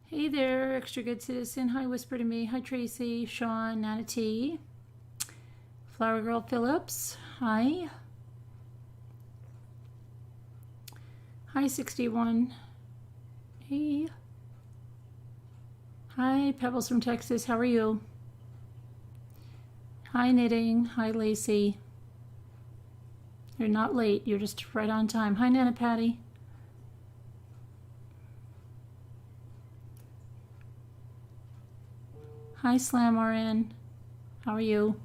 Hey there, extra good citizen. Hi, Whisper to Me. Hi, Tracy, Sean, Nana T, Flower Girl Phillips. Hi. Hi, 61. Hey. Hi, Pebbles from Texas. How are you? Hi, Knitting. Hi, Lacey. You're not late. You're just right on time. Hi, Nana Patty. Hi, Slam RN. How are you?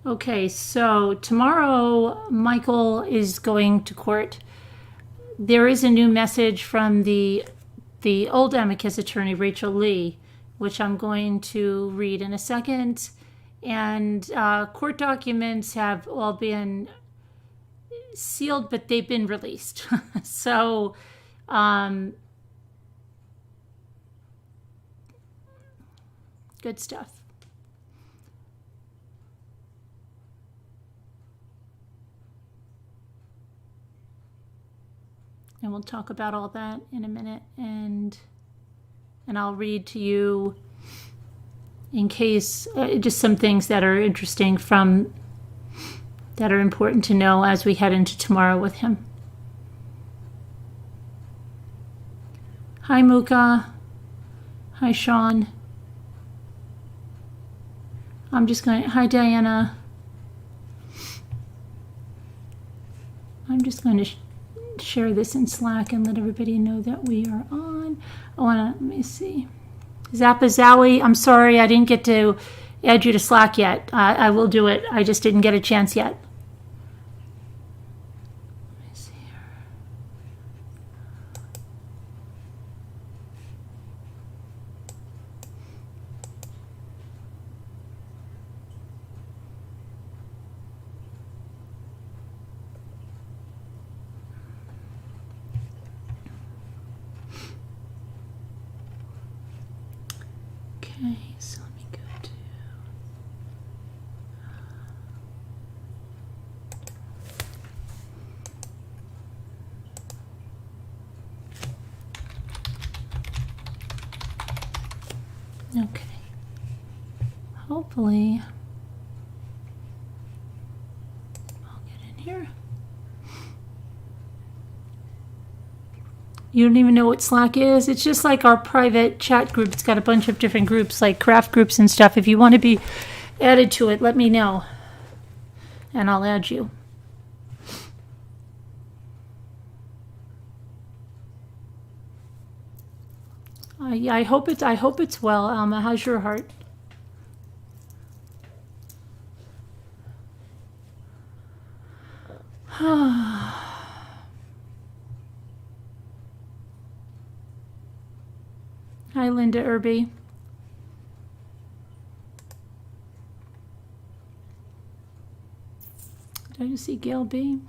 Okay, so tomorrow Michael is going to court. There is a new message from the old amicus attorney, Rachel Lee, which I'm going to read in a second. And court documents have all been sealed, but they've been released. So good stuff. And we'll talk about all that in a minute, and I'll read to you in case just some things that are interesting that are important to know as we head into tomorrow with him. Hi, Muka. Hi, Sean. Hi, Diana. I'm just going to share this in Slack and let everybody know that we are on. Let me see. Zappa Zowie, I'm sorry I didn't get to add you to Slack yet. I will do it. I just didn't get a chance yet. Let me see here. Okay, so let me go to okay. Hopefully I'll get in here. You don't even know what Slack is? It's just like our private chat group. It's got a bunch of different groups, like craft groups and stuff. If you want to be added to it, let me know, and I'll add you. I hope it's well, Alma. How's your heart? Hi, Linda Irby. Did I just see Gail B?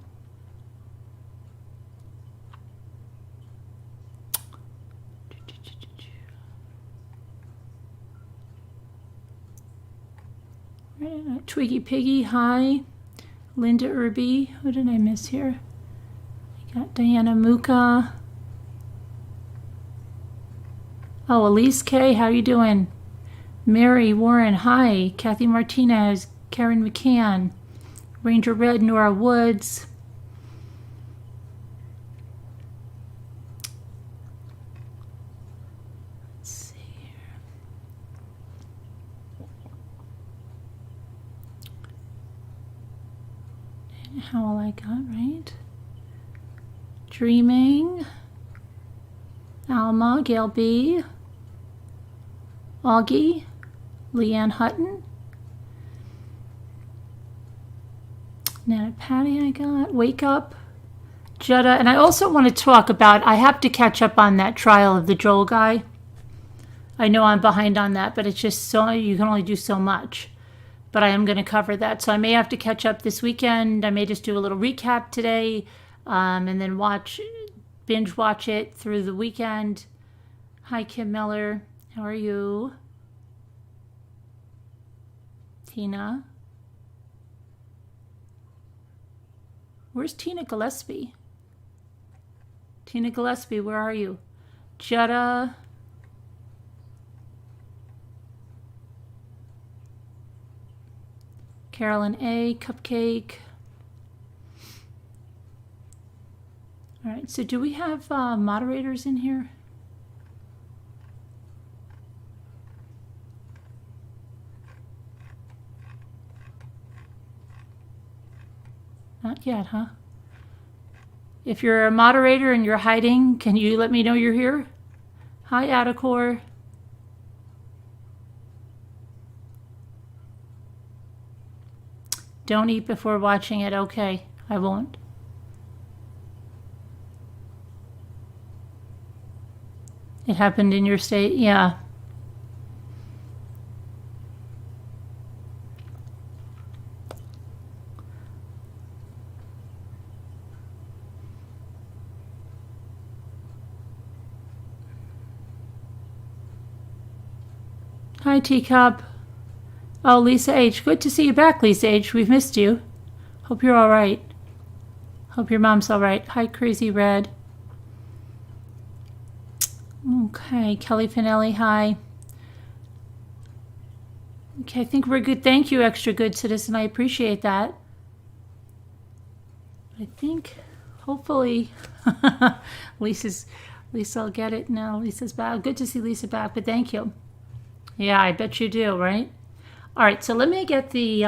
Twiggy Piggy, hi. Linda Irby. Who did I miss here? I got Diana Muka. Oh, Elise K, how you doing? Mary Warren, hi. Kathy Martinez, Karen McCann, Ranger Red, Nora Woods. Let's see here. And how I got right. Dreaming. Alma, Gail B. Augie, Leanne Hutton, Nana Patty I got, Wake Up, Jetta, and I also want to talk about, I have to catch up on that trial of the Joel guy. I know I'm behind on that, but it's just so, you can only do so much. But I am going to cover that. So I may have to catch up this weekend. I may just do a little recap today, and then binge watch it through the weekend. Hi, Kim Miller. How are you? Tina. Where's Tina Gillespie? Tina Gillespie, where are you? Jetta. Carolyn A. Cupcake. All right, so do we have moderators in here? Not yet, huh? If you're a moderator and you're hiding, can you let me know you're here? Hi, Adacor. Don't eat before watching it. Okay, I won't. It happened in your state? Yeah. Hi, Teacup. Oh, Lisa H. Good to see you back, Lisa H. We've missed you. Hope you're all right. Hope your mom's all right. Hi, Crazy Red. Okay, Kelly Finelli, hi. Okay, I think we're good. Thank you, Extra Good Citizen. I appreciate that. I think, hopefully, Lisa will get it now. Lisa's back. Good to see Lisa back, but thank you. Yeah, I bet you do, right? All right, so let me get the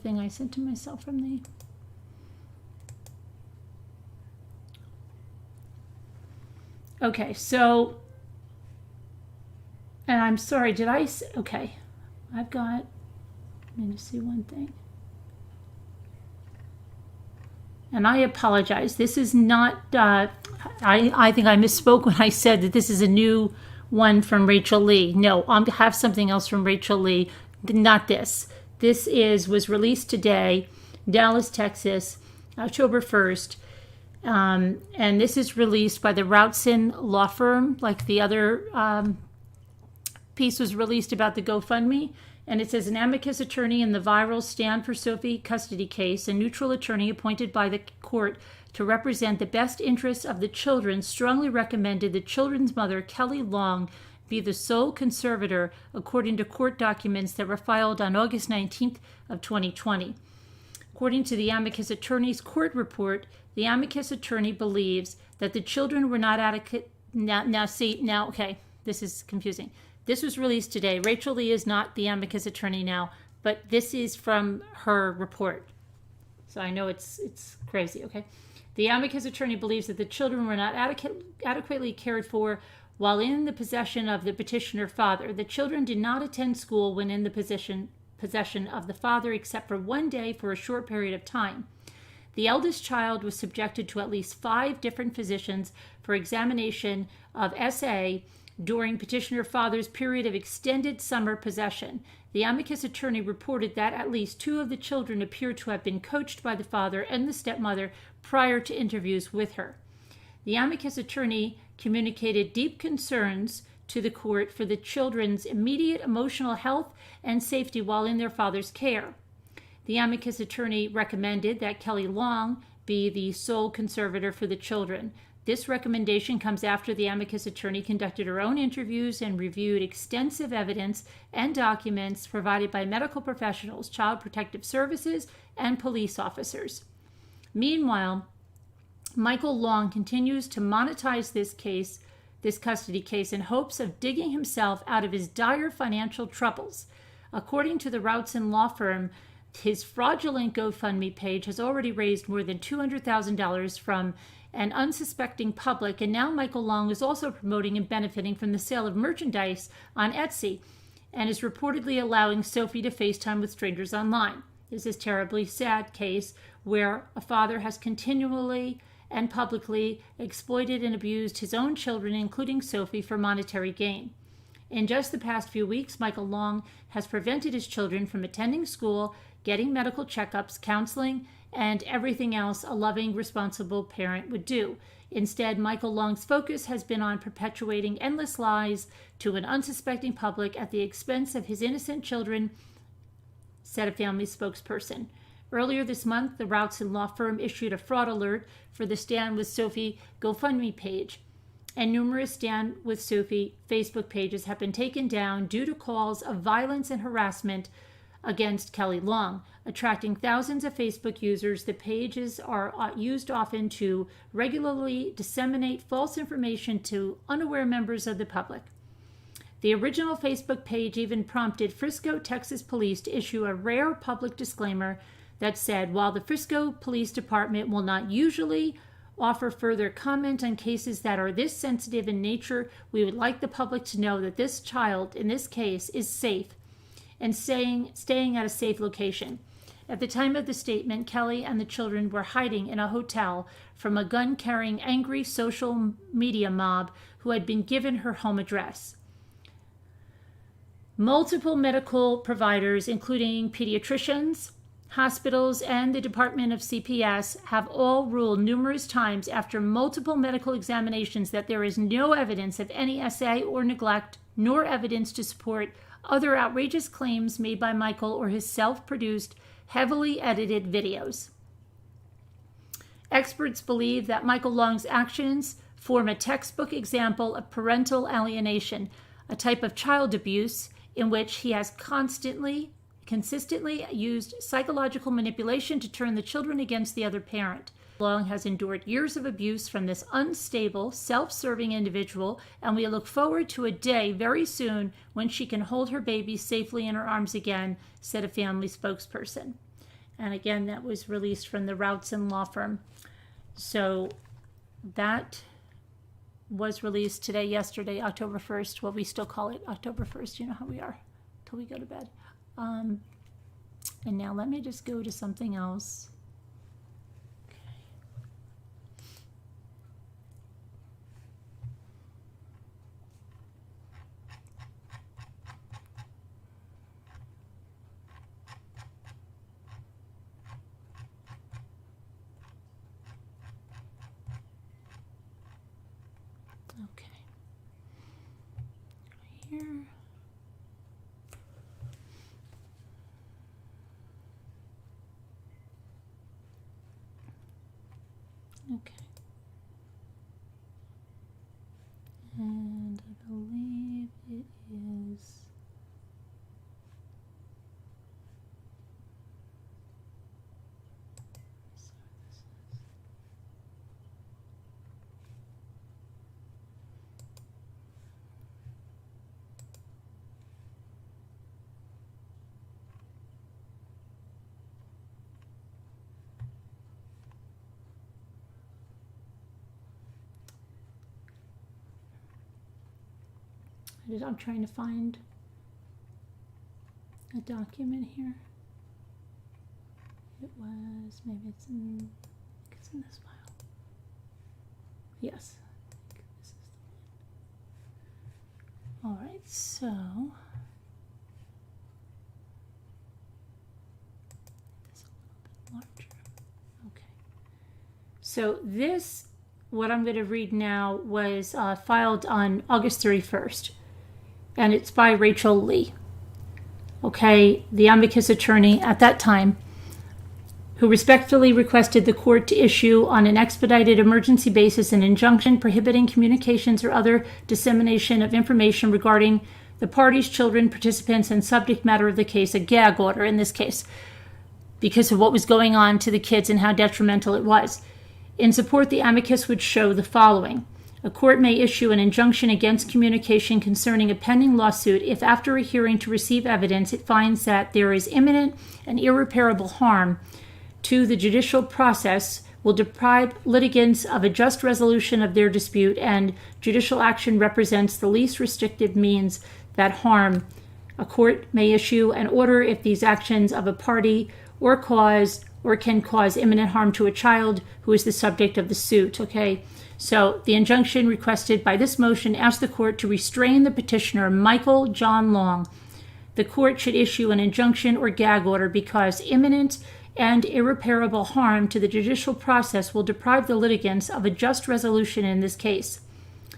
thing I sent to myself from the... Okay, so, and I'm sorry, did I, okay, I've got, let me just see one thing. And I apologize. This is not, I think I misspoke when I said that this is a new one from Rachel Lee. No, I have something else from Rachel Lee, not this. This was released today, Dallas, Texas, October 1st. And this is released by the Routson Law Firm, like the other piece was released about the GoFundMe. And it says, an amicus attorney in the viral Stand for Sophie custody case, a neutral attorney appointed by the court to represent the best interests of the children, strongly recommended the children's mother, Kelly Long, be the sole conservator, according to court documents that were filed on August 19th of 2020. According to the amicus attorney's court report, the amicus attorney believes that the children were not adequate. Now, okay, this is confusing. This was released today. Rachel Lee is not the amicus attorney now, but this is from her report. So I know it's crazy, okay? The amicus attorney believes that the children were not adequately cared for while in the possession of the petitioner father. The children did not attend school when in the possession of the father except for one day for a short period of time. The eldest child was subjected to at least 5 different physicians for examination of SA during petitioner father's period of extended summer possession. The amicus attorney reported that at least 2 of the children appear to have been coached by the father and the stepmother prior to interviews with her. The amicus attorney communicated deep concerns to the court for the children's immediate emotional health and safety while in their father's care. The amicus attorney recommended that Kelly Long be the sole conservator for the children. This recommendation comes after the amicus attorney conducted her own interviews and reviewed extensive evidence and documents provided by medical professionals, child protective services, and police officers. Meanwhile, Michael Long continues to monetize this custody case in hopes of digging himself out of his dire financial troubles. According to the Routson Law Firm, his fraudulent GoFundMe page has already raised more than $200,000 from an unsuspecting public, and now Michael Long is also promoting and benefiting from the sale of merchandise on Etsy and is reportedly allowing Sophie to FaceTime with strangers online. This is a terribly sad case where a father has continually and publicly exploited and abused his own children, including Sophie, for monetary gain. In just the past few weeks, Michael Long has prevented his children from attending school, getting medical checkups, counseling, and everything else a loving, responsible parent would do. Instead, Michael Long's focus has been on perpetuating endless lies to an unsuspecting public at the expense of his innocent children said a family spokesperson. Earlier this month, the Routson law firm issued a fraud alert for the Stand With Sophie GoFundMe page, and numerous Stand With Sophie Facebook pages have been taken down due to calls of violence and harassment against Kelly Long. Attracting thousands of Facebook users, the pages are used often to regularly disseminate false information to unaware members of the public. The original Facebook page even prompted Frisco, Texas police to issue a rare public disclaimer that said, while the Frisco Police Department will not usually offer further comment on cases that are this sensitive in nature, we would like the public to know that this child, in this case, is safe and staying at a safe location. At the time of the statement, Kelly and the children were hiding in a hotel from a gun-carrying, angry social media mob who had been given her home address. Multiple medical providers, including pediatricians, hospitals, and the Department of CPS, have all ruled numerous times after multiple medical examinations that there is no evidence of any SA or neglect, nor evidence to support other outrageous claims made by Michael or his self-produced, heavily edited videos. Experts believe that Michael Long's actions form a textbook example of parental alienation, a type of child abuse in which he has consistently used psychological manipulation to turn the children against the other parent. Long has endured years of abuse from this unstable, self-serving individual, and we look forward to a day very soon when she can hold her baby safely in her arms again, said a family spokesperson. And again, that was released from the Routson law firm. So that was released yesterday, October 1st. Well, we still call it October 1st. You know how we are till we go to bed. And now let me just go to something else. Okay. Here. Okay. And I believe it is I'm trying to find a document here. It was, maybe it's in this file. Yes. I think this is the one. All right, so this a little bit larger. Okay. So this, what I'm going to read now, was filed on August 31st. And it's by Rachel Lee, okay, the amicus attorney at that time, who respectfully requested the court to issue on an expedited emergency basis an injunction prohibiting communications or other dissemination of information regarding the parties, children, participants, and subject matter of the case, a gag order in this case, because of what was going on to the kids and how detrimental it was. In support, the amicus would show the following. A court may issue an injunction against communication concerning a pending lawsuit if, after a hearing to receive evidence, it finds that there is imminent and irreparable harm to the judicial process, will deprive litigants of a just resolution of their dispute, and judicial action represents the least restrictive means that harm. A court may issue an order if these actions of a party or can cause imminent harm to a child who is the subject of the suit. Okay. So the injunction requested by this motion asks the court to restrain the petitioner, Michael John Long. The court should issue an injunction or gag order because imminent and irreparable harm to the judicial process will deprive the litigants of a just resolution in this case.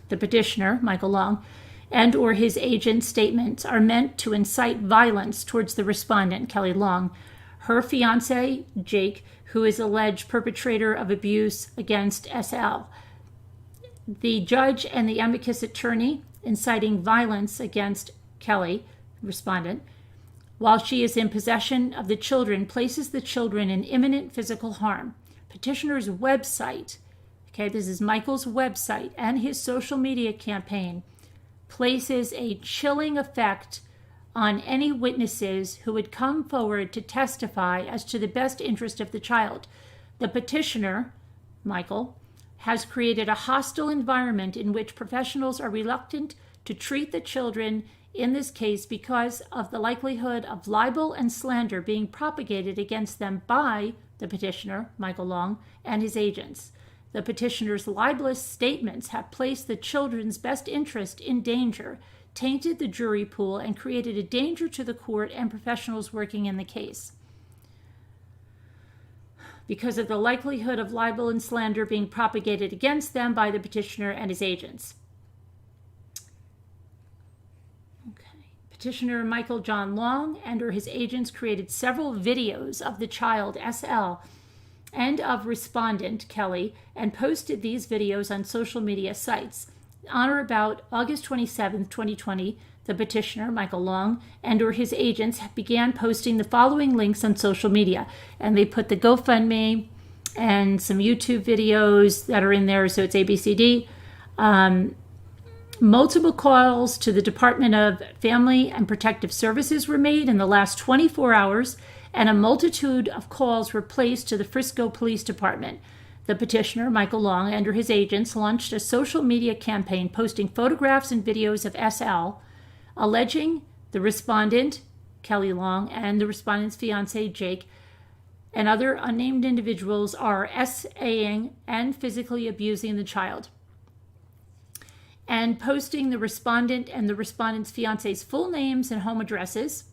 The petitioner, Michael Long, and or his agent's statements are meant to incite violence towards the respondent, Kelly Long, her fiance, Jake, who is alleged perpetrator of abuse against SL. The judge and the amicus attorney inciting violence against Kelly, respondent, while she is in possession of the children, places the children in imminent physical harm. Petitioner's website, okay, this is Michael's website, and his social media campaign places a chilling effect on any witnesses who would come forward to testify as to the best interest of the child. The petitioner, Michael, has created a hostile environment in which professionals are reluctant to treat the children in this case because of the likelihood of libel and slander being propagated against them by the petitioner, Michael Long, and his agents. The petitioner's libelous statements have placed the children's best interest in danger, tainted the jury pool, and created a danger to the court and professionals working in the case. Because of the likelihood of libel and slander being propagated against them by the petitioner and his agents. Okay. Petitioner Michael John Long and or his agents created several videos of the child, SL, and of respondent, Kelly, and posted these videos on social media sites. On or about August 27, 2020, the petitioner, Michael Long, and or his agents began posting the following links on social media. And they put the GoFundMe and some YouTube videos that are in there, so it's ABCD. Multiple calls to the Department of Family and Protective Services were made in the last 24 hours, and a multitude of calls were placed to the Frisco Police Department. The petitioner, Michael Long, and or his agents launched a social media campaign posting photographs and videos of SL, alleging the respondent, Kelly Long, and the respondent's fiancé, Jake, and other unnamed individuals are SAing and physically abusing the child, and posting the respondent and the respondent's fiancé's full names and home addresses.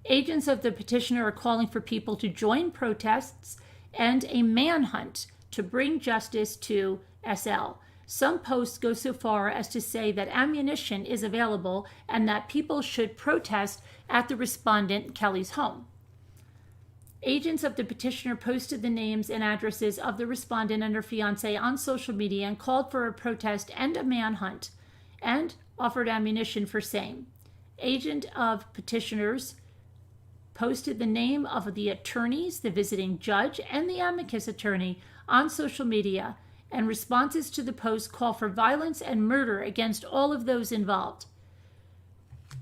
Agents of the petitioner are calling for people to join protests and a manhunt to bring justice to SL. Some posts go so far as to say that ammunition is available and that people should protest at the respondent, Kelly's home. Agents of the petitioner posted the names and addresses of the respondent and her fiancé on social media and called for a protest and a manhunt, and offered ammunition for same. Agent of petitioners posted the name of the attorneys, the visiting judge, and the amicus attorney on social media, and responses to the post call for violence and murder against all of those involved.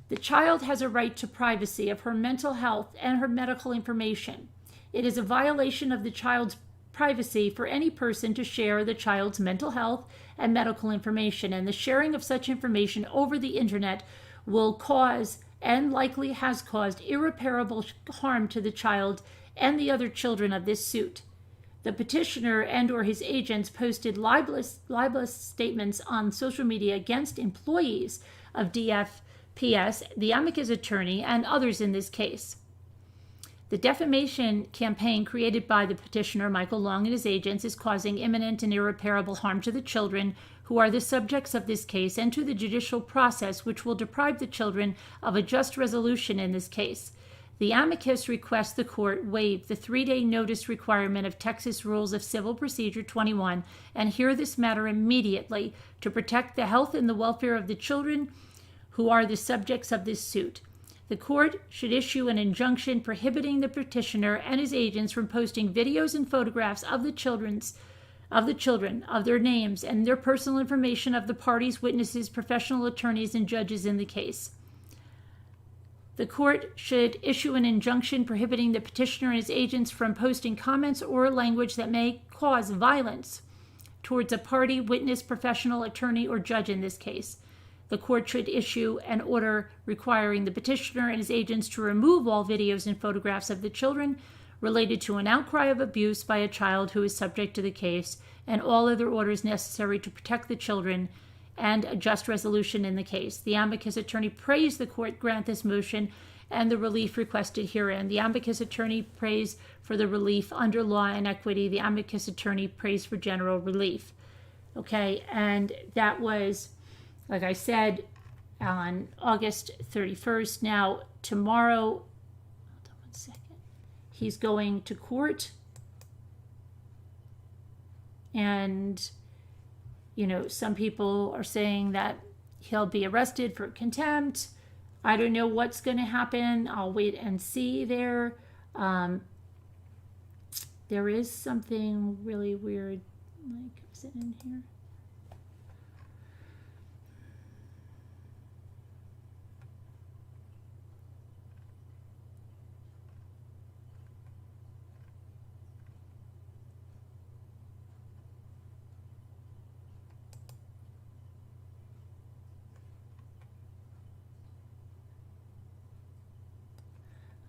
The child has a right to privacy of her mental health and her medical information. It is a violation of the child's privacy for any person to share the child's mental health and medical information, and the sharing of such information over the internet will cause and likely has caused irreparable harm to the child and the other children of this suit. The petitioner and or his agents posted libelous statements on social media against employees of DFPS, the amicus attorney, and others in this case. The defamation campaign created by the petitioner, Michael Long, and his agents is causing imminent and irreparable harm to the children who are the subjects of this case and to the judicial process, which will deprive the children of a just resolution in this case. The amicus requests the court waive the 3-day notice requirement of Texas Rules of Civil Procedure 21 and hear this matter immediately to protect the health and the welfare of the children who are the subjects of this suit. The court should issue an injunction prohibiting the petitioner and his agents from posting videos and photographs of the children, of their names and their personal information of the parties, witnesses, professional attorneys, and judges in the case. The court should issue an injunction prohibiting the petitioner and his agents from posting comments or language that may cause violence towards a party, witness, professional attorney, or judge in this case. The court should issue an order requiring the petitioner and his agents to remove all videos and photographs of the children related to an outcry of abuse by a child who is subject to the case, and all other orders necessary to protect the children and a just resolution in the case. The amicus attorney prays the court grant this motion and the relief requested herein. The amicus attorney prays for the relief under law and equity. The amicus attorney prays for general relief. Okay, and that was, like I said, on August 31st. Now, tomorrow, hold on one second, he's going to court. And, you know, some people are saying that he'll be arrested for contempt. I don't know what's going to happen. I'll wait and see there. There is something really weird. Like, is it in here?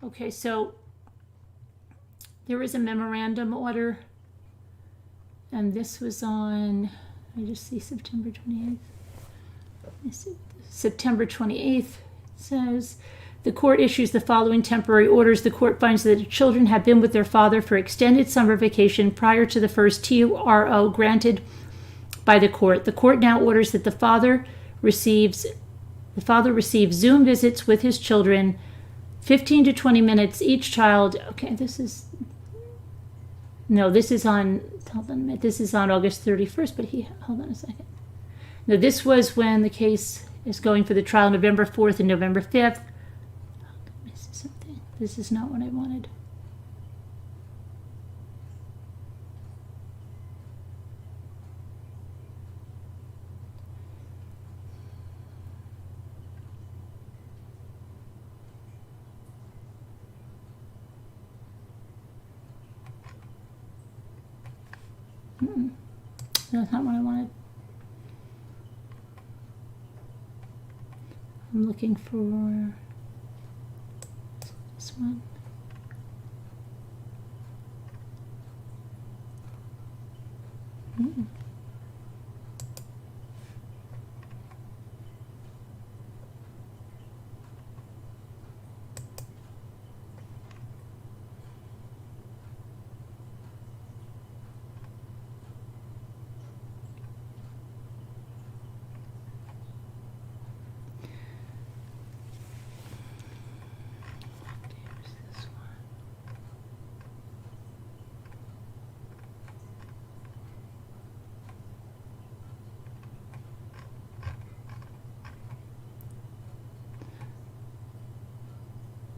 Okay, so there is a memorandum order, and this was on, I just see September 28th. September 28th, it says, the court issues the following temporary orders. The court finds that the children have been with their father for extended summer vacation prior to the first TRO granted by the court. The court now orders that the father receives Zoom visits with his children, 15 to 20 minutes each child. Okay, this is on, hold on a minute, this is on August 31st, but hold on a second. No, this was when the case is going for the trial, November 4th and November 5th. This is something. This is not what I wanted. That's not what I wanted. I'm looking for this one.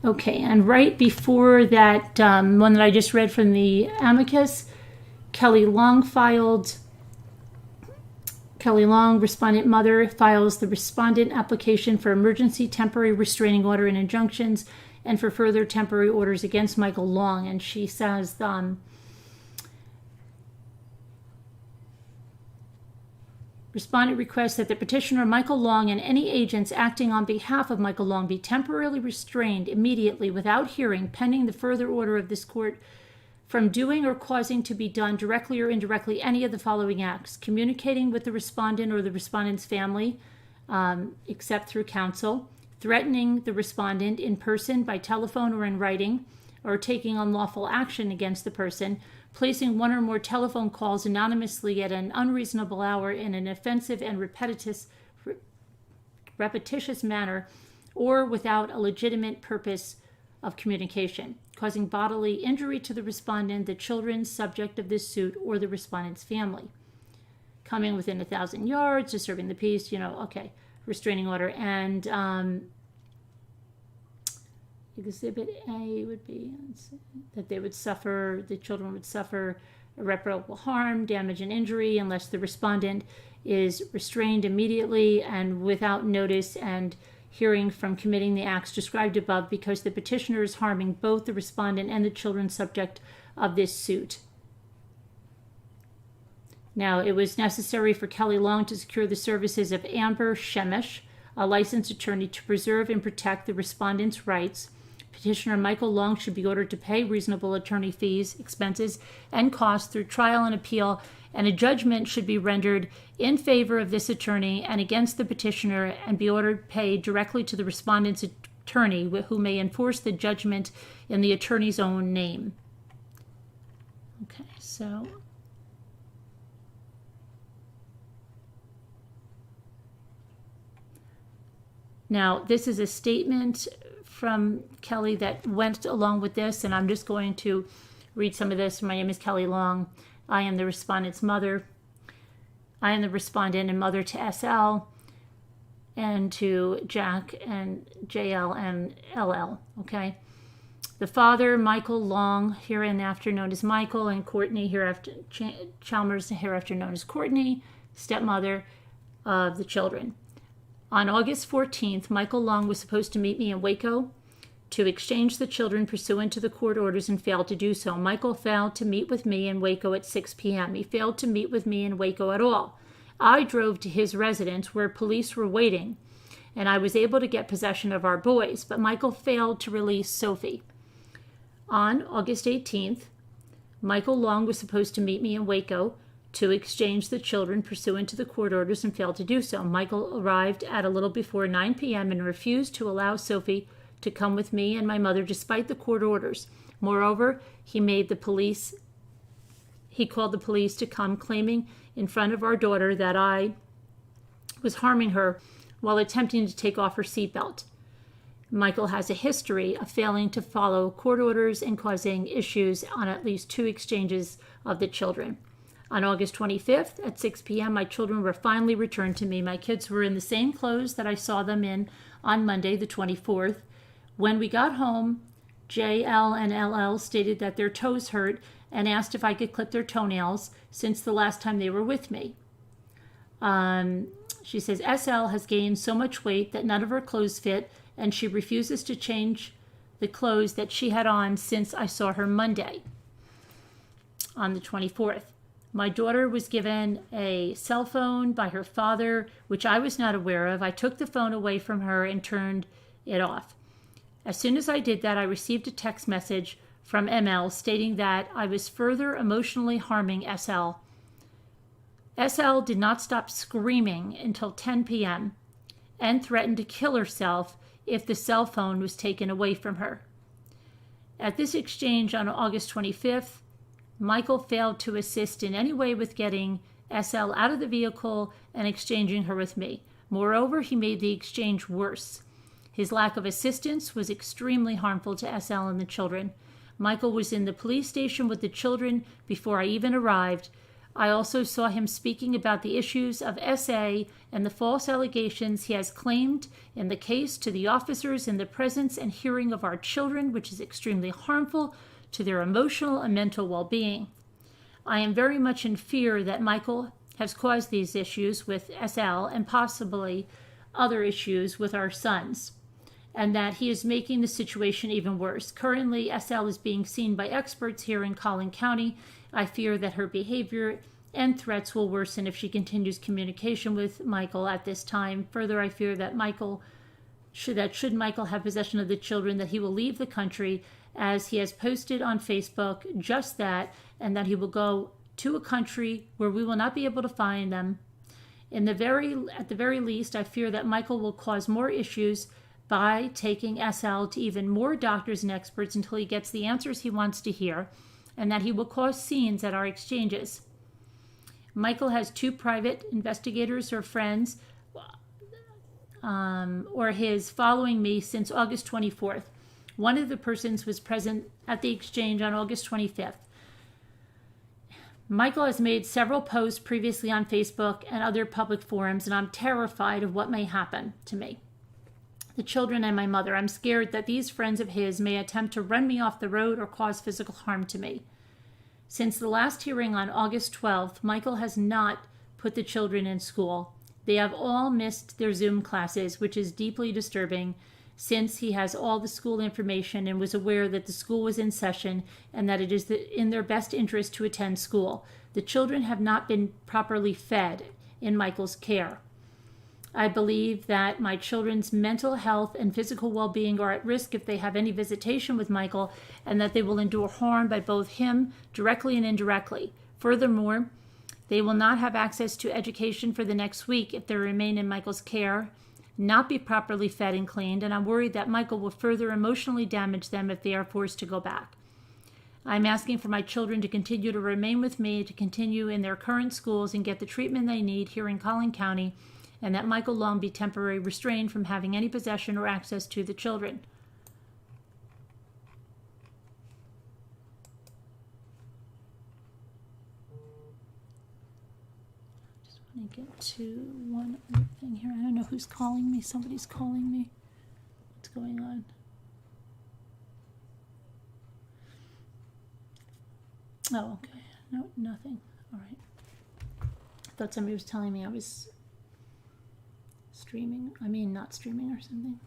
Okay, and right before that one that I just read from the amicus, Kelly Long, respondent mother, files the respondent application for emergency temporary restraining order and injunctions and for further temporary orders against Michael Long. And she says, respondent requests that the petitioner Michael Long and any agents acting on behalf of Michael Long be temporarily restrained immediately without hearing, pending the further order of this court, from doing or causing to be done directly or indirectly any of the following acts: communicating with the respondent or the respondent's family, except through counsel; threatening the respondent in person, by telephone, or in writing; or taking unlawful action against the person; placing one or more telephone calls anonymously at an unreasonable hour in an offensive and repetitious manner, or without a legitimate purpose of communication; causing bodily injury to the respondent, the children subject of this suit, or the respondent's family; coming within 1,000 yards, disturbing the peace, restraining order. And Exhibit A would be that the children would suffer irreparable harm, damage, and injury unless the respondent is restrained immediately and without notice and hearing from committing the acts described above, because the petitioner is harming both the respondent and the children subject of this suit. Now, it was necessary for Kelly Long to secure the services of Amber Shemesh, a licensed attorney, to preserve and protect the respondent's rights. Petitioner Michael Long should be ordered to pay reasonable attorney fees, expenses, and costs through trial and appeal, and a judgment should be rendered in favor of this attorney and against the petitioner, and be ordered paid directly to the respondent's attorney, who may enforce the judgment in the attorney's own name. Okay, so Now, this is a statement from Kelly that went along with this, and I'm just going to read some of this. My name is Kelly Long. I am the respondent's mother. I am the respondent and mother to SL and to Jack and JL and LL, okay? The father, Michael Long, hereinafter known as Michael, and Courtney, hereafter Chalmers, hereafter known as Courtney, stepmother of the children. On August 14th, Michael Long was supposed to meet me in Waco to exchange the children pursuant to the court orders and failed to do so. Michael failed to meet with me in Waco at 6 p.m. He failed to meet with me in Waco at all. I drove to his residence where police were waiting, and I was able to get possession of our boys, but Michael failed to release Sophie. On August 18th, Michael Long was supposed to meet me in Waco to exchange the children pursuant to the court orders and failed to do so. Michael arrived at a little before 9 p.m. and refused to allow Sophie to come with me and my mother despite the court orders. Moreover, he called the police to come, claiming in front of our daughter that I was harming her while attempting to take off her seatbelt. Michael has a history of failing to follow court orders and causing issues on at least 2 exchanges of the children. On August 25th at 6 p.m., my children were finally returned to me. My kids were in the same clothes that I saw them in on Monday, the 24th. When we got home, JL and LL stated that their toes hurt and asked if I could clip their toenails since the last time they were with me. She says SL has gained so much weight that none of her clothes fit, and she refuses to change the clothes that she had on since I saw her Monday on the 24th. My daughter was given a cell phone by her father, which I was not aware of. I took the phone away from her and turned it off. As soon as I did that, I received a text message from ML stating that I was further emotionally harming SL. SL did not stop screaming until 10 p.m. and threatened to kill herself if the cell phone was taken away from her. At this exchange on August 25th, Michael failed to assist in any way with getting SL out of the vehicle and exchanging her with me. Moreover, he made the exchange worse. His lack of assistance was extremely harmful to SL and the children. Michael was in the police station with the children before I even arrived. I also saw him speaking about the issues of SA and the false allegations he has claimed in the case to the officers in the presence and hearing of our children, which is extremely harmful to their emotional and mental well-being. I am very much in fear that Michael has caused these issues with SL and possibly other issues with our sons, and that he is making the situation even worse. Currently, SL is being seen by experts here in Collin County. I fear that her behavior and threats will worsen if she continues communication with Michael at this time. Further, I fear that should Michael have possession of the children, that he will leave the country, as he has posted on Facebook just that, and that he will go to a country where we will not be able to find them. At the very least, I fear that Michael will cause more issues by taking SL to even more doctors and experts until he gets the answers he wants to hear, and that he will cause scenes at our exchanges. Michael has 2 private investigators or friends or his following me since August 24th. One of the persons was present at the exchange on August 25th. Michael has made several posts previously on Facebook and other public forums, and I'm terrified of what may happen to me, the children, and my mother. I'm scared that these friends of his may attempt to run me off the road or cause physical harm to me. Since the last hearing on August 12th, Michael has not put the children in school. They have all missed their Zoom classes, which is deeply disturbing, since he has all the school information and was aware that the school was in session and that it is in their best interest to attend school. The children have not been properly fed in Michael's care. I believe that my children's mental health and physical well-being are at risk if they have any visitation with Michael, and that they will endure harm by both him directly and indirectly. Furthermore, they will not have access to education for the next week if they remain in Michael's care, not be properly fed and cleaned, and I'm worried that Michael will further emotionally damage them if they are forced to go back. I'm asking for my children to continue to remain with me, to continue in their current schools and get the treatment they need here in Collin County, and that Michael Long be temporarily restrained from having any possession or access to the children. Just want to get to one other thing here. I don't know who's calling me. Somebody's calling me. What's going on? Oh, okay. No, nothing. All right. I thought somebody was telling me I was streaming. I mean, not streaming or something.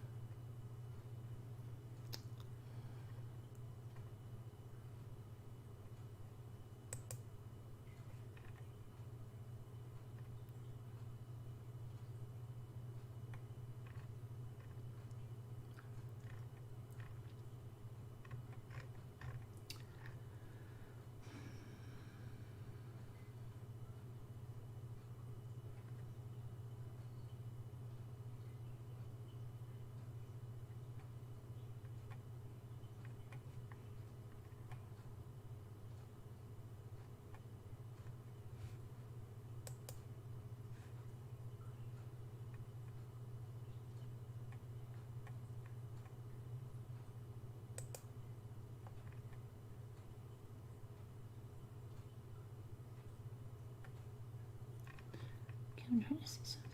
I'm trying to see something.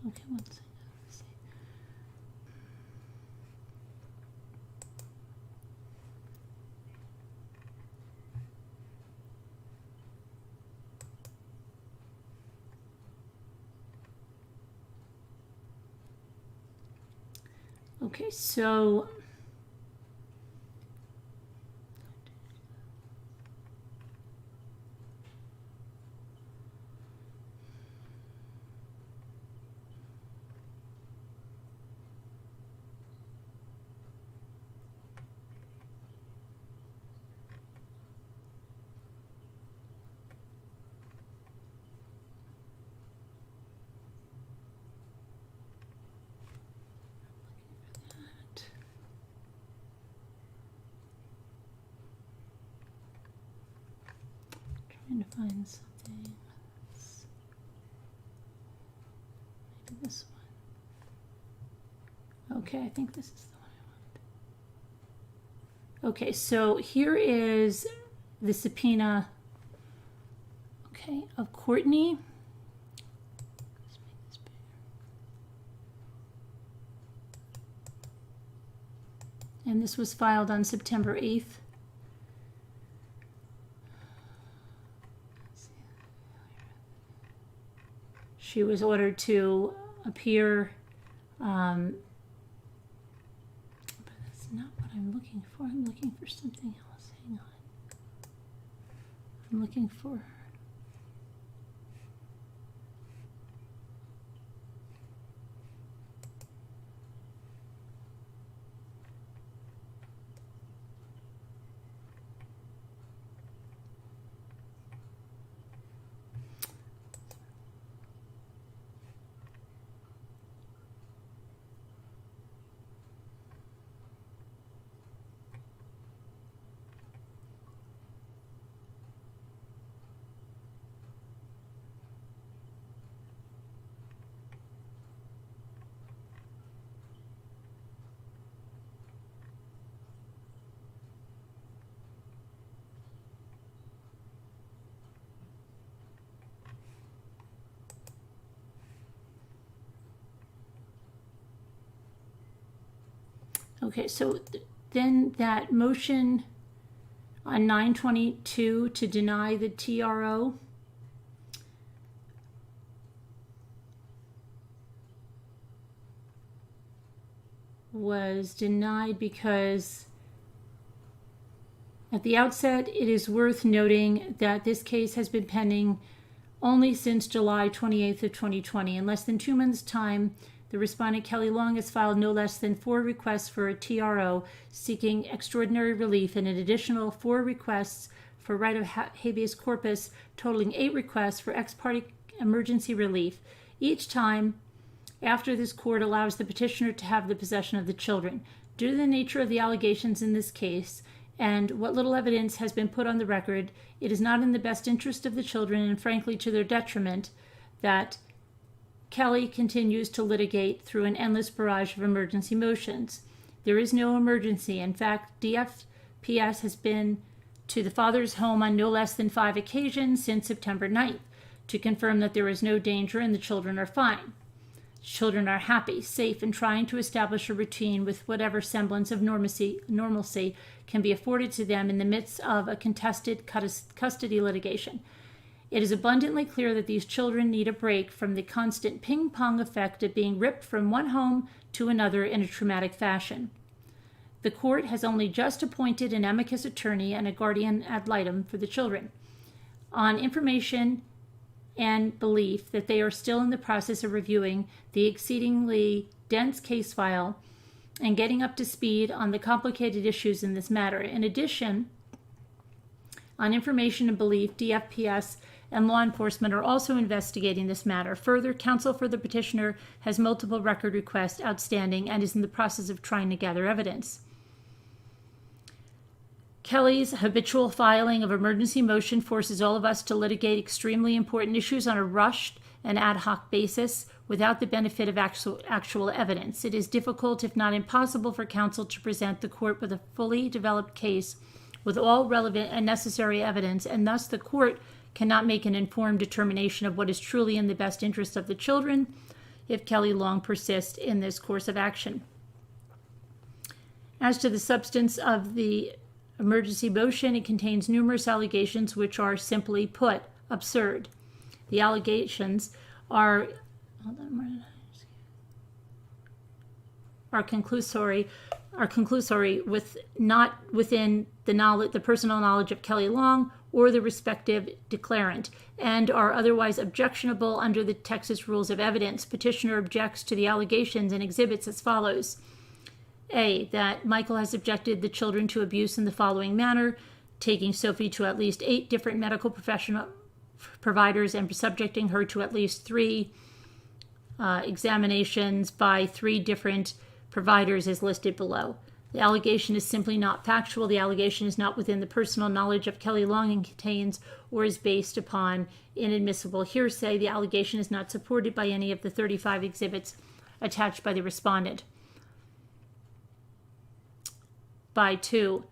Okay, one second. Let's see. Okay, so trying to find something. Maybe this one. Okay, I think this is the one I want. Okay, so here is the subpoena, okay, of Courtney. Let's make this bigger. And this was filed on September 8th. She was ordered to appear, but that's not what I'm looking for. I'm looking for something else. Hang on. I'm looking for... Okay, so then that motion on 9/22 to deny the TRO. Was denied because at the outset, it is worth noting that this case has been pending only since July 28th of 2020. In less than 2 months' time, the respondent Kelly Long has filed no less than 4 requests for a TRO seeking extraordinary relief and an additional 4 requests for right of habeas corpus, totaling 8 requests for ex parte emergency relief, each time after this court allows the petitioner to have the possession of the children. Due to the nature of the allegations in this case and what little evidence has been put on the record, it is not in the best interest of the children and frankly to their detriment that Kelly continues to litigate through an endless barrage of emergency motions. There is no emergency. In fact, DFPS has been to the father's home on no less than 5 occasions since September 9th to confirm that there is no danger and the children are fine. Children are happy, safe, and trying to establish a routine with whatever semblance of normalcy can be afforded to them in the midst of a contested custody litigation. It is abundantly clear that these children need a break from the constant ping-pong effect of being ripped from one home to another in a traumatic fashion. The court has only just appointed an amicus attorney and a guardian ad litem for the children. On information and belief that they are still in the process of reviewing the exceedingly dense case file and getting up to speed on the complicated issues in this matter. In addition, on information and belief, DFPS and law enforcement are also investigating this matter. Further, counsel for the petitioner has multiple record requests outstanding and is in the process of trying to gather evidence. Kelly's habitual filing of emergency motion forces all of us to litigate extremely important issues on a rushed and ad hoc basis without the benefit of actual evidence. It is difficult, if not impossible, for counsel to present the court with a fully developed case with all relevant and necessary evidence, and thus the court cannot make an informed determination of what is truly in the best interest of the children if Kelly Long persists in this course of action. As to the substance of the emergency motion, it contains numerous allegations which are, simply put, absurd. The allegations are conclusory with not within the personal knowledge of Kelly Long or the respective declarant, and are otherwise objectionable under the Texas Rules of Evidence. Petitioner objects to the allegations and exhibits as follows. A, that Michael has subjected the children to abuse in the following manner, taking Sophie to at least 8 different medical professional providers and subjecting her to at least 3 examinations by 3 different providers as listed below. The allegation is simply not factual. The allegation is not within the personal knowledge of Kelly Long and contains or is based upon inadmissible hearsay. The allegation is not supported by any of the 35 exhibits attached by the respondent. By 2,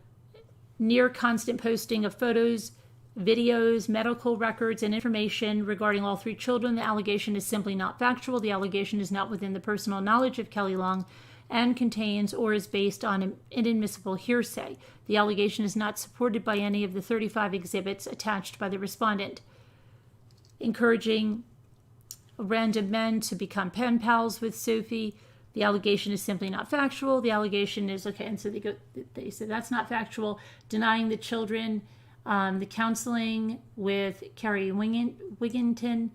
near constant posting of photos, videos, medical records, and information regarding all 3 children. The allegation is simply not factual. The allegation is not within the personal knowledge of Kelly Long and contains or is based on inadmissible hearsay. The allegation is not supported by any of the 35 exhibits attached by the respondent. Encouraging random men to become pen pals with Sophie. The allegation is simply not factual. The allegation is, okay, and so they say that's not factual. Denying the children the counseling with Carrie Wigginton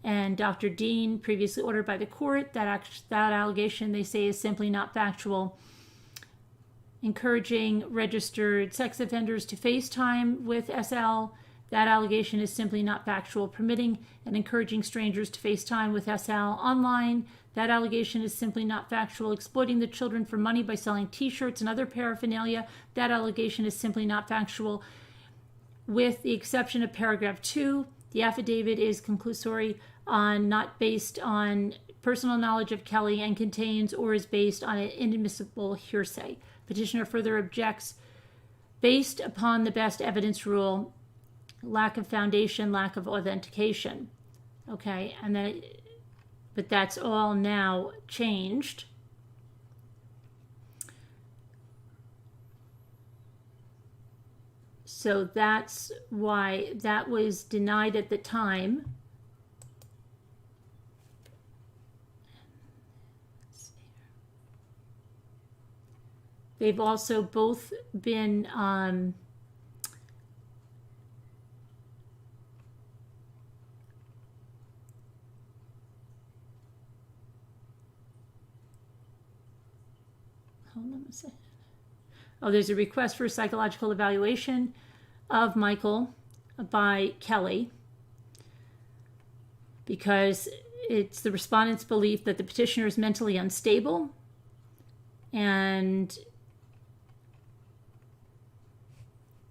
and Dr. Dean, previously ordered by the court. That allegation, they say, is simply not factual. Encouraging registered sex offenders to FaceTime with SL. That allegation is simply not factual. Permitting and encouraging strangers to FaceTime with SL online. That allegation is simply not factual. Exploiting the children for money by selling T-shirts and other paraphernalia. That allegation is simply not factual. With the exception of paragraph 2, the affidavit is conclusory, not based on personal knowledge of Kelly, and contains or is based on an inadmissible hearsay. Petitioner further objects based upon the best evidence rule, lack of foundation, lack of authentication. Okay, and then, but that's all now changed. So that's why that was denied at the time. They've also both been hold on a second. Oh, there's a request for a psychological evaluation of Michael by Kelly because it's the respondent's belief that the petitioner is mentally unstable, and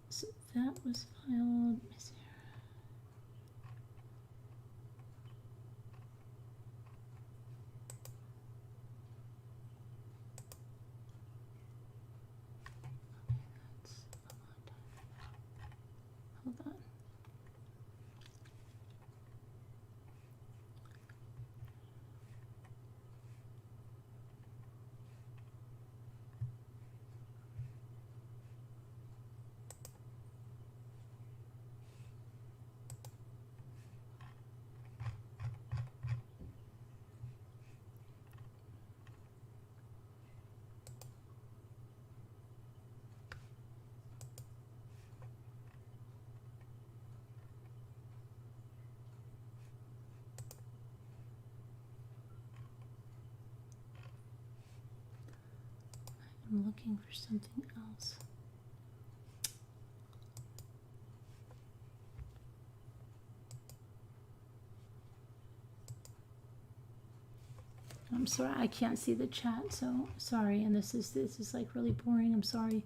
so that was filed. Let me see. Hold on. I'm looking for something else. I'm sorry, I can't see the chat, so sorry. And this is like really boring. I'm sorry.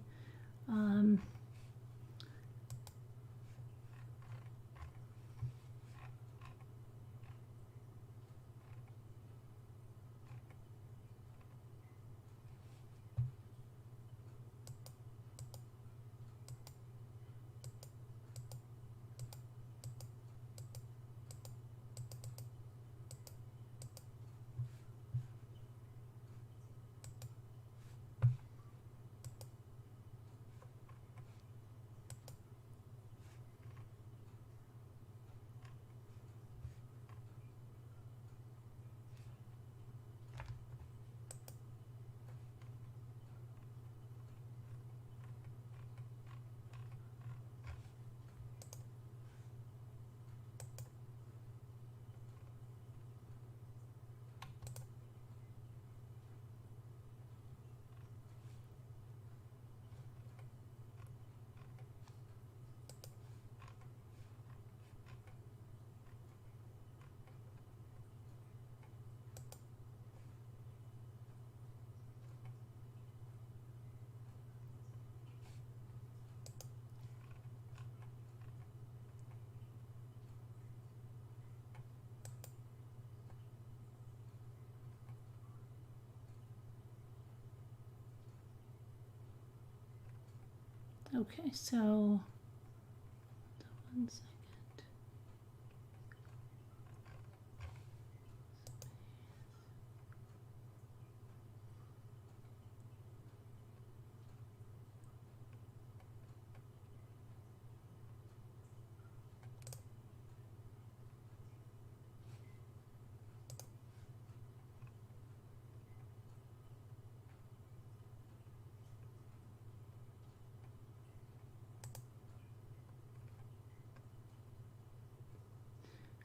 Okay, so 1 second.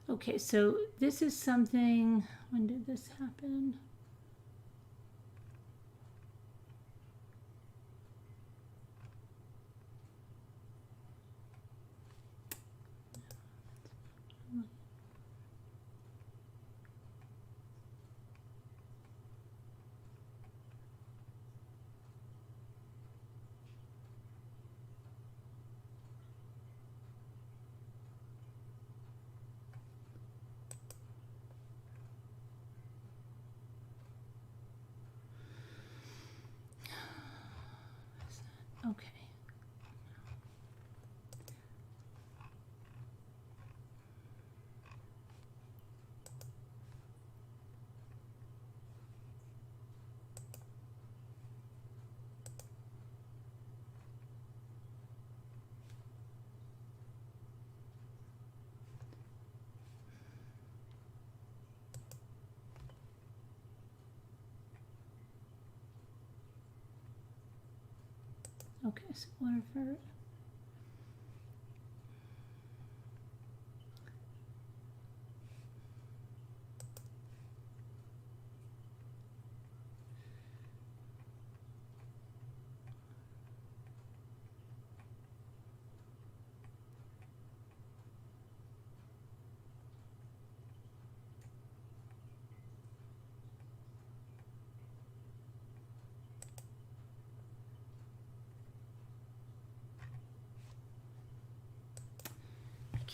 Okay, so this is something, when did this happen? Okay. Okay, so whatever.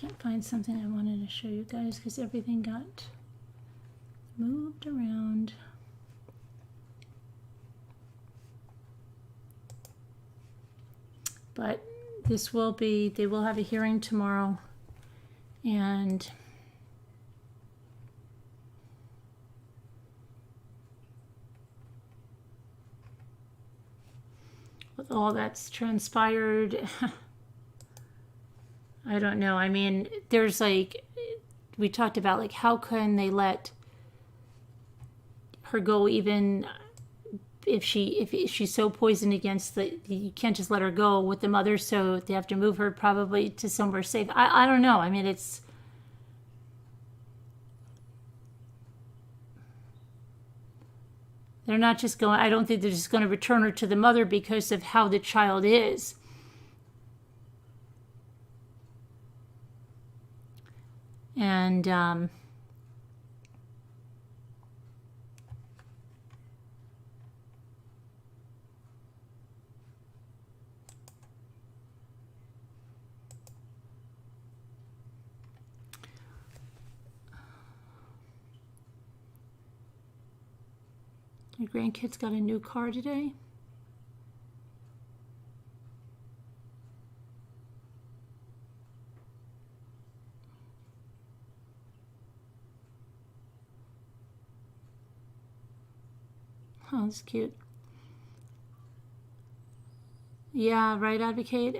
Can't find something I wanted to show you guys because everything got moved around. But this will be, they will have a hearing tomorrow, and with all that's transpired, I don't know. I mean, there's like, we talked about like, how can they let her go even if she's so poisoned against you can't just let her go with the mother, so they have to move her probably to somewhere safe. I don't know. I mean, they're not just going, I don't think they're just going to return her to the mother because of how the child is. And your grandkids got a new car today. Oh, that's cute. Yeah, right, Advocate.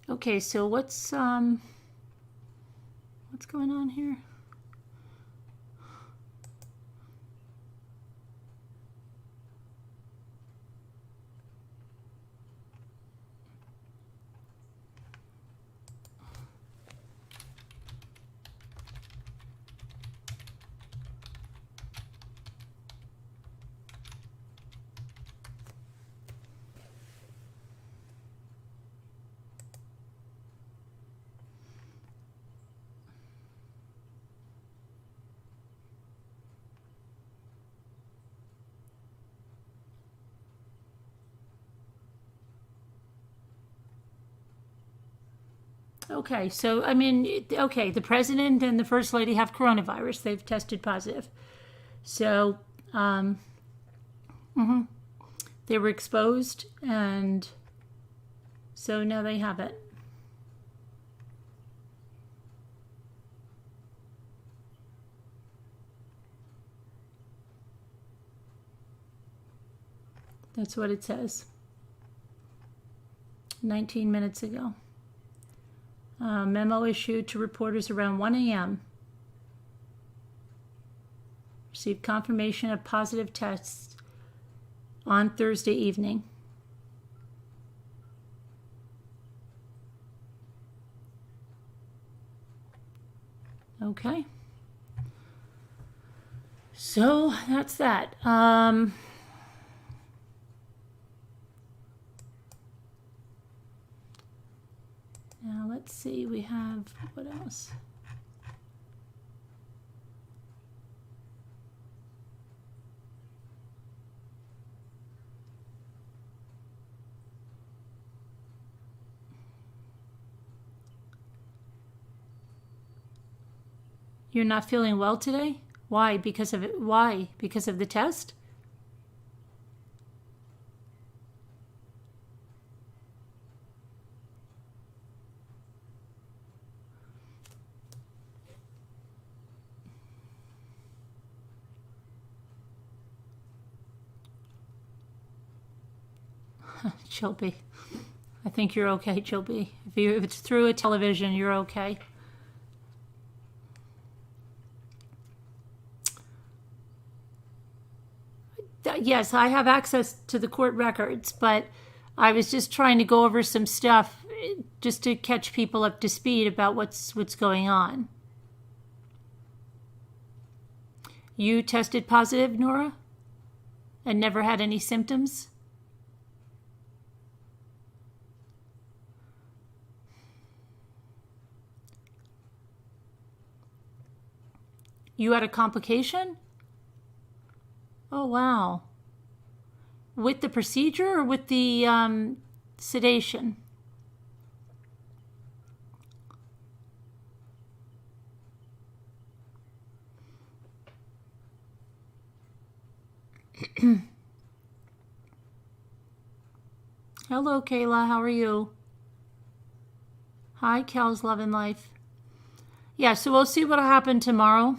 Okay, so what's going on here? Okay, so I mean, okay, the president and the first lady have coronavirus. They've tested positive. So they were exposed, and so now they have it. That's what it says. 19 minutes ago. Memo issued to reporters around 1 a.m. Received confirmation of positive tests on Thursday evening. Okay. So that's that. Now let's see, we have, what else? You're not feeling well today? Why? Because of it? Why? Because of the test? Chilby. I think you're okay, Chilby. If it's through a television, you're okay. Yes, I have access to the court records, but I was just trying to go over some stuff just to catch people up to speed about what's going on. You tested positive, Nora? And never had any symptoms? You had a complication? Oh, wow. With the procedure or with the sedation? Hello, Kayla. How are you? Hi, Cal's Loving Life. Yeah, so we'll see what'll happen tomorrow.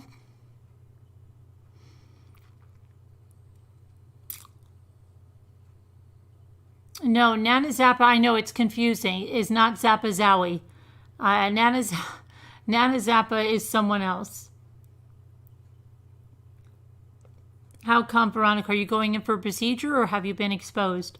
No, Nana Zappa, I know it's confusing, is not Zappa Zowie. Nana Zappa is someone else. How come, Veronica? Are you going in for a procedure or have you been exposed?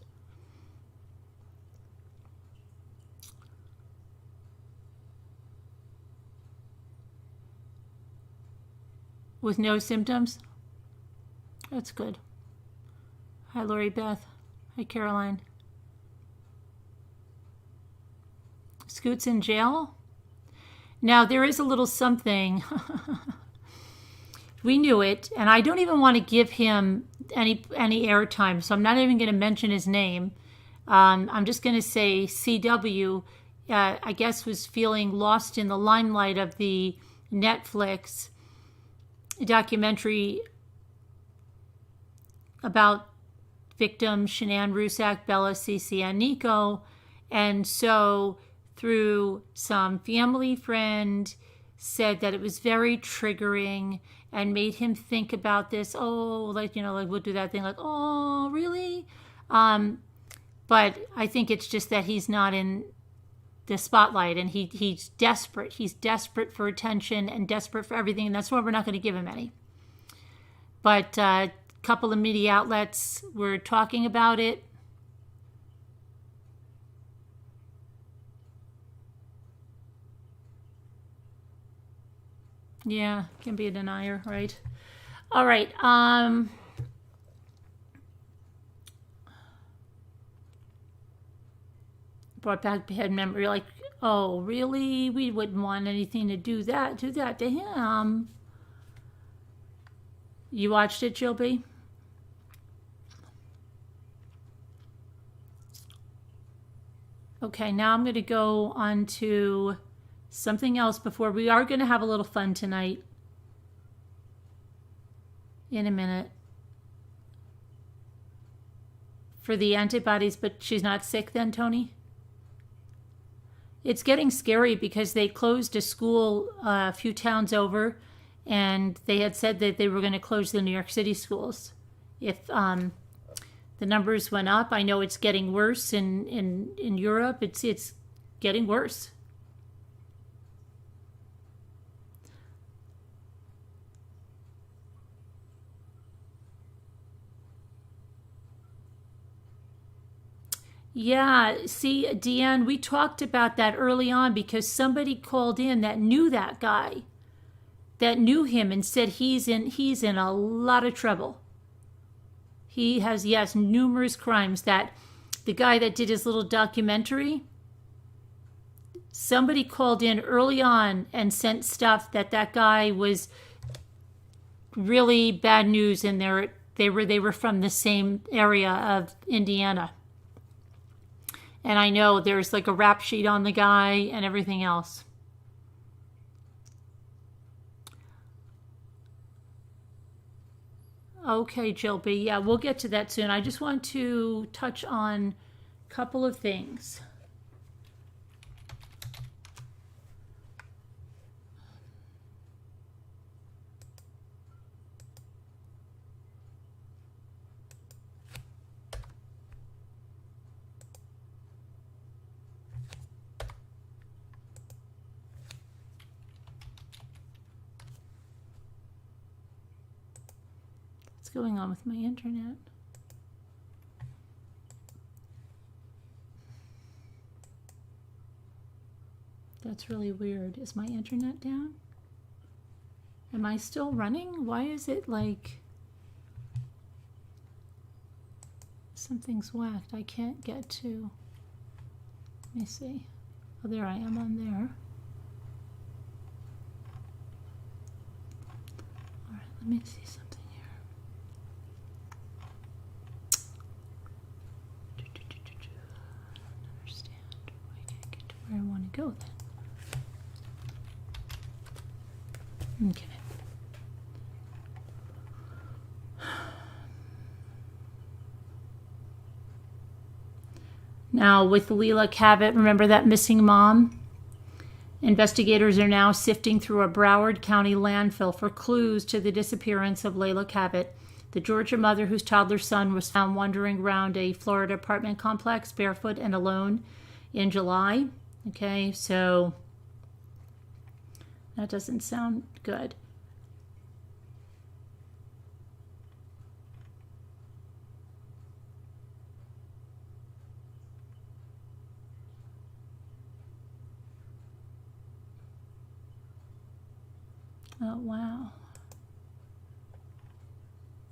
With no symptoms? That's good. Hi, Lori Beth. Hi, Caroline. Scoot's in jail? Now, there is a little something. We knew it, and I don't even want to give him any airtime, so I'm not even going to mention his name. I'm just going to say CW, I guess, was feeling lost in the limelight of the Netflix documentary about victims Shanann Rusak, Bella, Cece, and Nico. And so through some family friend said that it was very triggering and made him think about this. Oh, like, like we'll do that thing like, oh, really? But I think it's just that he's not in the spotlight and he's desperate. He's desperate for attention and desperate for everything. And that's why we're not going to give him any. But a couple of media outlets were talking about it. Yeah, can be a denier, right? All right. Brought back bad memory. Like, oh, really? We wouldn't want anything to do that to him. You watched it, Jill B? Okay, now I'm going to go on to something else before we are going to have a little fun tonight. In a minute. For the antibodies, but she's not sick then, Tony? It's getting scary because they closed a school a few towns over, and they had said that they were going to close the New York City schools. If the numbers went up, I know it's getting worse in Europe. It's getting worse. Yeah, see, Deanne, we talked about that early on because somebody called in that knew that guy, that knew him, and said he's in a lot of trouble. He has, yes, numerous crimes. That the guy that did his little documentary, somebody called in early on and sent stuff that guy was really bad news, and they were from the same area of Indiana. And I know there's like a rap sheet on the guy and everything else. Okay, Jill B. Yeah, we'll get to that soon. I just want to touch on a couple of things. What's going on with my internet? That's really weird. Is my internet down? Am I still running? Why is it like something's whacked? I can't get to. Let me see. Oh, there I am on there. All right, let me see something here. I don't understand. I can't get to where I want to go then. Okay. Now, with Leila Cabot, remember that missing mom? Investigators are now sifting through a Broward County landfill for clues to the disappearance of Leila Cabot, the Georgia mother whose toddler son was found wandering around a Florida apartment complex barefoot and alone in July. Okay, so that doesn't sound good. Oh, wow.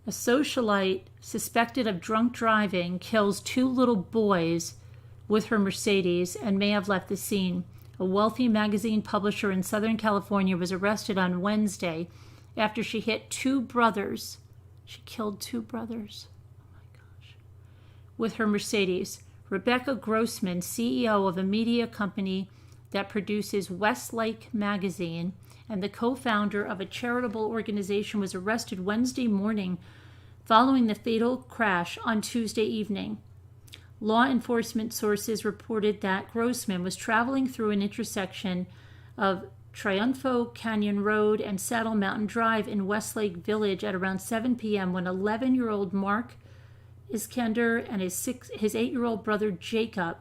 A socialite suspected of drunk driving kills 2 little boys with her Mercedes and may have left the scene. A wealthy magazine publisher in Southern California was arrested on Wednesday after she hit 2 brothers. She killed 2 brothers. Oh my gosh. With her Mercedes. Rebecca Grossman, CEO of a media company that produces Westlake magazine and the co-founder of a charitable organization, was arrested Wednesday morning following the fatal crash on Tuesday evening. Law enforcement sources reported that Grossman was traveling through an intersection of Triunfo Canyon Road and Saddle Mountain Drive in Westlake Village at around 7 p.m. when 11-year-old Mark Iskender and his 8-year-old brother Jacob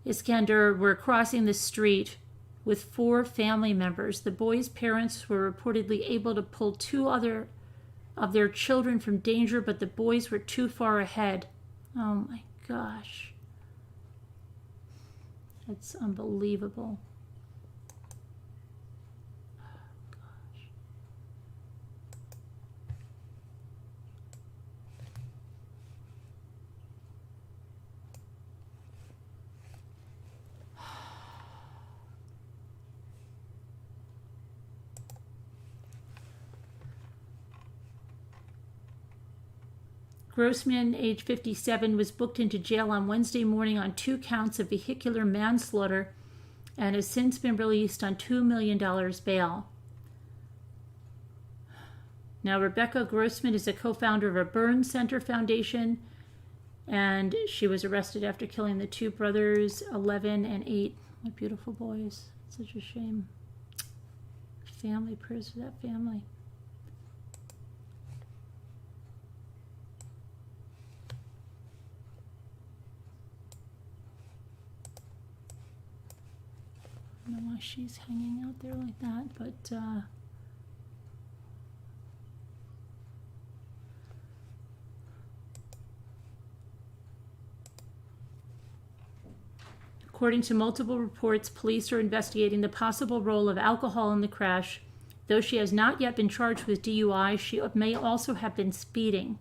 Iskender were crossing the street with 4 family members. The boys' parents were reportedly able to pull 2 other of their children from danger, but the boys were too far ahead. Oh my gosh. That's unbelievable. Grossman, age 57, was booked into jail on Wednesday morning on 2 counts of vehicular manslaughter and has since been released on $2 million bail. Now, Rebecca Grossman is a co-founder of a Burn Center Foundation, and she was arrested after killing the 2 brothers, 11 and 8. What beautiful boys. Such a shame. Family, prayers for that family. I don't know why she's hanging out there like that, but according to multiple reports, police are investigating the possible role of alcohol in the crash. Though she has not yet been charged with DUI, she may also have been speeding.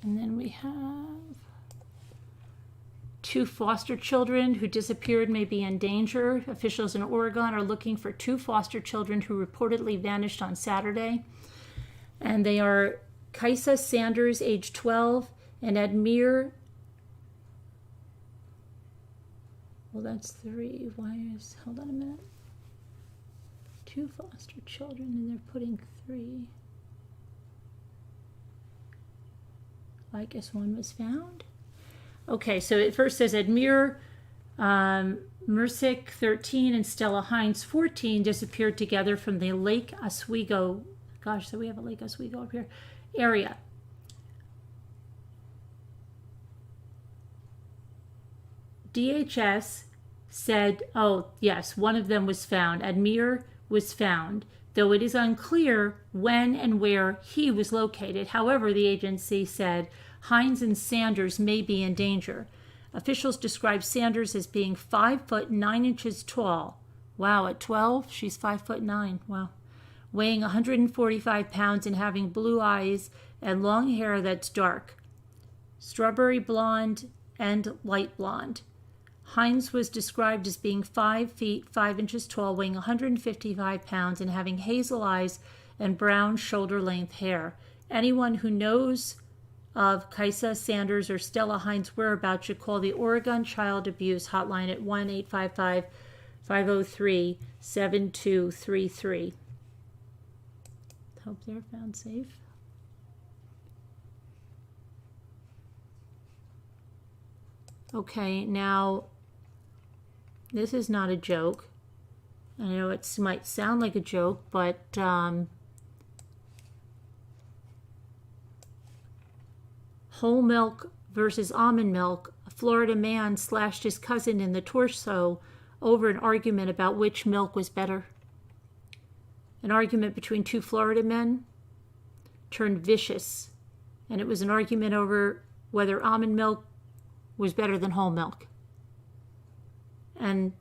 And then we have 2 foster children who disappeared may be in danger. Officials in Oregon are looking for 2 foster children who reportedly vanished on Saturday. And they are Kaisa Sanders, age 12, and Admir. Well, that's 3. Hold on a minute. 2 foster children, and they're putting 3. I guess 1 was found. Okay, so it first says Admir Mersick, 13, and Stella Hines, 14, disappeared together from the Lake Oswego. Gosh, so we have a Lake Oswego up here. Area. DHS said, oh, yes, one of them was found. Admir was found, though it is unclear when and where he was located. However, the agency said Hines and Sanders may be in danger. Officials describe Sanders as being 5 foot 9 inches tall. Wow, at 12, she's 5 foot 9. Wow. Weighing 145 pounds and having blue eyes and long hair that's dark. Strawberry blonde and light blonde. Hines was described as being 5 feet 5 inches tall, weighing 155 pounds, and having hazel eyes and brown shoulder-length hair. Anyone who knows of Kaisa Sanders or Stella Hines' whereabouts should call the Oregon Child Abuse Hotline at 1-855-503-7233. Hope they're found safe. Okay, now this is not a joke. I know it might sound like a joke, but whole milk versus almond milk. A Florida man slashed his cousin in the torso over an argument about which milk was better. An argument between 2 Florida men turned vicious, and it was an argument over whether almond milk was better than whole milk. And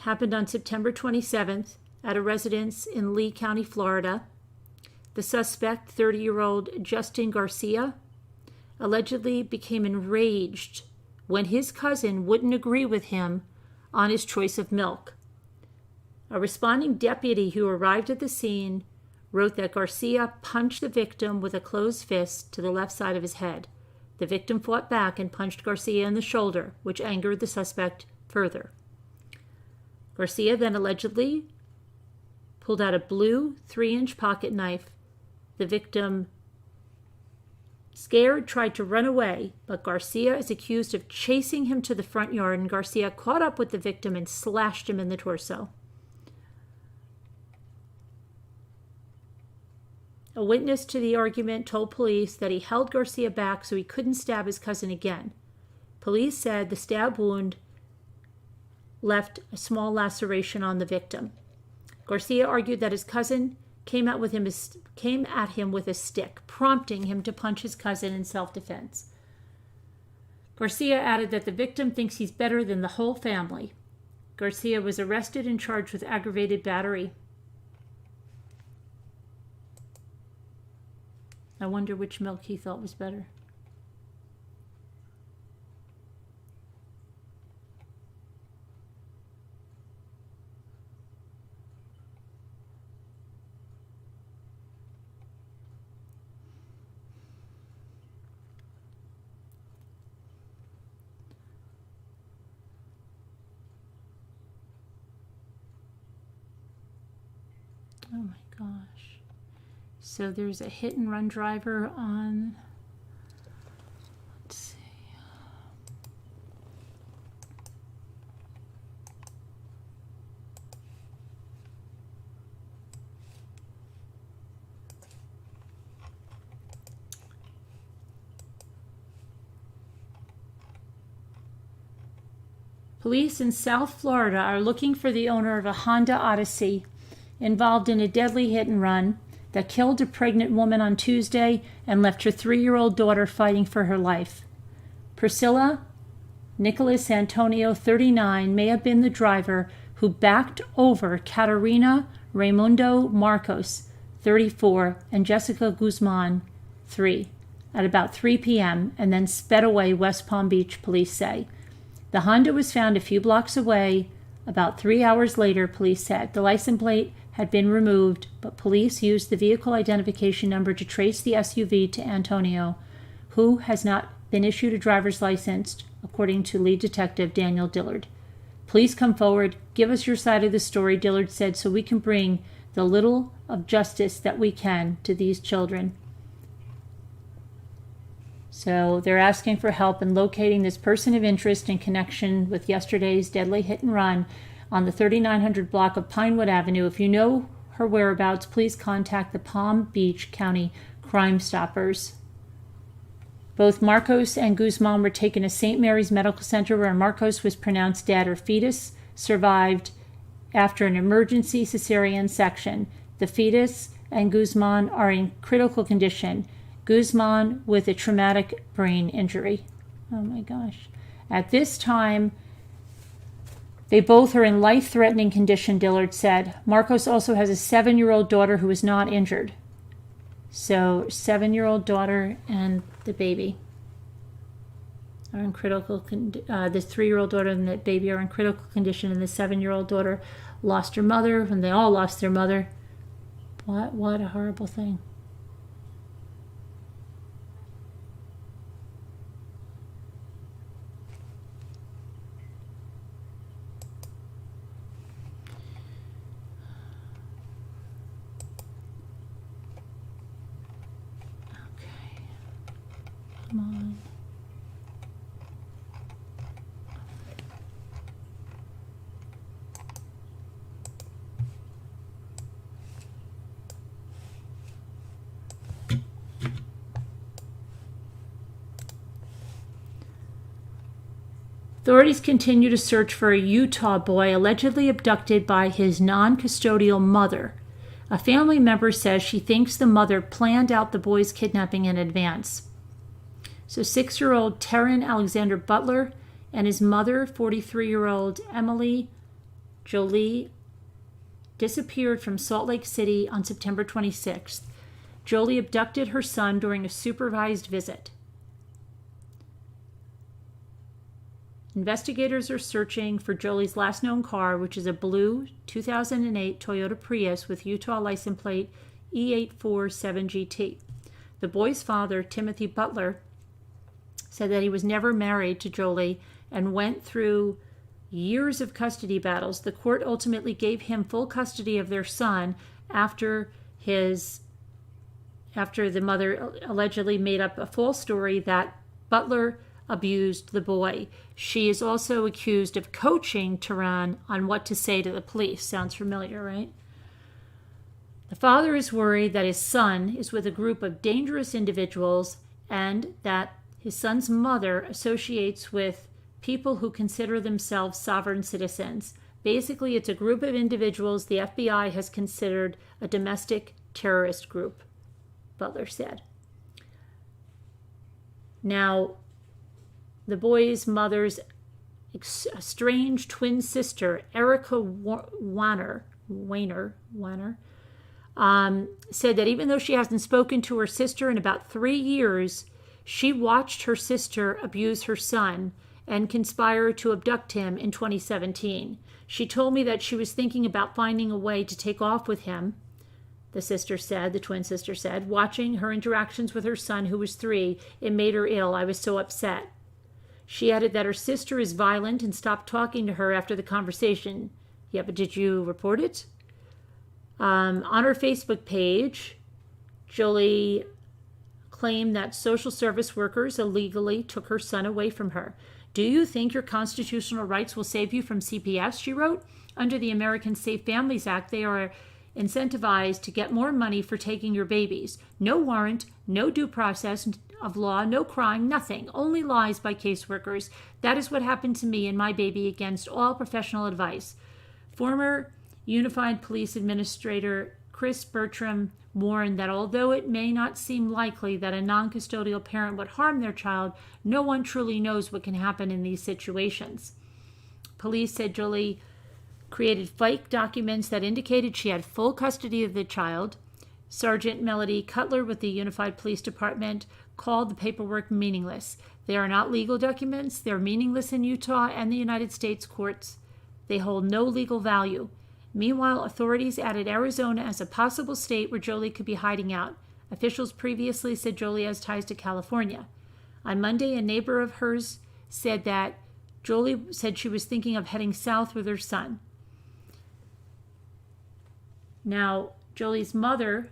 happened on September 27th at a residence in Lee County, Florida. The suspect, 30-year-old Justin Garcia, allegedly became enraged when his cousin wouldn't agree with him on his choice of milk. A responding deputy who arrived at the scene wrote that Garcia punched the victim with a closed fist to the left side of his head. The victim fought back and punched Garcia in the shoulder, which angered the suspect further. Garcia then allegedly pulled out a blue 3-inch pocket knife. The victim, scared, tried to run away, but Garcia is accused of chasing him to the front yard, and Garcia caught up with the victim and slashed him in the torso. A witness to the argument told police that he held Garcia back so he couldn't stab his cousin again. Police said the stab wound left a small laceration on the victim. Garcia argued that his cousin came at him with a stick, prompting him to punch his cousin in self-defense. Garcia added that the victim thinks he's better than the whole family. Garcia was arrested and charged with aggravated battery. I wonder which milk he thought was better. Oh my gosh. So there's a hit and run driver on, let's see. Police in South Florida are looking for the owner of a Honda Odyssey involved in a deadly hit and run that killed a pregnant woman on Tuesday and left her 3-year-old daughter fighting for her life. Priscilla Nicholas Antonio, 39, may have been the driver who backed over Caterina Raimundo Marcos, 34, and Jessica Guzman, 3. at about 3 p.m. and then sped away, West Palm Beach police say. The Honda was found a few blocks away about 3 hours later, police said. The license plate had been removed, but police used the vehicle identification number to trace the SUV to Antonio, who has not been issued a driver's license, according to lead detective Daniel Dillard. Please come forward, give us your side of the story, Dillard said, so we can bring the little of justice that we can to these children. So they're asking for help in locating this person of interest in connection with yesterday's deadly hit and run on the 3900 block of Pinewood Avenue. If you know her whereabouts, please contact the Palm Beach County Crime Stoppers. Both Marcos and Guzman were taken to St. Mary's Medical Center, where Marcos was pronounced dead. Her fetus survived after an emergency cesarean section. The fetus and Guzman are in critical condition. Guzman with a traumatic brain injury. Oh my gosh. At this time, they both are in life-threatening condition, Dillard said. Marcos also has a 7-year-old daughter who is not injured. So, 7-year-old daughter and the baby are in critical condition. The 3-year-old daughter and the baby are in critical condition, and the 7-year-old daughter lost her mother, and they all lost their mother. What a horrible thing. Come on. Authorities continue to search for a Utah boy allegedly abducted by his non-custodial mother. A family member says she thinks the mother planned out the boy's kidnapping in advance. So 6-year-old Terran Alexander Butler and his mother, 43-year-old Emily Jolie, disappeared from Salt Lake City on September 26th. Jolie abducted her son during a supervised visit. Investigators are searching for Jolie's last known car, which is a blue 2008 Toyota Prius with Utah license plate E847GT. The boy's father, Timothy Butler, said that he was never married to Jolie and went through years of custody battles. The court ultimately gave him full custody of their son after the mother allegedly made up a false story that Butler abused the boy. She is also accused of coaching Tehran on what to say to the police. Sounds familiar, right? The father is worried that his son is with a group of dangerous individuals and that his son's mother associates with people who consider themselves sovereign citizens. Basically, it's a group of individuals the FBI has considered a domestic terrorist group, Butler said. Now, the boy's mother's estranged twin sister, Erica Weiner, said that even though she hasn't spoken to her sister in about 3 years, she watched her sister abuse her son and conspire to abduct him in 2017. She told me that she was thinking about finding a way to take off with him, the twin sister said. Watching her interactions with her son, who was 3, it made her ill. I was so upset. She added that her sister is violent and stopped talking to her after the conversation. Yeah, but did you report it? On her Facebook page, Jolie claimed that social service workers illegally took her son away from her. Do you think your constitutional rights will save you from CPS, she wrote? Under the American Safe Families Act, they are incentivized to get more money for taking your babies. No warrant, no due process of law, no crime, nothing. Only lies by caseworkers. That is what happened to me and my baby against all professional advice. Former Unified Police Administrator Chris Bertram warned that although it may not seem likely that a non-custodial parent would harm their child, no one truly knows what can happen in these situations. Police said Jolie created fake documents that indicated she had full custody of the child. Sergeant Melody Cutler with the Unified Police Department called the paperwork meaningless. They are not legal documents. They're meaningless in Utah and the United States courts. They hold no legal value. Meanwhile, authorities added Arizona as a possible state where Jolie could be hiding out. Officials previously said Jolie has ties to California. On Monday, a neighbor of hers said that Jolie said she was thinking of heading south with her son. Now, Jolie's mother,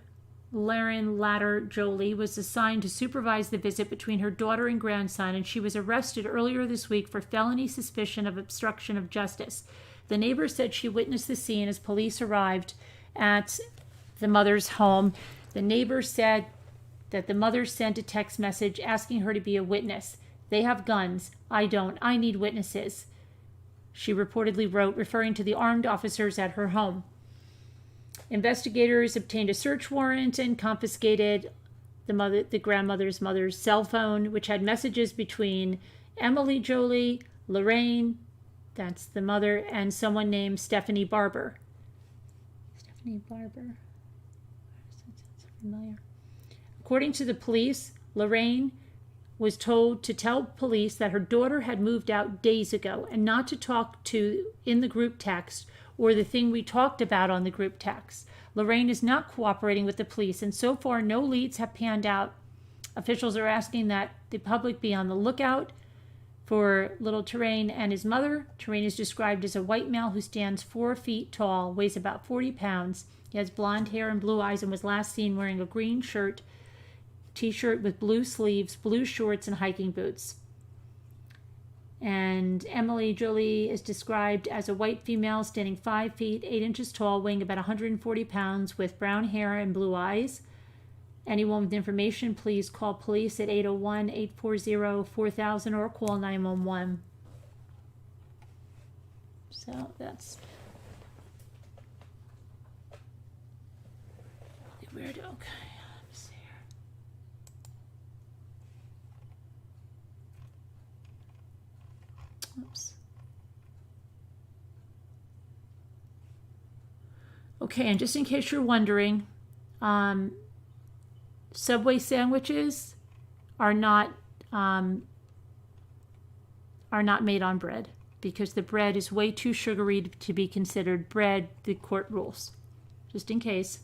Lauren Latter Jolie, was assigned to supervise the visit between her daughter and grandson, and she was arrested earlier this week for felony suspicion of obstruction of justice. The neighbor said she witnessed the scene as police arrived at the mother's home. The neighbor said that the mother sent a text message asking her to be a witness. They have guns. I don't. I need witnesses, she reportedly wrote, referring to the armed officers at her home. Investigators obtained a search warrant and confiscated the grandmother's mother's cell phone, which had messages between Emily Jolie, Lorraine, that's the mother, and someone named Stephanie Barber. Stephanie Barber. That sounds familiar. According to the police, Lorraine was told to tell police that her daughter had moved out days ago and not to talk to in the group text or the thing we talked about on the group text. Lorraine is not cooperating with the police, and so far no leads have panned out. Officials are asking that the public be on the lookout for little Terrain and his mother. Terrain is described as a white male who stands 4 feet tall, weighs about 40 pounds. He has blonde hair and blue eyes and was last seen wearing a green t-shirt with blue sleeves, blue shorts, and hiking boots. And Emily Jolie is described as a white female standing 5 feet, 8 inches tall, weighing about 140 pounds, with brown hair and blue eyes. Anyone with information, please call police at 801-840-4000 or call 911. So that's the weird. Okay, let me see here. Oops. Okay, and just in case you're wondering, Subway sandwiches are not made on bread because the bread is way too sugary to be considered bread, the court rules. Just in case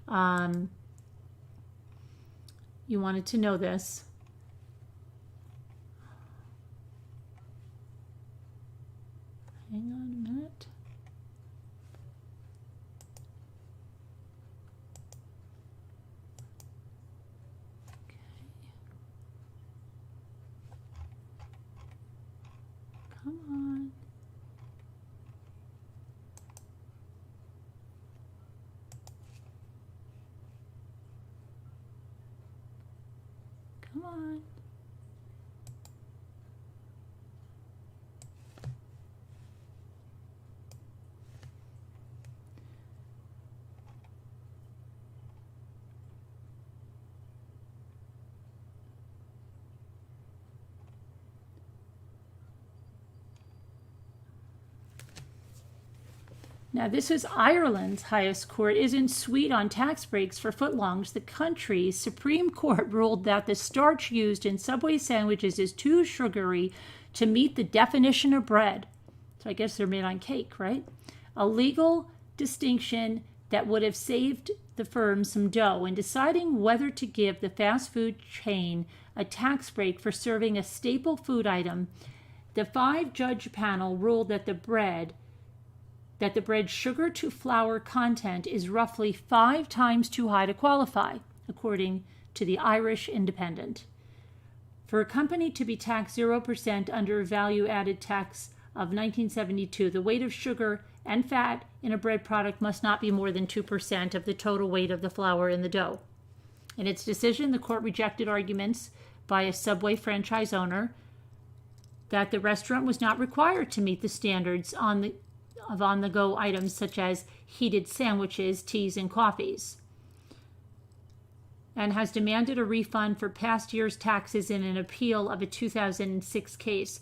you wanted to know this. Hang on a minute. Come on. Come on. Now, this is Ireland's highest court isn't sweet on tax breaks for footlongs. The country's Supreme Court ruled that the starch used in Subway sandwiches is too sugary to meet the definition of bread. So I guess they're made on cake, right? A legal distinction that would have saved the firm some dough. In deciding whether to give the fast food chain a tax break for serving a staple food item, the 5-judge panel ruled that the bread's sugar to flour content is roughly 5 times too high to qualify, according to the Irish Independent. For a company to be taxed 0% under a value-added tax of 1972, the weight of sugar and fat in a bread product must not be more than 2% of the total weight of the flour in the dough. In its decision, the court rejected arguments by a Subway franchise owner that the restaurant was not required to meet the standards of on-the-go items such as heated sandwiches, teas, and coffees, and has demanded a refund for past year's taxes in an appeal of a 2006 case.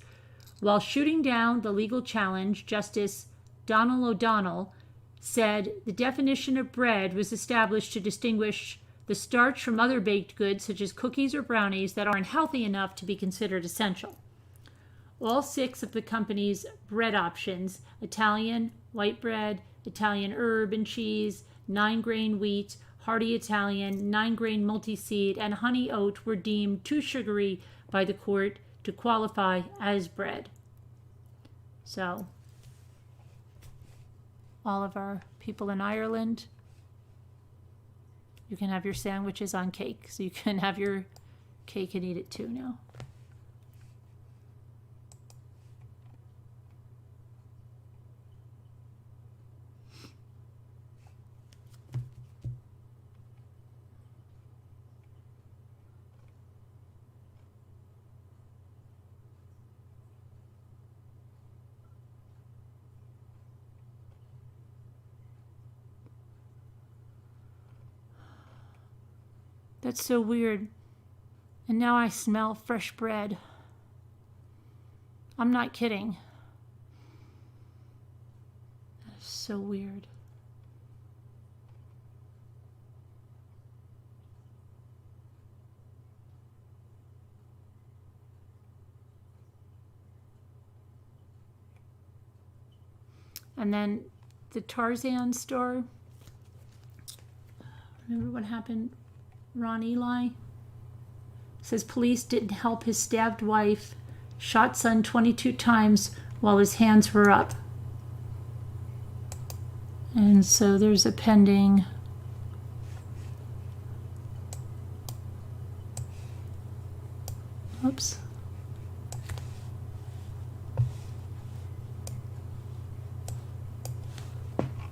While shooting down the legal challenge, Justice Donald O'Donnell said the definition of bread was established to distinguish the starch from other baked goods such as cookies or brownies that aren't healthy enough to be considered essential. All 6 of the company's bread options, Italian, white bread, Italian herb and cheese, 9-grain wheat, hearty Italian, 9-grain multi-seed, and honey oat were deemed too sugary by the court to qualify as bread. So, all of our people in Ireland, you can have your sandwiches on cake. So you can have your cake and eat it too now. That's so weird. And now I smell fresh bread. I'm not kidding. That's so weird. And then the Tarzan store. Remember what happened? Ron Eli says police didn't help his stabbed wife, shot son 22 times while his hands were up. And so there's a pending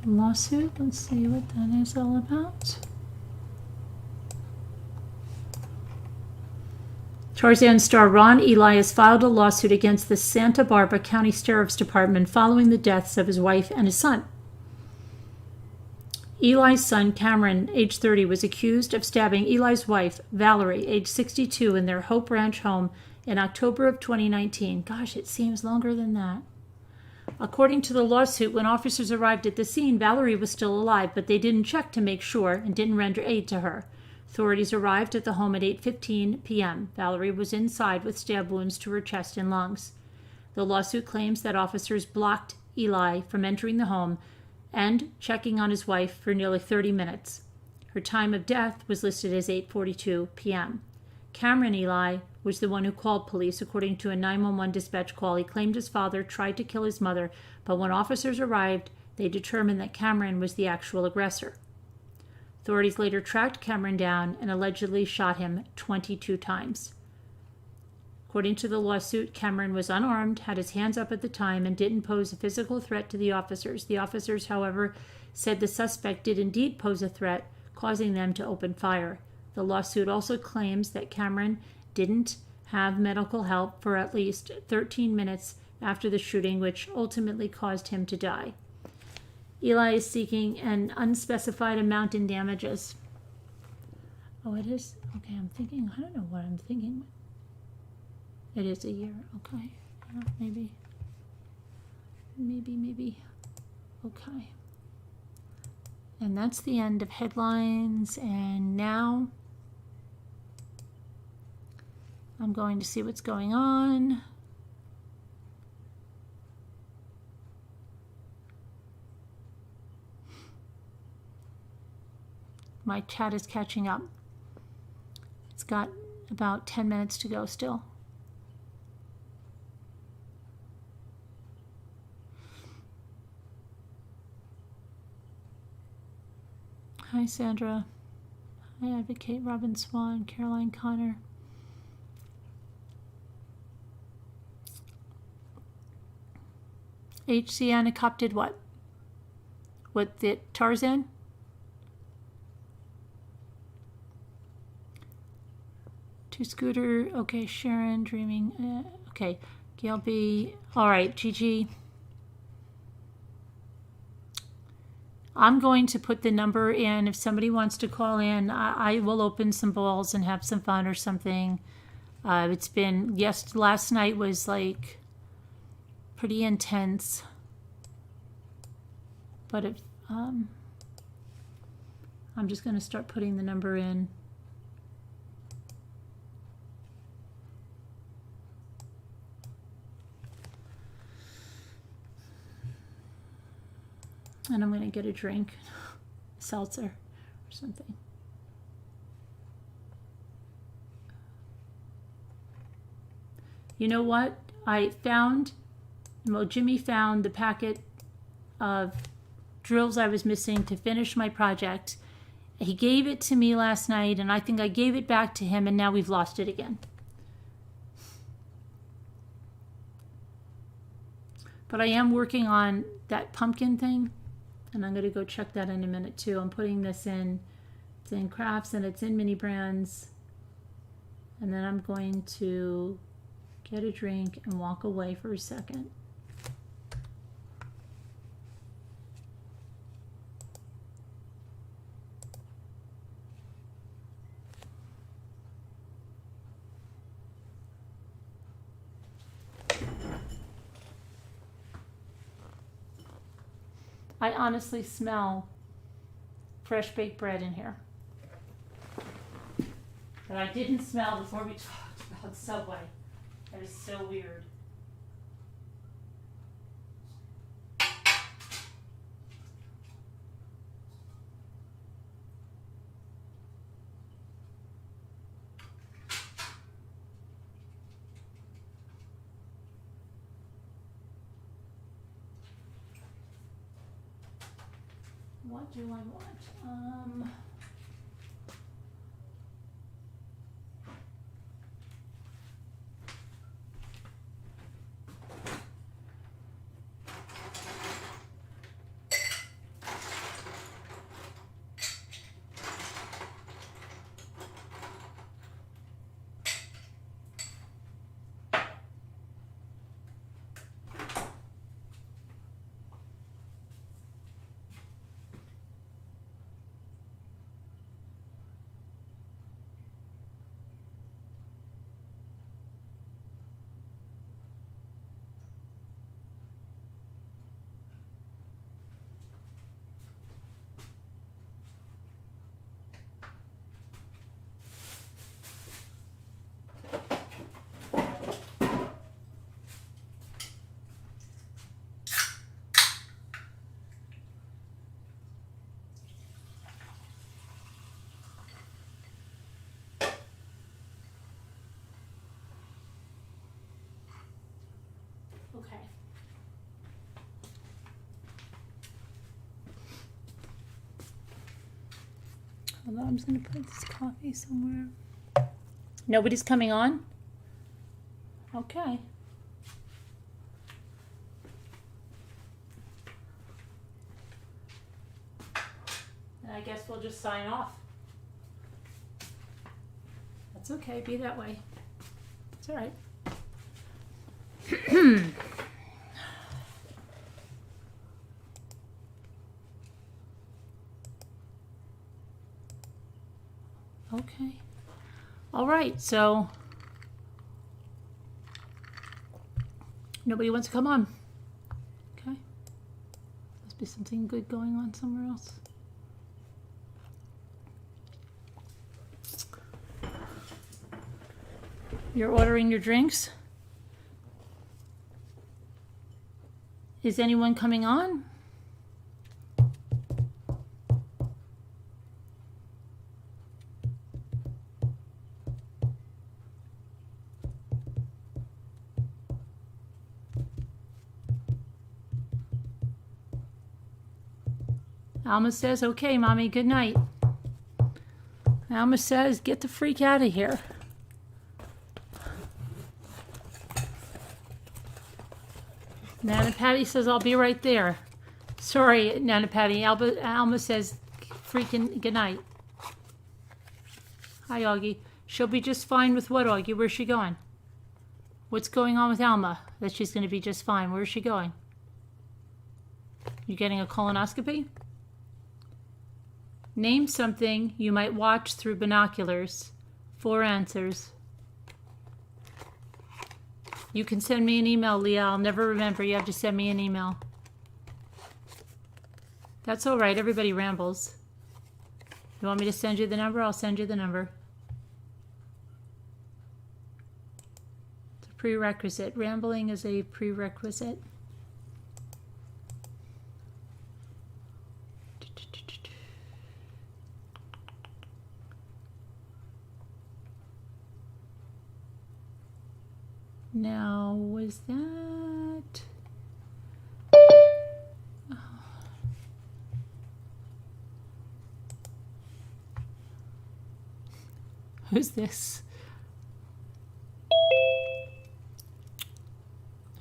lawsuit. Let's see what that is all about. Tarzan star Ron Eli has filed a lawsuit against the Santa Barbara County Sheriff's Department following the deaths of his wife and his son. Eli's son, Cameron, age 30, was accused of stabbing Eli's wife, Valerie, age 62, in their Hope Ranch home in October of 2019. Gosh, it seems longer than that. According to the lawsuit, when officers arrived at the scene, Valerie was still alive, but they didn't check to make sure and didn't render aid to her. Authorities arrived at the home at 8:15 p.m. Valerie was inside with stab wounds to her chest and lungs. The lawsuit claims that officers blocked Eli from entering the home and checking on his wife for nearly 30 minutes. Her time of death was listed as 8:42 p.m. Cameron Eli was the one who called police. According to a 911 dispatch call, he claimed his father tried to kill his mother, but when officers arrived, they determined that Cameron was the actual aggressor. Authorities later tracked Cameron down and allegedly shot him 22 times. According to the lawsuit, Cameron was unarmed, had his hands up at the time, and didn't pose a physical threat to the officers. The officers, however, said the suspect did indeed pose a threat, causing them to open fire. The lawsuit also claims that Cameron didn't have medical help for at least 13 minutes after the shooting, which ultimately caused him to die. Eli is seeking an unspecified amount in damages. Oh, it is? Okay, I don't know what I'm thinking. It is a year, okay. Maybe. Okay. And that's the end of headlines, and now I'm going to see what's going on. My chat is catching up. It's got about 10 minutes to go still. Hi, Sandra. Hi, Advocate Robin Swan, Caroline Connor. H.C. Anacop did what? What, the Tarzan? To Scooter, okay, Sharon, Dreaming, okay, Gail B. All right, Gigi. I'm going to put the number in. If somebody wants to call in, I will open some balls and have some fun or something. It's been, last night was like pretty intense. But if, I'm just going to start putting the number in. And I'm going to get a drink, seltzer or something. You know what? Jimmy found the packet of drills I was missing to finish my project. He gave it to me last night, and I think I gave it back to him, and now we've lost it again. But I am working on that pumpkin thing, and I'm going to go check that in a minute too. I'm putting this in. It's in crafts and it's in mini brands. And then I'm going to get a drink and walk away for a second. I honestly smell fresh baked bread in here that I didn't smell before we talked about Subway. That is so weird. What do I want? Okay. Hold on, I'm just going to put this coffee somewhere. Nobody's coming on? Okay. And I guess we'll just sign off. That's okay, be that way. It's all right. Okay. All right, so nobody wants to come on. Okay. Must be something good going on somewhere else. You're ordering your drinks? Is anyone coming on? Alma says, okay, Mommy, good night. Alma says, get the freak out of here. Nana Patty says, I'll be right there. Sorry, Nana Patty. Alma says, freaking good night. Hi, Augie. She'll be just fine with what, Augie? Where's she going? What's going on with Alma that she's going to be just fine? Where's she going? You getting a colonoscopy? Name something you might watch through binoculars. 4 answers. You can send me an email, Leah. I'll never remember. You have to send me an email. That's all right. Everybody rambles. You want me to send you the number? I'll send you the number. It's a prerequisite. Rambling is a prerequisite. Now, was that... Who's this?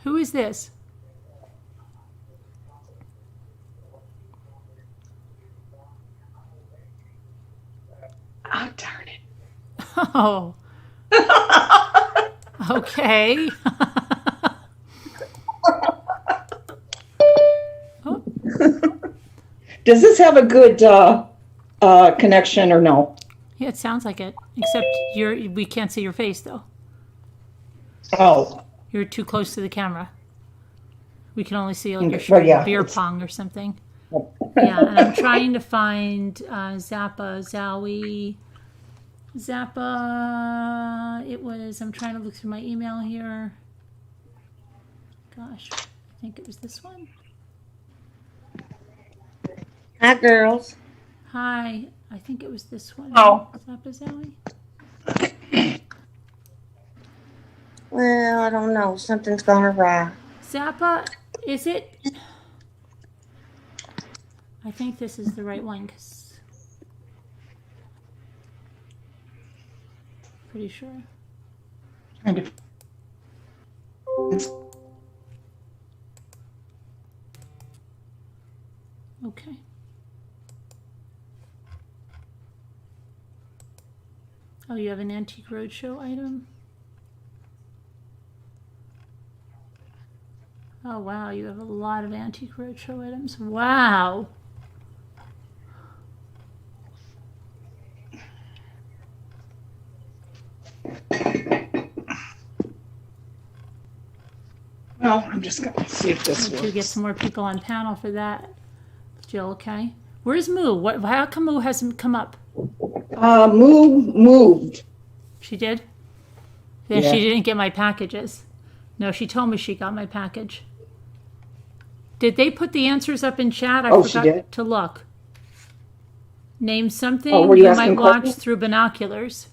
Who is this? Oh, darn it. Oh. Okay. Oh. Does this have a good connection or no? Yeah, it sounds like it. Except we can't see your face though. Oh. You're too close to the camera. We can only see like your shirt, yeah, beer pong or something. Yeah, and I'm trying to find Zappa, Zowie. Zappa, I'm trying to look through my email here. Gosh, I think it was this one. Hi, girls. Hi, I think it was this one. Oh. Zappa, Zowie? Well, I don't know. Something's gone awry. Zappa, is it? I think this is the right one, because pretty sure. Kind of. Okay. Oh, you have an Antique Roadshow item? Oh, wow, you have a lot of Antique Roadshow items. Wow. Well, I'm just going to see if this To works. get some more people on panel for that. Jill, okay? Where's Moo? How come Moo hasn't come up? Moved. She did? Then Yeah. she didn't get my packages. No, she told me she got my package. Did they put the answers up in chat? I Oh, she forgot did? to look. Name something Oh, were you you asking might watch questions? through binoculars.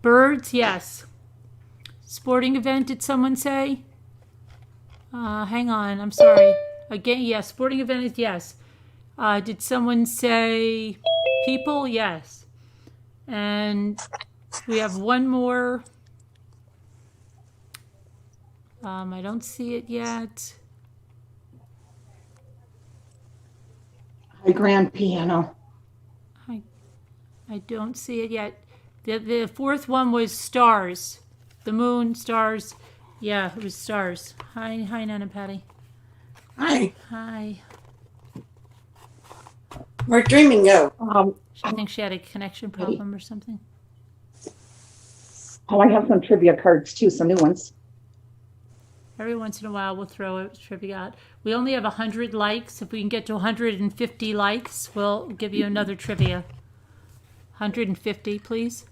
Birds, yes. Sporting event, did someone say? Hang on, I'm sorry. Again, yes, sporting event is yes. Did someone say people? Yes. And we have one more. I don't see it yet. Hi, grand piano. I don't see it yet. The fourth one was stars. The moon, stars. Yeah, it was stars. Hi, Nana Patty. Hi. Hi. Where'd Dreaming go? I think she had a connection problem or something. Oh, I have some trivia cards too, some new ones. Every once in a while, we'll throw a trivia out. We only have 100 likes. If we can get to 150 likes, we'll give you another trivia. 150, please.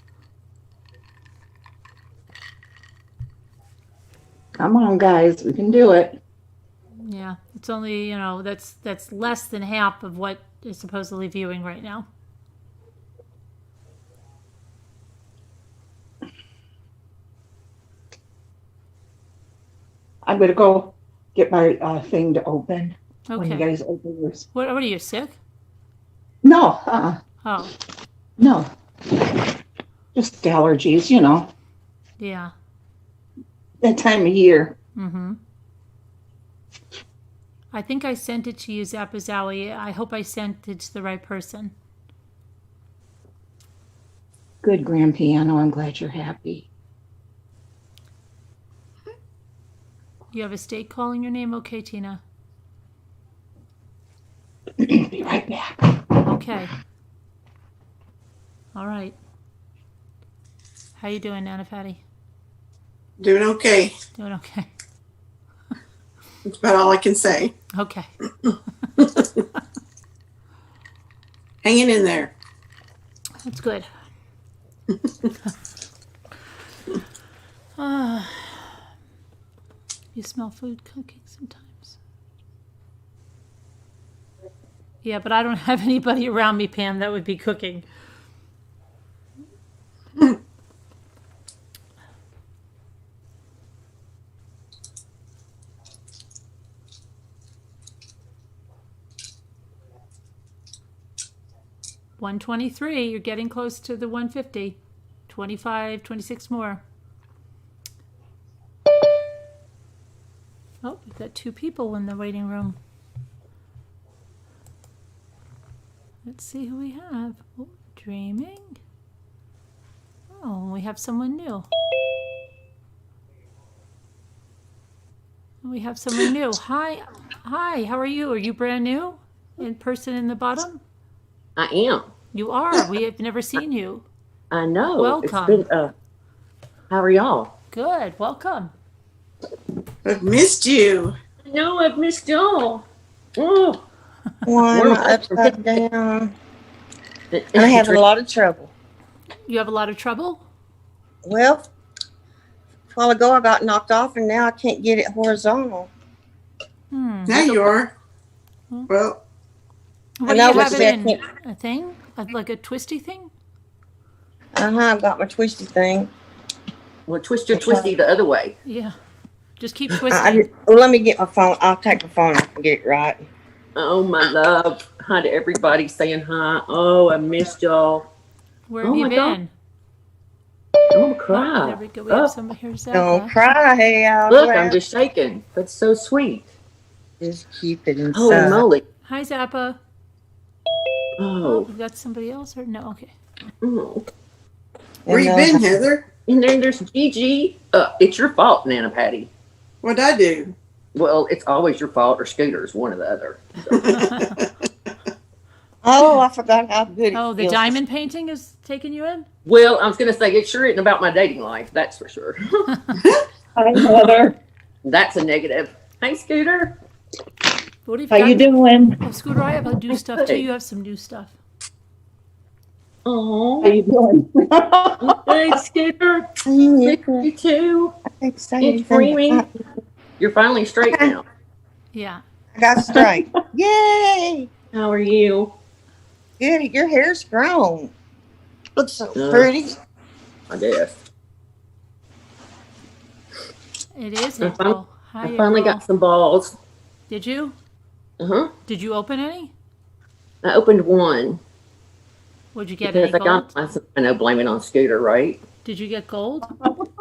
Come on, guys, we can do it. Yeah, it's only, that's less than half of what is supposedly viewing right now. I'm going to go get my thing to open when you Okay. guys open yours. What are you, sick? No, Oh, no. Just allergies, yeah. that time of year. Mm-hmm. I think I sent it to you, Zappazowie. I hope I sent it to the right person. Good grand piano. I'm glad you're happy. You have a state calling your name? Okay, Tina. Be right back. Okay. All right. How you doing, Nana Patty? Doing okay. Doing okay. That's about all I can say. Okay. Hanging in there. That's good. You smell food cooking sometimes. Yeah, but I don't have anybody around me, Pam, that would be cooking. $123, you're getting close to the 150. 25, 26 more. Oh, we've got 2 people in the waiting room. Let's see who we have. Oh, dreaming. Oh, we have someone new. We have someone new. Hi, how are you? Are you brand new? In person in the bottom? I am. You are. We have never seen you. I know. Welcome. It's been, how are y'all? Good. Welcome. I've missed you. I know, I've missed y'all. Oh. One upside down. I'm having a lot of trouble. You have a lot of trouble? Well, a while ago I got knocked off and now I can't get it horizontal. Now you are. Well, what do you have it in? A thing? Like a twisty thing? I've got my twisty thing. Well, twist your twisty the other way. Yeah. Just keep twisting. Let me get my phone. I'll take my phone off and get it right. Oh, my love. Hi to everybody saying hi. Oh, I missed y'all. Where have you been? Don't cry. There we go. We have somebody here. Don't cry. Hey, look, I'm just shaking. That's so sweet. Just keep it inside. Holy moly. Hi, Zappa. Oh. We've got somebody else? Or no? Okay. Oh. Where you been, Heather? And then there's Gigi. It's your fault, Nana Patty. What'd I do? Well, it's always your fault, or Scooter's, one or the other. So. Oh, I forgot how good it Oh, the feels. diamond painting is taking you in? Well, I was going to say, it sure isn't about my dating life, that's for sure. Hi, Heather. That's a negative. Hey, Scooter. What have How you doing? Oh, Scooter, I have a new stuff too. You have some new stuff. Oh, How you doing? hey, Scooter. You too. And Creamy. You're finally straight now. Yeah. I got straight. Yay! How are you? Good. Your hair's grown. Looks so pretty. I guess. It is I April. Hi, I finally April. got some balls. Did you? Uh-huh. Did you open any? I opened one. Would you get Because any I got gold? I know, blame it on Scooter, right? Did you get gold?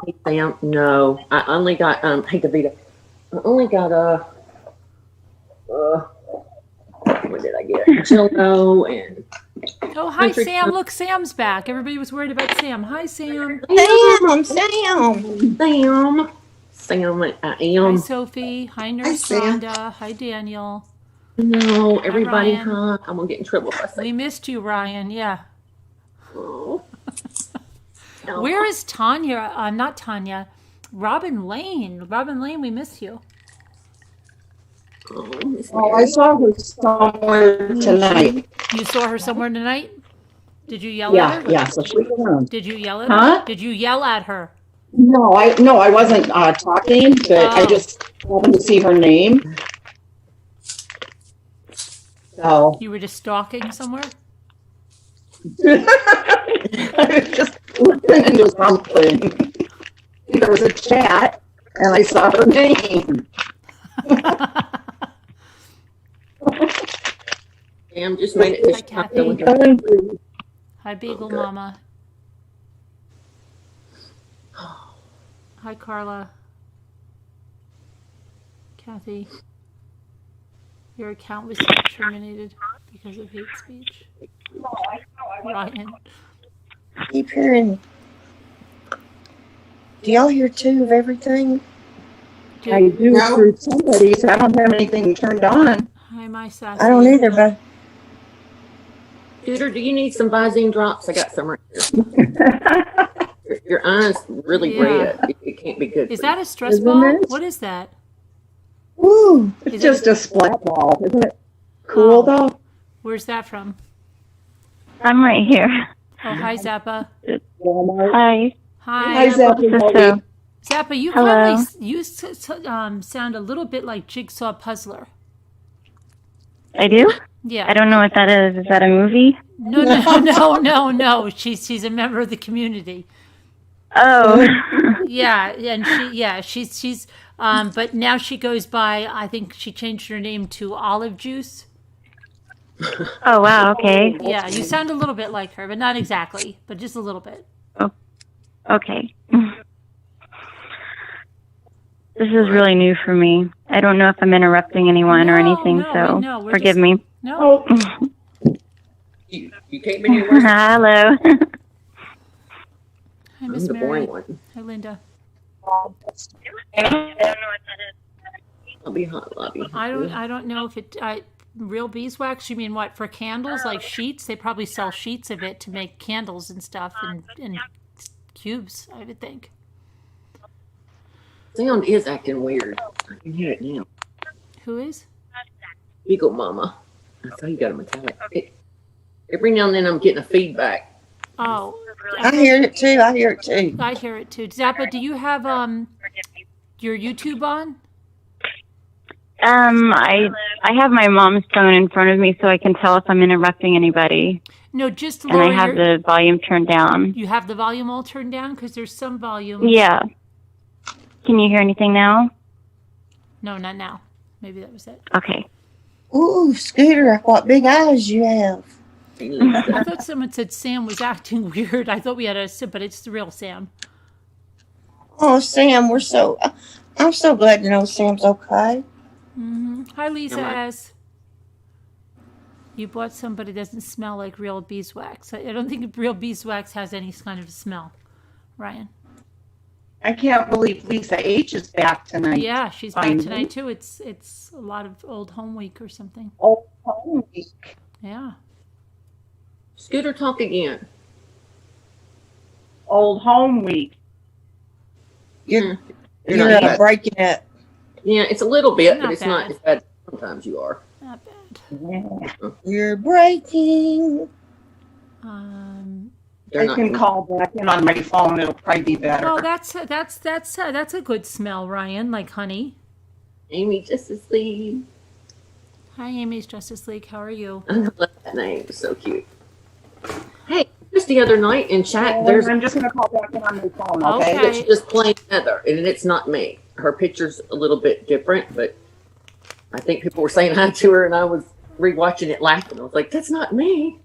Hey, Sam, no. I only got, hey, Davita. I only got, what did I get? Jello and... Oh, hi, Country Sam. Look, Sam's back. Everybody was worried about Sam. Hi, Sam. Sam. Sam, I Hi, am. Sophie. Hi, Nurse Sam. Rhonda. Hi, Daniel. No, everybody, Ryan. huh? I'm gonna get in trouble if I say. We missed you, Ryan. Yeah. Oh. Where is Tanya? Not Tanya. Robin Lane. Robin Lane, we miss you. Oh, I saw her somewhere tonight. You saw her somewhere tonight? Did you yell at her? Yeah, so she's around. Did you yell at Huh? her? Did you yell at her? No, I wasn't talking, but I just happened to see her name. So You were just stalking somewhere? I was just looking into something. There was a chat, and I saw her name. Sam just made it Hi, to Kathy. Hi, Beagle good. Mama. Hi, Carla. Kathy. Your account was terminated because of hate speech. Ryan. Keep hearing. Do y'all hear two of everything? I do through somebody's. I don't have anything turned on. Hi, my sassy. I don't either, but Scooter, do you need some Visine drops? I got some right here. Your eyes really red. It can't be good. Is for that you. a stress Isn't ball? it? What is that? woo. It's just a splat ball. Isn't it cool, though? Where's that from? I'm right here. Oh, hi, Zappa. Hi. Hi, Hi. Zappa. Zappa, you Hello. kind of sound a little bit like Jigsaw Puzzler. I do? Yeah. I don't know what that is. Is that a movie? No. She's a member of the community. Oh. Yeah, and she's but now she goes by, I think she changed her name to Olive Juice. Oh, wow. Okay. Yeah, you sound a little bit like her, but not exactly, but just a little bit. Oh, okay. This is really new for me. I don't know if I'm interrupting anyone or anything, so no, we're forgive just- me. No. You came in here. Hello. Hi, I'm Miss the Mary. boring one. Hi, Linda. I don't know what that is. I'll be hot lobby. I don't know if it real beeswax. You mean what, for candles, like sheets? They probably sell sheets of it to make candles and stuff and cubes, I would think. Sound is acting weird. I can hear it now. Who is? Beagle Mama. I saw you got a metallic. Every now and then I'm getting a feedback. Oh, I hear it too. I hear it too. Zappa, do you have your YouTube on? I have my mom's phone in front of me so I can tell if I'm interrupting anybody. No, just And lower I have the volume turned down. You have the volume all turned down? Because there's some volume. Yeah. Can you hear anything now? No, not now. Maybe that was it. Okay. Ooh, Scooter, what big eyes you have. I thought someone said Sam was acting weird. I thought we had but it's the real Sam. Oh, Sam, I'm so glad to know Sam's okay. Mm-hmm. Hi, Lisa Am I- S. You bought some, but it doesn't smell like real beeswax. I don't think real beeswax has any kind of smell. Ryan. I can't believe Lisa H is back tonight. Yeah, she's back Finally. tonight too. It's a lot of old home week or something. Old home week. Yeah. Scooter, talk again. Old home week. You're not bad. breaking it. Yeah, it's a little bit, Not but it's bad. not as bad as sometimes you are. Not bad. Yeah. You're breaking. They're I not can call back in on my phone. It'll probably be better. Well, that's a good smell, Ryan. Like honey. Amy Justice League. Hi, Amy's Justice League. How are you? I love that name. It's so cute. Hey, just the other night in chat, I'm just going to call back in on my phone, okay? Okay. it's just plain Heather, and it's not me. Her picture's a little bit different, but I think people were saying hi to her, and I was rewatching it laughing. I was like, that's not me.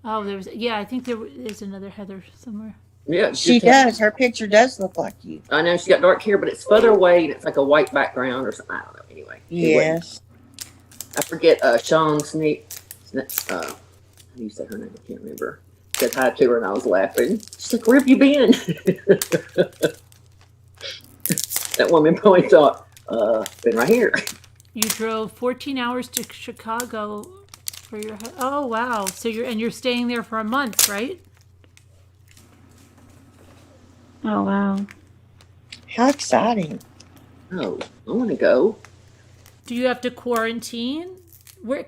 Oh, I think there is another Heather somewhere. Yeah, it's She just Heather. does. Her picture does look like you. I know she's got dark hair, but it's further away, and it's like a white background or something. I don't know. Anyway. Yes. I forget Sean Sneak. How do you say her name? I can't remember. Said hi to her, and I was laughing. She's like, "Where have you been?" That woman probably thought, "Been right here." You drove 14 hours to Chicago for your. Oh wow! So you're staying there for a month, right? Oh, wow. How exciting. Oh, I want to go. Do you have to quarantine? Where?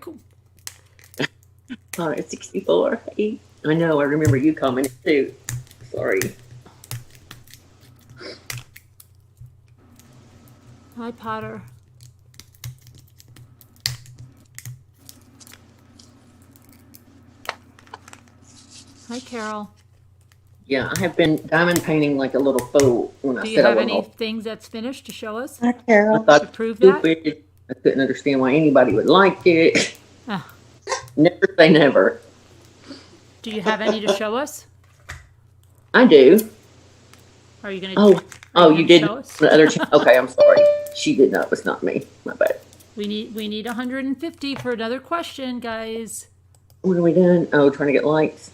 It's 64. Hey. I know. I remember you commenting too. Sorry. Hi, Potter. Hi, Carol. Yeah, I have been diamond painting like a little fool when I Do you said I have wasn't. any things that's finished to show us? Hi, I Carol. thought To prove that? stupid. I couldn't understand why anybody would like it. Ah. Never say never. Do you have any to show us? I do. Are you gonna? Oh, you you gonna did show us? the other. Okay, I'm sorry. She did not. It was not me. My bad. We need 150 for another question, guys. What are we doing? Oh, trying to get likes.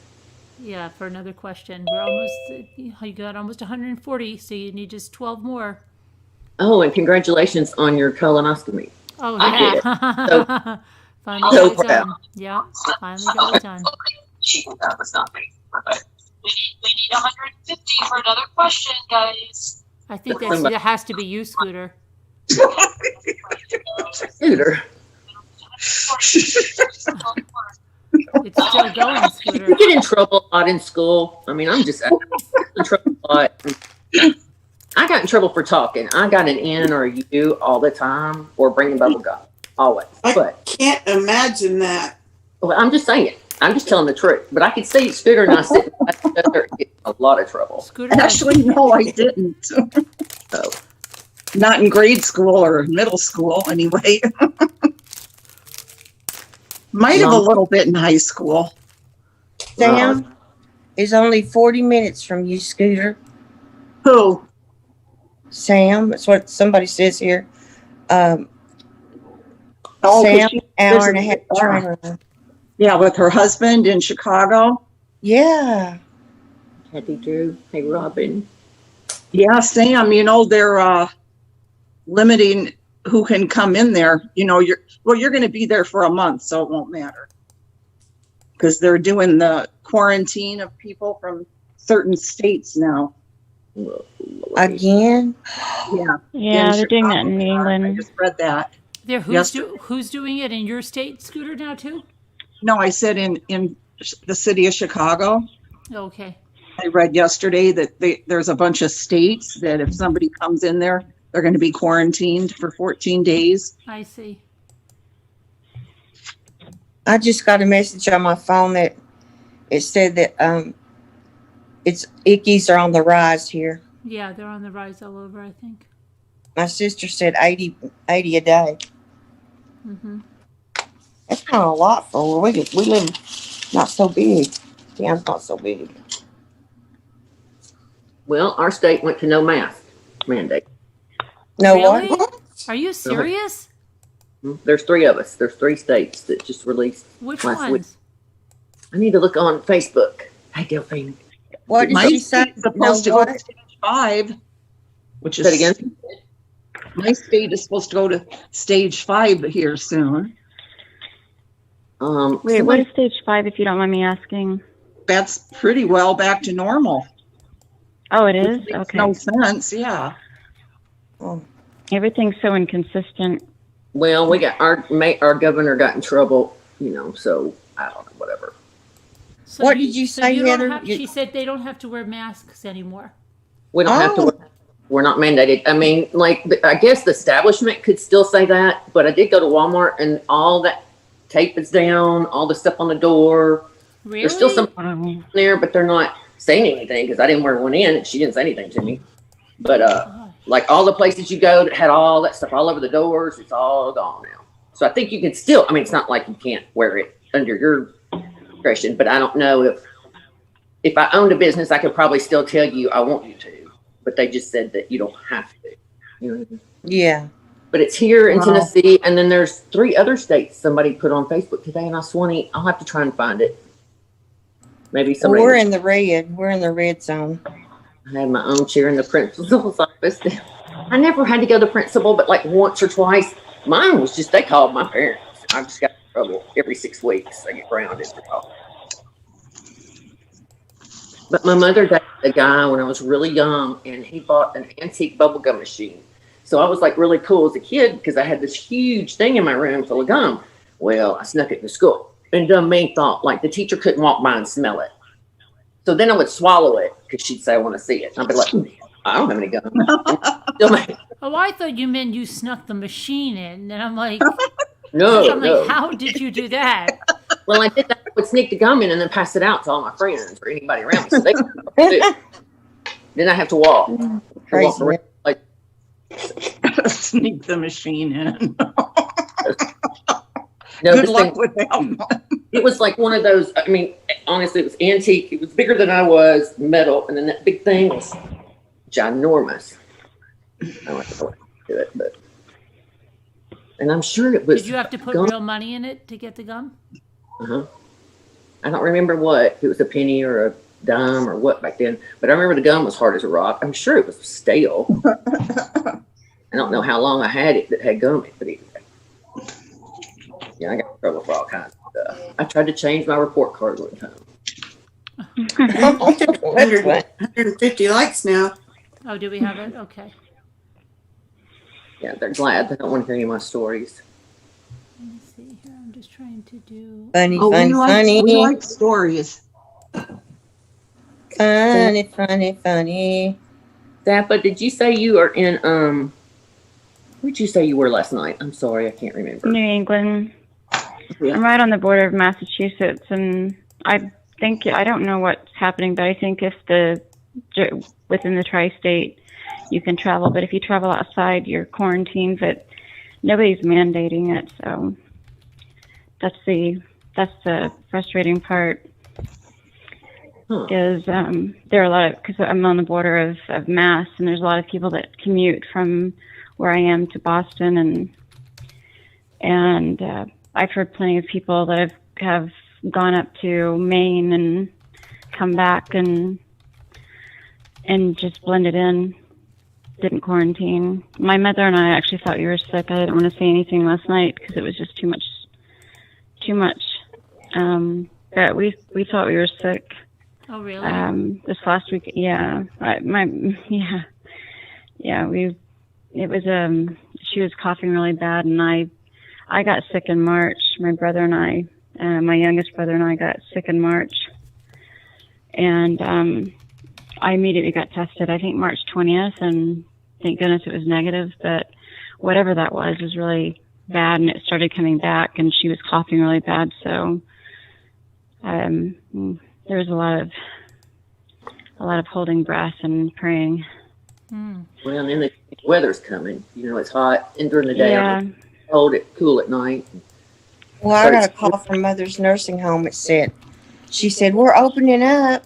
Yeah, for another question. We're almost. You got almost 140, so you need just 12 more. Oh, and congratulations on your colonoscopy. Oh I did yeah. Finally So got it proud. done. Yeah, finally got it done. That was not me. We need 150 for another question, guys. I think that has to be you, Scooter. Scooter. It's still going, Scooter. You get in trouble a lot in school. I mean, I'm just I get in trouble a lot. I got in trouble for talking. I got an N or a U all the time, or bringing bubble gum, always. I can't imagine that. Well, I'm just saying. I'm just telling the truth. But I could see Scooter and I sitting together in a lot of trouble. Scooter. Actually, no, I didn't. So, Not in grade school or middle school, anyway. Might have a little bit in high school. Sam is only 40 minutes from you, Scooter. Who? Sam, that's what somebody says here. Oh, Sam, 'cause she hour and a half visits- train ride. Yeah, with her husband in Chicago. Yeah. Happy Drew. Hey, Robin. Yeah, Sam, they're limiting who can come in there. You're going to be there for a month, so it won't matter. Because they're doing the quarantine of people from certain states now. Again? Yeah. Yeah, they're doing that in New Chicago. I England. just read that. There, Yes. who's doing it in your state, Scooter, now too? No, I said in the city of Chicago. Okay. I read yesterday that there's a bunch of states that if somebody comes in there, they're going to be quarantined for 14 days. I see. I just got a message on my phone that it said that it's ickies are on the rise here. Yeah, they're on the rise all over, I think. My sister said 80 a day. Mm-hmm. That's kind of a lot for where we live. Not so big. Town's not so big. Well, our state went to no mask mandate. No Really? what? Are you serious? There's 3 of us. There's 3 states that just released Which last ones? week. I need to look on Facebook. Hey, Delphine. What did My she say? state's supposed to No go to what? stage 5, which is Say it again? my state is supposed to go to stage 5 here soon. Wait, what is stage 5, if you don't mind me asking? That's pretty well back to normal. Oh, it is? Which makes Okay. no sense, yeah. Oh, Everything's so inconsistent. Well, we got our governor got in trouble, so I don't know, whatever. So What did you say, don't Heather? have- she said they don't have to wear masks anymore. We don't have to. We're not mandated. I mean, I guess the establishment could still say that, but I did go to Walmart and all that tape is down, all the stuff on the door. Really? There's still some Wow. there, but they're not saying anything because I didn't wear one in and she didn't say anything to me. But all the places you go that had all that stuff all over the doors, it's all gone now. So I think you can still. I mean, it's not like you can't wear it under your discretion, but I don't know if I owned a business, I could probably still tell you I want you to, but they just said that you don't have to. You know what I mean? yeah. But it's here in Wow. Tennessee, and then there's 3 other states somebody put on Facebook today, and I'll have to try and find it. Maybe Well, somebody. we're in the red. We're in the red zone. I had my own chair in the principal's office. I never had to go to the principal, but like once or twice. Mine was just, they called my parents. I just got in trouble every 6 weeks. I get grounded for talking. But my mother dated a guy when I was really young, and he bought an antique bubblegum machine. So I was like really cool as a kid because I had this huge thing in my room full of gum. Well, I snuck it to school. And dumb me thought like the teacher couldn't walk by and smell it. So then I would swallow it because she'd say, I want to see it. And I'd be like, I don't have any gum. Oh, I thought you meant you snuck the machine in, and I'm like, No. how did you do that? Well, I did that. I would sneak the gum in and then pass it out to all my friends or anybody around me. So they could then I have to walk. Crazy. Walk around like, Sneak the machine in. no, Good this luck thing, with that one. it was like one of those. I mean, honestly, it was antique. It was bigger than I was, metal, and then that big thing was ginormous. I don't have to go into it, but and I'm sure it was. Did you have to put gum. real money in it to get the gum? Uh-huh. I don't remember if it was a penny or a dime or what back then, but I remember the gum was hard as a rock. I'm sure it was stale. I don't know how long I had it that had gum in it, but anyway. Yeah, I got in trouble for all kinds of stuff. I tried to change my report card one time. 150 likes now. Oh, do we have it? Okay. Yeah, they're glad. They don't want to hear any of my stories. Let me see here. I'm just trying to do. Funny, Oh, funny, funny. we like stories. Funny, funny, funny. Zappa, did you say you are in where'd you say you were last night? I'm sorry, I can't remember. New England. Yeah. I'm right on the border of Massachusetts, and I don't know what's happening, but I think if within the tri-state you can travel, but if you travel outside, you're quarantined. But nobody's mandating it, so that's the frustrating part. Is there are a lot of, because I'm on the border of Mass, and there's a lot of people that commute from where I am to Boston, and I've heard plenty of people that have gone up to Maine and come back and just blended in, didn't quarantine. My mother and I actually thought you were sick. I didn't want to say anything last night because it was just too much. But we thought we were sick. Oh, really? This last week, yeah. It was she was coughing really bad, and I got sick in March. My brother and I, my youngest brother and I got sick in March, and I immediately got tested. I think March 20th, and thank goodness it was negative. But whatever that was really bad, and it started coming back, and she was coughing really bad. So there was a lot of holding breath and praying. Well, and then the weather's coming. You know, it's hot and during the day. Yeah. Cold, cool at night. Well, I got a call from Mother's Nursing Home. She said, we're opening up.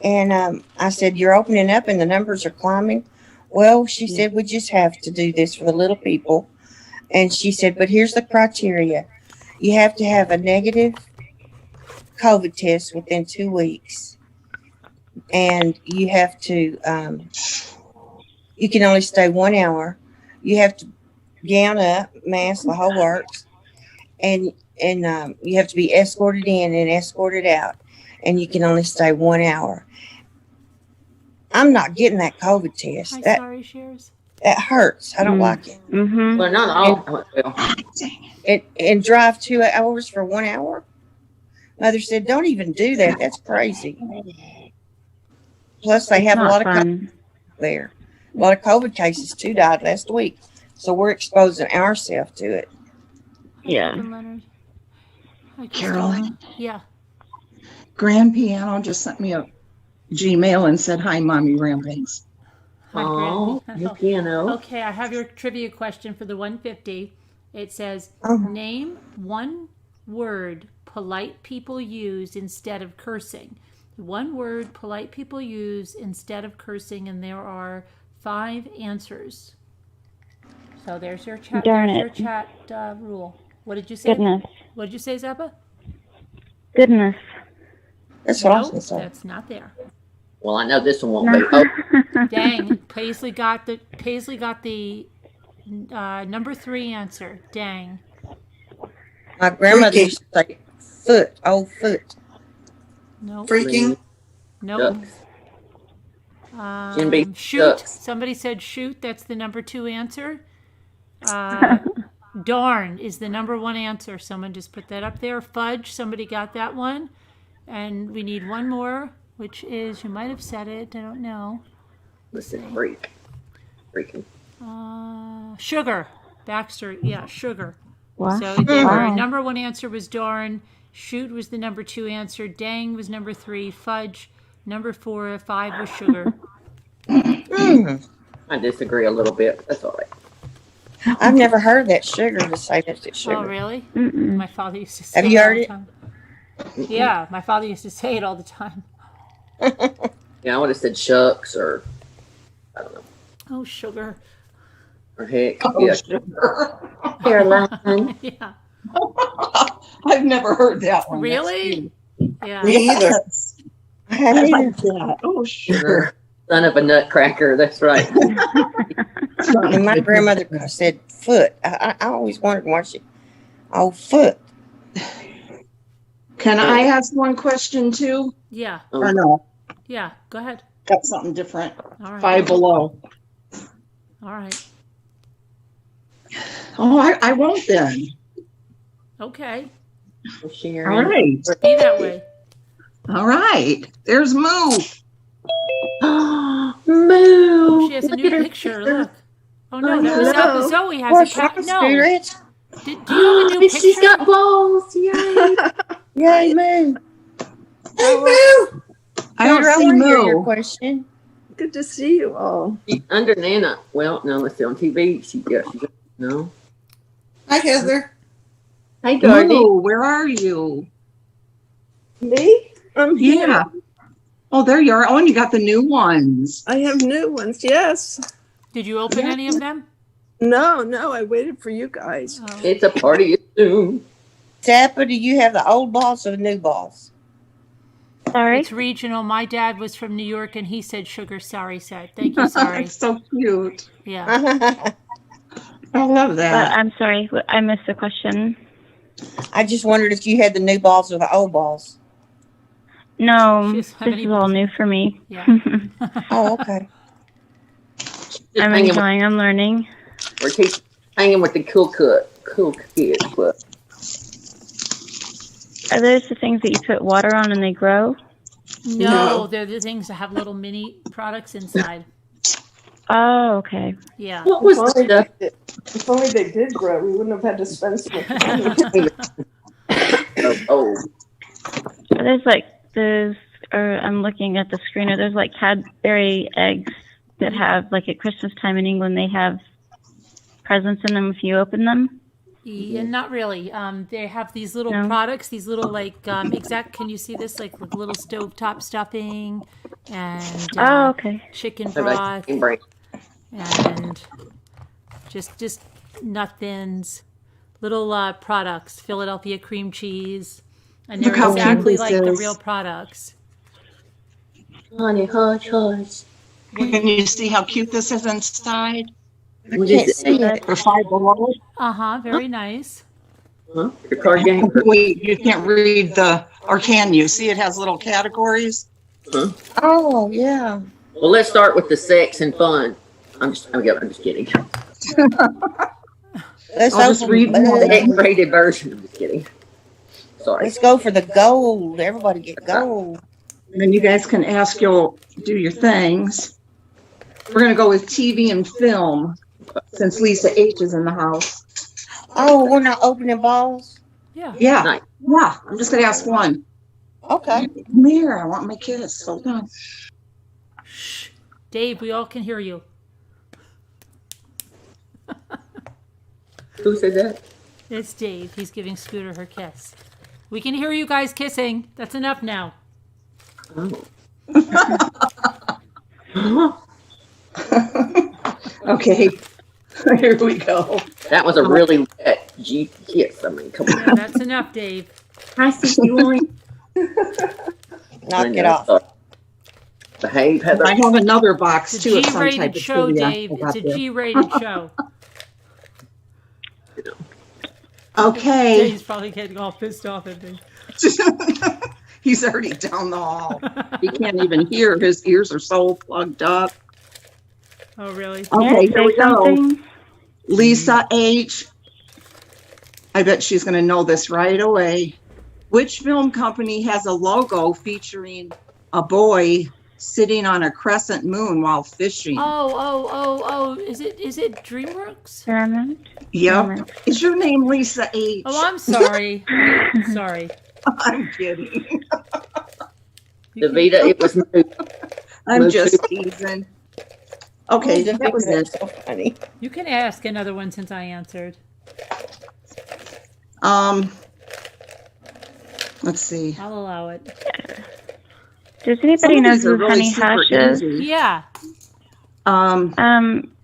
And I said, you're opening up and the numbers are climbing? Well, she said, we just have to do this for the little people. And she said, but here's the criteria. You have to have a negative COVID test within 2 weeks. And you have to, you can only stay 1 hour. You have to gown up, mask, the whole works. And you have to be escorted in and escorted out. And you can only stay 1 hour. I'm not getting that COVID test. I'm That sorry, Shares. that hurts. I don't like it. Mm-hmm. Well, not all. Well, And drive 2 hours for 1 hour. Mother said, don't even do that. That's crazy. Plus, they have a lot of COVID there. A lot of COVID cases, too, died last week. So we're exposing ourselves to it. Yeah. Leonard. Hi, Carolyn. Yeah. Grand Piano just sent me a Gmail and said, hi, Mommy Rambanks. Hi, oh, Grand your piano. Okay, I have your trivia question for the 150. It says, name one word polite people use instead of cursing. One word polite people use instead of cursing, and there are 5 answers. So there's your chat. Your chat rule. What did you say? Goodness. What did you say, Zappa? Goodness. That's what I was going to say. That's not there. Well, I know this one won't be. Oh, Dang, Paisley got the number 3 answer. Dang. My grandmother used to say foot, old foot. Nope. Freaking. Nope. Jimby, Shoot. ducks. Somebody said shoot. That's the number 2 answer. Darn is the number 1 answer. Someone just put that up there. Fudge. Somebody got that one. And we need one more, which is, you might have said it. I don't know. Listen, freaking. Sugar. Baxter. Yeah, sugar. Wow. So the number 1 answer was darn. Shoot was the number 2 answer. Dang was number 3. Fudge, number 4. 5 was sugar. I disagree a little bit. That's all right. I've never heard that sugar to say that it's sugar. Oh, really? Mm-mm. My father used to say Have you it all heard the it? time. Yeah, my father used to say it all the time. Yeah, I would have said shucks or I don't know. Oh, sugar. Or heck. Oh, Yeah. sugar. Caroline. Yeah. I've never heard that one. Really? Yeah. Me either. Yes. I haven't I either. like that. Oh, sugar. Son of a nutcracker. That's right. And my grandmother said foot. I always wondered why she, foot. Can I ask one question too? Yeah. Or no? Yeah. Go ahead. Got something different. All right. 5 below. All right. Oh, I won't then. Okay. Sharon. All right. Be that way. All right. There's Moo. Oh, Moo. she has a new Look at her picture. Look. Oh no, I that was know. Zoe has Poor a cat. Scooter, No. it's Do you have a new And she's picture? got balls. Yay. yay, Moo. Hey, Moo! I don't Scooter, see wanna hear your Moo. question. Good to see you all. She's under Nana. Well, no, let's see on TV. She's no. Hi, Heather. Hey, Darby. Moo, where are you? Me? I'm here. Yeah. Oh, there you are. Oh, and you got the new ones. I have new ones. Yes. Did you open any of them? No, I waited for you guys. Oh. It's a party soon. Zappa, do you have the old balls or the new balls? Sorry. It's regional. My dad was from New York, and he said sugar sorry set. Thank you, sorry. It's so cute. Yeah. I love that. I'm sorry. I missed the question. I just wondered if you had the new balls or the old balls. No, She this doesn't have any is all new for me. Yeah. Oh, okay. Just I'm hanging, enjoying. I'm learning. we're hanging with the cool kids. But Are those the things that you put water on and they grow? No, they're the things that have little mini products inside. Oh, okay. Yeah. what was the stuff? If only they did grow, we wouldn't have had to spend so much money. Oh, Are those like those? Or I'm looking at the screen. Are those like Cadbury eggs that have like at Christmas time in England they have presents in them if you open them? Yeah, not really. They have these little No. products, these little like exact. Can you see this? Like little stovetop stuffing and Oh, okay. chicken so broth that's brain. and just nut thins, little products. Philadelphia cream cheese, and they're Look how cute exactly this like the is. real products. Honey, hush, hush. Can you see how cute this is inside? What Can't is see it? it. For $5. Very nice. Huh? Your card game? Wait, you can't read or can you? See, it has little categories. Huh? Oh, yeah. Well, let's start with the sex and fun. I'm just kidding. Let's I'll just open read the one. bud. X-rated version. I'm just kidding. Sorry. Let's go for the gold. Everybody get gold. And then you guys can ask, you'll do your things. We're going to go with TV and film since Lisa H is in the house. Oh, we're not opening balls? Yeah. Yeah. Nice. Yeah. I'm just going to ask one. Okay. Come here. I want my kiss. Hold on. Shh. Dave, we all can hear you. Who said that? It's Dave. He's giving Scooter her kiss. We can hear you guys kissing. That's enough now. Oh. Okay. Here we go. That was a really wet kiss. I mean, come Yeah, on. that's enough, Dave. Hi, Sissy Boy. Knock it off. Behave, Heather. I have another box It's a too. Of some type G-rated of show, trivia. Dave. I It's got a there. G-rated show. Okay. Dave's probably getting all pissed off at me. He's already down the hall. He can't even hear. His ears are so plugged up. Oh, really? Okay, Say here we go. something. Lisa H. I bet she's going to know this right away. Which film company has a logo featuring a boy sitting on a crescent moon while fishing? Oh. Is it DreamWorks? Paramount. Yep. Is your name Lisa H? Oh, I'm sorry. Sorry. I'm kidding. Davita, it was moved. I'm Let's just do- teasing. Okay, that was it. So funny. You can ask another one since I answered. Let's see. I'll allow it. Does Some anybody of know these are who really Honey super Hush is? easy. Yeah.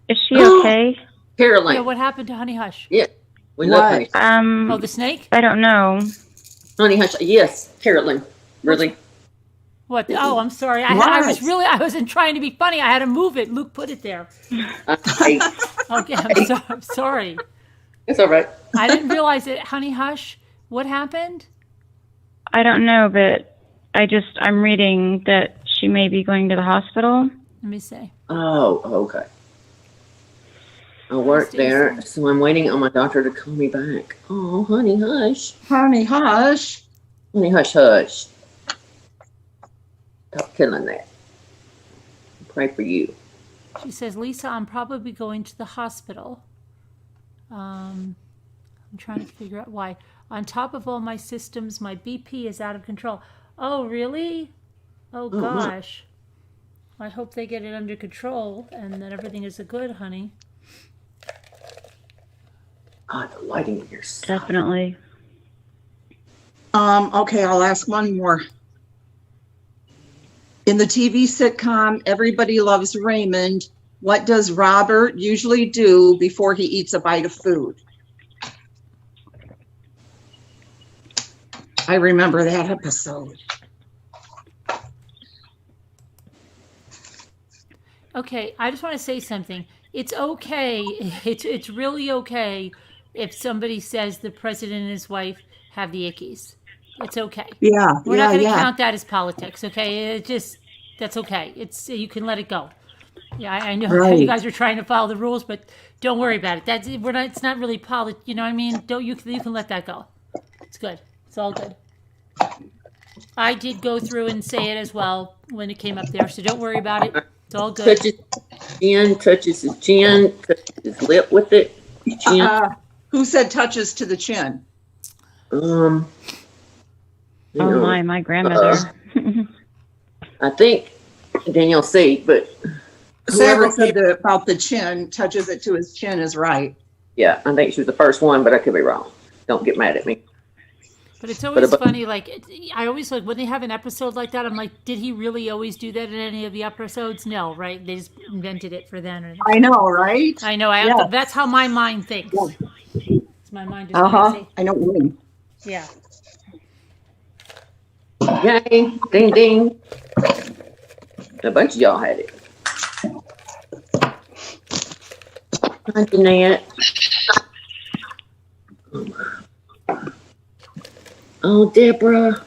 Is she okay? Caroline. Yeah, what happened to Honey Hush? We love What? Honey. Oh, the snake? I don't know. Honey Hush. Yes, Carolyn. Really? What? Oh, I'm sorry. I wasn't trying to be funny. I had to move it. Luke put it there. Hey, Okay, I'm sorry. it's all right. I didn't realize it. Honey Hush, what happened? I don't know, but I'm reading that she may be going to the hospital. Let me see. Oh, okay. I work there, so I'm waiting on my doctor to call me back. Oh, honey, hush. Honey, hush. Honey, hush, hush. Stop killing that. Pray for you. She says, Lisa, I'm probably going to the hospital. I'm trying to figure out why. On top of all my systems, my BP is out of control. Oh, really? Oh, gosh. I hope they get it under control and that everything is good, honey. God, the lighting in here sucks. Definitely. Okay, I'll ask one more. In the TV sitcom Everybody Loves Raymond, what does Robert usually do before he eats a bite of food? I remember that episode. Okay, I just want to say something. It's okay. It's really okay if somebody says the president and his wife have the ickies. It's okay. Yeah, We're not going to count that as politics, okay? That's okay. You can let it go. Yeah, I know Right. you guys are trying to follow the rules, but don't worry about it. It's not really you know what I mean? You can let that go. It's good. It's all good. I did go through and say it as well when it came up there, so don't worry about it. It's all good. Touches his chin, touches his lip with it. Chin. Who said touches to the chin? Oh my grandmother. I think Danielle C, but whoever said about the chin, touches it to his chin is right. Yeah, I think she was the first one, but I could be wrong. Don't get mad at me. But it's always funny, I always when they have an episode like that, I'm like, did he really always do that in any of the episodes? No, right? They just invented it for then. I know, right? I know. That's how my mind thinks. Yeah. My mind is I know what you mean. Yeah. Yay, ding, ding. A bunch of y'all had it. Hi, Jeanette. Oh, Deborah.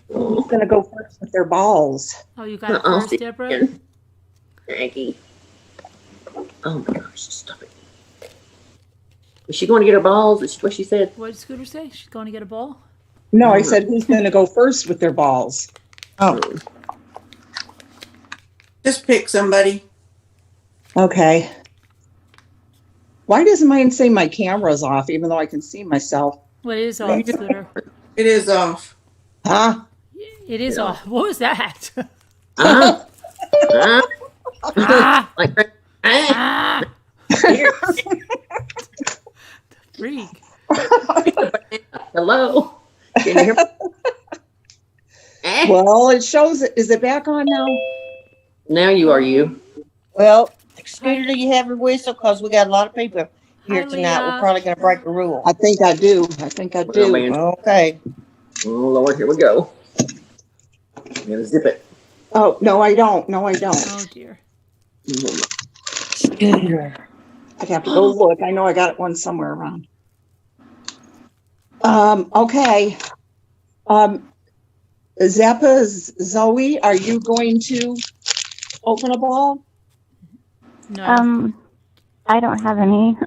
Who's going to go first with their balls? Oh, you got it first, Deborah? Maggie. Oh, my gosh, stop it. Is she going to get her balls? Is what she said? What did Scooter say? She's going to get a ball? No, I said who's going to go first with their balls? Oh, Just pick somebody. Okay. Why doesn't mine say my camera's off, even though I can see myself? What is off, Scooter? It is off. Huh? It is off. What was that? Like, Freak. Hello. Can you hear me? Well, it shows it. Is it back on now? Now you are you. well, Scooter, do you have your whistle? Because we got a lot of people here Hi, tonight. Leah. We're probably going to break a rule. I think I do. Oh, man. Okay. Oh, Lord, here we go. I'm going to zip it. Oh, no, I don't. Oh, dear. Scooter. I'd have to go look. I know I got one somewhere around. Okay. Zappa's Zoe, are you going to open a ball? No. I don't have any,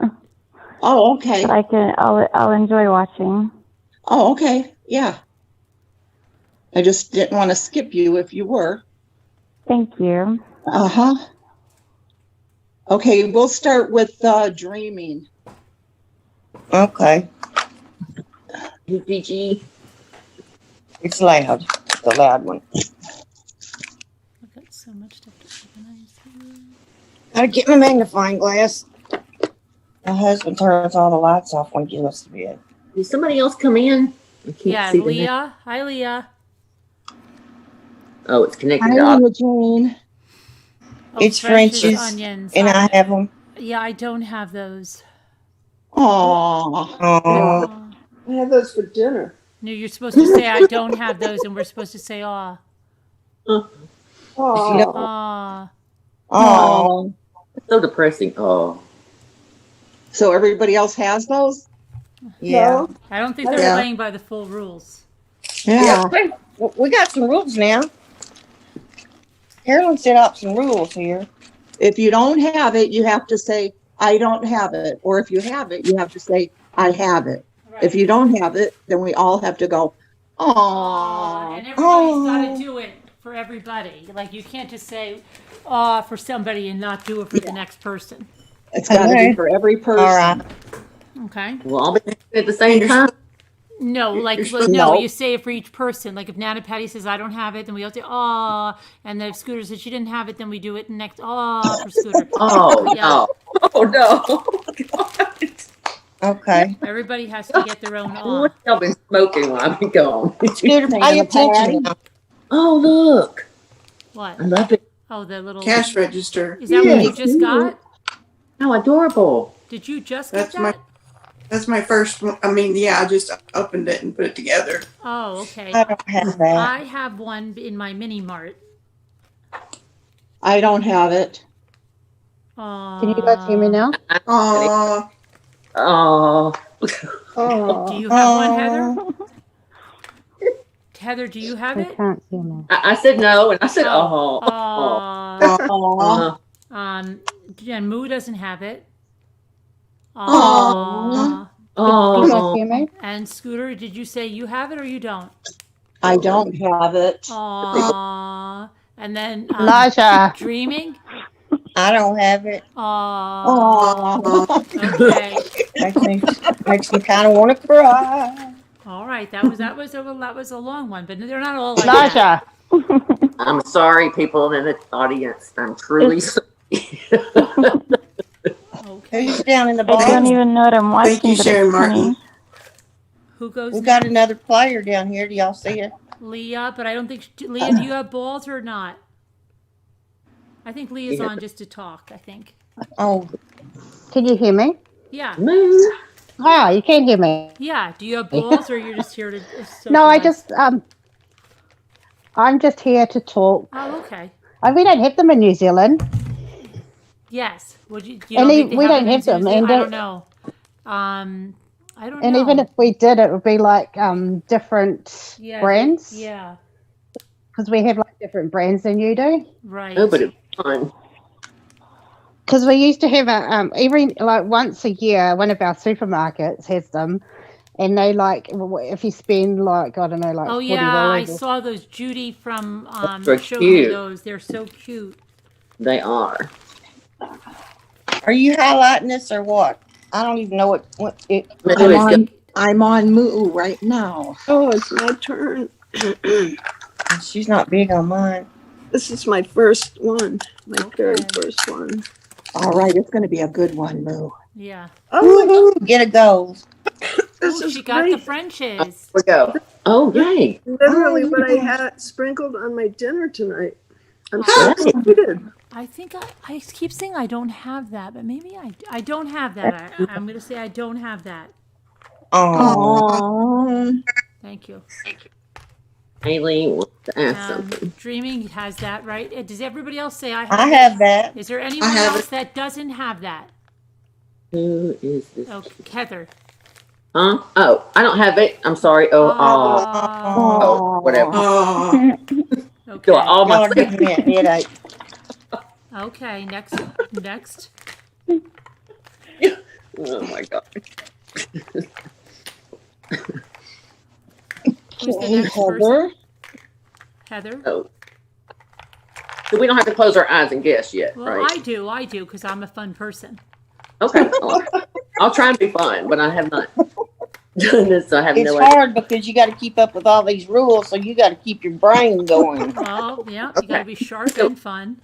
Oh, okay. but I'll enjoy watching. Oh, okay. Yeah. I just didn't want to skip you if you were. Thank you. Uh-huh. Okay, we'll start with dreaming. Okay. GG. It's loud. It's the loud one. I've got so much stuff to organize here. Gotta get my magnifying glass. My husband turns all the lights off when he goes to bed. Did somebody else come in? I can't Yeah, see the name. Leah. Hi, Leah. Oh, it's connected Hi, to Jane. Oh, It's French's, onions. and I have them. Yeah, I don't have those. Aw. Oh, Aw. I had those for dinner. No, you're supposed to say I don't have those, and we're supposed to say aw. Oh, Aw. oh, so depressing. Oh, So everybody else has those? yeah. I don't think they're Yeah. playing by the full rules. Yeah. We got some rules now. Carolyn set up some rules here. If you don't have it, you have to say, I don't have it. Or if you have it, you have to say, I have it. If you don't have it, then we all have to go, Aw, oh, and everybody's got to do it for everybody. Like you can't just say "aw" for somebody and not do it for the next person. it's got to be for every person. All right. Okay. We'll all be at the same time. No, like supposed- no, No. you say it for each person. Like if Nana Patty says I don't have it, then we all say "aw," and then if Scooter says she didn't have it, then we do it next "aw" for Scooter. Oh, Yeah. no. Oh, no. God. Okay. Everybody has to get their own "aw." What y'all been smoking while I've been gone? Scooter, pay attention now. Oh, look. What? I love it. Oh, the little. Cash register. Is that what you Yes. just got? How adorable. Did you just That's get my- that? That's my first one. I mean, yeah, I just opened it and put it together. Oh, okay. I don't have that. I have one in my mini mart. I don't have it. Can you guys hear me now? Oh, Oh. Do you have one, Heather? Heather, do you have I it? can't hear me. I said no, and I said, oh. Aw. And Moo doesn't have it. Aw. Can you guys Oh. hear me? And Scooter, did you say you have it or you don't? I don't have it. Aw. And then Elijah. Dreaming? I don't have it. Aw. Oh, Okay. Makes me kind of want to cry. All right. That was a long one, but they're not all like that. Elijah. I'm sorry, people in the audience. I'm truly sorry. Okay. Who's down in the I don't bottom? even know what I'm watching. Thank you, but Sharon it's funny. Martin. Who goes We next? got another player down here. Do y'all see it? Leah, but I don't think Leah, do you have balls or not? I think Leah's Yeah. on just to talk, I think. Oh, Can you hear me? Yeah. Moo. Ah, you can hear me. Yeah. Do you have balls or you're just here to No, I socialize? just I'm just here to talk. Oh, okay. We don't have them in New Zealand. Yes. Would you And don't think we they don't it in have them, Susan? and I don't know. I don't And know. even if we did, it would be like different Yeah, brands. Yeah. Because we have like different brands than you do. Right. Oh, but it's fun. Because we used to have every like once a year, one of our supermarkets has them, and they like if you spend like I don't know like Oh $40. yeah, I saw those. Judy from They're showed me cute. those. They're so cute. They are. are you highlighting this or what? I don't even know what it. Moo I'm is on, I'm on Moo right now. Oh, it's my turn. She's not big on mine. This is my first one, my very Okay. first one. All right, it's going to be a good one, Moo. Yeah. Oh Woohoo, get a gold. This Oh, is she got the great. Frenches. Here we go. Oh, yay. Literally what I had sprinkled on my dinner tonight. I'm so Oh. excited. I think I keep saying I don't have that, but maybe I don't have that. I'm going to say I don't have that. Oh, Oh, Thank you. Haley wants to ask something. Dreaming has that, right? Does everybody else say I have I it? have that. Is there anyone have else that doesn't have that? Who is this? Oh, Heather. Huh? Oh, I don't have it. I'm sorry. Oh, whatever. oh, Okay. Do all Y'all my are giving me a headache. Okay. Next. Oh my god. Who's the okay, next person? Heather. Heather. Oh. So we don't have to close our eyes and guess yet, Well, right? I do, because I'm a fun person. Okay. I'll try and be fun, but I have not done this. So I have It's no idea. hard because you got to keep up with all these rules, so you got to keep your brain going. Well, yeah, you got to be sharp and fun,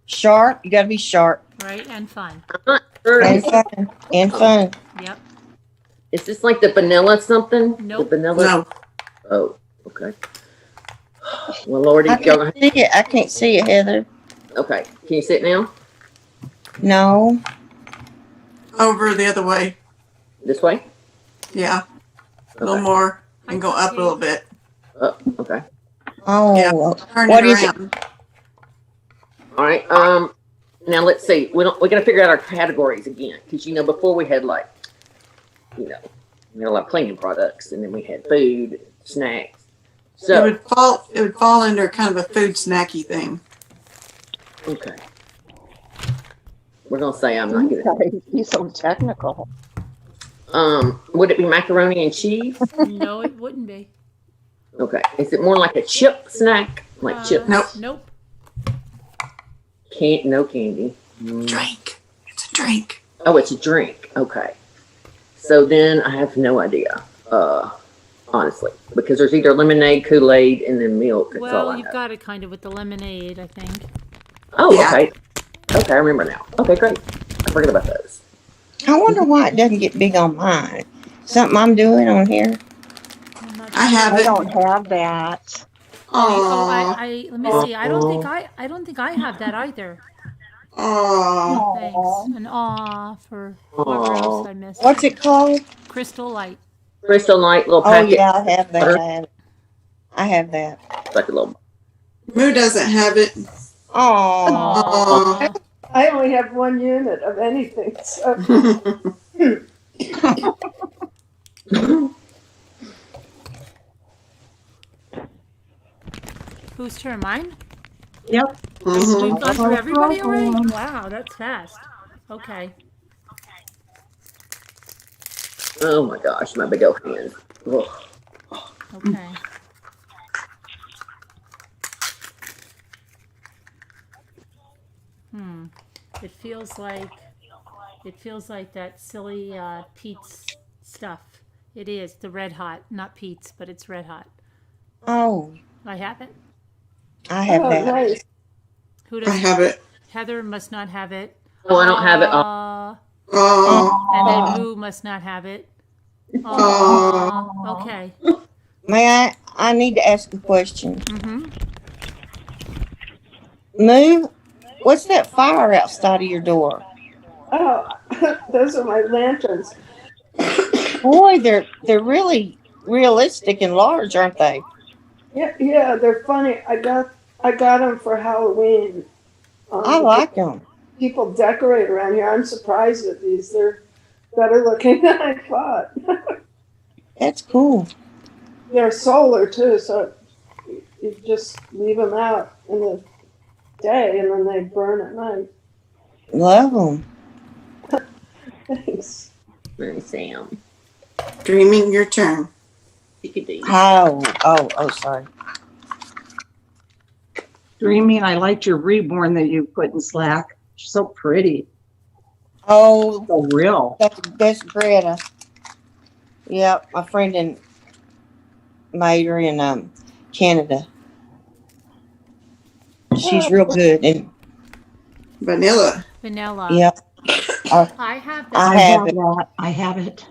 Sharp, you got to be sharp right? And fun. I'm not sure. and fun and fun. Yep. Is this like the vanilla something? Nope. The vanilla. no. Oh, okay. Well, Lordy, I y'all can't see it. I can't see it, Heather. okay. Can you sit now? No. Over the other way. This way? Yeah. A little Okay. more and go up a little bit. Oh, okay. Oh, Yeah. Turn What it is it? around. All right. Now let's see. We got to figure out our categories again, because before we had like, we had like cleaning products, and then we had food, snacks. It So would fall under kind of a food snacky thing. okay. We're gonna say I'm not good at it. He's so technical. Would it be macaroni and cheese? No, it wouldn't be. Okay. Is it more like a chip snack? Like chip? Nope. Nope. No candy. Drink. It's a drink. Oh, it's a drink. Okay. So then I have no idea. Honestly, because there's either lemonade, Kool-Aid, and then milk. That's all Well, I you've know. got it kind of with the lemonade, I think. Oh, Yeah. okay. Okay, I remember now. Okay, great. I forgot about those. I wonder why it doesn't get big on mine. Something I'm doing on here. I'm not I sure. have I it. don't have that. Oh, Aww. I let me see. I don't think I have that either. Aww. Thanks. And aw for whatever else I missed. What's it called? Crystal Light. Crystal Light little Oh packet. yeah, I have that. I have that. It's like a little. Moo doesn't have it. Oh, Aw. I only have 1 unit of anything, so Whose turn? Mine? Yep. Mhm. We've gone through everybody already? Wow, that's fast. Okay. Oh my gosh, my big old hands. Ugh. Okay. It feels like that silly Pete's stuff. It is the Red Hot, not Pete's, but it's Red Hot. oh, I have it. I have oh, that. nice. Who I does? have it. Heather must not have it. Oh, I don't have it. Oh. And then Moo must not have it. Okay. May I need to ask a question. Mm-hmm. Moo, what's that fire outside of your door? Oh, those are my lanterns. Boy, they're really realistic and large, aren't they? Yeah, they're funny. I got them for Halloween. I like them. People decorate around here. I'm surprised at these. They're better looking than I thought. That's cool. They're solar too, so you just leave them out in the day and then they burn at night. Love them. Thanks. Very Sam. Dreaming your turn. Oh, sorry. Dreamy, I liked your reborn that you put in Slack. So pretty. Oh, So real. that's Greta. Yep, my friend made her in Canada. She's real good. And Vanilla. Vanilla. yep, I have that. I have it. that. I have it.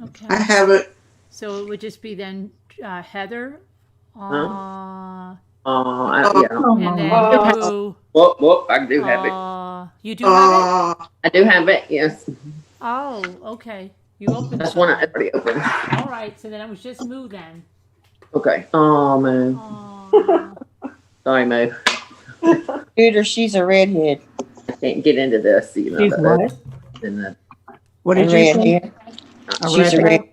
Okay. I have it. So it would just be then Heather. Yeah. And then Moo. Whoop, I do have it. You do have it? I do have it, yes. Oh, okay. You opened That's some. one I already opened. All right, so then it was just Moo then. Okay. Oh, man. Aw. Sorry, Mo. Shooter, she's a redhead. I can't get into this. You know, She's what? in the, What A did you say? redhead. A She's a redhead?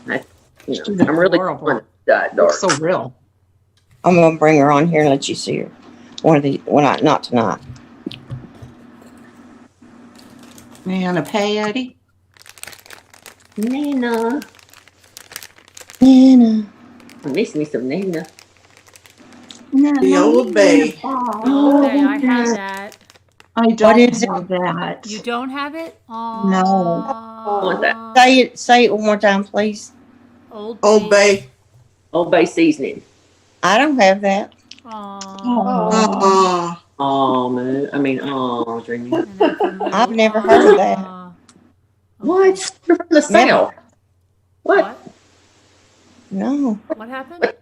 red. you know, I'm really Horrible. going dark. Looks so real. I'm gonna bring her on here and let you see her. Not tonight. Man, a pay, Eddie? Nina. Nana. I miss me some Nina. The Old Bay. Okay, I have that. I don't is it? have that. You don't have it? I want that. Say it one more time, please. Old Old Bay. Old Bay seasoning. I don't have that. Aw. Oh, man. I mean, oh, Dreamy. I've never heard of that. What? You're from the South. What? No. What happened?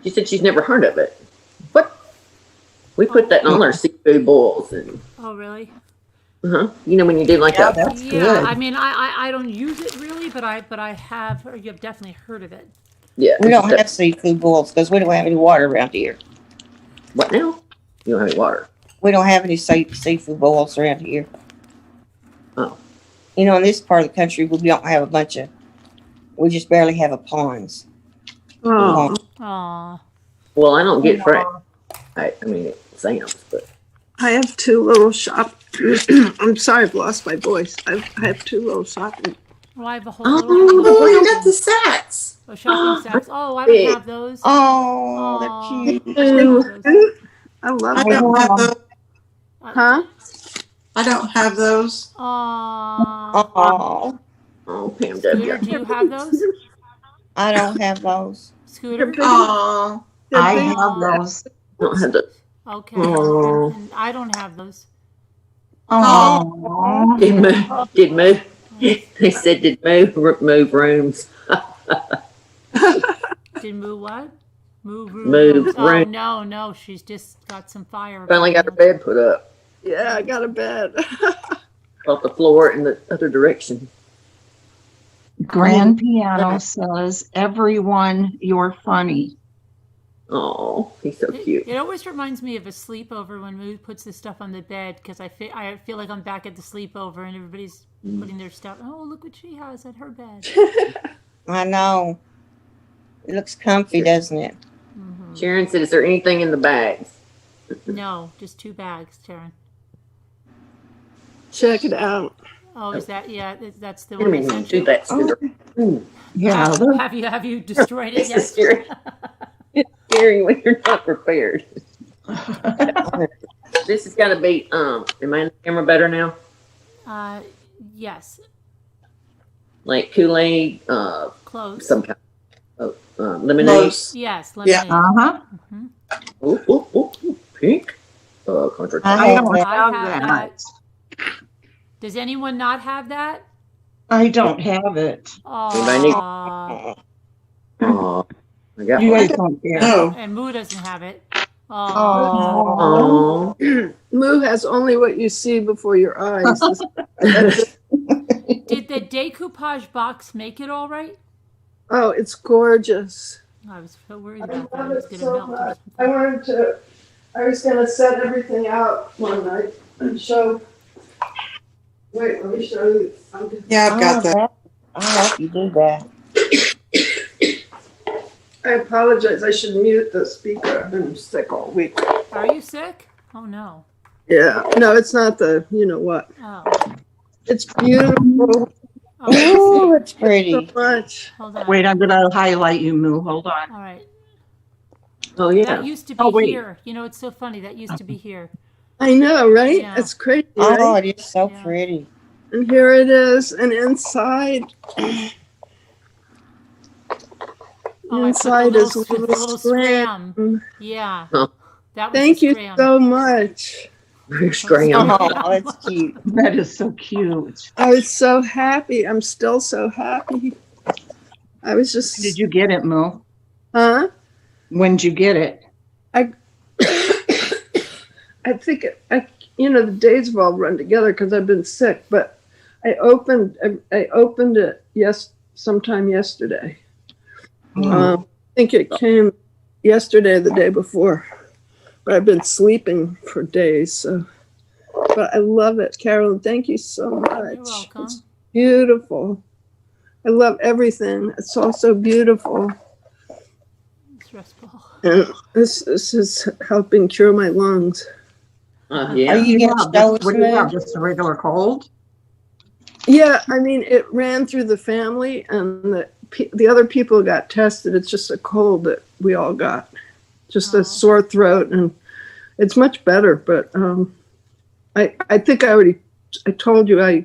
She said she's never heard of it. What? We put that on our seafood boils and, Oh, really? you know, when you do like Yeah, a, that's Yeah, good. I mean, I don't use it really, but I have. Or you've definitely heard of it. yeah. We don't have seafood boils because we don't have any water around here. What now? You don't have any water. We don't have any seafood boils around here. Oh. You know, in this part of the country, we don't have we just barely have a ponds. Oh, Aw. Well, I don't get fresh. I mean, it sounds, but I have two little shop. I'm sorry, I've lost my voice. I have two little shopping. Oh, I have a whole Oh, little Oh, you got shopping. the sacks. Oh, shopping sacks. Oh, I big. don't have those. Oh, Aw. they're cute. I don't have those. I love I them. don't have those. Huh? I don't have those. Aw. Oh, Oh, Pam Scooter, W. do you have those? I don't have those. Scooter? Oh, They're I big. have those. Don't have the. Okay. Oh. And I don't have those. Oh. Did move. Did move. They said did move rooms. Did Moo what? Move Move Oh, room. no. She's just got some fire. Finally got her bed put up. Yeah, I got a bed. Off the floor in the other direction. Grand Piano says, everyone, you're funny. Oh, he's so cute. It always reminds me of a sleepover when Moo puts this stuff on the bed because I feel like I'm back at the sleepover and everybody's putting their stuff. Oh, look what she has at her bed. I know. It looks comfy, doesn't it? Mm-hmm. Sharon said, "Is there anything in the bags?" No, just 2 bags, Taryn. Check it out. Oh, is that? Yeah, that's the I one I mean, sent do you. that, Scooter. Yeah. Have you destroyed it It's yet? scary. It's scary when you're not prepared. This is gonna be. Am I in the camera better now? Yes, Like Kool-Aid, close. some kind of lemonade. Lowe's. Yes, Yeah. lemonade. Uh-huh. Ooh, pink. Contra. I don't I have have that. Does anyone not have that? I don't have it. Anybody need- Aw. Oh, I got You one. guys don't care. No. And Moo doesn't have it. Oh. Oh, Moo has only what you see before your eyes. Did the decoupage box make it all right? Oh, it's gorgeous. I was so worried I about that. love It was it going so to melt or much. something. I was gonna set everything out one night and show. Wait, let me show you. Yeah, I've got that. I hope you do that. I apologize. I should mute the speaker. I've been sick all week. Are you sick? Oh, no. Yeah. No, it's not the, you know what. Oh. It's beautiful Oh, let's see. Oh, it's pretty. so much. Hold on. Wait, I'm going to highlight you, Moo. Hold on. All right. oh yeah. That used to be Oh, wait. here. You know, it's so funny. That used to be here. I know, right? Yeah. It's crazy, Oh, right? it is so Yeah. pretty. And here it is. And inside, Oh, inside is a the little scram. scram. Yeah. Oh. That was Thank the you scram. so much. Scram. Oh, it's cute. That is so cute. I was so happy. I'm still so happy. I was just. Did you get it, Moo? Huh? When did you get it? I think the days have all run together because I've been sick. But I opened it sometime yesterday. I think it came yesterday, or the day before. But I've been sleeping for days. So, but I love it, Carolyn. Thank you so much. You're welcome. It's beautiful. I love everything. It's all so beautiful. It's restful. And this is helping cure my lungs. Yeah. Are you Yeah, going to show us, what do you have, Moo? just a regular cold? Yeah, I mean, it ran through the family, and the other people got tested. It's just a cold that we all got, just a sore throat, and it's much better. But I think I told you I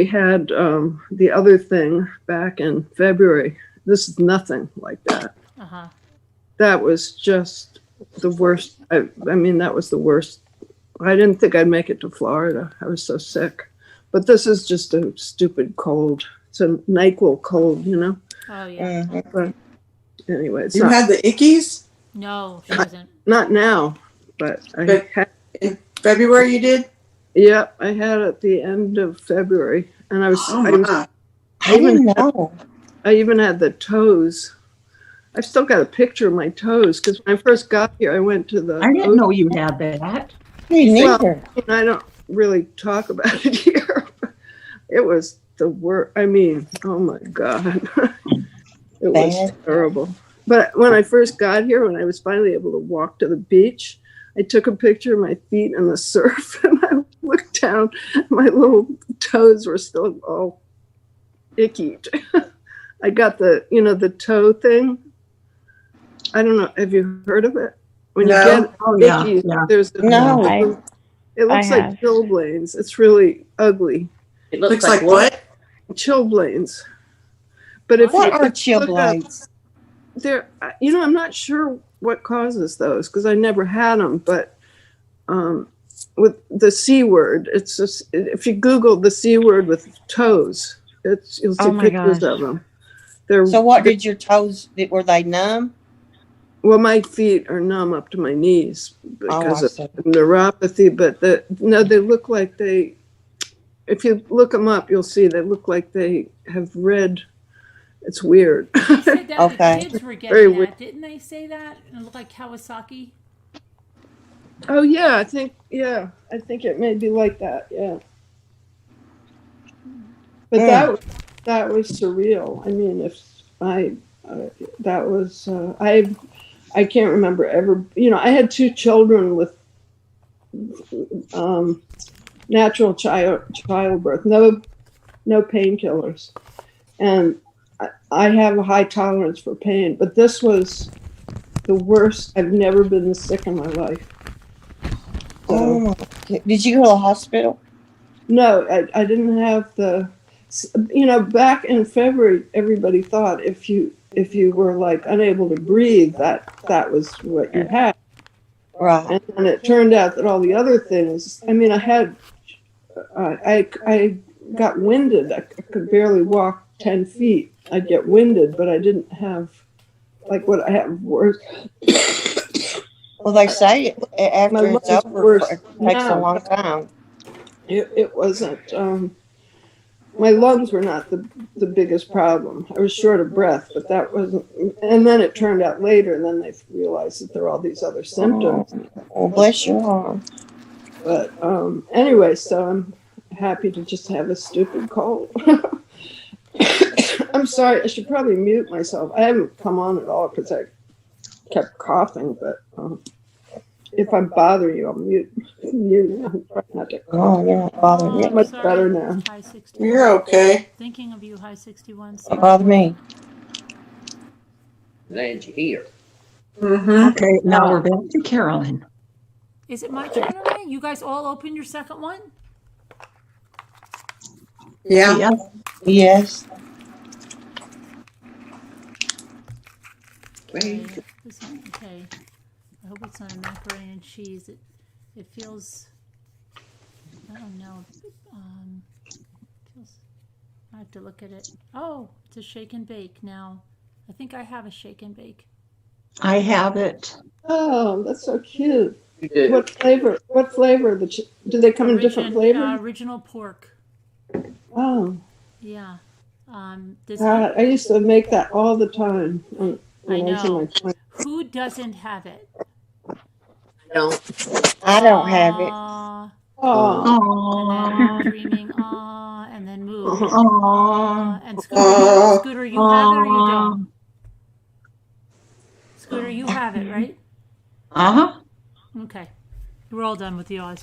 had the other thing back in February. This is nothing like that. Uh-huh. That was just the worst. I mean, that was the worst. I didn't think I'd make it to Florida. I was so sick. But this is just a stupid cold. It's a NyQuil cold, you know? Oh, yeah. Mhm. But anyway, it's You not, had the ickies No, she doesn't. not now, but I But- had, in February. You did. yeah, I had it at the end of February. And I was, Oh I, was my! I didn't know. I even had the toes. I've still got a picture of my toes because when I first got here, I went to the. I didn't know you had that. Me Well, neither. I don't really talk about it here. It was the worst. I mean, oh my God. It was Bad. terrible. But when I first got here, when I was finally able to walk to the beach, I took a picture of my feet in the surf, and I looked down. My little toes were still all icky. I got the toe thing. I don't know. Have you heard of it? When you No. get Oh, yeah, icky, yeah. there's No. it looks I like have. chilblains. It's really ugly. It Looks like what? Chilblains. But if What you are if you look up, chilblains? there, I'm not sure what causes those because I never had them. But with the C word, it's just if you Google the C word with toes, you'll see Oh my pictures gosh. of them. They're So what did your toes, were they numb? well, my feet are numb up to my knees because I of see. neuropathy. But they look like they. If you look them up, you'll see they look like they have red. It's weird. They said that Okay. the kids were Very getting weird. that, didn't they say that? And it looked like Kawasaki. Oh yeah, I think it may be like that. Yeah. But that was surreal. I mean, that was I can't remember ever. I had 2 children with natural childbirth, no painkillers, and I have a high tolerance for pain. But this was the worst. I've never been this sick in my life. Oh my God. Did you go to the hospital? No, I didn't have the. Back in February, everybody thought if you were like unable to breathe, that was what you had. Right. And it turned out that all the other things. I mean, I got winded. I could barely walk 10 feet. I'd get winded, but I didn't have like what I have worse. Well, they say My after it's lungs over, worse it takes a now. long time. It wasn't. My lungs were not the biggest problem. I was short of breath, but that wasn't. And then it turned out later, and then they realized that there are all these other symptoms. Oh, bless your heart. But anyway, so I'm happy to just have a stupid cold. I'm sorry. I should probably mute myself. I haven't come on at all because I kept coughing. But if I bother you, I'll mute. I'm trying not to cough. Oh, you're not bothering me. Much better now. High 61. You're okay. Thinking of you, High 61. Don't bother me. Glad you're here. Mm-hmm. Okay, now we're back to Carolyn. Is it my turn already? You guys all open your second one? Yeah. Yeah. Yes. Okay. Okay. I hope it's not a macaroni and cheese. It feels. I don't know. I have to look at it. Oh, it's a shake and bake now. I think I have a shake and bake. I have it. Oh, that's so cute. You do. What flavor? Do they come in different flavors? Original pork. Oh, Yeah. God, I used to make that all the time. When I was in know. my 20s. Who doesn't have it? Don't. I don't have it. Aw. Oh, And then dreaming, and then move. Aw. And Scooter, you have it or you don't? Scooter, you have it, right? Uh-huh. Okay. We're all done with yours.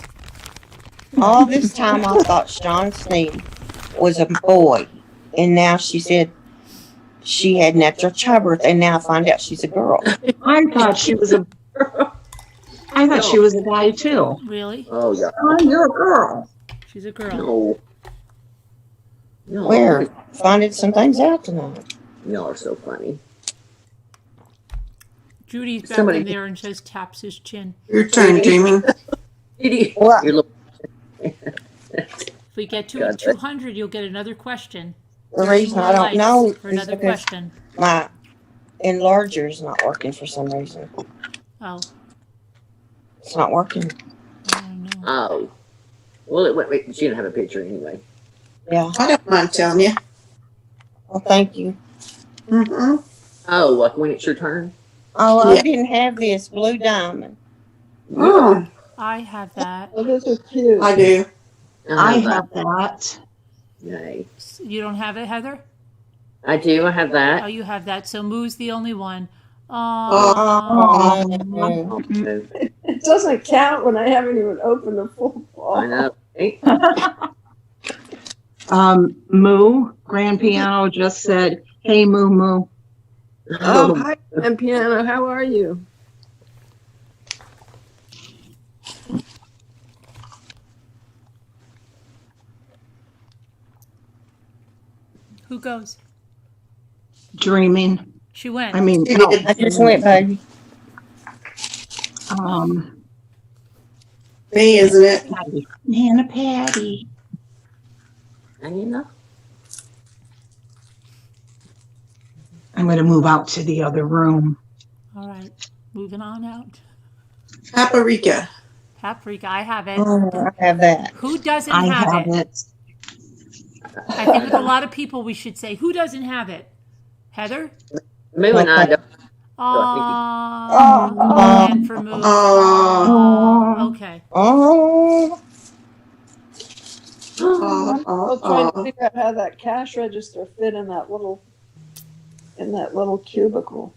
All this time I thought Sean Sneed was a boy. And now she said she had natural childbirth, and now I find out she's a girl. I thought she was a guy too. Really? Oh, yeah. Oh, you're a girl. She's a girl. No. No. Where? Finding some things out tonight. Y'all are so funny. Judy's back Somebody- in there and just taps his chin. Your turn, Jamie. What? You're If we get to God. 200, you'll get another question. The reason I don't know For is another because question. my enlarger is not working for some reason. Oh, It's not working. I don't know. Oh. Well, wait, she didn't have a picture anyway. Yeah. I don't mind telling you. Well, thank you. Mm-hmm. Oh, like when it's your turn? Oh, Yeah. I didn't have this blue diamond. Oh, I have that. well, those are cute. I do. I have that. Yay. You don't have it, Heather? I do. I have Oh, that. you have that. So Moo's the only one. Aw. Oh. It doesn't count when I haven't even opened the full ball. I know. Hey, Moo, Grand Piano just said, hey, Moo Moo. Oh, hi, and Piano. How are you? Who goes? Dreaming. She went. I mean, I just went, baby. Me, isn't it? Nana Patty. and you know. I'm going to move out to the other room. All right. Moving on out. Paprika. Paprika. I have it. Oh, I have that. Who doesn't I have have it? it. I think with a lot of people, we should say, who doesn't have it? Heather? Moo and I don't. Aww. And for Moo. Okay. Oh. Still trying to figure out how that cash register fit in that little cubicle.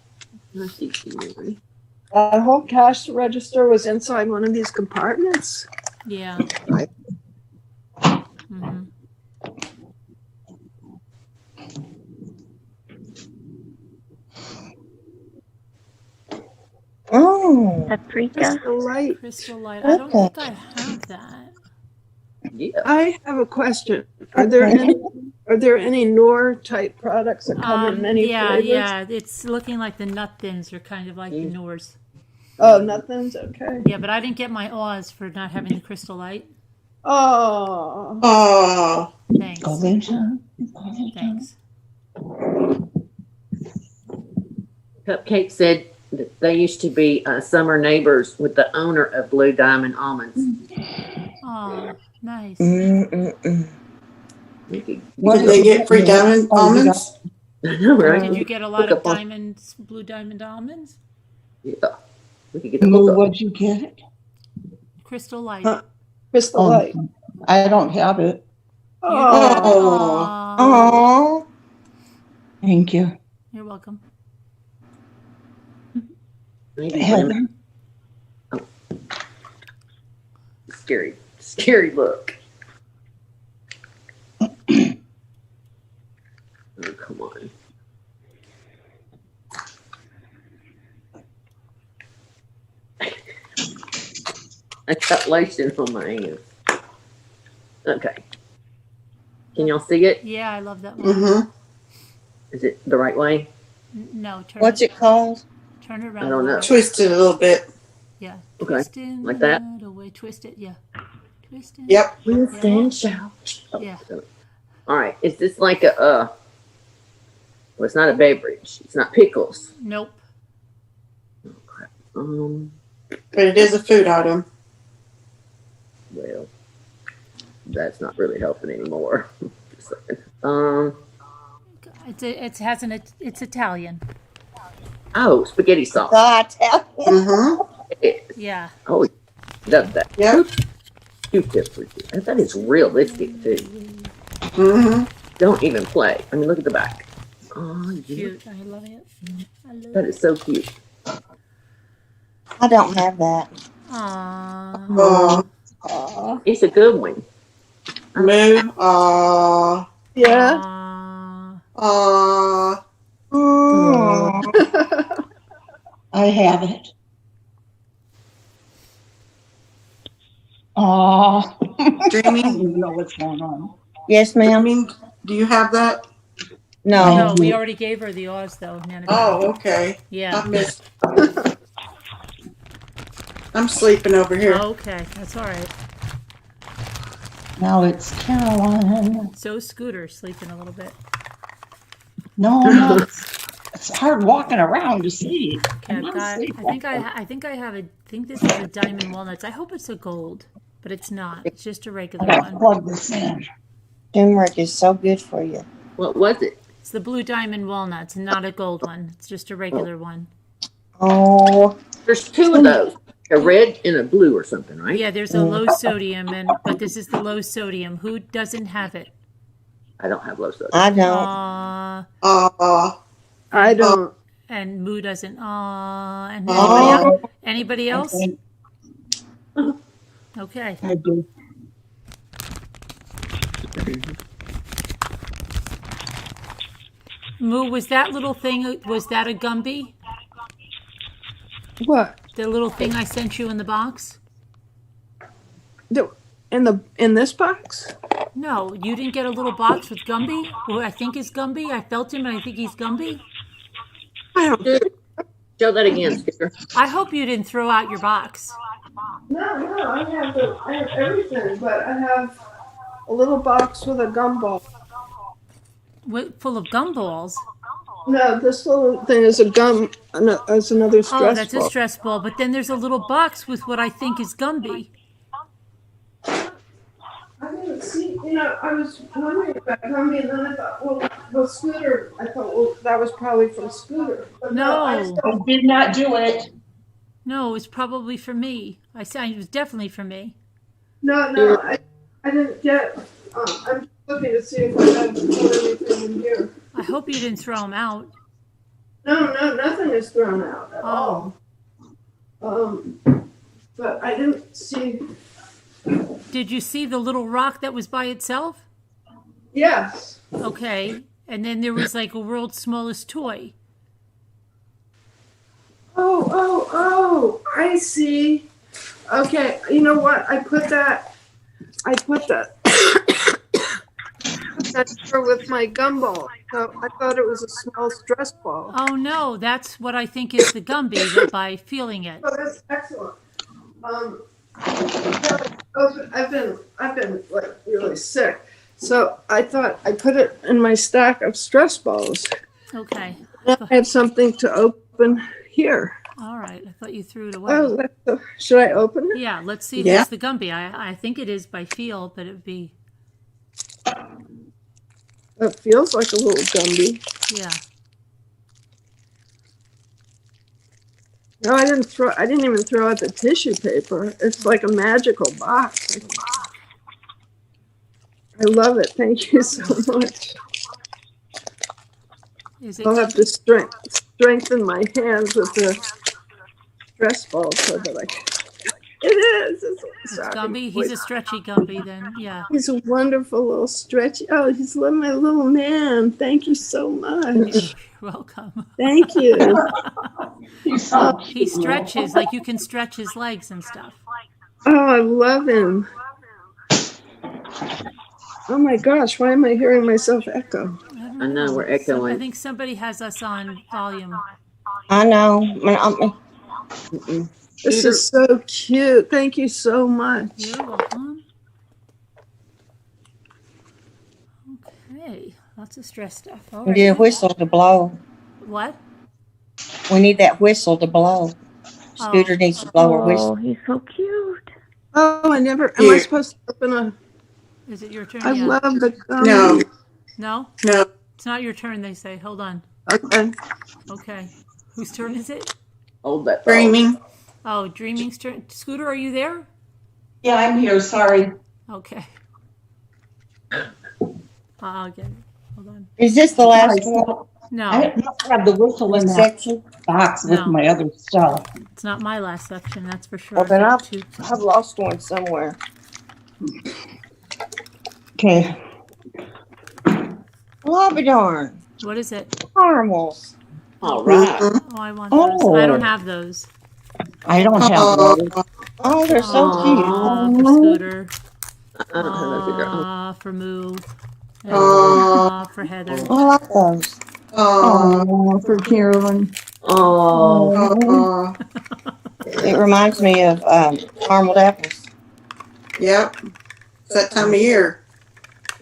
That whole cash register was inside one of these compartments. Yeah. Mhm. Oh. Paprika. Crystal light. Crystal light. I don't Okay. think I have that. Yeah. I have a question. Are there any Knorr type products that come in many flavors? Yeah. It's looking like the nut thins are kind of like the Knorrs. Oh, nothing's okay. Yeah, but I didn't get my Oz for not having the crystal light. Oh. Oh. Thanks. Thanks. Cupcake said that they used to be summer neighbors with the owner of Blue Diamond Almonds. Oh, nice. What did they get? Free diamond almonds? I know, right? Did you get a lot of diamonds, blue diamond almonds? Yeah. We could get the hook up. What'd you get? Crystal light. Crystal light. I don't have it. Oh. Oh. Thank you. You're welcome. Maybe Heather. Scary look. Oh, come on. I got lotion on my hands. Okay. Can y'all see it? Yeah, I love that one. Mm-hmm. Is it the right way? No, turn What's it called? Turn it around. I don't know. Twist it a little bit. Yeah. Okay. Twist in Like that? away. Twist it. Yeah. Twist it. Yep. Winston shout. Yeah. All right. Is this like a well, it's not a beverage. It's not pickles. Nope. Oh crap. But it is a food item. Well, that's not really helping anymore. Just a second. It's Italian. Oh, spaghetti sauce. God, tell you. Mm-hmm. Yeah. Oh, love that. Yep. Q-tip for you. That is realistic too. Mm-hmm. Don't even play. I mean, look at the back. Oh, yeah. Cute. I love it. I love That it. is so cute. I don't have that. Aww. Oh. It's a good one. Moo. Yeah. Aww. Oh. I have it. Oh. Dreaming. You know what's going on. Yes, ma'am. Dreaming. Do you have that? No. No, we already gave her the Oz though, Nana. Oh, okay. Yeah. I missed. I'm sleeping over here. Okay, that's all right. Now it's Caroline. So Scooter sleeping a little bit. No, it's hard walking around to see. Okay, I've got. I think this is a diamond walnuts. I hope it's a gold, but it's not. It's just a regular I gotta one. plug this in. Turmeric is so good for you. What was it? It's the blue diamond walnuts, not a gold one. It's just a regular one. Oh. There's two of those. A red and a blue or something, right? Yeah, there's a low sodium, but this is the low sodium. Who doesn't have it? I don't have low sodium. I don't. I don't. And Moo doesn't. And Oh. anybody else? Okay. I do. Moo, was that little thing, was that a Gumby? What? The little thing I sent you in the box? In this box? No, you didn't get a little box with Gumby? Who I think is Gumby. I felt him and I think he's Gumby. I don't. Show that again, Sticker. I hope you didn't throw out your box. No, I have everything, but I have a little box with a gumball. Full of gumballs. No, this little thing is is another stress Oh, that's ball. a stress ball. But then there's a little box with what I think is Gumby. I didn't see, I was wondering about Gumby, and then I thought, well, Scooter, that was probably from Scooter. But No. I did not do it. No, it was probably for me. I said it was definitely for me. No, I didn't get, I'm just looking to see if I had anything in here. I hope you didn't throw them out. No, nothing is thrown out at all. But I didn't see. Did you see the little rock that was by itself? Yes. Okay. And then there was like a world's smallest toy. Oh, I see. Okay, you know what? I put that with my gumball. So I thought it was a small stress ball. Oh no, that's what I think is the Gumby by feeling it. Oh, that's excellent. I've been like really sick, so I thought I put it in my stack of stress balls. Okay. I had something to open here. All right. I thought you threw it away. Oh, should I open it? Yeah. Let's see if it's the Gumby. I think it is by feel, but it would be. It feels like a little Gumby. Yeah. No, I didn't even throw out the tissue paper. It's like a magical box. I love it. Thank you so much. I'll have to strengthen my hands with the stress ball so that I can. It is. It's Gumby. He's a stretchy Gumby then. Yeah. He's a wonderful little stretchy. Oh, he's my little man. Thank you so much. You're welcome. Thank you. He stretches, like you can stretch his legs and stuff. Oh, I love him. Oh my gosh, why am I hearing myself echo? I know, we're echoing. I think somebody has us on volume. I know. This is so cute. Thank you so much. You're welcome. Okay, lots of stress stuff. All We right. need a whistle to blow. What? We need that whistle to blow. Scooter needs to blow her whistle. Oh, he's so cute. Oh, am I supposed to open a? Is it your turn? I Yeah. love the gum. No, No? no. It's not your turn, they say. Hold on. Okay. Okay. Whose turn is it? Hold that. Dreaming. Oh, Dreaming's turn. Scooter, are you there? Yeah, I'm here. Sorry. Okay. I'll get it. Hold on. Is this the last one? No, I must have the whistle in that Section? box with No. my other stuff. it's not my last section, that's for sure. Well, then I've got two. I've lost one somewhere. Okay. Well, I'll be darned. What is it? Caramels. All right. Oh, I want those. I don't have those. I don't have those. Oh, they're so cute. For Scooter. I don't have those either. Oh, For Moo. And Aw. for Heather. I like those. Oh, For Carolyn. oh, It reminds me of caramel apples. yep. It's that time of year.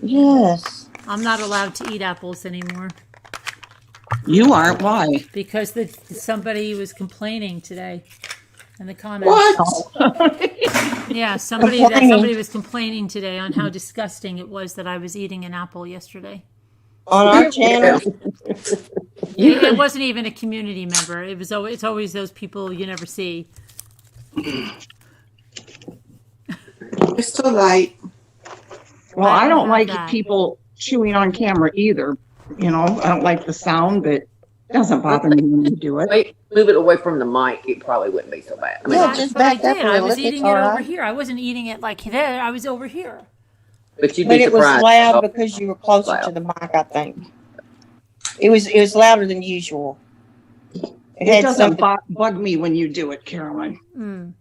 Yes. I'm not allowed to eat apples anymore You aren't. Why? because somebody was complaining today in the comments. What? Yeah, somebody was complaining today on how disgusting it was that I was eating an apple yesterday. On our channel. It wasn't even a community member. It's always those people you never see. It's so light. Well, I I don't don't like have that. people chewing on camera either. You know, I don't like the sound, but Doesn't bother me when you do it. Wait, move it away from the mic. It probably wouldn't be so bad. I mean, Yeah, That's just what I back up did. a I little. was It's eating it all over right. here. I wasn't eating it like there. I was over here. but you'd But be it was surprised. loud because you were closer Loud. to the mic, I think. It was louder than usual. It had doesn't something. bug me when you do it, Carolyn. Mm.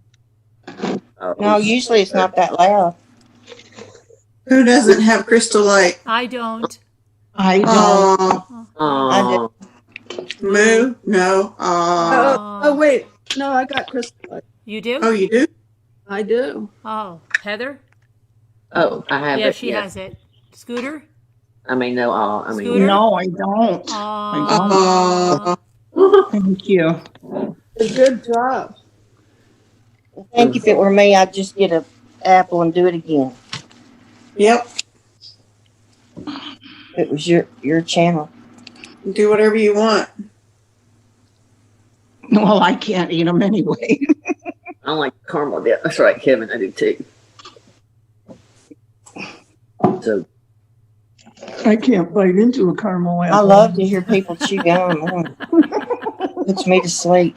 Oh. No, usually it's not that loud. Who doesn't have Crystal Light? I don't. I don't. Oh, Oh. Moo? No. Oh, wait. No, I got Crystal Light. You do? Oh, you do? I do. Oh, Heather? Oh, I have Yeah, it. she yes. has it. Scooter? I mean, no. I mean, Scooter? No, I don't. Oh. Thank you. A good job. I think if it were me, I'd just get an apple and do it again. Yep. It was your channel. Do whatever you want. Well, I can't eat them anyway. I don't like caramel dip. That's right, Kevin. I do too. So I can't bite into a caramel apple. I love to hear people chew gum. Puts me to sleep.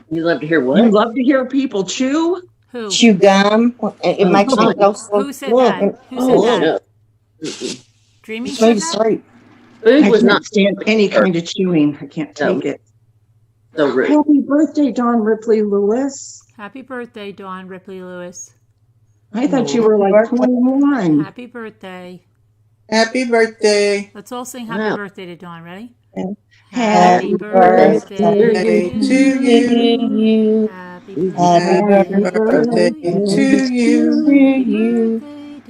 you love to hear what? You love to hear people chew? Who? Chew gum. It makes me go slow. Who said that? Who said that? no. Dreamy Puts me said to that? sleep. Food I was can't not stand any kind of chewing. I can't No. take it. so rude. Happy birthday, Dawn Ripley Lewis. Happy birthday, Dawn Ripley Lewis. I thought you were like Birthday. 21. Happy birthday. Happy birthday. Let's all sing happy Wow. birthday to Dawn. Ready? Happy birthday to you. Happy Happy birthday to you.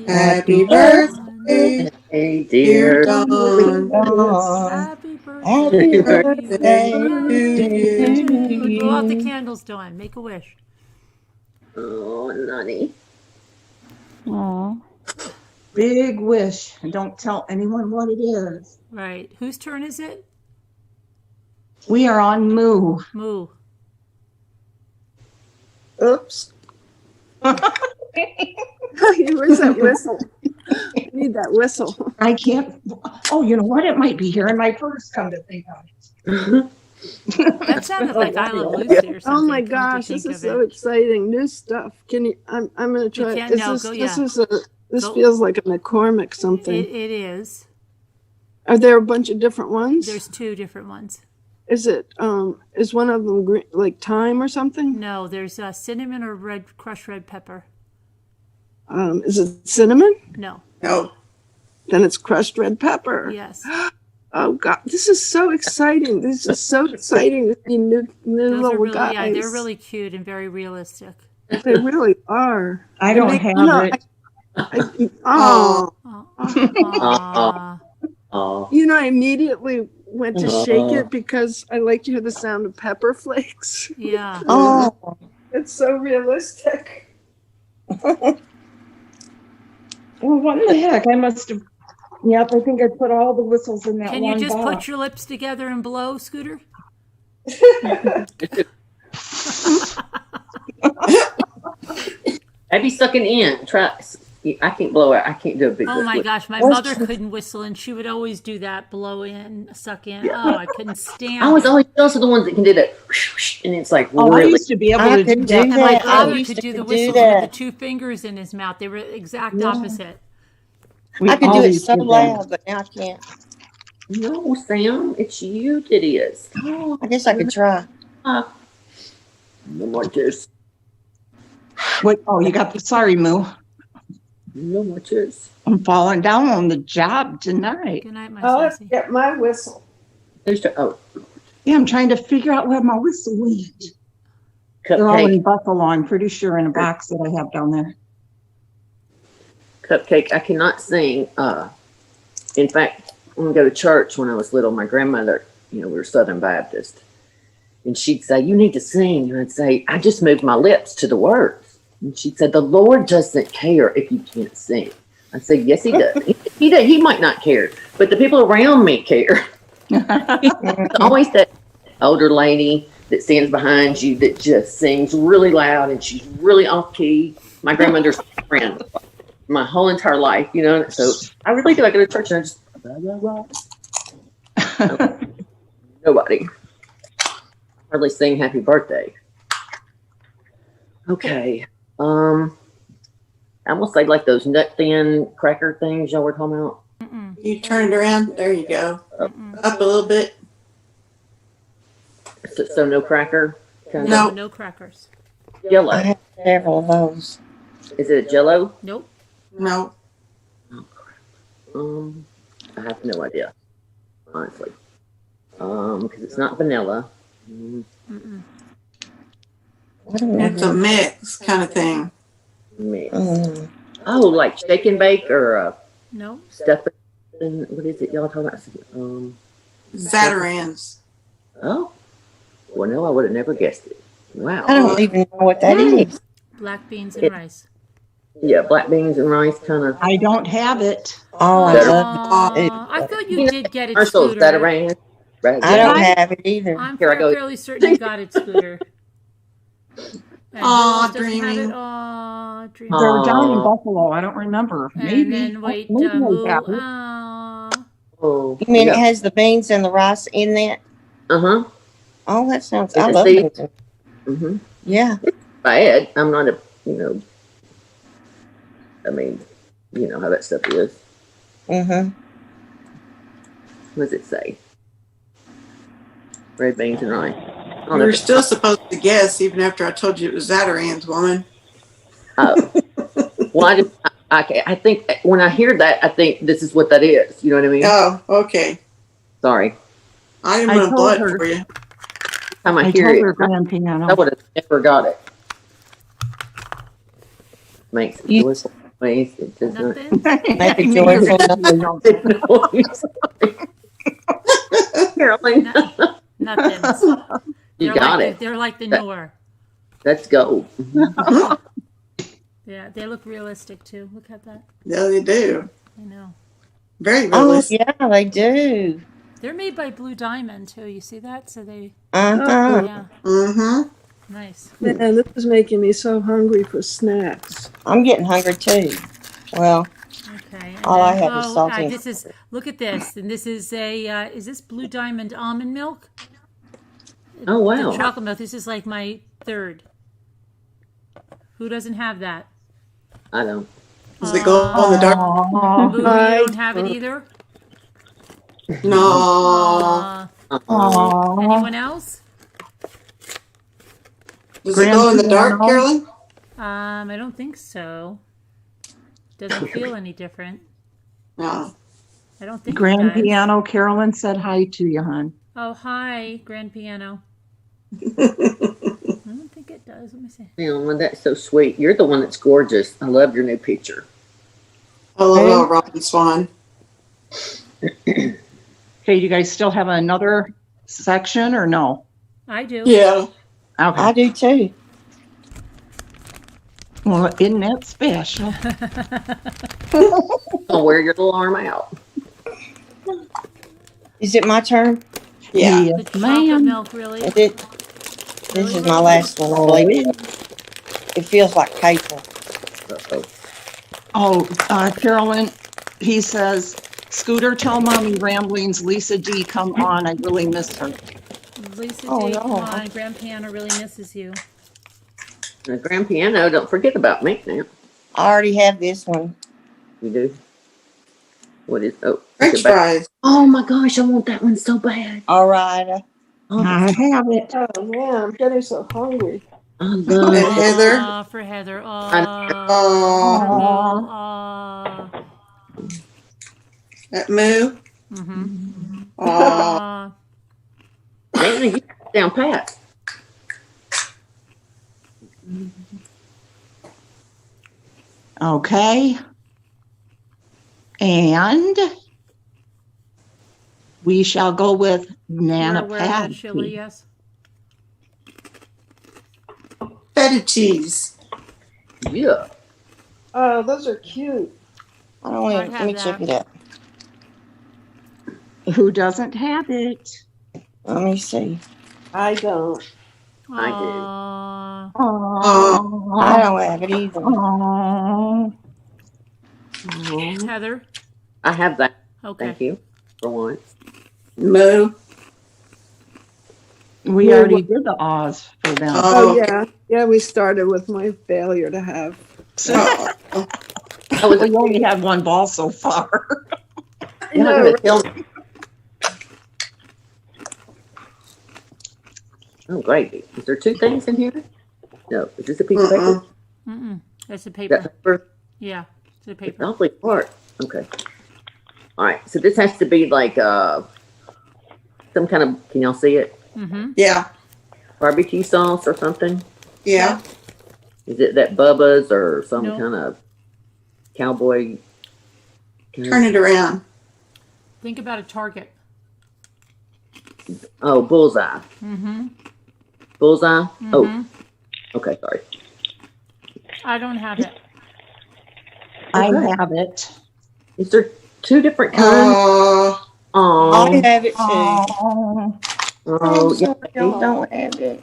Happy Dawn. birthday, Hey, dear dear. Dawn. Happy birthday. Happy birthday to you. Blow out the candles, Dawn. Make a wish. Oh, Nani. Aw. Big wish. And don't tell anyone what it is. Right. Whose turn is it? We are on Moo. Moo. Oops. Where's that whistle? I need that whistle. I can't. Oh, you know what? It might be here in my purse, come to think of it. That sounded like I Love Lucy or something. Oh my come to gosh, think this is of so it. exciting. New stuff. Can you I'm gonna try can't- is no, this go- this yeah. is a this Go. feels like a McCormick something. It is. Are there a bunch of different ones? There's two different ones. Is it is one of them green, like thyme or something? No, there's cinnamon or crushed red pepper. Is it cinnamon? No. No. Then it's crushed red pepper. Yes. Oh God, this is so exciting! This is so exciting to see new Those are little really, guys. yeah, they're really cute and very realistic. They really are. I don't have it. Oh, Aw. Oh. you know, I immediately went to shake Aw. it because I like to hear the sound of pepper flakes. Yeah. Oh, It's so realistic. Well, what in the heck? I must have. Yep, I think I put all the whistles in that Can one you just box. put your lips together and blow, Scooter? Maybe sucking in. Try. I can't blow out. I can't do a big. Oh my lift. gosh, my mother couldn't whistle and she would always do that, blow in, suck in. Oh, I couldn't stand I was it. always jealous of the ones that can do that, and it's like Oh, I really. used to be able I to do could that. do And my that. I father used could to do the do whistles with that. the two fingers in his mouth. They were the exact opposite. We I could do it always so did that. loud, but now I can't. No, Sam, it's you that is. Oh, I guess I could try. no more tears. What? Oh, you got the sorry, Moo. No more tears. I'm falling down on the job tonight. Good night, my Oh, let's sassy. get my whistle. Oh, Yeah, I'm trying to figure out where my whistle went. They're all cupcake. in Buffalo, I'm pretty sure, in a box that I have down there. Cupcake. I cannot sing. In fact, when we go to church when I was little, my grandmother, we were Southern Baptist, and she'd say, "You need to sing," and I'd say, "I just moved my lips to the words." And she said, "The Lord doesn't care if you can't sing." I said, "Yes, He does. He does. He might not care, but the people around me care." It's always that older lady that stands behind you that just sings really loud and she's really off key. My grandmother's friend my whole entire life, So I really do. I go to church and I just blah, blah, blah. Nobody. Hardly sing happy birthday. Okay. I'm gonna say like those nut thin cracker things y'all were talking about. You turn it around. There you go. Mm-mm. Up a little bit. So no cracker. Kind No, of no crackers. Jello. I have several of those. Is it a Jello? Nope. No. I have no idea, honestly. Because it's not vanilla. Mm-mm. What am I It's a doing? mix kind of thing. Mix. Mm. Oh, like shake and bake or No. stuffing. What is it y'all talking about? Zatarans. Oh, well, no, I would have never guessed it. Wow. I don't even know what that is. Black beans and rice. Yeah, black beans and rice, kind of. I don't have it. Oh, I love it. Aw, I thought you did get it, Commercials Scooter. that around. I don't have it either. I'm Here I go. fairly certain you got it, Scooter. And Aw, who else doesn't have dreaming. it? Aw, dreaming. They were down in Aw. Buffalo. I don't remember. Maybe. And then wait, Maybe I Moo. got it. Aw. Oh, You mean it yeah. has the beans and the rice in that? Uh-huh. Oh, that sounds. Yeah, I love see? beans. Mm-hmm. Yeah. Bad. I'm not a, I mean, you know how that stuff is. Mm-hmm. What does it say? Red beans and rice. I don't know You're if it's- still supposed to guess even after I told you it was Zatarans, woman. Oh. Well, I think when I hear that, I think this is what that is. You know what I mean? Oh, okay. Sorry. I am I going to told blood her. for you. Time I I hear told it, her grand piano. I would have never got it. Makes a You- joyful noise. It does not. Nothing? Make a joyful noise. Carolyn, Nothing. you got it. They're like the That- Noor. Let's go. Yeah, they look realistic too. Look at that. No, they do. I know. Very Oh, realistic. yeah, they do. They're made by Blue Diamond too. You see that? So they, Uh-huh. yeah, Mm-hmm. nice. Man, this is making me so hungry for snacks. I'm getting hungry too. Well, Okay. And all I then- have is salty. this is. Look at this, and this is a. Is this Blue Diamond almond milk? Oh, wow. The chocolate milk. This is like my third. Who doesn't have that? I don't. Does it go in the dark? Boo, you I don't have it either. No. Aw. Anyone else? Does it go in the dark, Grandpiano. Carolyn? I don't think so. Doesn't feel any different. No. I don't think. it Grand does. piano. Carolyn said hi to you, hon. Oh, hi, grand piano. I don't think it does. Let me see. Man, that's so sweet. You're the one that's gorgeous. I love your new picture. Hello, Robin Swan. Okay, do you guys still have another section or no? I do. Yeah. Okay. I do too. Well, isn't that special? I'll wear your little arm out. Is it my turn? Yeah. The Yes, chocolate ma'am. milk, really? Is it? This is my last one, I believe. It feels like paper. Uh-oh. Oh, Carolyn, he says, Scooter, tell Mommy Ramblings, Lisa D, come on. I really miss her. Lisa Oh, D, no. come on. Grand piano really misses you. The grand piano, don't forget about me now. I already have this one. You do? What is, oh. French is it back- fries. Oh my gosh, I want that one so bad. All right. I have it. Oh man, I'm getting so hungry. I love And it. Heather. Aw, for Heather. Oh, Aw. that moo. Mm-hmm. Oh, Aw. Dana, you down pat. Okay. And we shall go with Nana Where that Pat. chili, yes. feta cheese. Yeah. Oh, those are cute. I don't I want to. have Let me that. check it out. Who doesn't have it? Let me see. I don't. I do. Aw. I Oh, don't have it either. oh. Heather? I have that. Okay. Thank you for once. Moo. We already did the Oz for them. Oh, yeah. Yeah, we started with my failure to have. Well, we only had one ball so far. You're not gonna tell me. Oh, great. Is there two things in here? No. Is this a piece of paper? Mm-mm. That's the Is paper. that paper? Yeah, it's the It's paper. awfully hard. Okay. All right. So this has to be like some kind of. Can y'all see it? Mm-hmm. Yeah, Barbecue sauce or something? yeah. Is it that Bubba's or some No. kind of cowboy? Turn it around. Think about a target. Oh, bullseye. Mm-hmm. Bullseye. Oh, Mm-hmm. okay. Sorry. I don't have it. I Okay. have it. Is there two different kinds? Oh, Oh, I have it too. Oh, oh, yeah. I don't have it.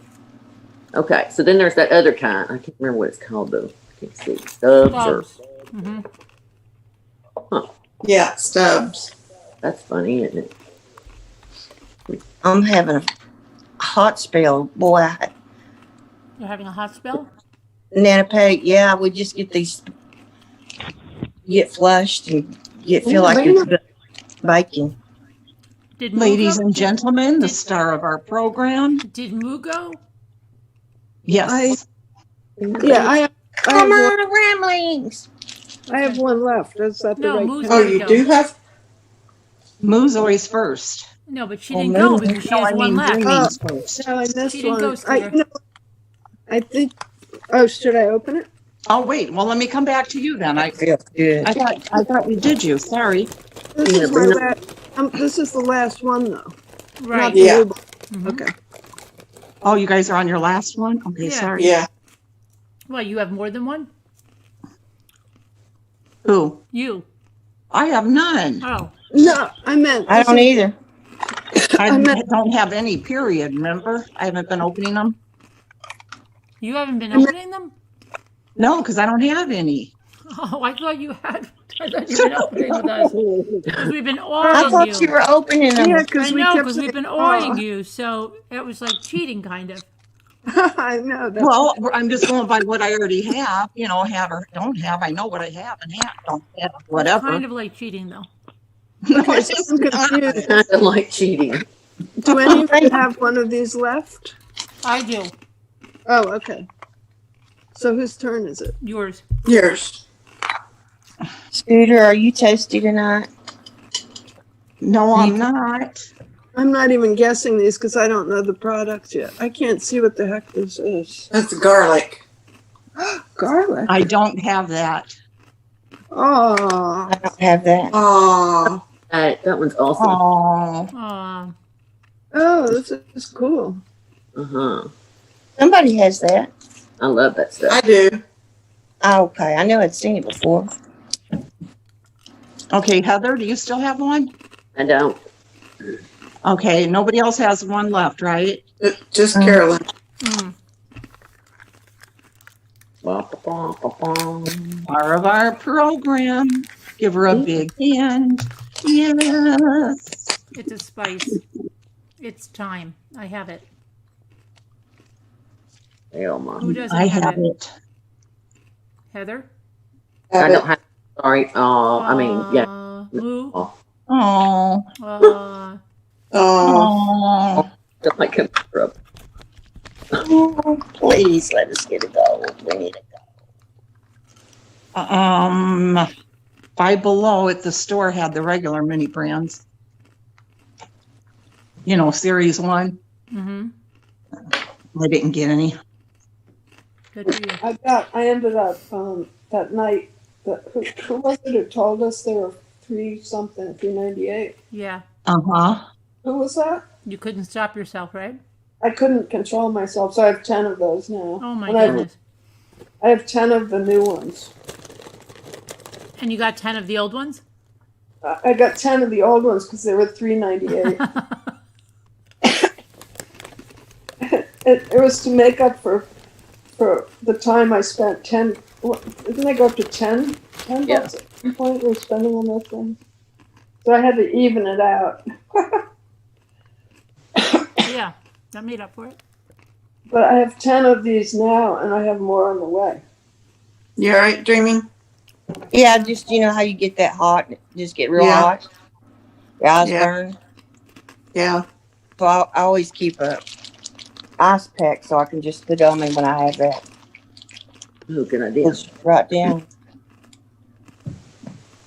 Okay. So then there's that other kind. I can't remember what it's called though. I can't see. Stubs or Gloves. Mm-hmm. yeah, Stubbs. that's funny, isn't it? I'm having a hot spell. Boy, You're having a hot spell? Nana Patty, yeah, we just get these, get flushed and feel like it's baking. Did Moo ladies go? and gentlemen, the star of our program. Did Moo go? Yes. Yeah, I have Come one, on, ramblings. I have one left. Is that the No, right Moo's count? Oh, gonna you go. do have? Moo's always first. No, but she Well, didn't go Moo- because she No, has I one mean left. Dreaming's first. No, I missed She didn't one. go, Scooter. I think. Oh, should I open it? Oh, wait. Well, let me come back to you then. I Feels good. thought we did you. Sorry. This Yeah, is my last. This is the last one though. Right. Not the Yeah. new one. Mhm. Okay. Oh, you guys are on your last one? Okay, Yeah. sorry. Yeah. Well, you have more than one? Who? You. I have none. Oh. No, I meant. I don't either. I I meant- don't have any, period, remember? I haven't been opening them. You haven't been opening them? No, because I don't have any. Oh, I thought you had. I thought you've been opening with us. Because we've been I awing thought you were opening them. Yeah, I because we know, kept because we've been saying, awing you, so it was like cheating, kind of. I know. That's, Well, I'm just going by what I already have, have or don't have. I know what I have and don't have, whatever. Kind of like cheating, though. No, okay, it's so just I'm not. confused. Kind of like cheating. Do any of you have one of these left? I do. Oh, okay. So whose turn is it? Yours. Yours. Scooter, are you toasty tonight? No, I'm not. I'm not even guessing these because I don't know the products yet. I can't see what the heck this is. That's garlic. Garlic. I don't have that. Oh, I don't have that. Oh, That one's awesome. Oh, Aw. oh, this is cool. Uh-huh. Somebody has that. I love that stuff. I do. Oh, okay, I know I'd seen it before. okay. Heather, do you still have one? I don't. Okay, nobody else has one left, right? Just Carolyn. Mm. Part of our program. Give her a big hand. Yes. It's a spice. It's time. I have it. Hell, Mom. Who doesn't I have have it? it. Heather? I don't have. Sorry. Oh, I mean, yeah. Moo? Oh, Oh, Oh. oh. don't like him. Oh, please let us get a gold. We need a gold. Five Below at the store had the regular mini brands. Series 1. Mm-hmm. I didn't get any. Good for you. I ended up that night. Who was it who told us there were $3.98? Yeah. Uh-huh. Who was that? You couldn't stop yourself, right? I couldn't control myself, so I have 10 of those now. Oh, my And goodness. I have 10 of the new ones. And you got 10 of the old ones? I got 10 of the old ones because they were $3.98. It was to make up for the time I spent. 10. Didn't I go up to 10? 10 Yeah. bucks at one point we were spending on those things. So I had to even it out. Yeah. That made up for it. But I have 10 of these now, and I have more on the way. You all right, Dreaming? Yeah, just, you know how you get that hot, just get real Yeah. hot. Your eyes Yeah. burn. Yeah. So I always keep a ice pack so I can just put on me when I have that. Oh, good idea. Just right down.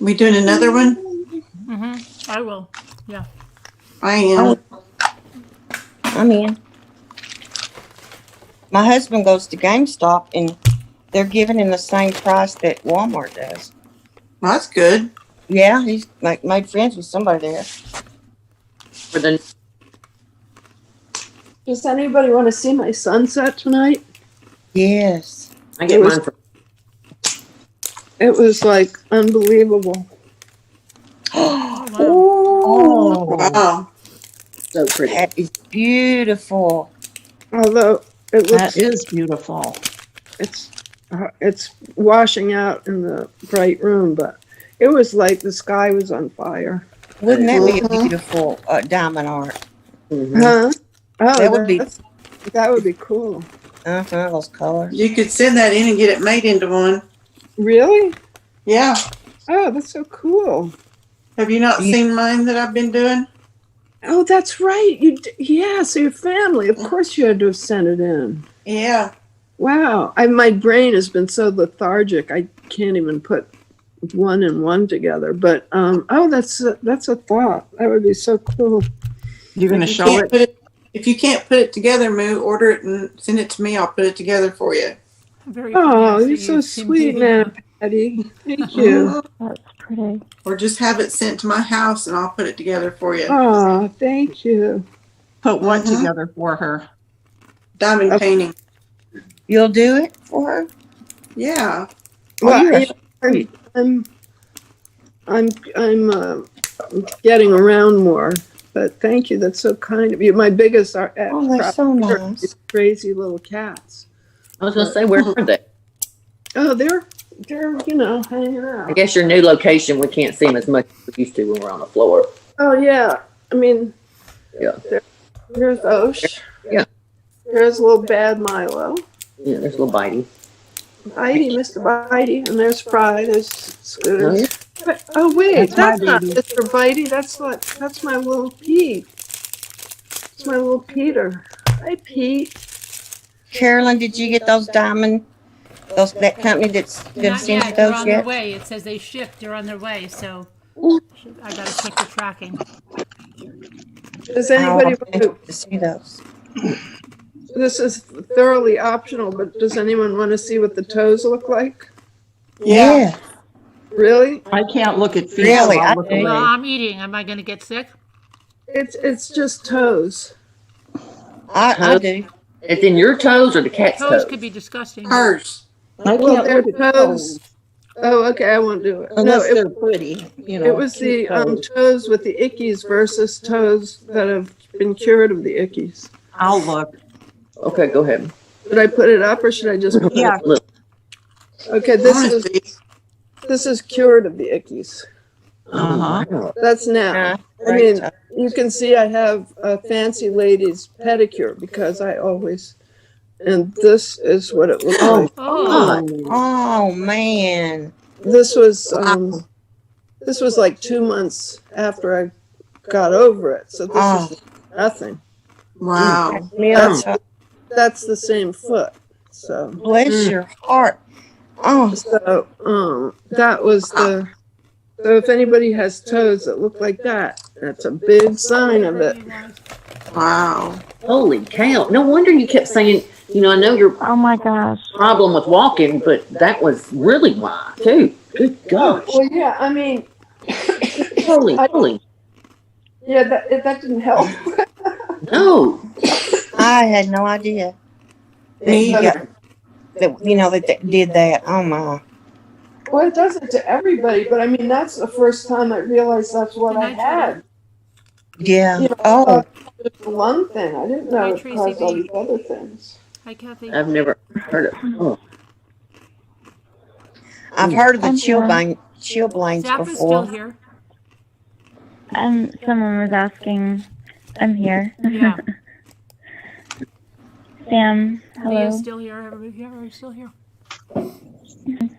We doing another one? Mm-hmm. I will. Yeah. I am. I'm in. My husband goes to GameStop and they're giving him the same price that Walmart does. Well, that's good. Yeah, he's like made friends with somebody there. For the Does anybody want to see my sunset tonight? Yes. I get mine for It was like unbelievable. Oh, Wow. so pretty. that is beautiful. Although it looks That is beautiful. it's washing out in the bright room, but it was like the sky was on fire. Wouldn't that be a Mhm. beautiful diamond art? Mhm. Huh? Oh, That would be- that would be cool. Those colors. You could send that in and get it made into one. Really? Yeah. Oh, that's so cool. Have you not seen mine that I've been doing? Oh, that's right. Yeah, so your family. Of course you had to have sent it in. Yeah. Wow. My brain has been so lethargic. I can't even put one and one together. But that's a thought. That would be so cool. You're going to If you show can't it? put it. If you can't put it together, Moo, order it and send it to me. I'll put it together for you. Very Oh, nice you're that so you seem sweet, to- Nana Patty. Thank you. That's pretty. Or just have it sent to my house and I'll put it together for you. Oh, thank you. Put what Mhm. together for her? Diamond Okay. painting. You'll do it for her? Yeah. Oh, you're Well, sweet. I'm getting around more. But thank you. That's so kind of you. My biggest Oh, they're so nice. is crazy little cats. I was gonna say, where are they? Oh, they're hanging out. I guess your new location, we can't see them as much as we used to when we're on the floor. Oh yeah. I mean, Yeah. There's Osh. Yeah. There's little bad Milo. Yeah, there's a little bitey. Bitey, Mr. Bitey, and there's Fry. There's Scooter. Oh, yeah. Oh wait, That's my that's not baby. Mr. Bitey. That's my little Pete. It's my little Peter. Hi, Pete. Carolyn, did you get those diamond, that company that's going to Not send you yet. They're those on their yet? way. It says they shipped. They're on their way. So I got to check the tracking. Does anybody want To see those. this is thoroughly optional, but does anyone want to see what the toes look like? Yeah. Really? I can't look at feet. Really? So I I'll look do. Well, away. I'm eating. Am I going to get sick? It's just toes. I do. It's in your toes or the cat's Toes toes? could be disgusting. Hers. I Well, can't they're look at toes. toes Oh, okay. I won't do it. unless No, they're pretty. You know, it was the cute toes. toes with the ickies versus toes that have been cured of the ickies. I'll look. Okay, go ahead. Should I put it up or should I just put Yeah. it? Look. Okay, this is cured of the ickies. Uh-huh. Wow. That's now. I mean, you can see I have a fancy ladies pedicure because I always, and this is what it looks like. Oh, Oh, man. This was like 2 months after I got over it, so this Oh. is nothing. Wow. That's the same foot. So Bless your heart. Oh, that was the. So if anybody has toes that look like that, that's a big sign of it. Wow. Holy cow. No wonder you kept saying, I know your Oh my gosh. problem with walking, but that was really why, too. Good gosh. Well, yeah, I mean, Holy. yeah, that didn't help. No. I had no idea. Me That, either. that they did that. Oh, my. Well, it does it to everybody, but I mean, that's the first time I realized that's what I had. Yeah. You know, Oh, It's a lung thing. I didn't know Hi, it Tracy caused all B. these other things. Hi, Kathy. I've never heard of Oh. I've heard of the I'm chilblains Zap is still before. here. Someone was asking. I'm here. Yeah. Sam, hello. Leah's still here. Everybody here? Are you still here?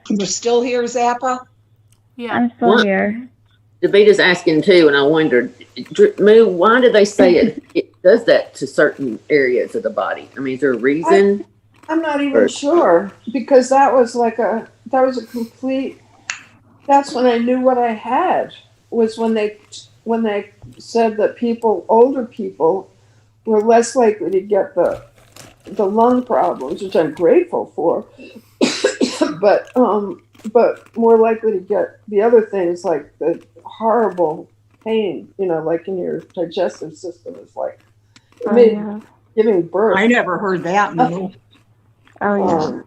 You're still here, Zappa? Yeah. I'm still here. Davita's asking too, and I wondered, Moo, why do they say it does that to certain areas of the body? I mean, is there a reason? I'm not even Or- sure because that was a complete. That's when I knew what I had. Was when they said that older people, were less likely to get the lung problems, which I'm grateful for, but more likely to get the other things like the horrible pain, like in your digestive system is like it made yeah. giving birth. I never heard that, Moo. Oh, yeah.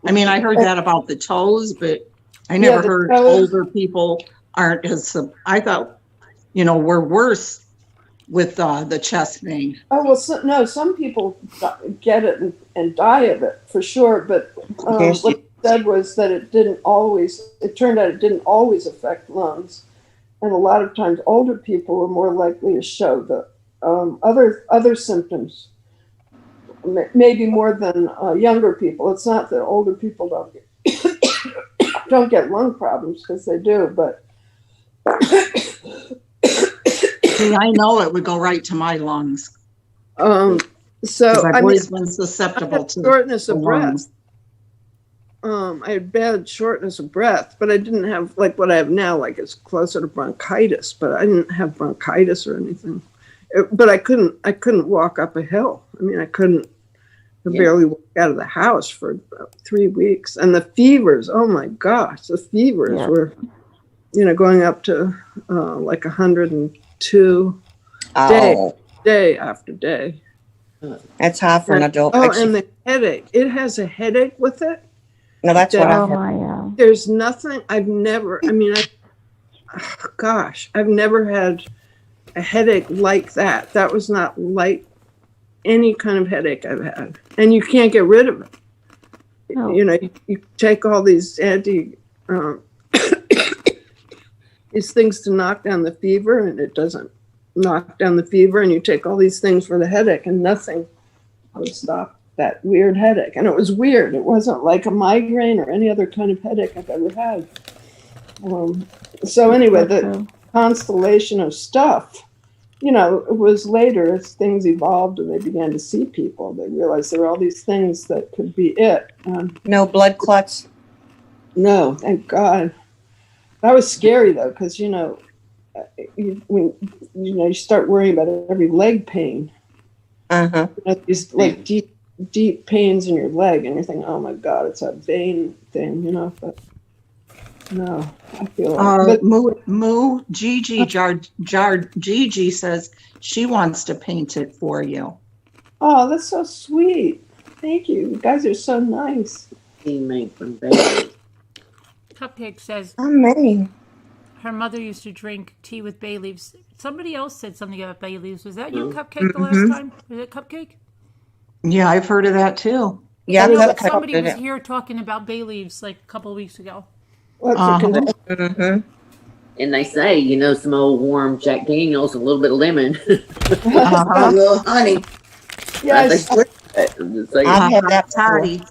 I mean, I heard that about the toes, but I never the heard toes. older people aren't as, I thought, we're worse with the chest pain. Oh, well, no, some people get it and die of it for sure. But Yes, what it said was that it turned out it didn't always affect lungs. And a lot of times older people were more likely to show the other symptoms, maybe more than younger people. It's not that older people don't get lung problems, because they do, but See, I know it would go right to my lungs. so Because I've I mean, always been I susceptible had to shortness the of breath. lungs. I had bad shortness of breath, but I didn't have like what I have now, like it's closer to bronchitis, but I didn't have bronchitis or anything. But I couldn't walk up a hill. I mean, I barely walk out of the house for about 3 weeks. And the fevers, oh my gosh, the fevers were, going up to like 102 day after day. That's high for an adult. Oh, Actually, and the headache. It has a headache with it. no, that's what I Oh, heard. yeah. There's nothing I've never had a headache like that. That was not like any kind of headache I've had. And you can't get rid of it. Oh. You take all these these things to knock down the fever, and it doesn't knock down the fever, and you take all these things for the headache, and nothing would stop that weird headache. And it was weird. It wasn't like a migraine or any other kind of headache I've ever had. So anyway, the constellation of stuff, it was later as things evolved and they began to see people. They realized there were all these things that could be it. No blood clots. No, thank God. That was scary though, because you start worrying about every leg pain. These like deep pains in your leg, and you're thinking, oh my God, it's a vein thing, But no, I feel like. Moo Gigi Gigi says she wants to paint it for you. Oh, that's so sweet. Thank you. You guys are so nice. Made from baby. Cupcake says Amazing. her mother used to drink tea with bay leaves. Somebody else said something about bay leaves. Was that you, Cupcake, the last time? Was it Cupcake? Yeah, I've heard of that too. Yeah, I know, but Cupcake somebody did was it. here talking about bay leaves like a couple of weeks ago. Mhm. And they say, some old warm Jack Daniels, a little bit of lemon. A little honey. Yes, I'm just saying. I've had that before. Toddy.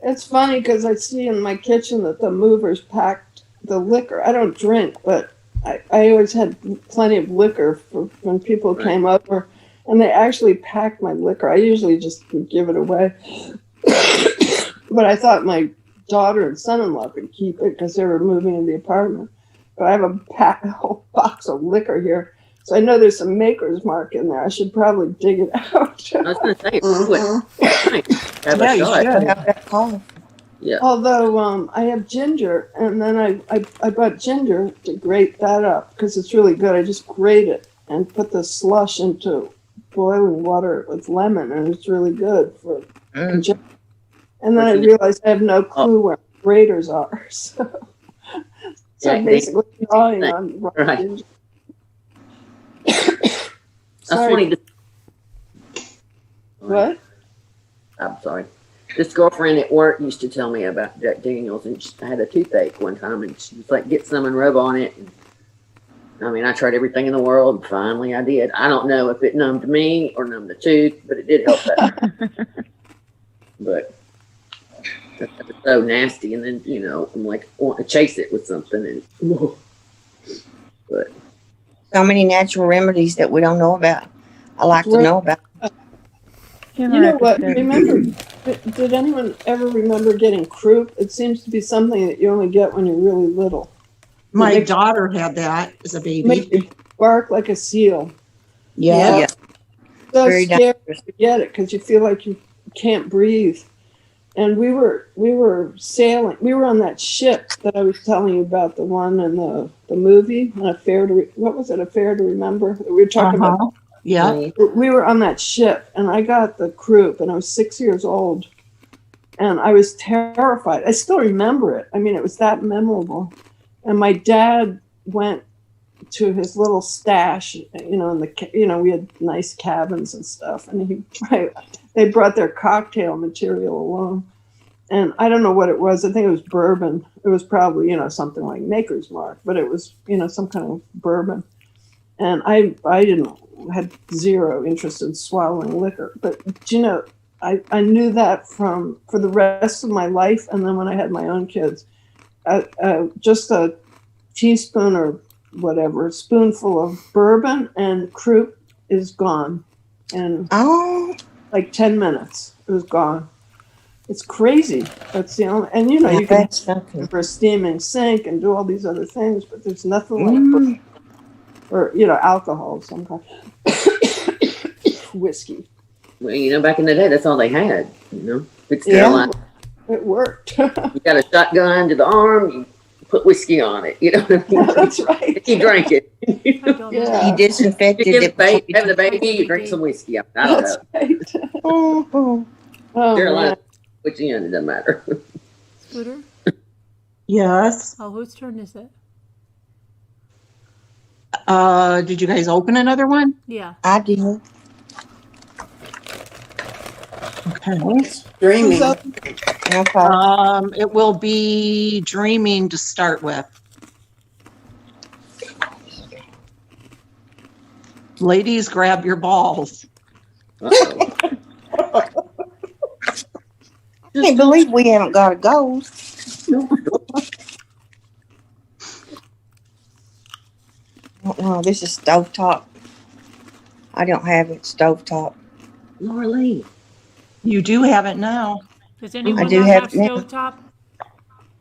it's funny because I see in my kitchen that the movers packed the liquor. I don't drink, but I always had plenty of liquor for when people came over, and they actually packed my liquor. I usually just give it away. But I thought my daughter and son-in-law could keep it because they were moving in the apartment. But I have a whole box of liquor here. So I know there's some maker's mark in there. I should probably dig it out. I was going to say, have Yeah, a you shot. should. Have that cough. Yeah. Although I have ginger, and then I bought ginger to grate that up because it's really good. I just grate it and put the slush into boiling water with lemon, and it's really good for ginger. And then I realized I have no clue where graters are. So I'm basically drawing on raw ginger. That's funny. What? I'm sorry. This girlfriend at work used to tell me about Jack Daniels, and I had a toothache one time, and she was like, get some and rub on it. And, I tried everything in the world, and finally I did. I don't know if it numbed me or numbed the tooth, but it did help that. It's so nasty, and then I'm like, I want to chase it with something, and but So many natural remedies that we don't know about. I like to Right. know about. You know what? Remember, did anyone ever remember getting croup? It seems to be something that you only get when you're really little. My daughter had that as a baby. Make you bark like a seal. Yeah. Yeah. So Very scary dangerous. to get it because you feel like you can't breathe. And we were sailing. We were on that ship that I was telling you about, the one in the movie, what was it? A Fair to Remember. We were talking about. Yeah. We were on that ship, and I got the croup, and I was 6 years old, and I was terrified. I still remember it. I mean, it was that memorable. And my dad went to his little stash, we had nice cabins and stuff, and they brought their cocktail material along, and I don't know what it was. I think it was bourbon. It was probably something like Maker's Mark, but it was some kind of bourbon. And I had zero interest in swallowing liquor, but I knew that for the rest of my life, and then when I had my own kids, just a teaspoon or whatever, spoonful of bourbon and croup is gone. And like 10 minutes, it was gone. It's crazy. That's the only, and you can for a steaming sink and do all these other things, but there's nothing like bourbon or alcohol of some kind. Whiskey. Well, back in the day, that's all they had. It's sterilized. Yeah, it worked. You got a shotgun to the arm. You put whiskey on it. That's right. You drank it. Yeah. You disinfected it. Having a baby, you drink some whiskey. I don't know. Right. Sterilized. Which end, it doesn't matter. Scooter? Yes. Oh, whose turn is it? Did you guys open another one? Yeah. I did. Okay. Dreaming. Okay. It will be dreaming to start with. Ladies, grab your balls. Uh-oh. I can't believe we haven't got a ghost. Oh, this is stovetop. I don't have it stovetop. Laura Lee. You do have it now. Does anyone I do not have have it now. stovetop?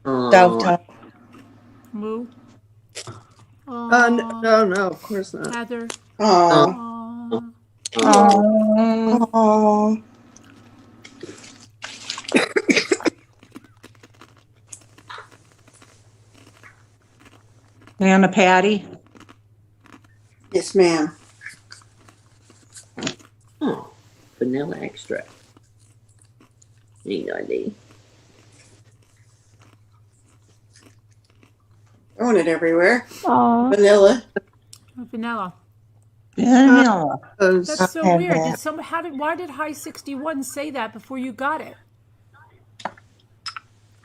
Stovetop. Moo? No, of course not. Heather? Oh. Oh. And a Patty. Yes, ma'am. Oh, vanilla extract. Need ID. Throwing it everywhere. Oh, Vanilla. Vanilla. Vanilla. That's so have weird. that. Why did High 61 say that before you got it?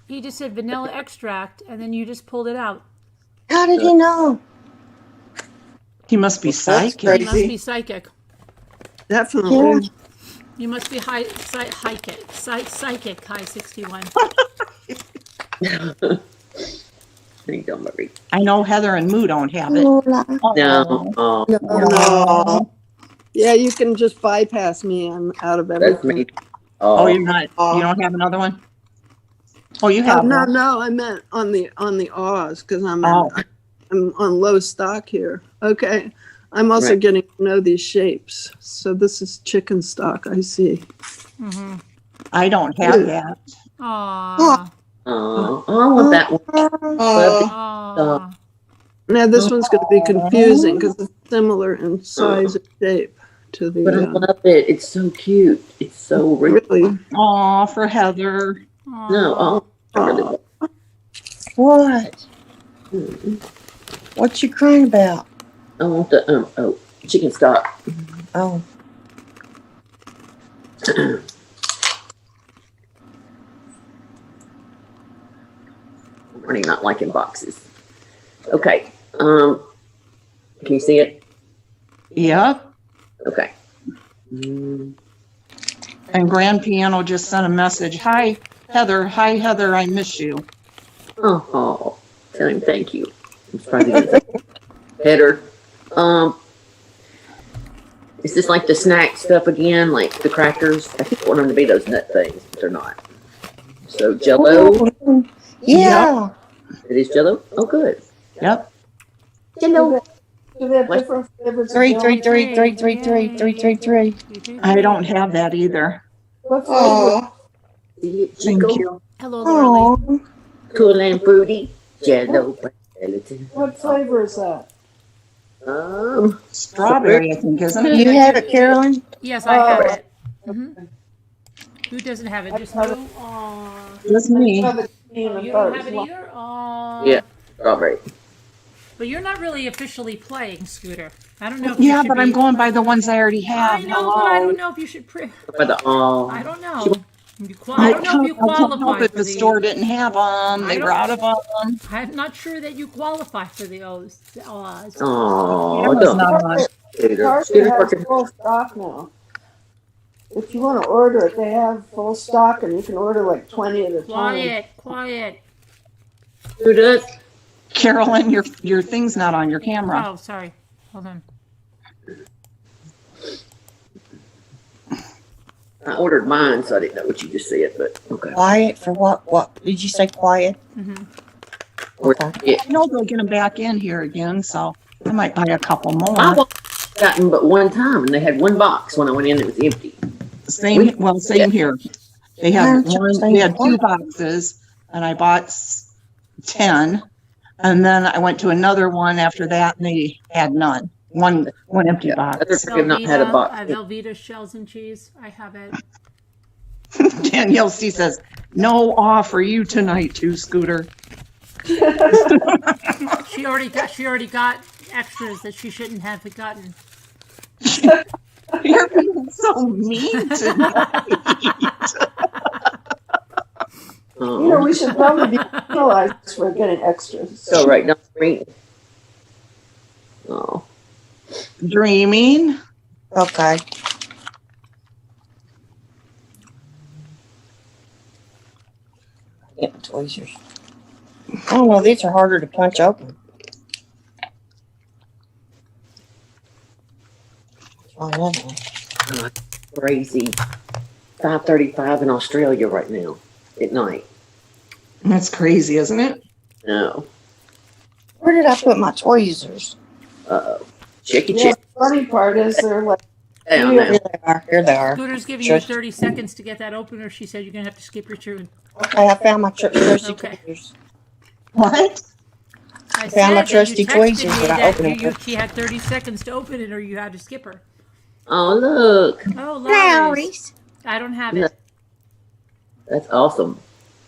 He just said vanilla extract, and then you just pulled it out. How did he know? He must be Well, that's psychic. great. You must be psychic. Definitely. You must be psychic, High 61. Think don't worry. I know Heather and Moo don't have it. No. Oh, No. Yeah, you can just bypass me. I'm out of that's everything. me. Oh, Oh, you're not. You don't have another one. Oh, you have one. No, I meant on the Oz because I'm Oh. on low stock here. Okay. I'm also Right. getting to know these shapes. So this is chicken stock, I see. Mm-hmm. I don't have that. Aww. I want that one. Oh. Aww. Now this one's going to be confusing because it's similar in size and shape to But I the love it. It's so cute. It's so really. Oh, for Heather. No, I really love What? it. What you crying about? I want the chicken stock. Oh. I'm already not liking boxes. Okay. Can you see it? Yep. Okay. And Grand Piano just sent a message. Hi, Heather, hi Heather, I miss you. Oh, tell him thank you. I'm surprised he didn't say better. Is this like the snack stuff again, like the crackers? I keep wanting them to be those nut things, but they're not. So Jello, Yeah. it is Jello. Oh, good. Yep. Jello. Do they have What? different flavors? of Three, jelly? three, three, three, three, three, three, three, three. I don't have that either. What flavor? Oh, Thank Chico, you. Hello, Laura. Oh, cool and fruity. Jello. Gelatin. What flavor is that? Strawberry, I think, isn't it? you have it, Carolyn? Yes, I have it. Who doesn't have it? Just you? Just me. I have it clean. I You thought don't it have was it one. either? Yeah, strawberry. But you're not really officially playing, Scooter. I don't know if you Yeah, should but I'm be- going by the ones I already I have. know, but I don't know if you should By the I don't know. I don't know if you I can't help qualify it. for The the. store didn't have them. They were out of them. I'm not sure that you qualify for the O's. Oh, That was not on. Target has full stock now. If you want to order it, they have full stock, and you can order like 20 at a time. Quiet. Who does? Carolyn, your thing's not on your camera. Oh, sorry. Hold on. I ordered mine, so I didn't know what you just said, but okay. Quiet for what? What did you say? Quiet? Yeah. I know they'll get them back in here again, so I might buy a couple more. I gotten but one time, and they had one box when I went in. It was empty. Same here. They had two boxes, and I bought 10, and then I went to another one after that, and they had none. One empty box. I've not had a box. Velveeta shells and cheese. I have it. Danielle C says, "No awe for you tonight, too, Scooter." She already got extras that she shouldn't have gotten. You're being so mean tonight. You know, we should probably be penalized for getting extras. So right now, oh, Dreaming. Okay. Get my tweezers. Oh well, these are harder to punch open. Oh, no. God, crazy. 5:35 in Australia right now at night. That's crazy, isn't it? No. Where did I put my tweezers? Check it, Yeah, check. the funny part is they're like, Down Here now. they are. Here they are. Scooter's giving Just- you 30 seconds to get that opener. She said you're going to have to skip your turn. Okay, I found my trusty Okay. tweezers. What? I found my said that you trusty texted tweezers me that I that opened you, them. she had 30 seconds to open it or you had to skip her. Oh, look. Oh, Lowry's. Lowry's. I don't have it. That's awesome.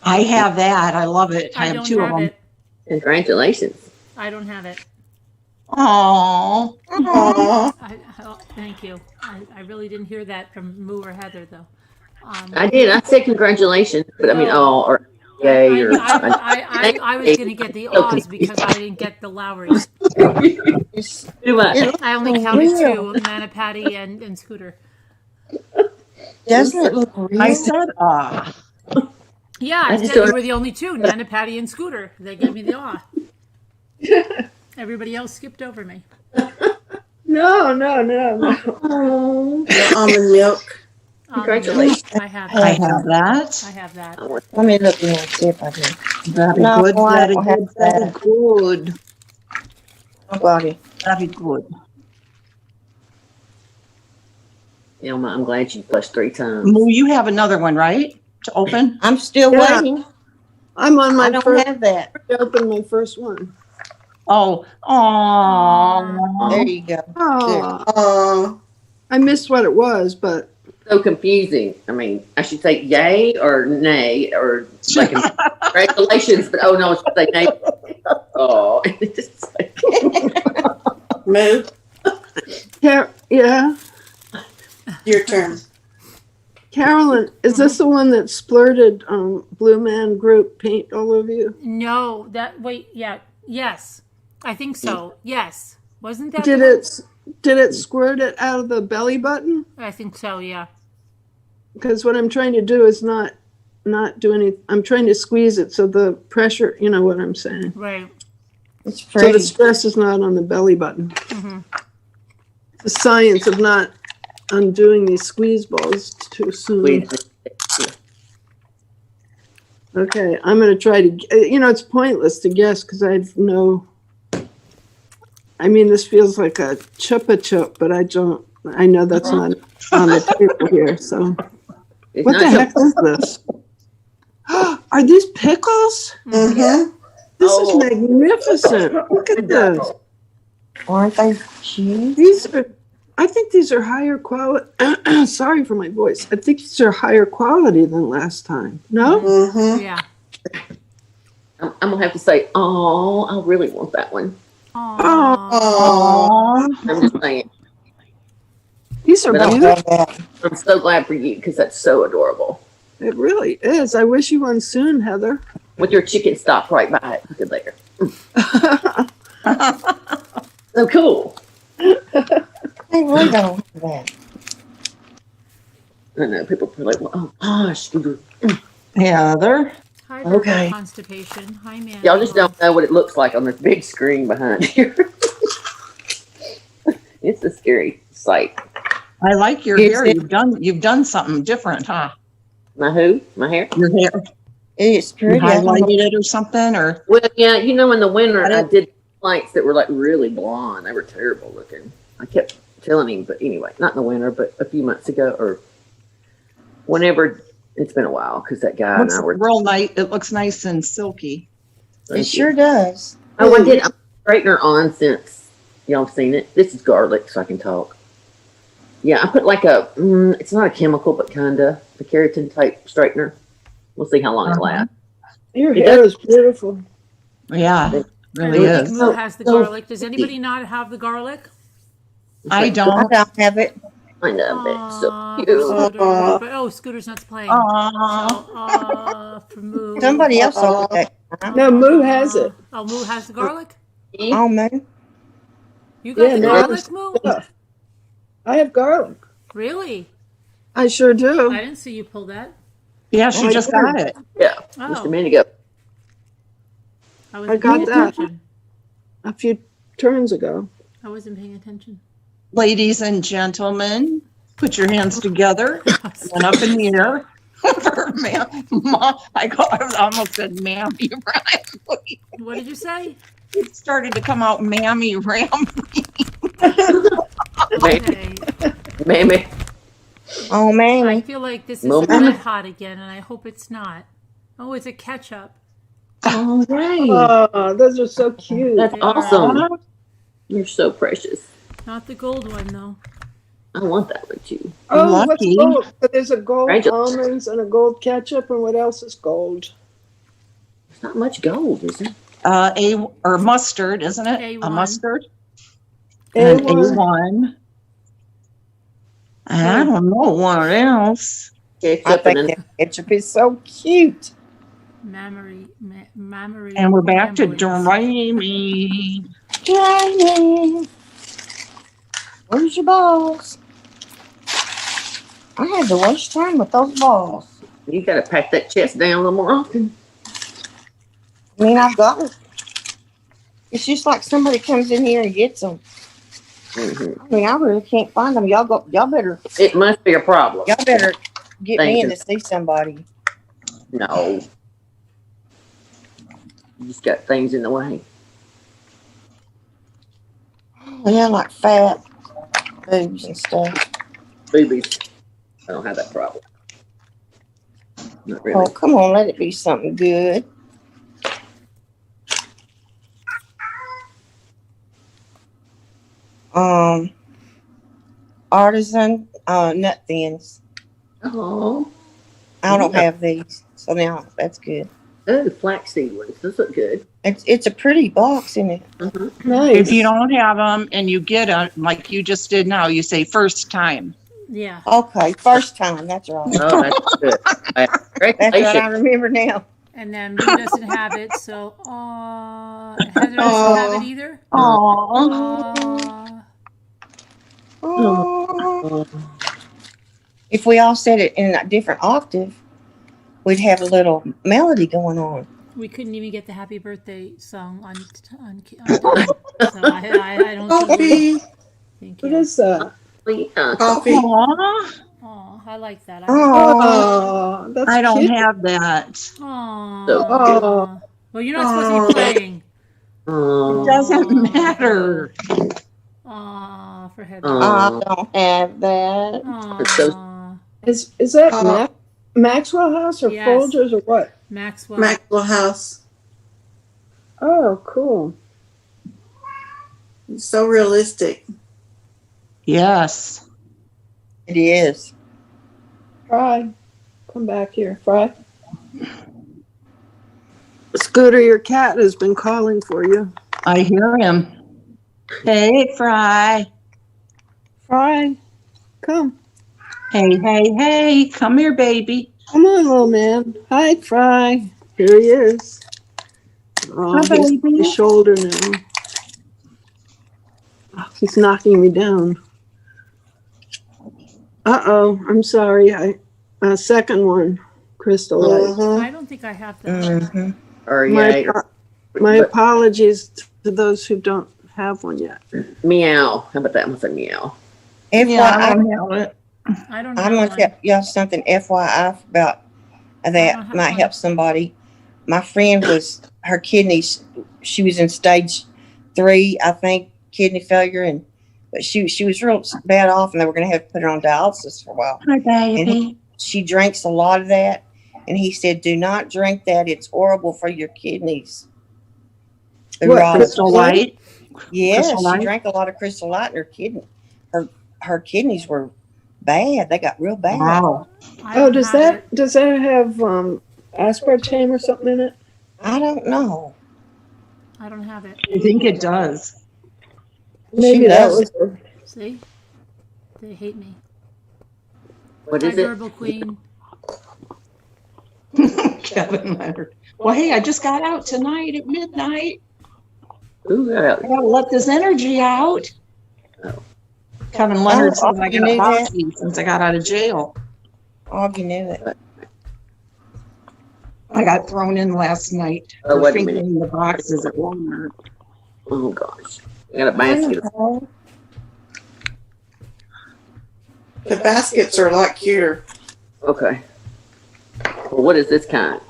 I have that. I love it. I have don't two of have them. it. Congratulations. I don't have it. Oh. Thank you. I really didn't hear that from Moo or Heather, though. I did. I said congratulations, but I mean, or yay, or I was going to get the Oz because I didn't get the Lowry's. too much. I only counted two, Nana Patty and Scooter. Doesn't it look real? I said, Yeah, I said you were the only two, Nana Patty and Scooter. They gave me the awe. Everybody else skipped over me. no. the almond milk. Congratulations. I have I that. have that. I have that. Let me look in and see if I can. Very No, good. I Very don't have good. Very that. good. Bobby. Very good. Elma, I'm glad you flushed 3 times. Moo, you have another one, right? To open? I'm still Yeah. waiting. I'm on I my don't first. have that. I opened my first one. Oh. Oh. There you go. Oh, I missed what it was, but So confusing. I mean, I should say yay or nay or like congratulations, but oh no, it's like nay. Oh, it's like, Moo, yeah. your turn. Carolyn, is this the one that splurted Blue Man Group paint all over you? No, yes. I think so. Yes. Wasn't that Did the it squirt it out of the belly button? one? I think so, yeah. Because what I'm trying to do is not not do any. I'm trying to squeeze it so the pressure. You know what I'm saying. Right. It's So the pretty. stress is not on the belly button. Mm-hmm. The science of not undoing these squeeze balls too soon. Okay, I'm going to try to, it's pointless to guess because I have no, I mean, this feels like a chupa chup, but I know that's not on the table here, so. What the heck is this? Are these pickles? Mm-hmm. This is magnificent. Look at this. Aren't they cute? I think these are higher quality. Sorry for my voice. I think these are higher quality than last time. No? Mm-hmm. Yeah. I'm gonna have to say, oh, I really want that one. Oh, I'm just saying. these are But I'm- beautiful. I'm so glad for you because that's so adorable. It really is. I wish you one soon, Heather. With your chicken stopped right by it. Good there. So cool. They really don't have that. I know people are like, well, oh gosh. Heather. Hi, Okay. Constipation. Hi, man. Y'all just don't know what it looks like on this big screen behind here. It's a scary sight. I like your Is hair. it- You've done something different, huh? My who? My hair? Your hair. It's You pretty. I don't know. highlighted it or something, or Well, yeah, in the winter I did lights that were like really blonde. They were terrible looking. I kept telling him, but anyway, not in the winter, but a few months ago or whenever. It's been a while because that guy and looks I were. real nice. It looks nice and silky. It sure does. Oh, I did. I'm straightener on since y'all have seen it. This is garlic, so I can talk. Yeah, I put like it's not a chemical, but kinda a keratin type straightener. We'll see how long it lasts. Your It hair does- is beautiful. Yeah, it I really don't think is. Moo has the So- garlic. Does anybody not have the garlic? I I don't. don't have it. I know, it's so Aw, cute. Scooter. But, Scooter's not playing. Aw. For Moo. Somebody else will put that. No, Moo has it. Oh, Moo has the garlic? Oh, man. You got the no, garlic, Moo? I have garlic. Really? I sure do. I didn't see you pull that. Yeah, she I just did. got it. Yeah, just a Oh, minute ago. I wasn't got paying that. attention. A few turns ago. I wasn't paying attention. Ladies and gentlemen, put your hands together and up in the air. For I almost said Mammy Ramsey. What did you say? It started to come out Mammy Ramsey. Okay. Mammy. Oh, I man. feel like this is Moo. red hot again, and I hope it's not. Oh, it's a ketchup. Oh, right. Oh, those are so cute. That's They are. awesome. You're so precious. Not the gold one, though. I want that one too. Oh, what's Lucky. gold? There's a gold Right. almonds and a gold ketchup, and what else is gold? There's not much gold, is there? Or mustard, isn't it? A A1. mustard. And A1. A1. I don't know what else. I Ketchup think and that ketchup is so cute. Mammary. And we're back to ramblings. Dreamy. Driving. Where's your balls? I had the worst time with those balls. you gotta pack that chest down a little more often. I mean, I've got them. It's just like somebody comes in here and gets them. Mhm. I mean, I really can't find them. Y'all better It must be a problem. get me Thank in you. to see somebody. No. You just got things in the way. Yeah, like fat boobs and stuff. Boobies. I don't have that problem. Not Oh, really. come on, let it be something good. Artisan nut thins. Oh. I don't Yeah. have these, so now that's good. Oh, flaxseed ones. Those look good. It's a pretty box, isn't it? Nice. If you don't have them and you get them, like you just did now, you say first time. Yeah. Okay, first time. That's right. Oh, that's good. That's right. I Congratulations. remember now. And then Moo doesn't have it, so Heather doesn't have it either. Aww. Oh. If we all said it in a different octave, we'd have a little melody going on. We couldn't even get the happy birthday song on time. So I don't feel Coffee. Thank What you. is that? Coffee. Aw, Oh, I like that. Oh, that's I don't cute. have that. Aww. Oh. Well, you're not supposed to be playing. It doesn't matter. Aw, for heaven's I don't have that. Aw. Is that Maxwell House or Yes. Folgers or what? Maxwell. Maxwell House. Oh, cool. It's so realistic. Yes. It is. Fry, come back here. Fry. Scooter, your cat has been calling for you. I hear him. Hey, Fry. Fry, come. Hey, come here, baby. Come on, little man. Hi, Fry. Here he is. Oh, Hi, he's baby. on his shoulder now. Oh, he's knocking me down. Uh-oh, I'm sorry. Second one, Crystal Light. I don't think I have that. Mm-hmm. Or My, yeah, my but- apologies to those who don't have one yet. meow. How about that? I'm gonna say meow. Yeah, I FYI, don't have it. I don't I'm know. gonna tell y'all something FYI about I don't that have might one. help somebody. My friend her kidneys, she was in stage 3, I think, kidney failure, but she was real bad off, and they were gonna have to put her on dialysis for a while. Hi, baby. She drinks a lot of that, and he said, "Do not drink that. It's horrible for your kidneys." The What, raw- Crystal Light. Yes, Crystal she Light? drank a lot of Crystal Light, and her kidneys were bad. They got real bad. Wow. I Oh, don't does have that it. does that have aspartame or something in it? I don't know. I don't have it. I think it does. Maybe She that does. was. See? They hate me. What Hi, is it? Verbal Queen. Kevin Leonard. Well, hey, I just got out tonight at midnight. Ooh, yeah. I gotta let this energy out. Oh. Kevin Leonard Oh, said I you got knew that? bossy since I got out of jail. Oh, you knew it. I got thrown in last night Oh, for wait a minute. thinking the boxes at Walmart. Oh gosh. I got a basket. The baskets are a lot cuter. Okay. Well, what is this kind?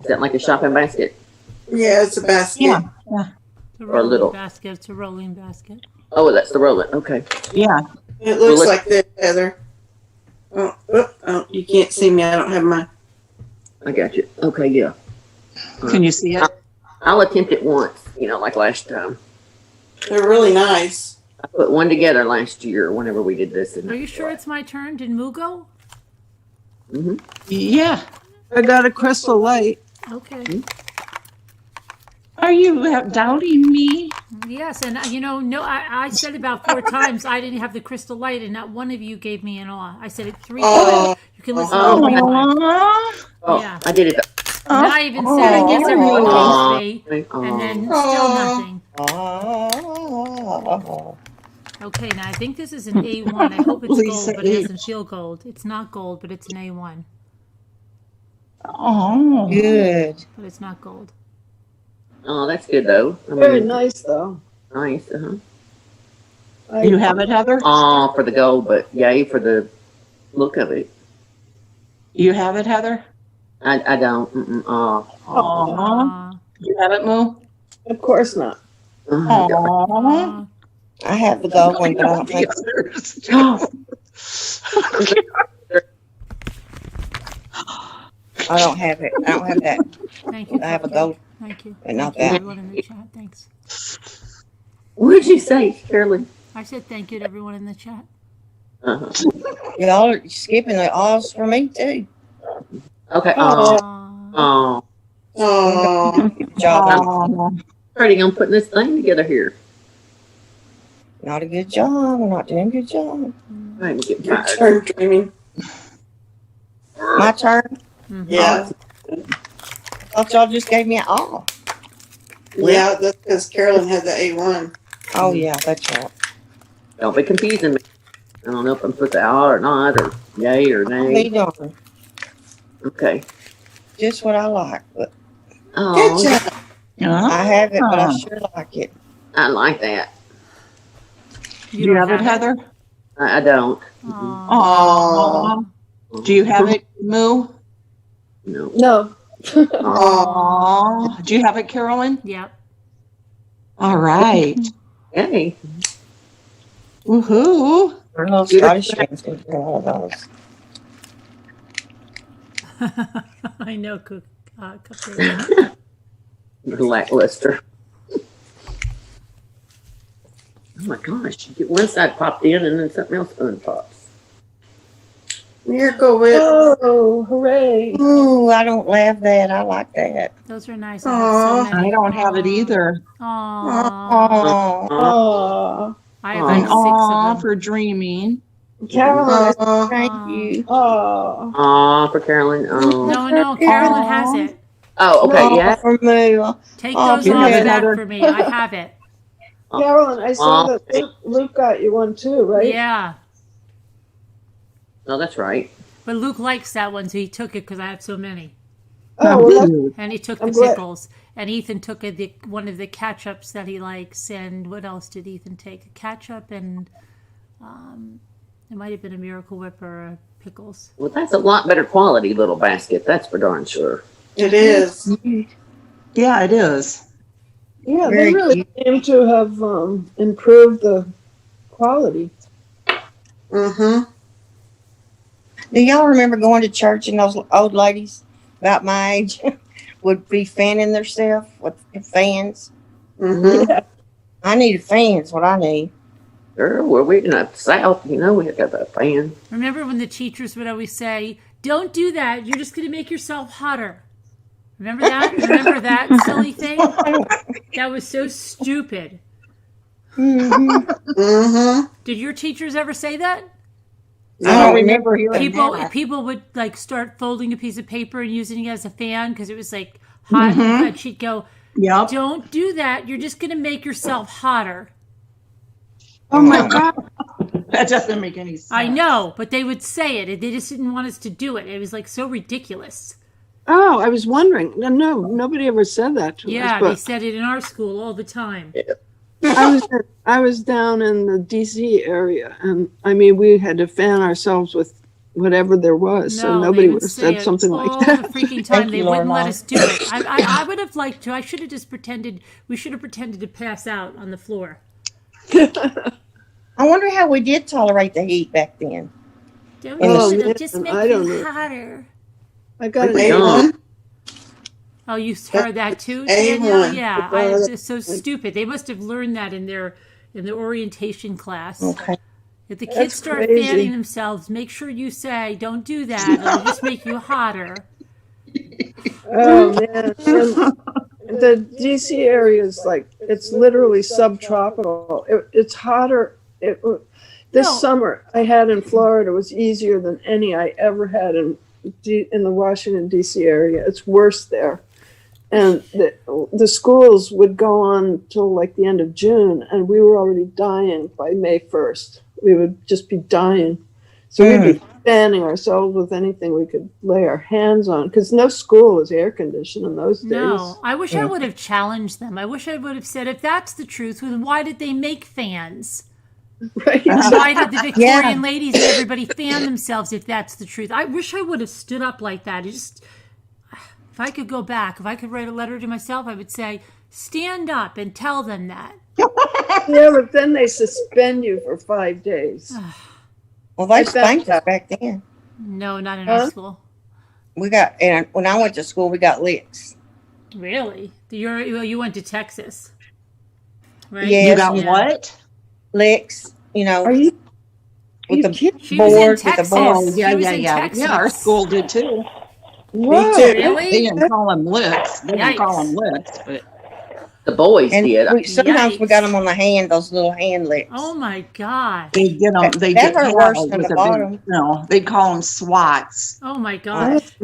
Is that like a shopping basket? Yeah, it's a basket. Yeah, It's a Or a little. rolling basket. It's a rolling basket. Oh, that's the roller. Okay. yeah. It looks Well, like this, Heather. Oh, you can't see me. I don't have my. I got you. Okay, yeah. Can you see it? I'll attempt it once, like last time. They're really nice. I put one together last year whenever we did this. Are you sure it's my turn? Did Moo go? Mm-hmm. Yeah. I got a Crystal Light. Okay. Are you doubting me? Yes, and no, I said about 4 times I didn't have the Crystal Light, and not one of you gave me an awe. I said it 3 Oh. times. You can listen to Oh. the replay. Aw. Oh, Yeah. I did it. And I even said, I guess everyone hates me, Oh. and then still nothing. Oh. Okay, now I think this is an A1. I hope it's Lisa gold, but it H. doesn't feel gold. It's not gold, but it's an A1. Oh. Good. But it's not gold. Oh, that's good though. Very nice, though. Nice. Uh-huh. You have it, Heather? Oh, for the gold, but yay for the look of it. You have it, Heather? I don't. Oh. Aw. You have it, Moo? Of course not. Aw. I have the gold one, but I don't think I don't have it. I don't have that. Thank you. I have a Cupcake. gold, Thank you. but not Thank you, that. everyone in the chat. Thanks. What did you say, Carolyn? I said thank you to everyone in the chat. Uh-huh. Y'all are skipping the alls for me too. Okay. Aw. Oh. Oh, Good job. Aw. Starting on putting this thing together here. Not a good job. We're not doing a good job. I'm getting your tired. turn, Dreaming. My turn. Yeah. Thought y'all just gave me an all. Yeah, that's because Carolyn had the A1. Oh yeah, that's right. Don't be confusing me. I don't know if I'm supposed to out or not, or yay or How nay. you doing? Okay. just what I like. But Oh, I have it, but I sure like it. I like that. Do you have it, Heather? I don't. Aww. Do you have it, Moo? No. No. Aww. Do you have it, Carolyn? Yep. All right. Hey. Woohoo. Our little Scottish friends can do all of those. I know, Cupcake. Lackluster. Oh my gosh! You get one side popped in, and then something else unpops. Miracle Whip. Oh, hooray. Ooh, I don't laugh that. I like that. Those are nice. I have so many. I don't have it either. Aww. Oh, I have And like 6 of aw them. for dreaming. Carolyn. Thank you. Oh. Aw, for Carolyn. Oh. No, Carolyn has it. Oh, okay, yeah. For me. Take Oh, those you off have of it, that Heather. for me. I have it. Carolyn, I saw Oh. that Luke got you one too, right? Yeah. Oh, that's right. But Luke likes that one, so he took it because I have so many. Oh, well, that's, And he took I'm the glad- pickles. And Ethan took one of the ketchups that he likes. And what else did Ethan take? A ketchup and it might have been a Miracle Whip or a pickles. Well, that's a lot better quality little basket. That's for darn sure. It is. Yeah, it is. yeah, Very they really cute. seem to have improved the quality. Mm-hmm. Do y'all remember going to church and those old ladies about my age would be fanning themselves with fans? Mm-hmm. Yeah. I need a fan. Is what I need. Girl, well, we're in the South, you know, we got that fan. Remember when the teachers would always say, "Don't do that. You're just going to make yourself hotter." Remember that? Remember that silly thing? That was so stupid. Mm-hmm. Did your teachers ever say that? I don't remember hearing that. People would like start folding a piece of paper and using it as a fan because it was like hot. And she'd go, Yep. "Don't do that. You're just going to make yourself hotter." Oh my God. That doesn't make any sense. I know, but they would say it. They just didn't want us to do it. It was like so ridiculous. Oh, I was wondering. No, nobody ever said that to Yeah, us. they But said it in our school all the time. I was down in the DC area, and I mean, we had to fan ourselves with whatever there was, so No, nobody they would have say said it something all like that. the freaking time. Thank They you, wouldn't Lorna. let us do it. I would have liked to. I should have just pretended. We should have pretended to pass out on the floor. I wonder how we did tolerate the heat back then. Don't Oh, do it. man, Just make I don't you know. hotter. I got A1. an Oh, you heard that too, A1. Danielle? Yeah, it's just so stupid. They must have learned that in the orientation class. Okay. If the kids That's start crazy. fanning themselves, make sure you say, "Don't do that. It'll just make you hotter." Oh man, and the DC area is like it's literally subtropical. It's hotter. This No. summer I had in Florida was easier than any I ever had in the Washington DC area. It's worse there, and the schools would go on till like the end of June, and we were already dying by May 1st. We would just be dying, so we'd be fanning ourselves with anything we could lay our hands on, because no school was air conditioned in those days. No, I wish I would have challenged them. I wish I would have said, if that's the truth, then why did they make fans? Right? Why did the Victorian Yeah. ladies and everybody fan themselves if that's the truth? I wish I would have stood up like that. If I could go back, if I could write a letter to myself, I would say, stand up and tell them that. Yeah, but then they suspend you for 5 days. Well, they I bet spanked us that- back then. No, not in our school. We got, and when I went to school, we got licks. Really? You went to Texas, right? Yes. You got Yeah. what? Licks, you know, Are you with the kidding? She was in board, with the Texas. board. Oh, yeah, She was yeah, in yeah. Texas. Yeah, our school did too. Whoa. too. Really? They didn't call them licks. They didn't Yikes. call them licks, but The boys And did. sometimes we Yikes. got them on the hand, those little hand licks. Oh my God. they get them. They That get hurt worse paddled than with the a bottom. big. No, they call them swats. Oh my gosh.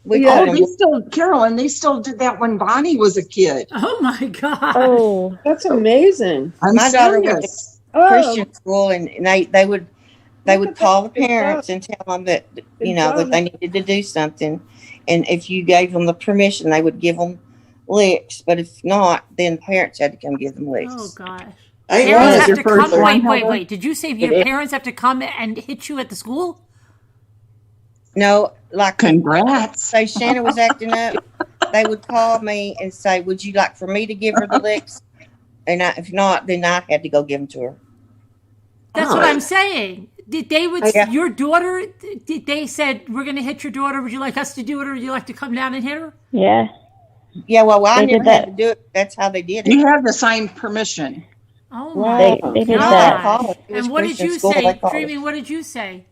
We Yeah. called Oh, them. they still, Carolyn. They still did that when Bonnie was a kid. Oh my God. Oh, that's amazing. I'm My daughter went to serious. Oh, Christian school, and they would Look at call the that. Good parents and tell them that Good that they job. needed to do something, And if you gave them the permission, they would give them licks. But if not, then parents had to come give them licks. Oh gosh. I Parents was. have to come. one, Wait. Heather? Did you say your parents have to come and hit you at the school? No, like Congrats. say Shannon was acting up, they would call me and say, "Would you like for me to give her the licks?" And if not, then I had to go give them to her. That's what I'm saying. Did they would Yeah. your daughter? Did they said we're going to hit your daughter? Would you like us to do it, or would you like to come down and hit her? Yeah. Yeah, well, I They never did had that. to do it. That's how they did it. You have to sign permission. Oh Well, my They did no, that. they called it. It was And what did Christian you school, say, they called it. Dreaming? What did you say?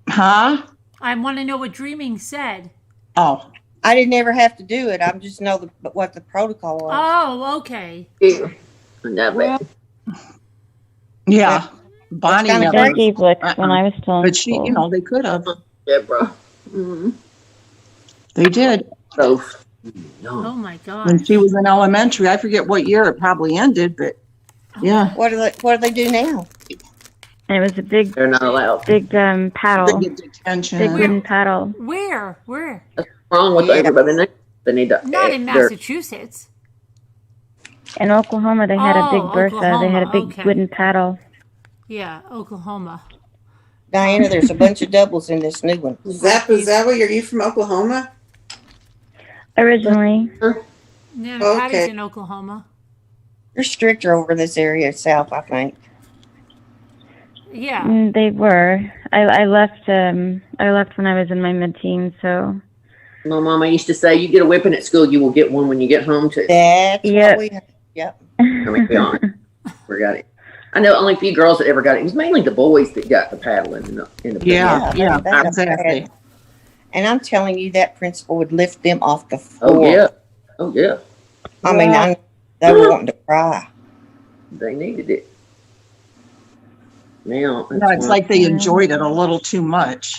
Huh? I want to know what Dreaming said. Oh, I didn't ever have to do it. I just know what the protocol was. Oh, okay. Yeah. Not bad. yeah. Bonnie kinda never, They gave licks when I was still in but she, school. you know, they could have. Deborah. They did. Both. Oh No. my When gosh. she was in elementary, I forget what year it probably ended, but yeah. What do they do now? And it was a big, They're not allowed. big paddle, They get detention. big wooden paddle. Where? Wrong with Yeah. everybody. They need to. Not in they're- Massachusetts. In Oklahoma, they had a big Oh, Bertha. They had a big okay. wooden paddle. Yeah, Oklahoma. Diana, there's a bunch of doubles in this new one. Zappy, are you from Oklahoma? Originally, Yeah, Okay. Patty's in Oklahoma. They're stricter over in this area south, I think. Yeah. They were. I left. I left when I was in my mid-teens. So My mama used to say, "You get a whipping at school, you will get one when you get home too." That's Yep. what we have. Yep. I mean, be honest, forgot it. I know only a few girls that ever got it. It was mainly the boys that got the paddling in the Yeah, yeah, that's exactly. bad. And I'm telling you, that principal would lift them off the floor. Oh yeah, oh yeah. I mean, they were wanting to cry. They needed it. Now No, it's like they enjoyed it a little too much.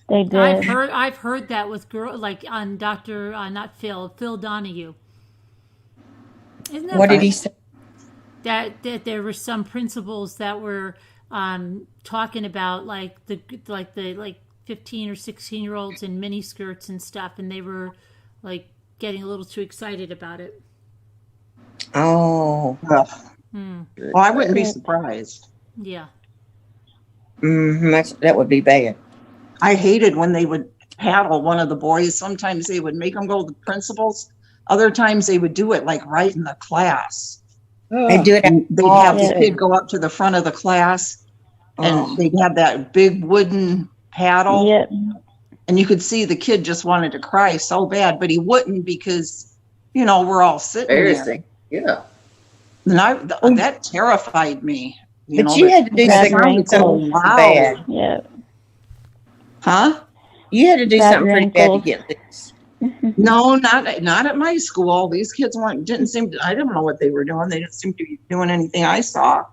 they did. I've heard that with girl like on Dr. Not Phil Donahue. Isn't that What did funny? he say? That there were some principals that were talking about like 15 or 16-year-olds in mini skirts and stuff, and they were like getting a little too excited about it. Oh, Well, I wouldn't be surprised. Yeah. that would be bad. I hated when they would paddle one of the boys. Sometimes they would make them go to the principals. Other times they would do it like right in the class. They do it. And they'd have the yeah. kid go up to the front of the class and they'd have that big wooden paddle. Yep. And you could see the kid just wanted to cry so bad, but he wouldn't because, you know, we're all sitting there. embarrassing. Yeah. And that terrified me. But you had to do Grab something, your something Wow. bad. Yep. Huh? You had to do Grab something your pretty bad to ankles. get this. No, not at my school. These kids didn't seem to, I don't know what they were doing. They didn't seem to be doing anything I saw.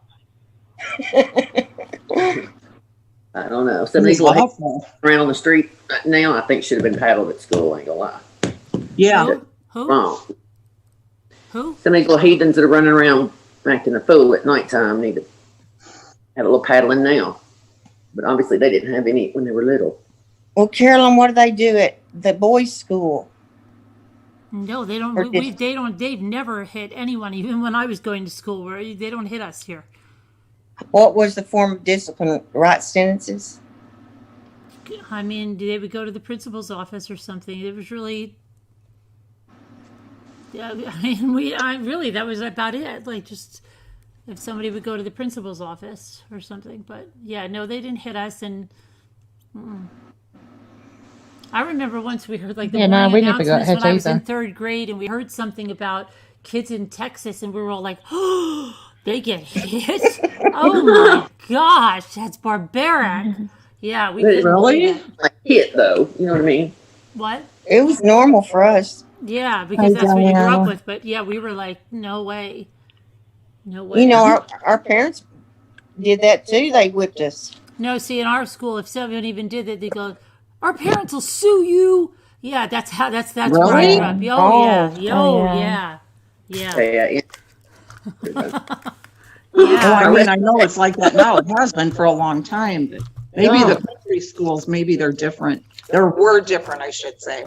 I don't know. It Some of was these little awful. around on the street now, I think should have been paddled at school. I ain't gonna lie. Yeah. Who? Wrong. Who? Some of these little heathens that are running around acting a fool at nighttime need to have a little paddling now. But obviously they didn't have any when they were little. Well, Carolyn, what do they do at the boys' school? No, they don't. Or We, they don't. They've never hit anyone, even when I was going to school. Where they don't hit us here. What was the form of discipline? Write sentences? I mean, they would go to the principal's office or something. It was really. Yeah, I mean, that was about it. Like, just if somebody would go to the principal's office or something. But yeah, no, they didn't hit us. And I remember once we heard like the morning we never got announcements hit when I was in either. third grade, and we heard something about kids in Texas, and we were all like, "Oh, they get hit! Oh my gosh, that's barbaric!" Yeah, we couldn't believe it. Like hit though, you know what I mean? What? It was normal for us. Yeah, because that's what you grew up Diana. with. But yeah, we were like, no way. No way. You know, our parents did that too. They whipped us. No, see, in our school, if someone even did that, they go, our parents will sue you. Yeah, that's where I Really? grew up. Oh, Yeah. Yeah. Oh, I mean, I know it's like that now. It has been for a long time. But maybe the country schools, maybe they're different. They were different, I should say.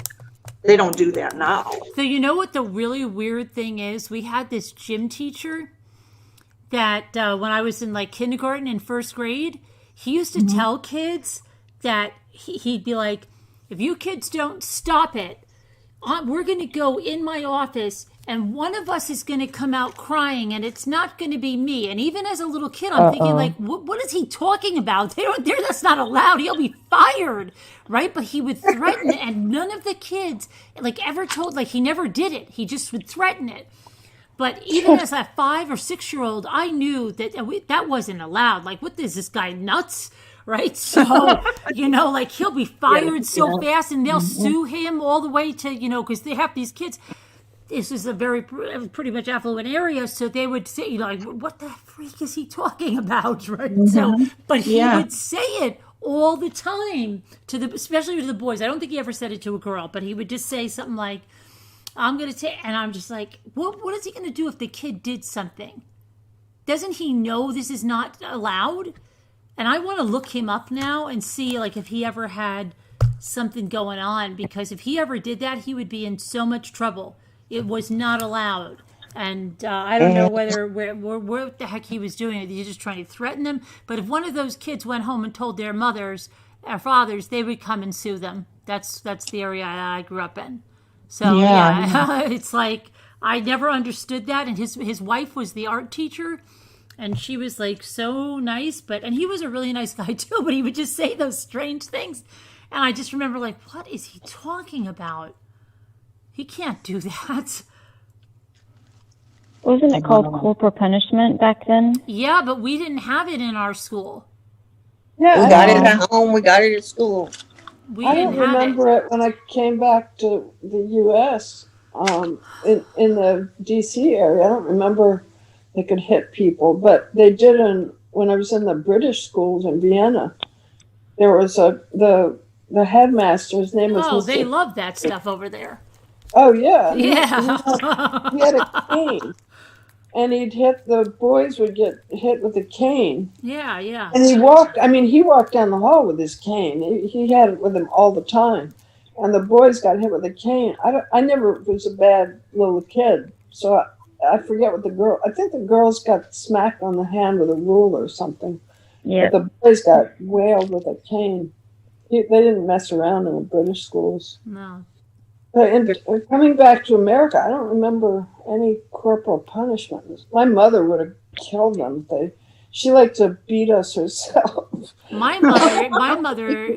They don't do that now. So you know what the really weird thing is? We had this gym teacher that when I was in like kindergarten and first grade, he used to tell kids that he'd be like, if you kids don't stop it, we're going to go in my office and one of us is going to come out crying and it's not going to be me. And even as a little kid, I'm thinking like, what is he talking about? That's not allowed. He'll be fired. Right. But he would threaten it. And none of the kids like ever told, like he never did it. He just would threaten it. But even as a 5 or 6 year old, I knew that that wasn't allowed. Like, what is this guy nuts? Right. So, like he'll be fired so fast and they'll sue him all the way to, because they have these kids. This is a pretty much affluent area. So they would say, like, what the freak is he talking about? Right. So, but he would say it all the time especially to the boys. I don't think he ever said it to a girl, but he would just say something like, I'm going to take, and I'm just like, what is he going to do if the kid did something? Doesn't he know this is not allowed? And I want to look him up now and see like if he ever had something going on, because if he ever did that, he would be in so much trouble. It was not allowed. And I don't know what the heck he was doing. He was just trying to threaten them. But if one of those kids went home and told their mothers or fathers, they would come and sue them. That's the area I grew up in. So yeah, it's like I never understood that. And his wife was the art teacher, and she was like so nice. And he was a really nice guy too. But he would just say those strange things, and I just remember like, what is he talking about? He can't do that. Wasn't it called corporal punishment back then? Yeah, but we didn't have it in our school. Yeah, We got it at home. We got it at school. I don't remember it when I came back to the U.S. In the D.C. area. I don't remember they could hit people, but they did when I was in the British schools in Vienna. There was the headmaster's name was. Oh, they love that stuff over there. Oh yeah, yeah. He had a cane, and the boys would get hit with a cane. Yeah, yeah. And he walked down the hall with his cane. He had it with him all the time. And the boys got hit with a cane. I never was a bad little kid. So I forget I think the girls got smacked on the hand with a ruler or something. Yeah. But the boys got whaled with a cane. They didn't mess around in the British schools. No. And coming back to America, I don't remember any corporal punishment. My mother would have killed them. She liked to beat us herself. My mother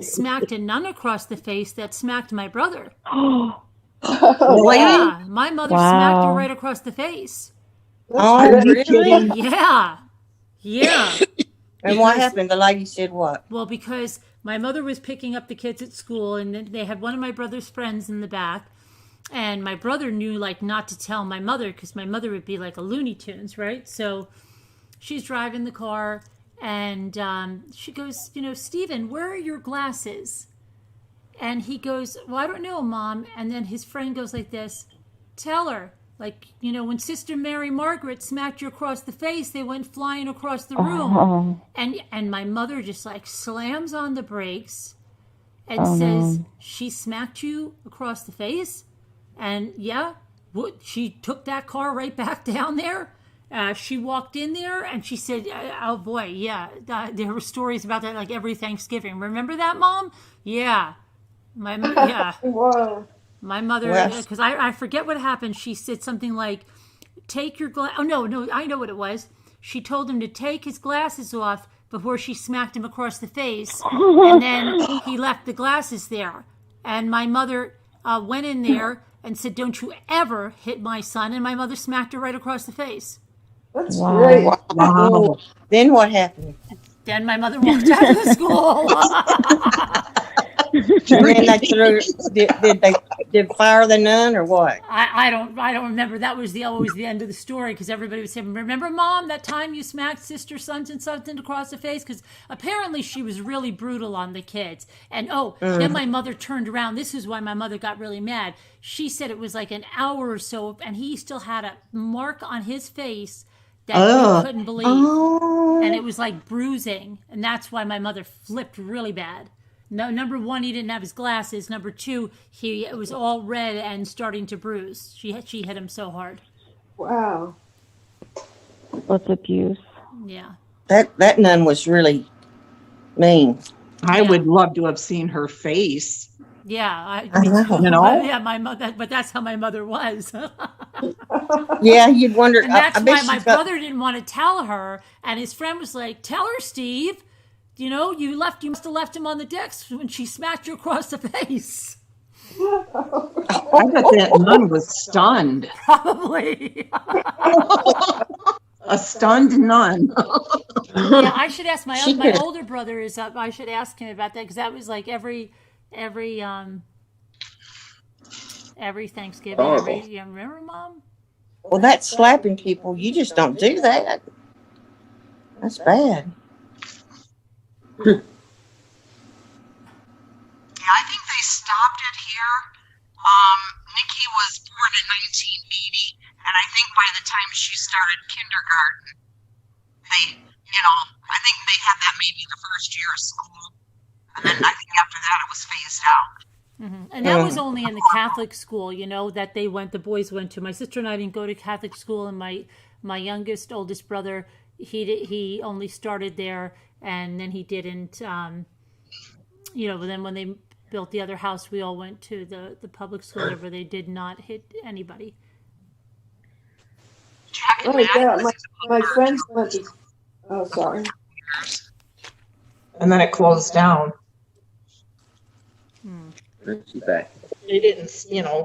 smacked a nun across the face that smacked my brother. Really? Yeah, my mother smacked her right across the face. Oh, really? Yeah. Yeah. And what happened? The lady said what? Well, because my mother was picking up the kids at school, and then they had one of my brother's friends in the back. And my brother knew, like, not to tell my mother, because my mother would be like a Looney Tunes, right? So she's driving the car, and she goes, Stephen, where are your glasses? And he goes, well, I don't know, Mom. And then his friend goes like this, tell her. Like, when Sister Mary Margaret smacked you across the face, they went flying across the room. And my mother just like slams on the brakes and says, she smacked you across the face? And she took that car right back down there. She walked in there and she said, oh boy, yeah, there were stories about that like every Thanksgiving. Remember that, Mom? Yeah. Wow. My mother, because I forget what happened. She said something like, take your glass. Oh, no, I know what it was. She told him to take his glasses off before she smacked him across the face. And then he left the glasses there. And my mother went in there and said, don't you ever hit my son. And my mother smacked her right across the face. That's great. Wow. Then what happened? Then my mother walked out of the school. Did they fire the nun or what? I don't remember. That was always the end of the story, because everybody would say, remember, Mom, that time you smacked Sister something across the face? Because apparently she was really brutal on the kids. And then my mother turned around. This is why my mother got really mad. She said it was like an hour or so, and he still had a mark on his face that we couldn't believe. And it was like bruising. And that's why my mother flipped really bad. No, number one, he didn't have his glasses. Number two, it was all red and starting to bruise. She hit him so hard. Wow. What's abuse? Yeah. That nun was really mean. I would love to have seen her face. Yeah, I know. You know? Yeah, my mother, but that's how my mother was. Yeah, you'd wonder. And that's I bet why my she's got- brother didn't want to tell her, and his friend was like, "Tell her, Steve. You know, you must have left him on the decks when she smacked you across the face." I bet that nun was stunned. Probably. A stunned nun. Yeah, I should ask my She my could- older brother is up. I should ask him about that because that was like every Thanksgiving. Horrible. You remember, Mom? Well, that's slapping people. You just don't do that. That's bad. Yeah, I think they stopped it here. Nikki was born in 1980, and I think by the time she started kindergarten, I think they had that maybe the first year of school, and then I think after that it was phased out. Mm-hmm. And that was only in the Catholic school, that the boys went to. My sister and I didn't go to Catholic school, and my oldest brother, he only started there, and then he didn't. But then when they built the other house, we all went to the public school where they did not hit anybody. Jack and Oh, Matt yeah. was My friends went to. Oh, sorry. and then it closed down. She's back. They didn't,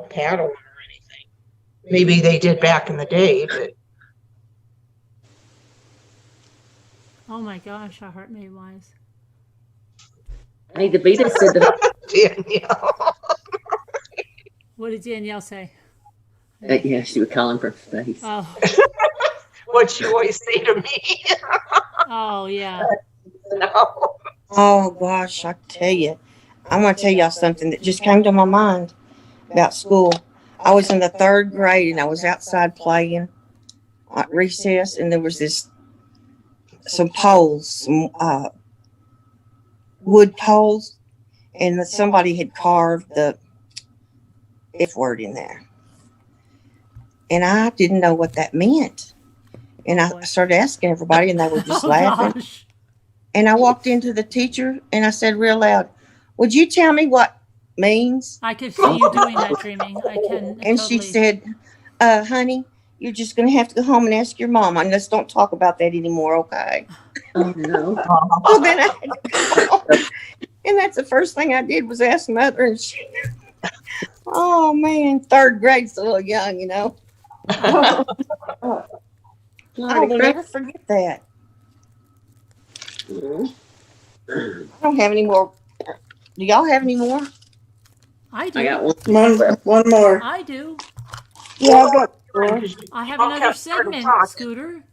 paddle or anything. Maybe they did back in the day, but Oh my gosh, how hurt me was. Hey, Davita said that. Danielle. What did Danielle say? Yeah, she was calling for space. Oh, What you always say to me. oh yeah. No. Oh gosh, I tell you, I'm gonna tell y'all something that just came to my mind about school. I was in the 3rd grade and I was outside playing at recess, and there was some poles, some wood poles, and somebody had carved the F word in there, and I didn't know what that meant. And I started asking everybody, and they were just Oh, laughing. gosh. And I walked into the teacher and I said real loud, "Would you tell me what means?" I could see you doing that, dreaming. I can. And she said, "Honey, you're just going to have to go home and ask your mama, and let's don't talk about that anymore, okay?" Oh, no. Well, then I had to go home. And that's the first thing I did was ask Mother, and she, oh man, 3rd grade's a little young, I will never forget that. I don't have any more. Do y'all have any more? I do. I got one. One more. I do. Yeah, I got more. I have another segment, Scooter.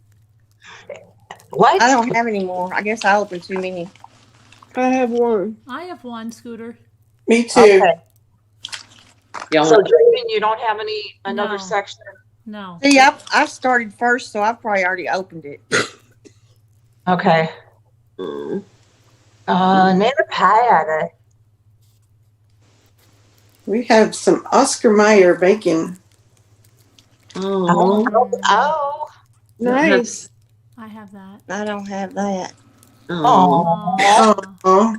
What? I don't have any more. I guess I opened too many. I have one. I have one, Scooter. Me too. Okay. Y'all So, want- Draven, you don't have another No. section? No. See, I started first, so I've probably already opened it. Okay. Mm. Name a pie. We have some Oscar Mayer bacon. Oh. Oh. Nice. I have that. I don't have that. Oh. Oh. Oh,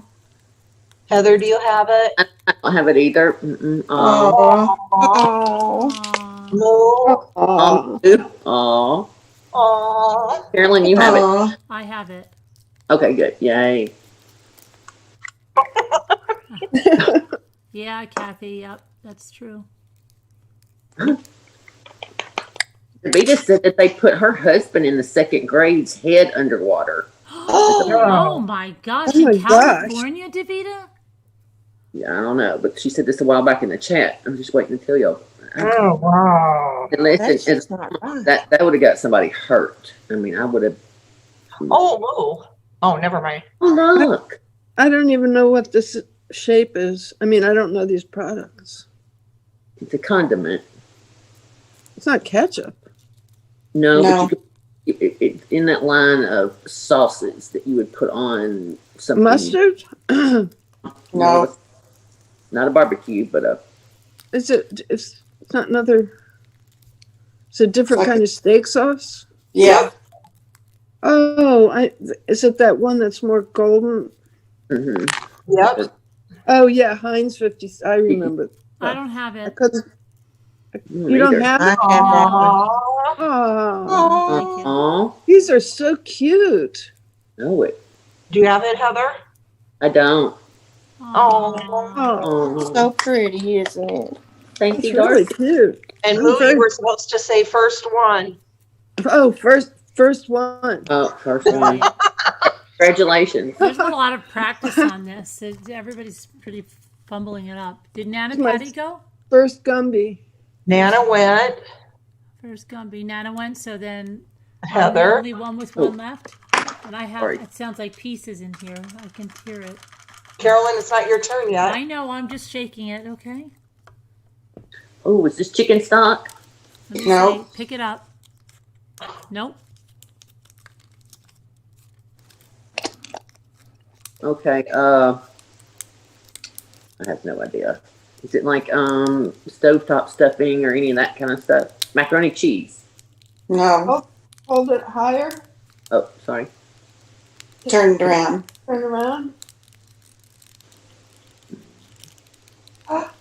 Heather, do you have it? I don't have it either. Mm-mm. Oh. oh, Oh, No. Oh. Oh. Carolyn, you have it. oh. I have it. Okay, good. Yay. Yeah, Kathy. Yep, that's true. Davita said that they put her husband in the 2nd grade's head underwater. Oh my gosh! Oh my In gosh. California, Davita? Yeah, I don't know, but she said this a while back in the chat. I'm just waiting to tell y'all. Oh, wow. that's Unless just not right. that would have got somebody hurt. I mean, I would have. Oh, never mind. Oh, look. I don't even know what this shape is. I mean, I don't know these products. It's a condiment. It's not ketchup. No, No. but it's in that line of sauces that you would put on something. Mustard? No. Not a barbecue, but It's not another. It's a different Like kind of steak sauce. Yeah. Oh, is it that one that's more golden? Yep. Oh yeah, Heinz 50. I remember. I don't have it. You don't have I it? have that one. Oh, Thank you. Aw. these are so cute. No, it. Do you have it, Heather? I don't. Oh. Oh, So pretty, isn't it? Thank it's you, really Darcy. cute. And I'm Moo, very- you were supposed to say first one. Oh, first one. Oh, first one. Congratulations. There's a lot of practice on this. Everybody's pretty fumbling it up. Did Nana My- Patty go? First Gumby. Nana went. First Gumby. Nana went, so then Heather. only one with one left. And I have, Sorry. it sounds like pieces in here. I can hear it. Carolyn, it's not your turn yet. I know, I'm just shaking it, okay? Oh, is this chicken stock? Let me No. see. Pick it up. Nope. Okay, I have no idea. Is it like stovetop stuffing or any of that kind of stuff? Macaroni cheese. No. Hold it higher. Oh, sorry. Turned around. Turn around.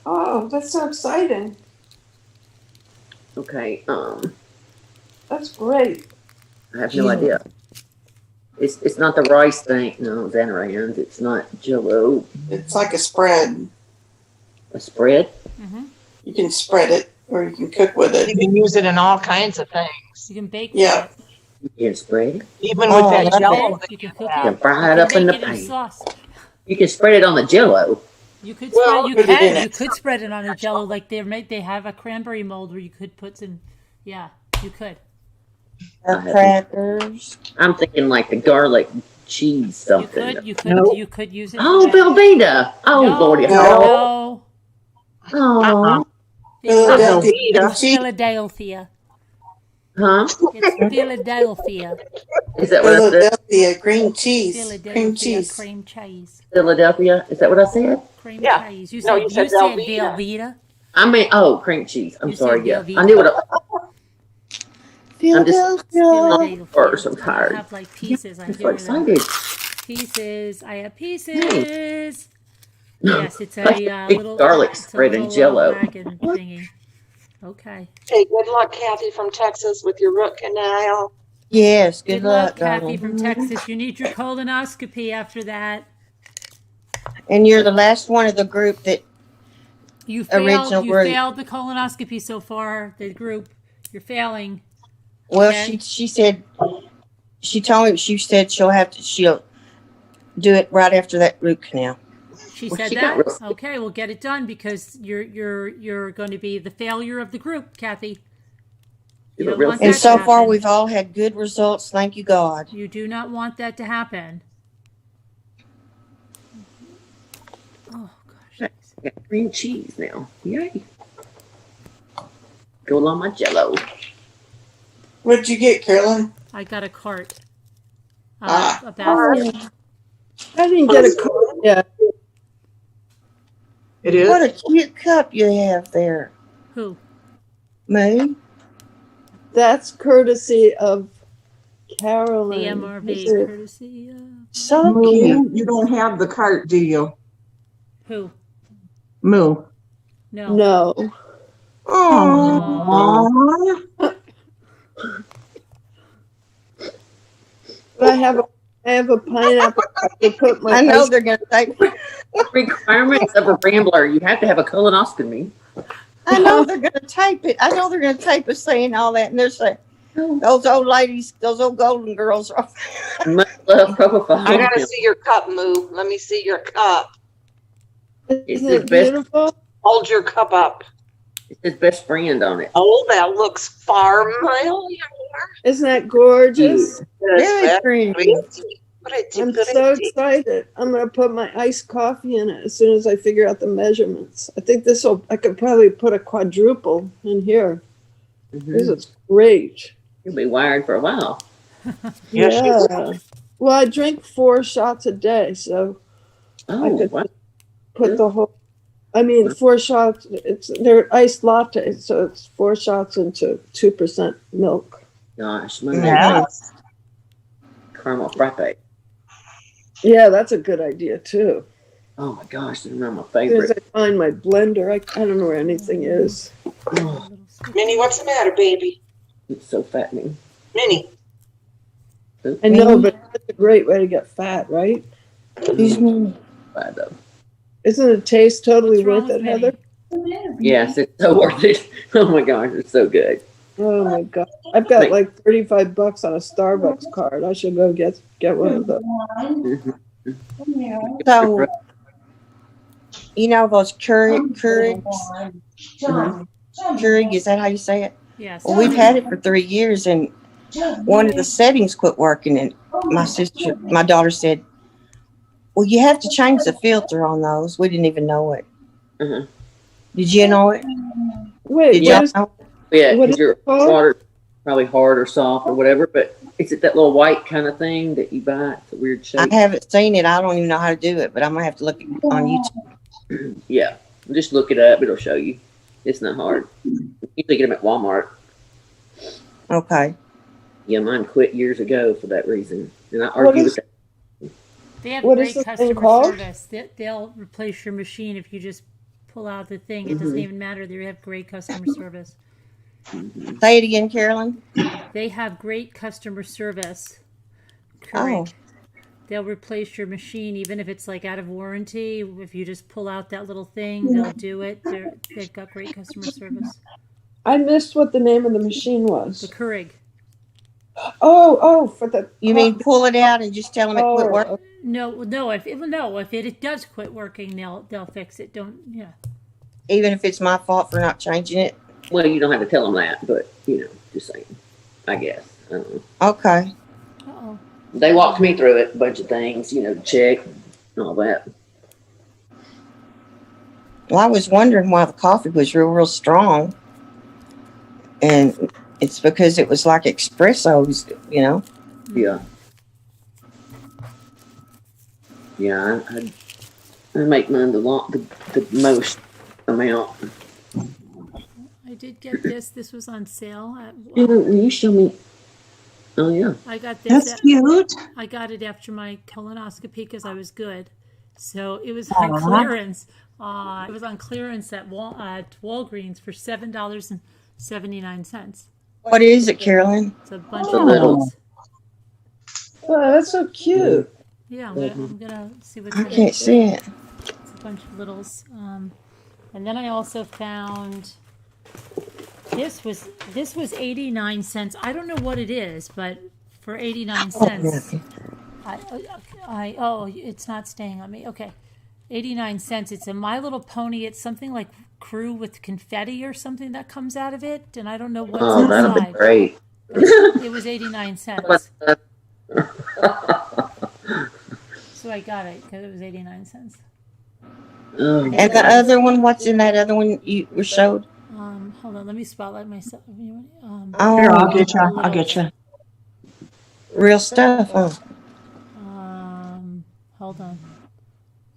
Oh, that's so exciting. Okay, That's great. I have no idea. It's not the rice thing. No, Xanarans. It's not Jell-O. It's like a spread. A spread? You can spread it or you can cook with You it. can use it in all kinds of things. You can bake Yeah. it. You can spread it. Even Oh, with that that's jello. You can cook You it. can fry it You up can in the make it in pan. sauce. You can spread it on the Jell-O. You could Well, spread. You put it in can. You it. could spread it on a Jello. Like they have a cranberry mold where you could put some. Yeah, you could. Or crackers. I'm thinking like the garlic cheese You something. could. You could. Nope. You could use it. Oh, for that. Velveeta. Oh, No, Lordy. no. Oh. Philadelphia. It's Cheese. Philadelphia. Huh? It's Philadelphia. Is that what I said? Philadelphia cream cheese. Philadelphia Cream cheese. cream cheese. Philadelia. Is that what I said? Cream Yeah. cheese. You No, said, you said Velveeta. Velveeta. I mean, oh, cream cheese. I'm You sorry. said Yeah. Velveeta. I knew what I'm just Philadelphia. first. I'm tired. I have like pieces. I I'm hear so excited. Pieces. I have pieces. Yes, it's Like a a big little garlic it's a spread in little, Jell-O. wagon thingy. Okay. Hey, good luck, Kathy from Texas, with your root canal. Yes, Good luck, Kathy from Texas. You need your colonoscopy after that. And you're the last one of the group that You failed. Original You group. failed the colonoscopy so far. The group, you're failing. well Okay. she said she told me she'll do it right after that root canal. She Well, said she got that. real- Okay, we'll get it done because you're going to be the failure of the group, Kathy. You don't want And that so to far happen. we've all had good results, thank you God. You do not want that to happen. Oh gosh. Got cream cheese now. Yay. Go along my Jell-O. What'd you get, Carolyn? I got a cart. Ah. A basket. I didn't get a card yet. It is. What a cute cup you have there, Who? Moo. That's courtesy of The Carolyn. MRV Is it- courtesy of So cute. Moo, you don't have the cart, do you? who? Moo. No. No. Oh. But I have a pineapple to put my I know ice- they're gonna take Requirements of a rambler. You have to have a colonoscopy. I know they're gonna tape it. I know they're gonna tape us saying all that and they're saying those old ladies, those old golden girls are Much love, propofol. I gotta see your cup, Moo. Let me see your cup. It's Isn't his it best. beautiful? Hold your cup up. It's his best friend on it. Oh, that looks far familiar. Isn't that gorgeous? very pretty. I'm so excited. I'm going to put my iced coffee in it as soon as I figure out the measurements. I think I could probably put a quadruple in here. This is great. You'll be wired for a while. Yes, you Yeah. Well, I drink 4 shots a day, so I Oh, could wow. put the whole, I mean, 4 shots, they're iced lattes, so it's 4 shots into 2% milk. Gosh, my Yeah. caramel frappe. Yeah, that's a good idea too. Oh my gosh, they're my As soon as favorite. I find my blender, I don't know where anything is. Oh, Minnie, what's the matter, baby? it's so fattening. Minnie. I know, but it's a great way to get fat, right? Excuse me. Bad though. Isn't it taste totally What's wrong worth it, with Heather? Yes, it's so worth it. Oh my gosh, it's so good. Oh my god. I've got like $35 on a Starbucks card. I should go get one of those. So, you know those Keurigs? Keurig, is that how you say it? Yes. Well, we've had it for 3 years, and one of the settings quit working, and my daughter said, well, you have to change the filter on those. We didn't even know it. Uh-huh. Did you know it? Wait, Did what y'all is, know? Yeah, what because is your it called? water probably hard or soft or whatever, but is it that little white kind of thing that you buy? It's a weird shape. I haven't seen it. I don't even know how to do it, but I'm gonna have to look on YouTube. Yeah, just look it up. It'll show you. It's not hard. You can get them at Walmart. Okay. Yeah, mine quit years ago for that reason, and I What argue is- with that. They have What is great this thing customer called? service. They'll replace your machine if you just pull out the thing. It doesn't even matter. They have great customer service. Say it again, Carolyn. They have great customer service. Oh. Correct. They'll replace your machine even if it's like out of warranty. If you just pull out that little thing, they'll do it. They've got great customer service. I missed what the name of the machine was. The Keurig. Oh, for the. You mean pull it out and just tell them it quit working? No. If it does quit working, they'll fix it. Even if it's my fault for not changing it? Well, you don't have to tell them that, but just saying. I guess. I don't know. Okay. Uh-oh. They walked me through it, a bunch of things, to check and all that. Well, I was wondering why the coffee was real strong. And it's because it was like espressos, Yeah. Yeah, I make mine the most amount. I did get this. This was on sale. Will you show me? Oh, yeah. I got this. That's cute. I got it after my colonoscopy because I was good. So it was on clearance. It was on clearance at Walgreens for $7.79. What is it, Carolyn? It's a bunch The of little- littles. Oh, that's so cute. Yeah, I'm gonna see what's I in it. can't see it. It's a bunch of littles. And then I also found this was 89 cents. I don't know what it is, but for 89 cents, it's not staying on me. Okay, 89 cents. It's a My Little Pony. It's something like Crew with confetti or something that comes out of it, and I don't know what's Oh, that'll be inside. great. It was 89 cents, so I got it because it was 89 cents. Oh, And the other one, what's in that other one you were showed? Hold on, let me spotlight myself. Here, I'll get you. Real stuff, huh? Hold on.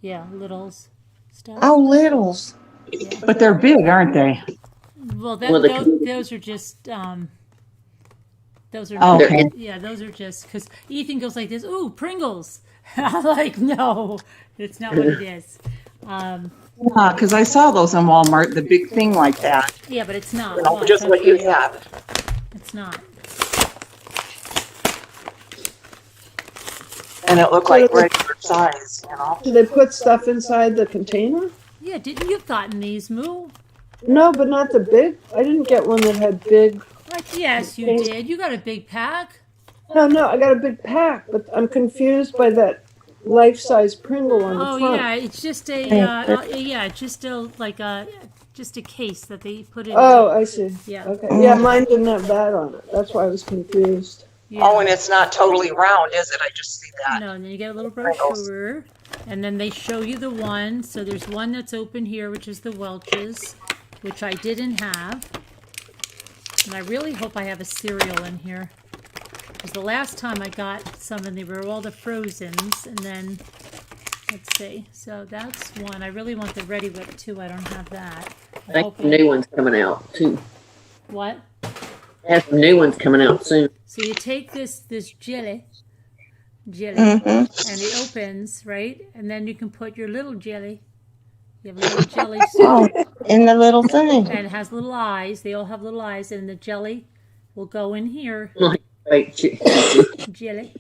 Yeah, littles stuff. Oh, littles. But they're big, aren't they? Well, Well, those are just those are Oh, okay. yeah, those are just because Ethan goes like this. Ooh, Pringles. I'm like, no, it's not what it is. Because I saw those in Walmart, the big thing like that. Yeah, but it's not. Just what you have. It's not. And it looked like regular size, Did they put stuff inside the container? Yeah, didn't you gotten these, Moo? No, but not the big. I didn't get one that had big. Yes, you did. You got a big pack. No, I got a big pack, but I'm confused by that life-size Pringle on the Oh front. yeah, it's just a just a case that they put in. Oh, I see. Yeah. Okay. Yeah, mine didn't have that on it. That's why I was confused. Yeah. Oh, and it's not totally round, is it? I just see that. No, and then you get a little brochure, and then they show you the one. So there's one that's open here, which is the Welch's, which I didn't have. And I really hope I have a cereal in here. Because the last time I got some, and they were all the Frozens, and then Let's see. So that's one. I really want the Ready Whip too. I don't have that. I think some new ones coming out too. What? They have some new ones coming out soon. So you take this jelly, Mm-hmm. and it opens, right? And then you can put your little jelly. You have a little jelly Oh, soup, in the little thing. and it has little eyes. They all have little eyes, and the jelly will go in here. Like fake Jelly.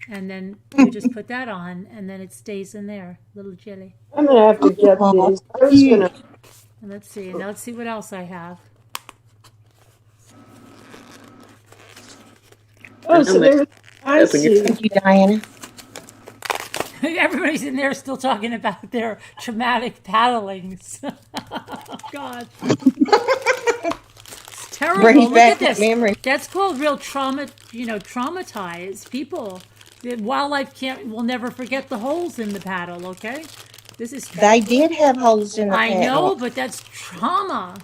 And then you just put that on, and then it stays in there. Little jelly. I'm gonna have to get these. I was gonna. And let's see. Now let's see what else I have. Oh, so there's. I see. Thank you, Diana. Everybody's in there still talking about their traumatic paddlings. Oh, God. It's terrible. Bring Look back at this. memory. That's called real trauma, traumatize people. The wildlife will never forget the holes in the paddle, okay? This is They did have holes in the I paddle. know, but that's trauma.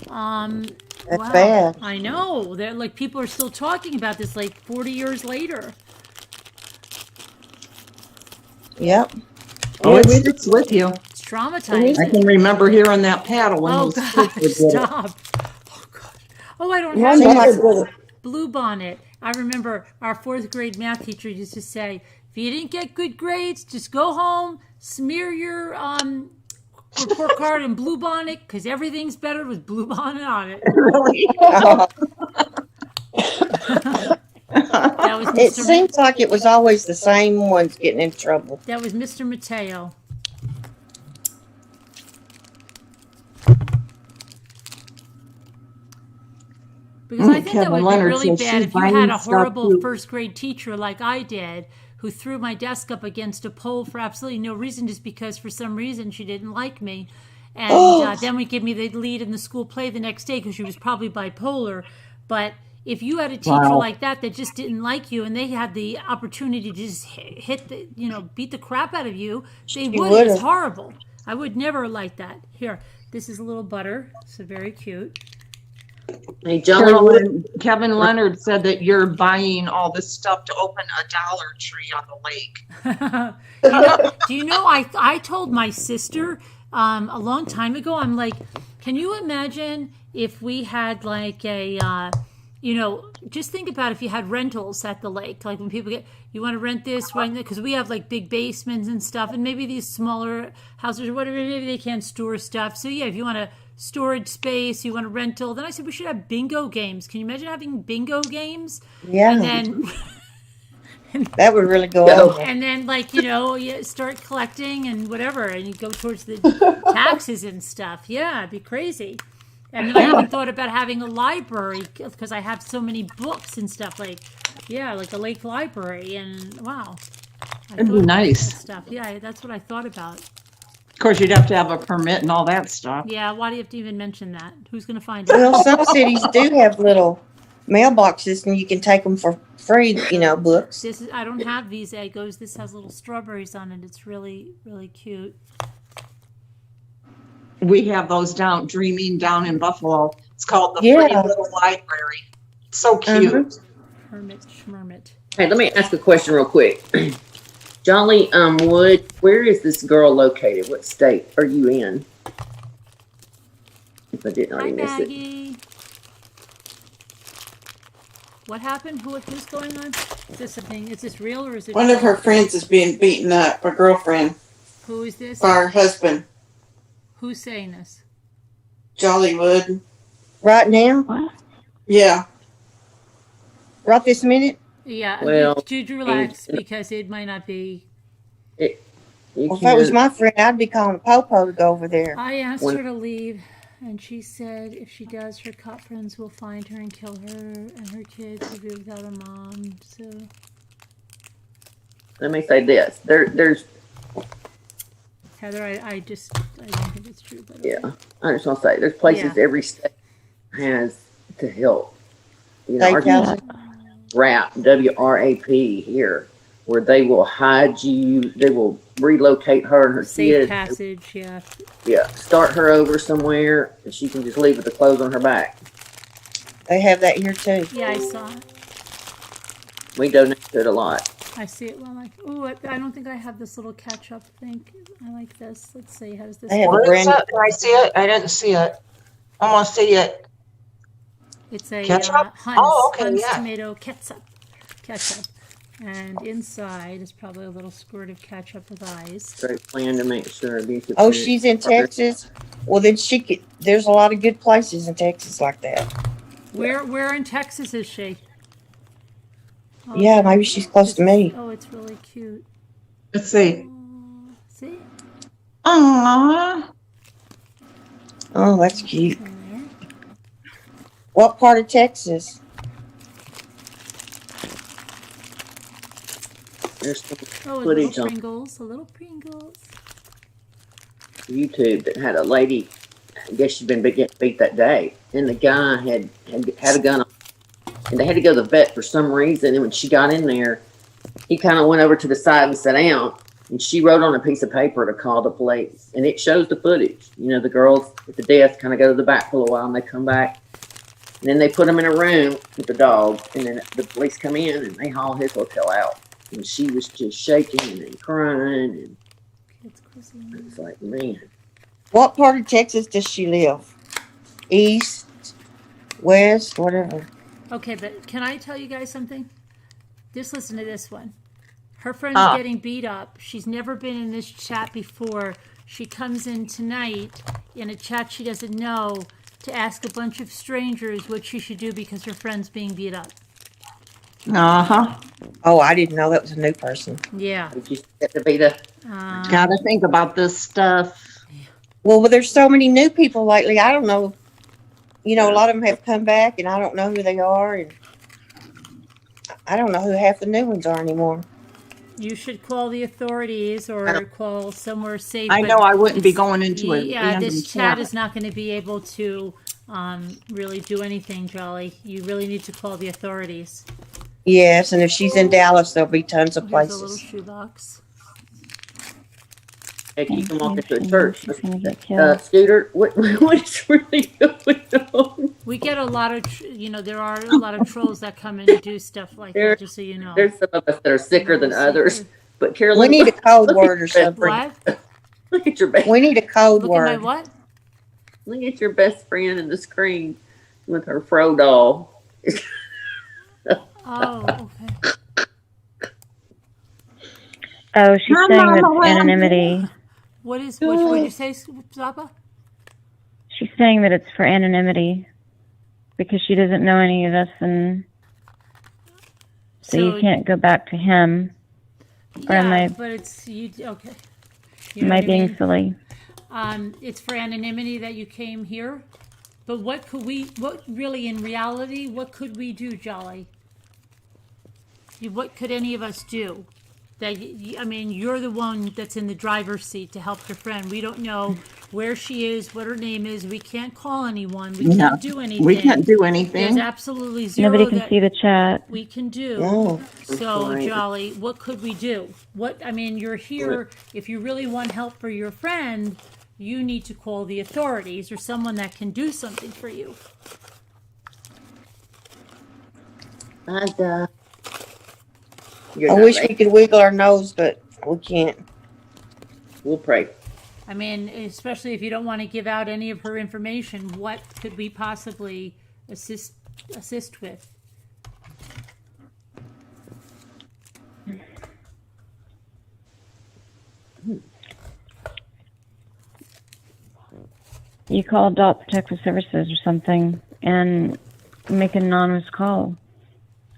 That's Wow. bad. I know. They're like people are still talking about this like 40 years later. Yep. Oh, it sticks with you. It's traumatizing. I can remember hearing that paddle when Oh those kids God, would get it. stop. Oh God. Oh, I don't Yeah, have that's this. good. Blue bonnet. I remember our 4th grade math teacher used to say, if you didn't get good grades, just go home, smear your report card in blue bonnet, because everything's better with blue bonnet on it. Really? That was It Mr. seems like it was always the same ones getting in trouble. That was Mr. Mateo. Because I think that Kevin would be Leonard really says bad she's if you had a buying stuff horrible too. 1st grade teacher like I did, who threw my desk up against a pole for absolutely no reason, just because for some reason she didn't like me. And then would give me the lead in the school play the next day because she was probably bipolar. But if you had a teacher Wow. like that just didn't like you, and they had the opportunity to just hit the, beat the crap out of you, they would. would've. It's horrible. I would never like that. Here, this is a little butter. So very cute. Hey, Jolly, Kevin Leonard said that you're buying all this stuff to open a Dollar Tree on the lake. Do you know, I told my sister a long time ago, I'm like, can you imagine if we had like a, just think about if you had rentals at the lake, like when people you want to rent this, because we have like big basements and stuff, and maybe these smaller houses or whatever, maybe they can't store stuff. So yeah, if you want a storage space, you want a rental, then I said we should have bingo games. Can you imagine having bingo games? Yeah. And then that would really go over. and then you start collecting and whatever, and you go towards the taxes and stuff. Yeah, it'd be crazy. And I haven't thought about having a library because I have so many books and stuff, like a lake library. And wow, It'd be nice. that stuff. Yeah, that's what I thought about. Of course, you'd have to have a permit and all that stuff. Yeah, why do you have to even mention that? Who's going to find it? Well, some cities do have little mailboxes, and you can take them for free, books. I don't have these Eggos. This has little strawberries on it. It's really, really cute. We have those dreaming down in Buffalo. It's called the Yeah. Free Little Library. So cute. Hermit schmermit. hey, let me ask a question real quick. Jolly Wood, where is this girl located? What state are you in? If I didn't Hi, already miss it. Maggie. What happened? Who's going on? Is this something? Is this real or is it? One of her friends is being beaten up, her girlfriend, Who is this? by her husband, Who's saying this? Jollywood. Right now? Yeah. Right this minute? Yeah. Well, Jude, relax because it might not be. You Well, if that was can't- my friend, I'd be calling Popo to go over there. I asked When- her to leave, and she said if she does, her cop friends will find her and kill her, and her kids will be without a mom. So let me say this. There's Heather, I don't think it's true. But yeah. I just want to say there's places every state has to help. They Our tell us. WRAP, WRAP here, where they will hide you. They will relocate her and her Safe kids. passage, yeah. Yeah, start her over somewhere, and she can just leave with the clothes on her back. They have that here too. Yeah, I saw it. We donate to it a lot. I see it well. Like, ooh, I don't think I have this little catch-up thing. I like this. Let's see. How does this? I have a What is brand. it? Did I see it? I didn't see it. I want to see it. It's a Ketchup? Hunt's, Oh, okay, Hunt's yeah. tomato ketchup. And inside is probably a little squirt of ketchup with eyes. Great plan to make sure abusive. Oh, parents she's in are- Texas. Well, then she could. There's a lot of good places in Texas like that. Where in Texas is she? Oh, Yeah, maybe she's close to me. Oh, it's really cute. Let's see. See? Aww. Oh, that's cute. What part of Texas? There's some Oh, a footage little on Pringles. A little Pringles. YouTube that had a lady. I guess she'd been getting beat that day, and the guy had a gun on, and they had to go to the vet for some reason. And when she got in there, he kind of went over to the side and sat down, and she wrote on a piece of paper to call the police. And it shows the footage. You know, the girls at the desk kind of go to the back for a while, and they come back, and then they put him in a room with the dog, and then the police come in and they haul his hotel out, and she was just shaking and crying, and it's like, man. What part of Texas does she live? East, west, whatever. Okay, but can I tell you guys something? Just listen to this one. Her friend's getting beat up. She's never been in this chat before. She comes in tonight in a chat she doesn't know to ask a bunch of strangers what she should do because her friend's being beat up. Uh-huh. Oh, I didn't know that was a new person. Yeah. Did you get to be the Gotta think about this stuff. Well, there's so many new people lately. I don't know. You know, a lot of them have come back, and I don't know who they are, and I don't know who half the new ones are anymore. You should call the authorities or call somewhere safe. I but know I wouldn't be it's- going into it. Yeah, this chat is not going to be able to really do anything, Jolly. You really need to call the authorities. Yes, and if she's in Dallas, there'll be tons of Here's a little places. shoebox. If you can walk into a She's church, gonna get killed. Scooter, what is really going on? We get a lot of, there are a lot of trolls that come in and do stuff like that, just so you know. There's some of us that are sicker than others. But Carolyn, We need a code look word or at your something. What? Look at your best. We need a code Look at my word. what? Look at your best friend in the screen with her fro doll. Oh, okay. Oh, she's saying that's anonymity. What did you say, Zappa? She's saying that it's for anonymity because she doesn't know any of us, and so you can't go back to him. Or am I? But it's you. Okay. Am I being silly? It's for anonymity that you came here. But what really in reality, what could we do, Jolly? What could any of us do? You're the one that's in the driver's seat to help your friend. We don't know where she is, what her name is. We can't call anyone. We can't do anything. We can't do There's anything. absolutely zero Nobody can that see the chat. we can do. Oh. So, Right. Jolly, what could we do? You're here. If you really want help for your friend, you need to call the authorities or someone that can do something for you. You're I not wish right. we could wiggle our nose, but we can't. We'll pray. Especially if you don't want to give out any of her information, what could we possibly assist with? You call Adult Protective Services or something and make an anonymous call.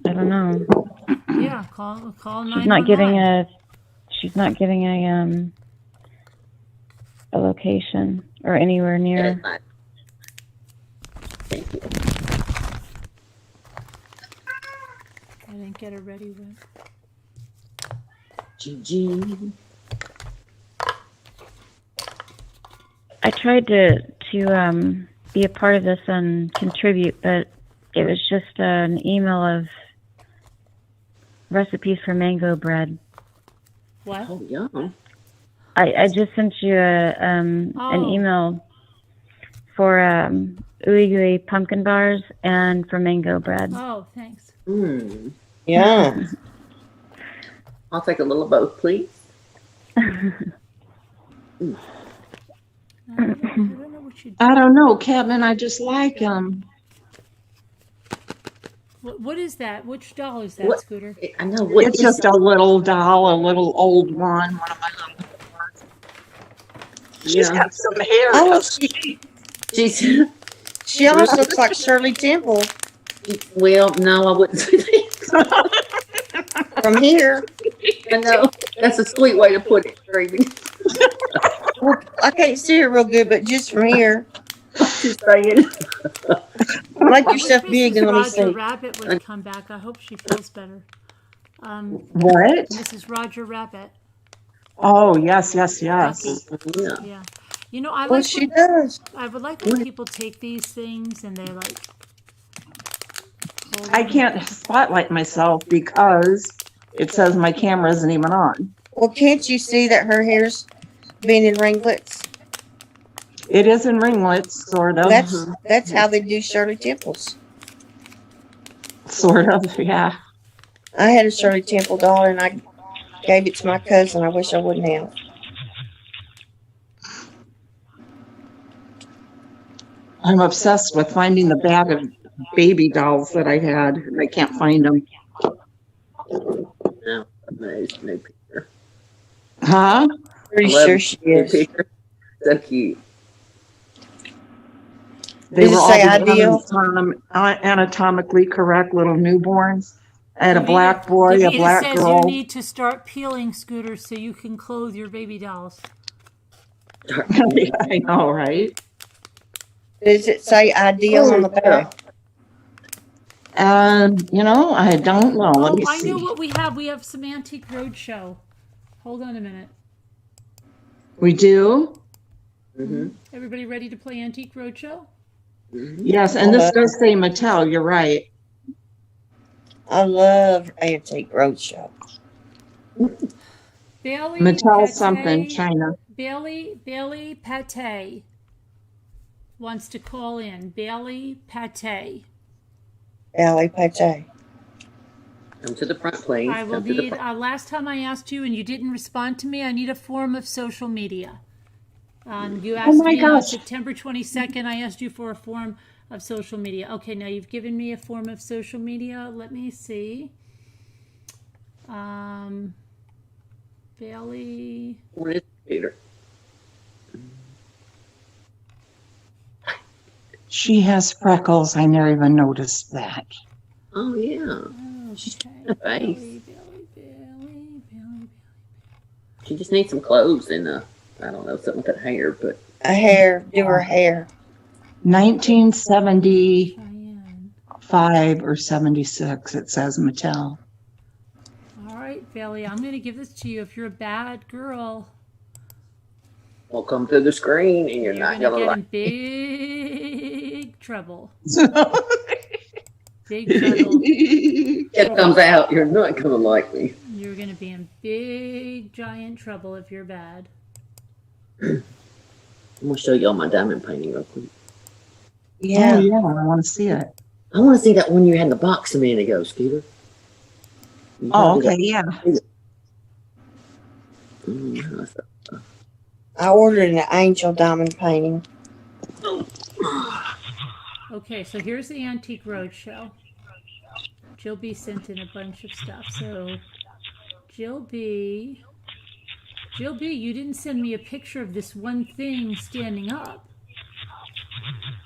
I don't know. Yeah, call 911. She's not giving a location or anywhere near. Thank you. I didn't get her ready with. GG. I tried to be a part of this and contribute, but it was just an email of recipes for mango bread. What? Oh, yum. I just sent you an email for ooey gooey pumpkin bars and for mango bread. Oh, thanks. Mm. Yeah. I'll take a little of both, please. I don't know what you. I don't know, Kevin. I just like them. What is that? Which doll is that, What? Scooter? I know what It's just a little doll, a little old one of my little ones. She's Yeah. got some hair. Oh, doesn't she? She's she almost looks like Shirley Temple well, no, I wouldn't say that. from here. I know that's a sweet way to put it, Gravy. Well, I can't see her real good, but just from here. Just saying. Make I yourself wish big Mrs. and let me Roger see. Rabbit would come back. I hope she feels better. What? Mrs. Roger Rabbit. Oh, yes. Yeah. Yeah. You know, I Well, like she when, does. I would like when people take these things and they like. hold I them. can't spotlight myself because it says my camera isn't even on. Well, can't you see that her hair's been in ringlets? It is in ringlets, sort of. That's how they do Shirley Temples. Sort of, yeah. I had a Shirley Temple doll and I gave it to my cousin. I wish I wouldn't have. I'm obsessed with finding the bag of baby dolls that I had, and I can't find them. No, nice new picture. Huh? Pretty I love sure she new is. picture. So cute. They Does it were all say the ideal? anatomically correct little newborns. I had a black boy, a Davita black says girl. you need to start peeling, Scooter, so you can clothe your baby dolls. I know, right? Does it say ideal on the back? You know, I don't know. Let me I see. know what we have. We have some Antique Roadshow. Hold on a minute. We do? Everybody ready to play Antique Roadshow? Yes, and this does say Mattel. You're right. I love Antique Roadshow. Bailey Mattel Pate- something, China. Bailey Pate wants to call in. Bailey Pate. Alley Pate. Come to the front, please. I will Come to the need, front. last time I asked you and you didn't respond to me, I need a form of social media. You asked my me on gosh. September 22nd, I asked you for a form of social media. Okay, now you've given me a form of social media. Let me see. Bailey. What is Peter? She has freckles. I never even noticed that. Oh yeah. Okay. A face. Bailey. She just needs some clothes and I don't know, something with that hair, but A hair. Do her hair. 1975 or 76, it says Mattel. All right, Bailey, I'm going to give this to you. If you're a bad girl, we'll come through the screen and you're you're not going to gonna get in like big trouble. Big trouble. it comes out, you're not gonna like me. You're going to be in big, giant trouble if you're bad. I'm gonna show y'all my diamond painting real quick. Yeah. Oh, yeah, I want to see it. I want to see that one you had in the box a minute ago, Skeeter. You Oh, probably okay, yeah. got- I ordered an angel diamond painting. Okay, so here's the Antique Roadshow. Jill B sent in a bunch of stuff. So, Jill B, you didn't send me a picture of this one thing standing up.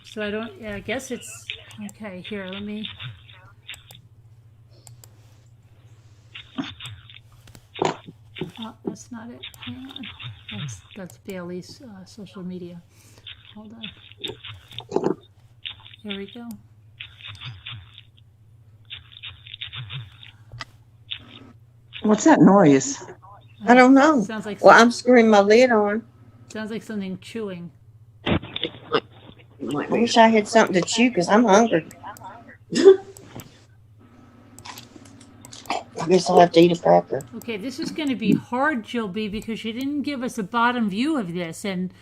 So I guess it's, okay, here, let me. Oh, that's not it. Hang on. That's Bailey's social media. Hold on. Here we go. What's that noise? I don't know. Sounds like Well, I'm screwing my lid on. sounds like something chewing. It might I be. wish I had something to chew because I'm hungry. I guess I'll have to eat a cracker. Okay, this is going to be hard, Jill B, because you didn't give us a bottom view of this, and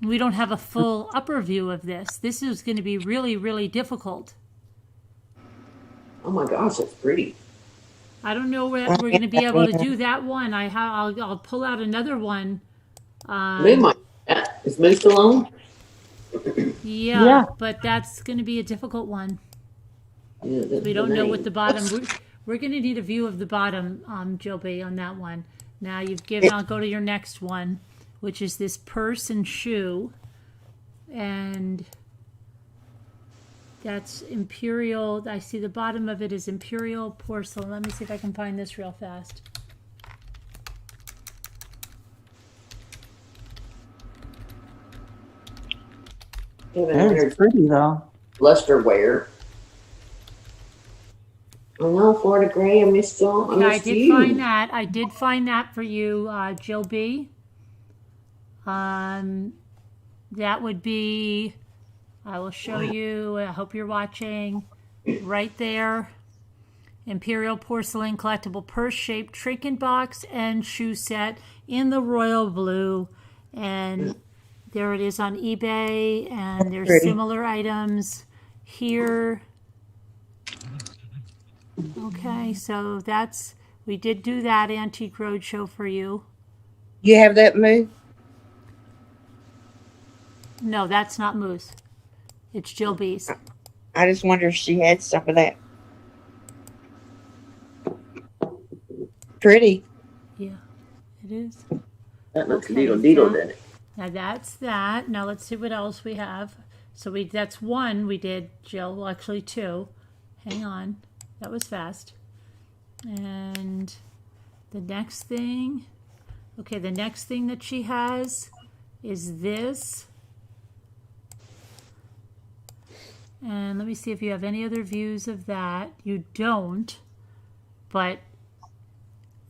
we don't have a full upper view of this. This is going to be really, really difficult. Oh my gosh, that's pretty. I don't know where we're going to be able to do that one. I'll pull out another one. Moo might. Is Moo still on? Yeah, but that's going to be a difficult one. Yeah, that's We the don't know what name. the bottom. We're going to need a view of the bottom, Jill B, on that one. Now you've given. I'll go to your next one, which is this purse and shoe, and that's imperial. I see the bottom of it is imperial porcelain. Let me see if I can find this real fast. That's pretty though. Lusterware. Oh no, Florida Gray, I missed y'all. Okay, I did find that. I did find that for you, Jill B. That would be, I will show you, I hope you're watching, right there. Imperial porcelain collectible purse-shaped trinket box and shoe set in the royal blue. And there it is on eBay, and there's Pretty. similar items here. Okay, so we did do that Antique Roadshow for you. You have that Moo? No, that's not Moose. It's Jill B's. I just wonder if she had some of that. Pretty. Yeah, it is. That looks Okay, doodle doodle, so- doesn't it? Now that's that. Now let's see what else we have. So that's one we did, Jill. Well, actually two. Hang on. That was fast. And the next thing. Okay, the next thing that she has is this. And let me see if you have any other views of that. You don't. But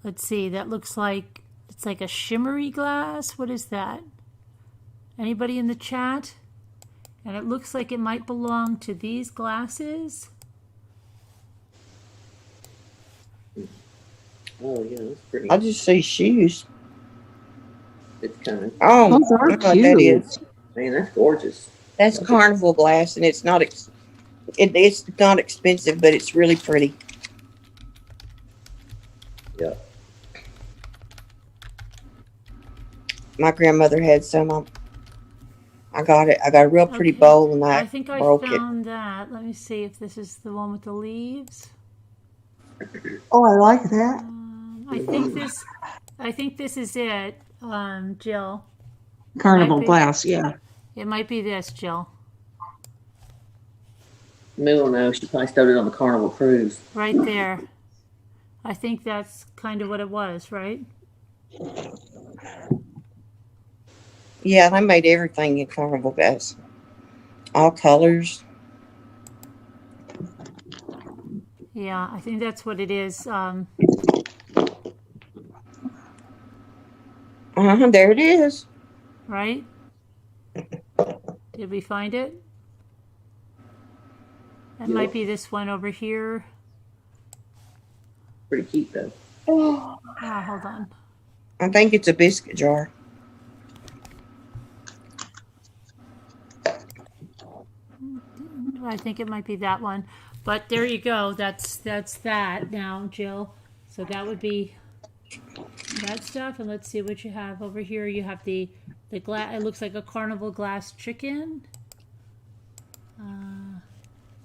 let's see. That looks like it's like a shimmery glass. What is that? Anybody in the chat? And it looks like it might belong to these glasses. Oh yeah, that's pretty. I just see shoes. It's kind of. Oh, Those are look what cute. that is. Man, that's gorgeous. That's carnival glass, and it's not it's not expensive, but it's really pretty. Yeah. My grandmother had some. I got it. I got a real pretty Okay. bowl, and I think I broke it. found that. Let me see if this is the one with the leaves. Oh, I like that. I think this is it, Jill. Carnival Might be. glass, yeah. It might be this, Jill. Moo will know. She probably stowed it on the Carnival cruise. Right there. I think that's kind of what it was, right? Yeah, they made everything in carnival glass, all colors. Yeah, I think that's what it is. There it is. Right? Did we find it? That might be this one over here. Pretty cute though. Hold on. I think it's a biscuit jar. I think it might be that one. But there you go. That's that now, Jill. So that would be that stuff. And let's see what you have over here. You have the glass. It looks like a carnival glass chicken.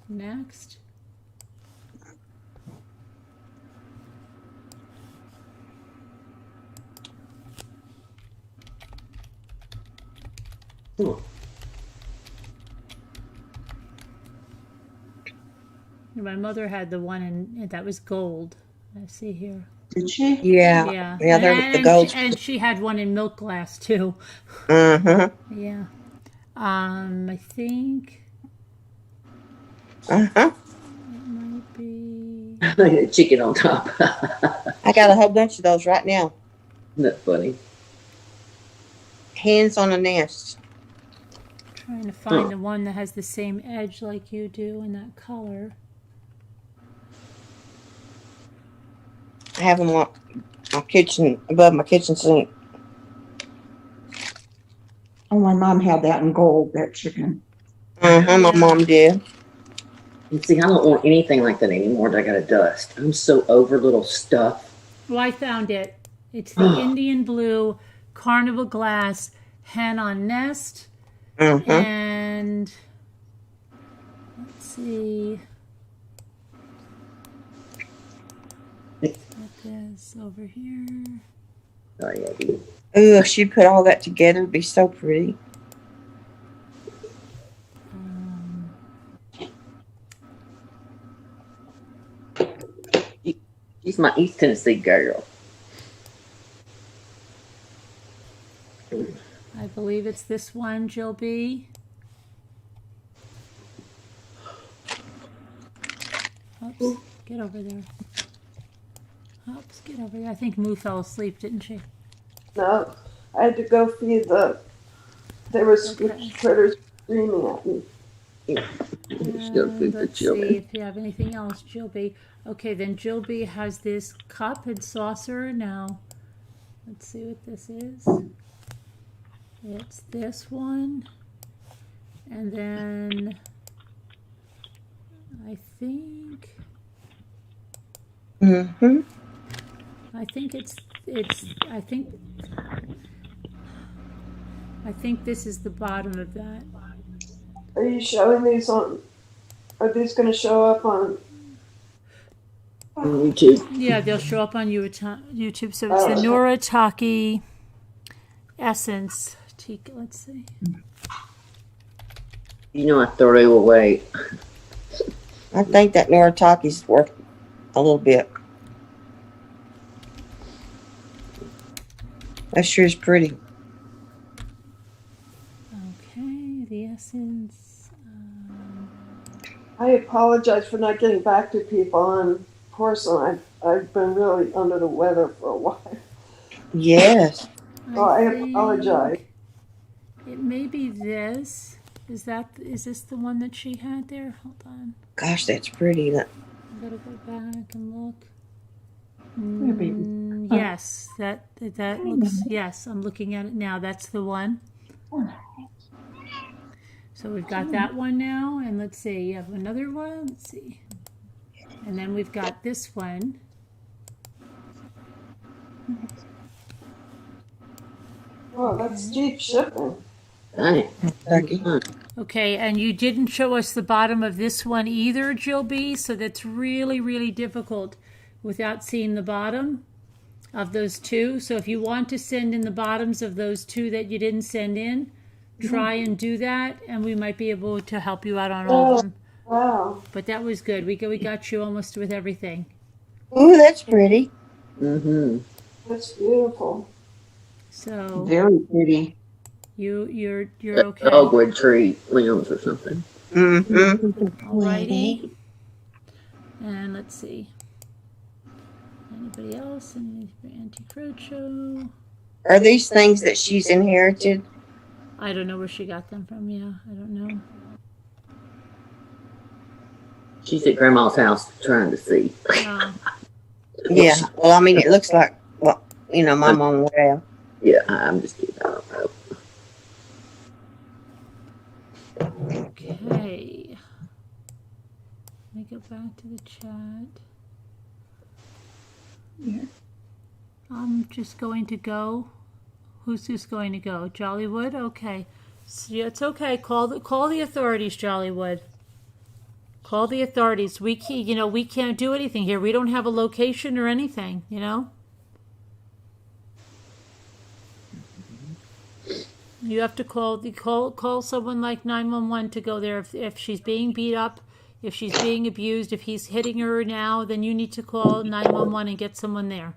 Next. Cool. My mother had the one and that was gold. I see here. Did she? Yeah. Yeah. Yeah, there was the gold. And she had one in milk glass too. Uh-huh. Yeah. I think Uh-huh. it might be. Chicken on top. I got a whole bunch of those right now. Isn't that funny? Hands on a nest. Trying to find the one that has the same edge like you do in that color. I have them on my kitchen, above my kitchen sink. Oh, my mom had that in gold, that chicken. My mom did. And see, I don't want anything like that anymore that I gotta dust. I'm so over little stuff. Well, I found it. It's the Indian blue carnival glass hen on nest. Mm-hmm. And let's see. Got this over here. Oh, yeah, dude. Ugh, she put all that together. It'd be so pretty. She's my East Tennessee girl. I believe it's this one, Jill B. Oops, get over there. Oops, get over there. I think Moo fell asleep, didn't she? No, I had to go feed there was critters screaming at me. And let's see if you have anything else, Jill B. Okay, then Jill B has this cup and saucer. Now, let's see what this is. It's this one. And then I think Mm-hmm. I think this is the bottom of that. Are you showing these on? Are these going to show up on YouTube? Yeah, they'll show up on YouTube. So it's the Nora Taki Essence. Let's see. You know, I throw it away. I think that Noritaki's worth a little bit. That sure is pretty. Okay, the Essence. I apologize for not getting back to people on porcelain. I've been really under the weather for a while. Yes. So I apologize. It may be this. Is this the one that she had there? Hold on. Gosh, that's pretty. I gotta go back and look. Yes, that looks. Yes, I'm looking at it now. That's the one. So we've got that one now, and let's see. You have another one. Let's see, and then we've got this one. Oh, that's cheap shipping. Okay, and you didn't show us the bottom of this one either, Jill B. So that's really, really difficult without seeing the bottom of those two. So if you want to send in the bottoms of those two that you didn't send in, try and do that, and we might be able to help you out on all of them. Wow. But that was good. We got you almost with everything. Ooh, that's pretty. Mm-hmm. That's beautiful. So Very pretty. you're A okay. dogwood tree limbs or something. Mm-hmm. Alrighty. And let's see. Anybody else? Any anti-crow? Are these things that she's inherited? I don't know where she got them from. Yeah, I don't know. She's at Grandma's house trying to see. Yeah. Well, I mean, it looks like, well, you know, my mom would have. Yeah, I'm just kidding. I don't know. Okay. Let me go back to the chat. Yeah. I'm just going to go. Who's just going to go? Jollywood? Okay. So, yeah, it's okay. Call the authorities, Jollywood. Call the authorities. We can't do anything here. We don't have a location or anything, you know? You have to call someone like 911 to go there if she's being beat up, if she's being abused, if he's hitting her now, then you need to call 911 and get someone there.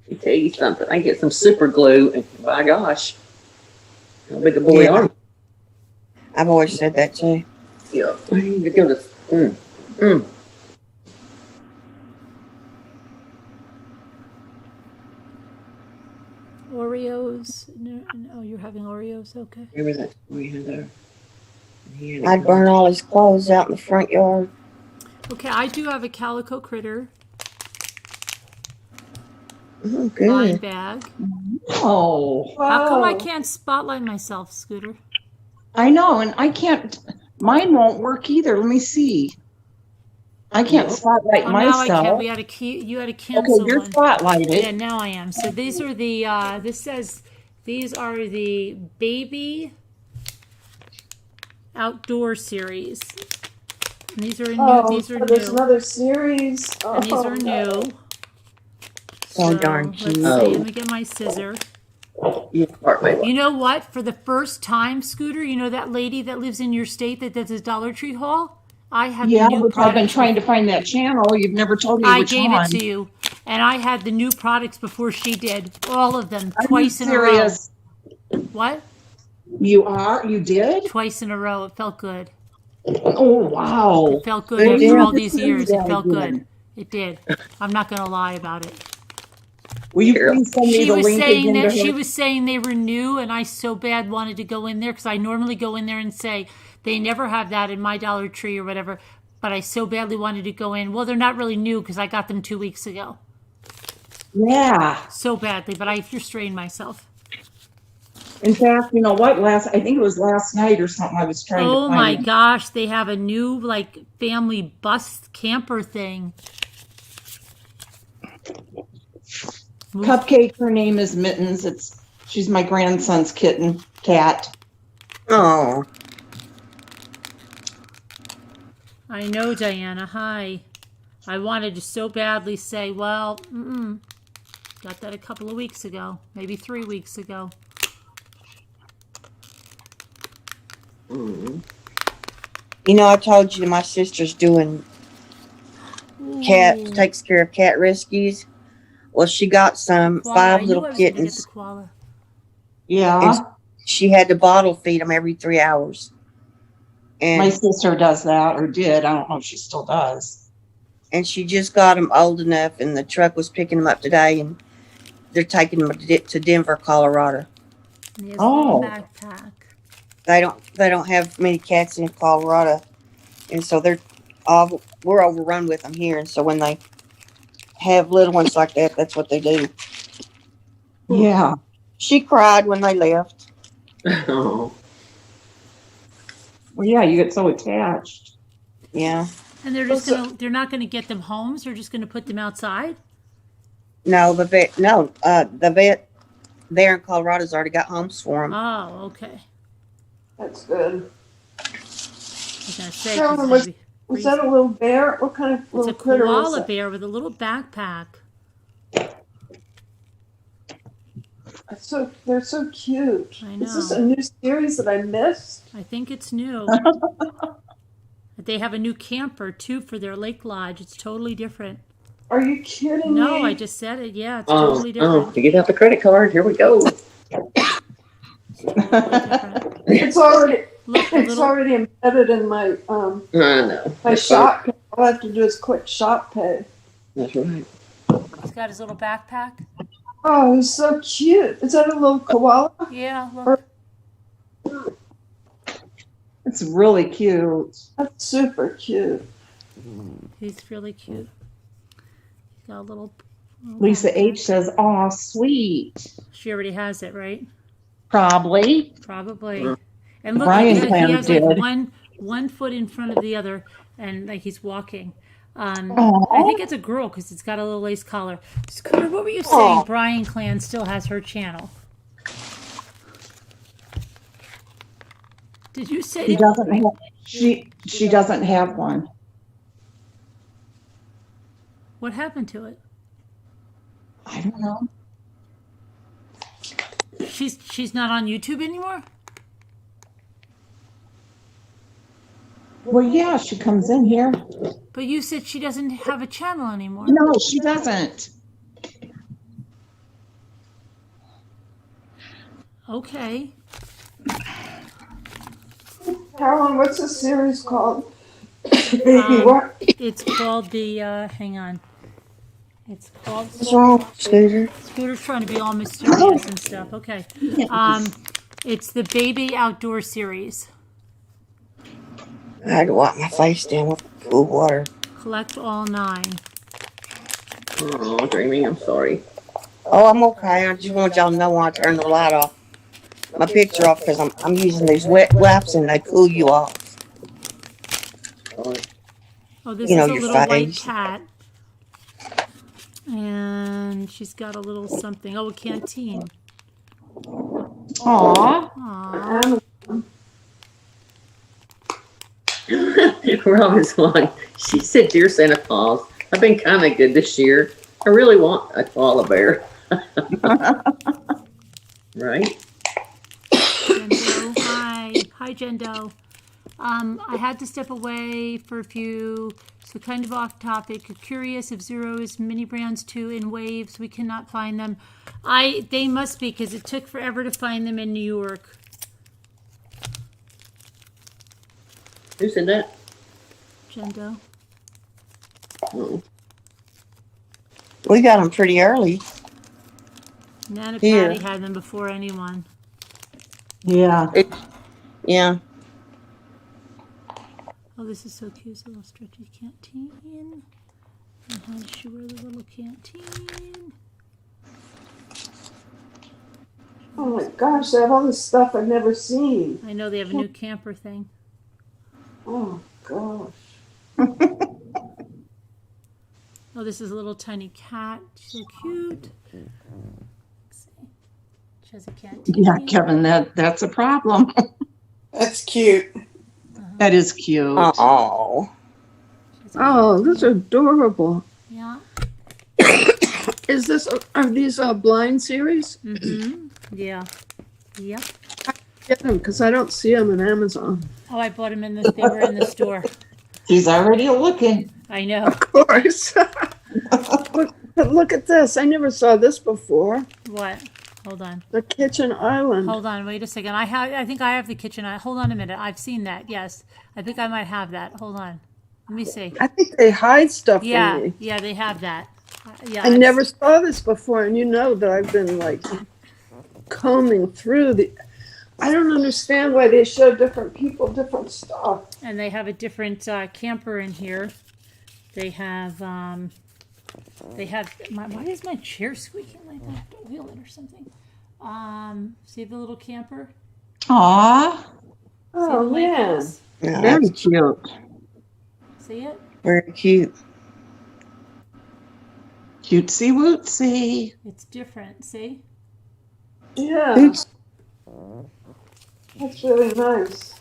Let me tell you something. I get some super glue, and by gosh, how big a boy are you? I've always said that too. Yeah. You give this. Oreos? No, oh, you're having Oreos? Okay. Remember that we had there? I'd burn all his clothes out in the front yard. Okay, I do have a Calico critter Oh, line good. bag. Oh, How come I Wow. can't spotlight myself, Scooter? I know, and I can't. Mine won't work either. Let me see. I can't spotlight Oh, now I can. myself. We had to you had to Okay, cancel you're one. spotlighted. Yeah, now I am. So these are the. This says these are the baby outdoor series. And these are new. Oh, These are there's new, another series. and these are no. new. So darn let's cute. see. Oh. Let me get my scissor. You part my You know what? For the first time, Scooter, you know that lady that lives in your state that does a Dollar Tree haul? I had Yeah, the new which I've been products. trying to find that channel. You've never told me I which gave one. it to you, and I had the new products before she did. All of them, Are you twice in a row. serious? What? You are? You did? Twice in a row. It felt good. Oh, wow. It felt good It after did. all these years. It Yeah, felt I good. did. It did. I'm not going to lie about it. Will you please send me She the was link saying again that to she her? was saying they were new, and I so bad wanted to go in there because I normally go in there and say they never have that in my Dollar Tree or whatever. But I so badly wanted to go in. Well, they're not really new because I got them 2 weeks ago. Yeah. So badly, but I restrained myself. In fact, you know what? I think it was last night or something. I was trying to Oh find my it. gosh, they have a new like family bus camper thing. Cupcake. Her name is Mittens. She's my grandson's cat. Oh, I know, Diana. Hi. I wanted to so badly say, well, got that a couple of weeks ago, maybe 3 weeks ago. Mm. you know, I told you my sister's doing takes care of cat rescues. Well, she got some Koala. I 5 knew little I was going to get the kittens, koala. Yeah. and she had to bottle feed them every 3 hours. My And sister does that, or did. I don't know if she still does. she just got them old enough, and the truck was picking them up today, and they're taking them to Denver, Colorado. And he has a little Oh. backpack. They don't have many cats in Colorado, and so we're overrun with them here. And so when they have little ones like that, that's what they do. Yeah. She cried when they left. Oh. Well, yeah, you get so attached. Yeah. And they're not gonna get them homes, they're just gonna put them outside? No, the vet there in Colorado's already got homes for them. Oh, okay. That's good. I was gonna say, 'cause Carolyn, maybe was that a little bear? What kind of it's little a critter was koala that? bear with a little backpack. They're so cute. I Is this know. a new series that I missed? I think it's new. They have a new camper too for their lake lodge. It's totally different. Are you kidding No, me? I just said it. Yeah, it's totally different. You get out the credit card. Here we go. It's totally different. It's already Look, the it's little already embedded in my I know. my That's shop pay. All I have to do is click shop pay. That's right. he's got his little backpack. Oh, he's so cute. Is that a little koala? Yeah, look. It's really cute. That's super cute. He's really cute. He's got a little Lisa backpack. H says, "Aw, sweet." She already has it, right? Probably. Probably. And look, Brian he Clan has like did. one foot in front of the other, and like he's walking. I Aw. think it's a girl because it's got a little lace collar. Scooter, what were you saying? Aw. Brian Clan still has her channel. Did you say She doesn't have. She doesn't have one. what happened to it? I don't know. She's not on YouTube anymore? Well, yeah, she comes in here. But you said she doesn't have a channel anymore. No, she doesn't. Okay. Carolyn, what's the series called? Baby, what? It's called the hang on. It's called What's wrong, Scooter? Scooter's trying to be all mysterious and stuff. Okay. It's the Baby Outdoor Series. I had to wipe my face down with cool water. Collect all 9. Oh, Dreamy, I'm sorry. Oh, I'm okay. I just want y'all to know when I turn the light off. My picture off because I'm using these wet wipes and they cool you off. Oh, this You know, is a your little white face. cat. And she's got a little something. Oh, a canteen. Aw. Aww. Robin's one. She said, "Dear Santa Claus, I've been kind of good this year. I really want a koala bear." Right? Jendo, hi. Hi, Jendo. I had to step away for a few, so kind of off topic. Curious if Zero is mini brands too in waves. We cannot find them. They must be, because it took forever to find them in New York. Who said that? Jendo. Oh. We got them pretty early. Nana Here. Patty had them before anyone. Yeah. Yeah. Oh, this is so cute. It's a little stretchy canteen. And how does she wear the little canteen? Oh my gosh, they have all this stuff I've never seen. I know they have a new camper thing. Oh gosh. Oh, this is a little tiny cat. She's so cute. Let's see. She has a canteen. Yeah, Kevin, that's a problem. That's cute. That is cute. Oh. Oh, that's adorable. Yeah. Are these blind series? Mm-hmm. Yeah. Yep. Get them because I don't see them in Amazon. Oh, I bought them they were in the store. He's already looking. I know. Of course. But look at this. I never saw this before. What? Hold on. The kitchen island. Hold on. Wait a second. I think I have the kitchen. Hold on a minute. I've seen that. Yes. I think I might have that. Hold on. Let me see. I think they hide stuff Yeah. from me. Yeah, they have that. Yeah. I never saw this before, and you know that I've been like combing through the. I don't understand why they show different people different stuff. And they have a different camper in here. They have. Why is my chair squeaking like that? I have to wheel it or something. See the little camper? Aw. Oh man, Yeah, Very cute. See it? very cute. Cutesy wootsy. It's different. See? yeah, Oops. that's really nice.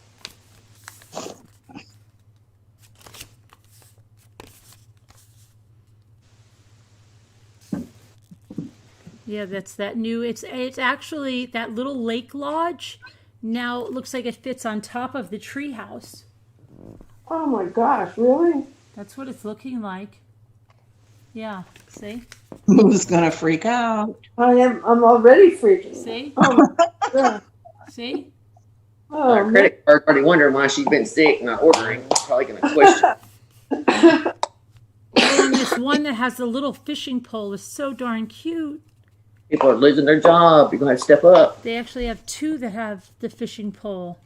Yeah, that's that new. It's actually that little lake lodge. Now it looks like it fits on top of the tree house. Oh my gosh, really? That's what it's looking like. Yeah, see? Who's gonna freak out? I'm already freaking. See? Oh my god. See? Oh, Our credit card's already wondering why she's been sick and not ordering. Probably going to question. Oh, and this one that has the little fishing pole is so darn cute. People are losing their job. You're going to have to step up. They actually have two that have the fishing pole.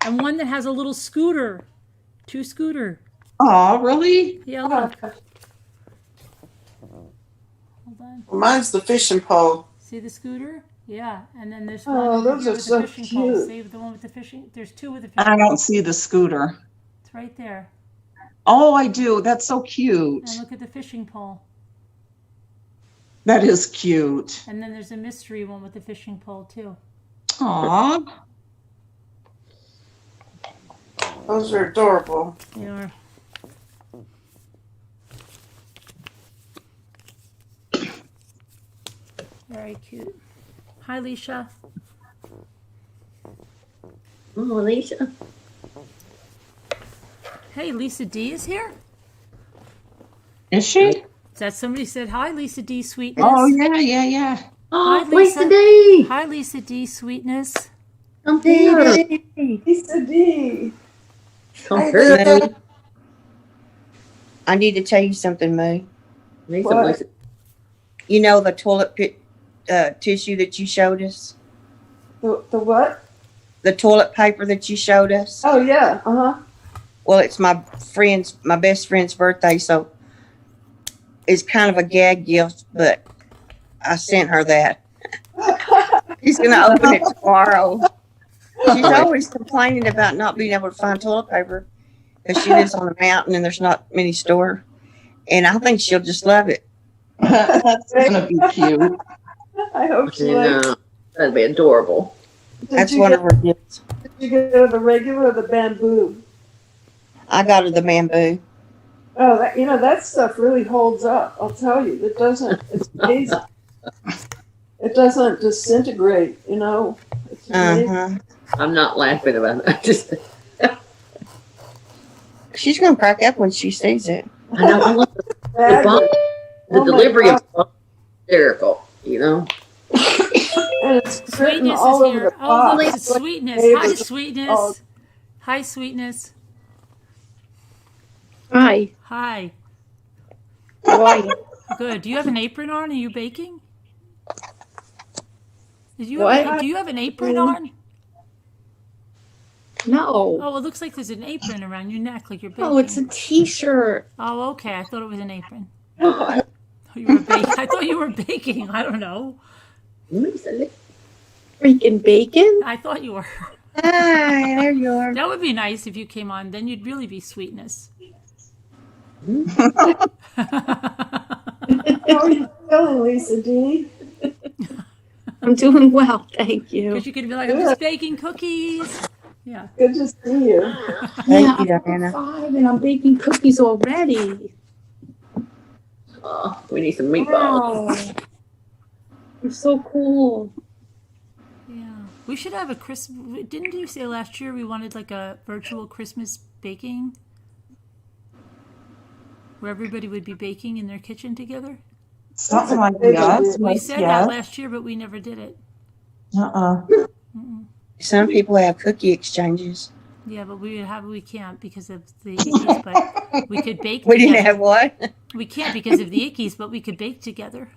And one that has a little scooter. Two scooter. Aw, really? Yeah, look. Hold on. Mine's the fishing pole. See the scooter? Yeah. And then there's Oh, one over those here are with so the fishing pole. cute. See the one with the fishing? There's two with the I fishing pole. don't see the scooter. It's right there. Oh, I do. That's so cute. And look at the fishing pole. That is cute. And then there's a mystery one with the fishing pole too. Aw. Those are adorable. They are. Very cute. Hi, Leisha. Oh, Alicia. Hey, Lisa D is here? Is she? Is that somebody said hi, Lisa D Sweetness? Oh, yeah. Hi, Oh, Lisa. Lisa D. Hi, Lisa D Sweetness. Come here. Lisa D. Come Hey, here. Lisa. I need to tell you something, Moo. Need some What? Lisa. You know the toilet tissue that you showed us? The what? The toilet paper that you showed us? Oh yeah. Uh huh. Well, it's my best friend's birthday, so it's kind of a gag gift, but I sent her that. She's going to open it tomorrow. She's always complaining about not being able to find toilet paper. because she lives on a mountain and there's not many stores. And I think she'll just love it. That's gonna be cute. I hope she likes it. That'd be adorable. That's one of her gifts. Did you get her the regular or the bamboo? I got her the bamboo. Oh, that stuff really holds up. I'll tell you, it's amazing. It doesn't disintegrate, It's amazing. I'm not laughing about it. Just She's gonna crack up when she sees it. I know. I love the delivery of hysterical. And it's written Sweetness all is over here. the Oh, box. look, it's Like Sweetness. Hi, neighbors. Sweetness. Oh. Hi, Sweetness. Hi. Hi. How are you? Good. Do you have an apron on? Are you baking? Do you What? have an apron on? No. Oh, it looks like there's an apron around your neck, like you're baking. Oh, it's a t-shirt. Oh, okay. I thought it was an apron. I thought you were baking. I don't know. Freaking bacon? I thought you were. Hi, there you are. That would be nice if you came on. Then you'd really be Sweetness. How are you feeling, Lisa D? I'm doing well, thank you. Because you could be like, I'm just baking cookies. Yeah. Good to see you. Thank you, I'm Diana. 5 and I'm baking cookies already. we need some meatballs. Wow. You're so cool. Yeah. We should have a Christmas. Didn't you say last year we wanted like a virtual Christmas baking? Where everybody would be baking in their kitchen together? Something like that. We said that last year, but we never did it. Some people have cookie exchanges. Yeah, but we can't because of the ickies, but we could bake We together. didn't have what? We can't because of the ickies, but we could bake together.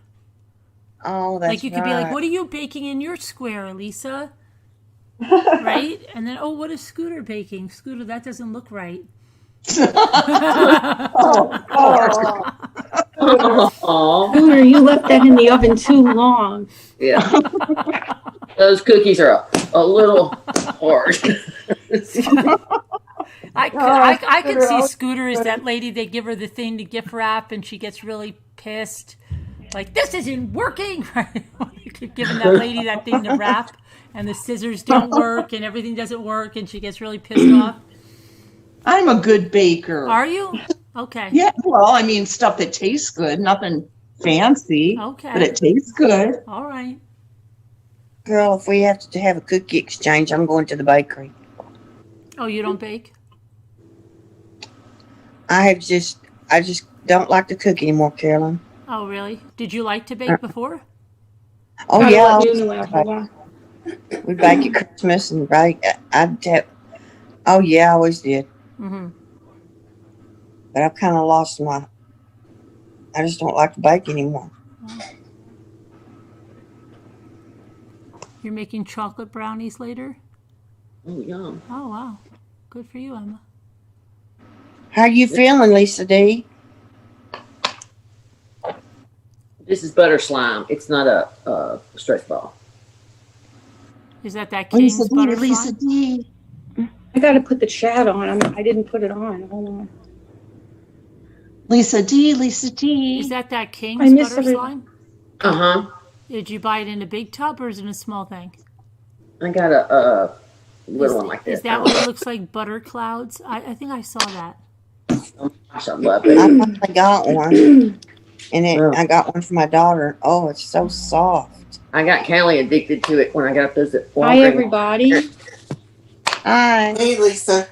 Oh, that's like you could be like, what are you baking in your square, Lisa? Right? And then, what is Scooter baking? Scooter, that doesn't look right. Scooter, you left that in the oven too long. Yeah. Those cookies are a little hard. I could see Scooter as that lady. They give her the thing to gift wrap, and she gets really pissed. Like, this isn't working. Giving that lady that thing to wrap, and the scissors don't work, and everything doesn't work, and she gets really pissed off. I'm a good baker. Are you? Okay. Yeah, well, I mean, stuff that tastes good, nothing fancy. Okay. But it tastes good. All right. Girl, if we have to have a cookie exchange, I'm going to the bakery. Oh, you don't bake? I just don't like to cook anymore, Carolyn. Oh, really? Did you like to bake before? Oh, yeah. We bake at Christmas and bake. Oh, yeah, I always did. Mm-hmm. But I've kind of lost I just don't like to bake anymore. You're making chocolate brownies later? Oh, yum. Oh, wow. Good for you, Emma. How are you feeling, Lisa D? This is butter slime. It's not a stretch ball. Is that King's Lisa D, butter Lisa slime? D. I got to put the chat on. I didn't put it on. Hold on. Lisa D, Lisa D. Is that I King's miss butter everything. slime? Uh-huh. Did you buy it in a big tub or is it in a small thing? I got a little one like this. Is that what it looks like, butter clouds? I think I saw that. Oh, gosh, I love it. I finally got one. And I got one for my daughter. Oh, it's so soft. I got Callie addicted to it when I got those at Walgreens. Hi, everybody. Hi. Hey, Lisa.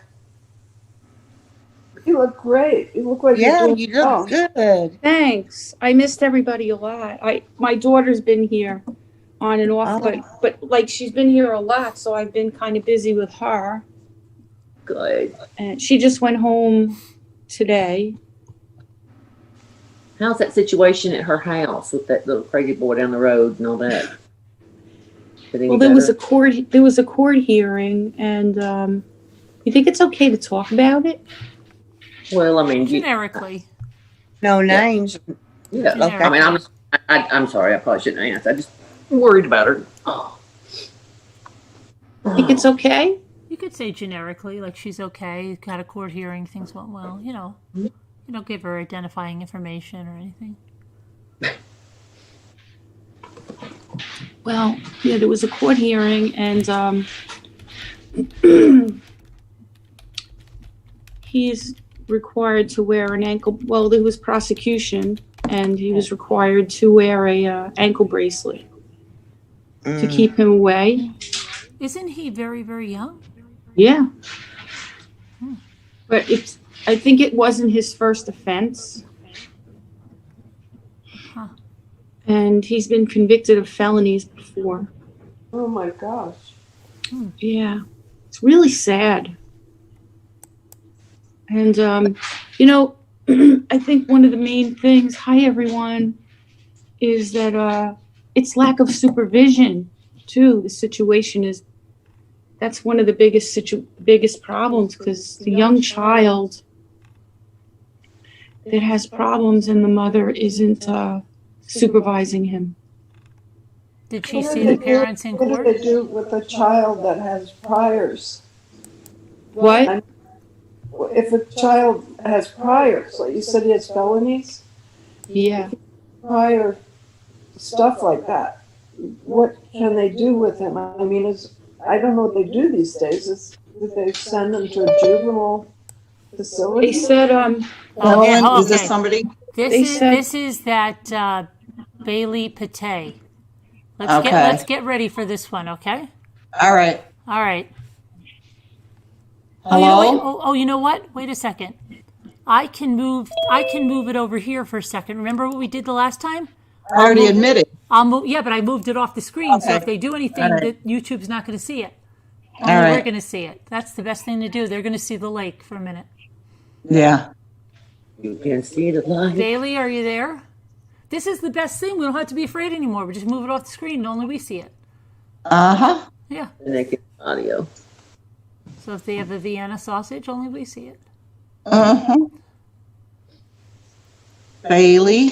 You look great. You look like Yeah, you're doing you look good. Thanks. I missed everybody a lot. My daughter's been here on and off, but like she's been here a lot, so I've been kind of busy with her. Good. And she just went home today. How's that situation at her house with that little crazy boy down the road and all that? Well, there was a court hearing, and you think it's okay to talk about it? Well, I mean, generically. No names. Yeah. Okay. I mean, I'm sorry. I probably shouldn't ask. I just worried about her. Oh. Think it's okay? You could say generically, like she's okay, got a court hearing, things went well. You don't give her identifying information or anything. Well, yeah, there was a court hearing, and he's required to wear an ankle. Well, there was prosecution, and he was required to wear a ankle bracelet to keep him away. Isn't he very, very young? Yeah, but I think it wasn't his first offense. Huh. And he's been convicted of felonies before. Oh my gosh. Yeah, it's really sad. And, I think one of the main things, hi everyone, is that it's lack of supervision too. The situation that's one of the biggest problems, because the young child that has problems and the mother isn't supervising him. Did she see the parents in What court? do they do with a child that has priors? What? If a child has priors, like you said, he has felonies, Yeah. prior stuff like that, what can they do with him? I mean, I don't know what they do these days. Do they send them to a juvenile facility? They said, Ellen, is this somebody? This is that Bailey Pate. Let's get ready for this one, okay? All right. All right. Hello? You know what? Wait a second. I can move it over here for a second. Remember what we did the last time? I already admitted. I'll move. Yeah, but I moved it off the screen. So Okay. if they do anything, that YouTube's not going to see it. All Only right. we're going to see it. That's the best thing to do. They're going to see the lake for a minute. Yeah. You can see the light. Bailey, are you there? This is the best thing. We don't have to be afraid anymore. We just move it off the screen and only we see it. Uh-huh. Yeah. Connected audio. So if they have a Vienna sausage, only we see it. Uh-huh. Bailey.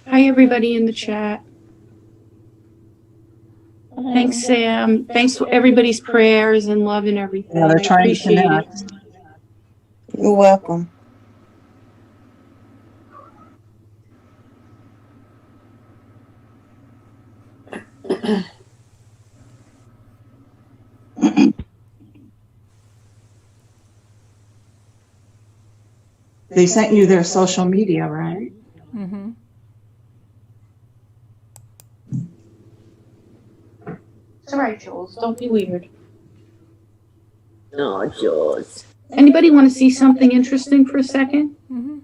hi everybody in the chat. Thanks, Sam. Thanks for everybody's prayers and love and everything. Yeah, they're I trying to appreciate connect. it. You're welcome. They sent you their social media, right? Mm-hmm. It's all right, Jules. Don't be weird. No, Jules. Anybody want to see something interesting for a second? Mm-hmm.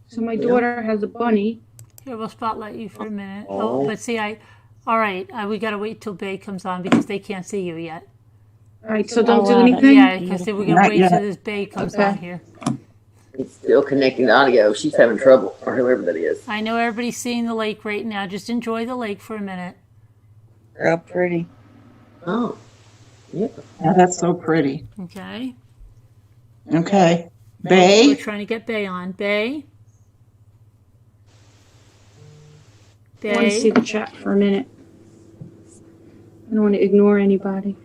So my daughter has a bunny. Here, we'll spotlight you for a minute. Oh. But see, all right, we got to wait till Bay comes on because they can't see you yet. All right, so don't do anything? Yeah, because we're going to Not wait yet. till this Bay comes Okay. on here. It's still connecting the audio. She's having trouble, or whoever that is. I know everybody's seeing the lake right now. Just enjoy the lake for a minute. Real pretty. Oh. Yeah. Yeah, that's so pretty. Okay? Okay. We're Bay. trying to get Bay on. Bay? I want to see the chat for a minute. I don't want to ignore anybody.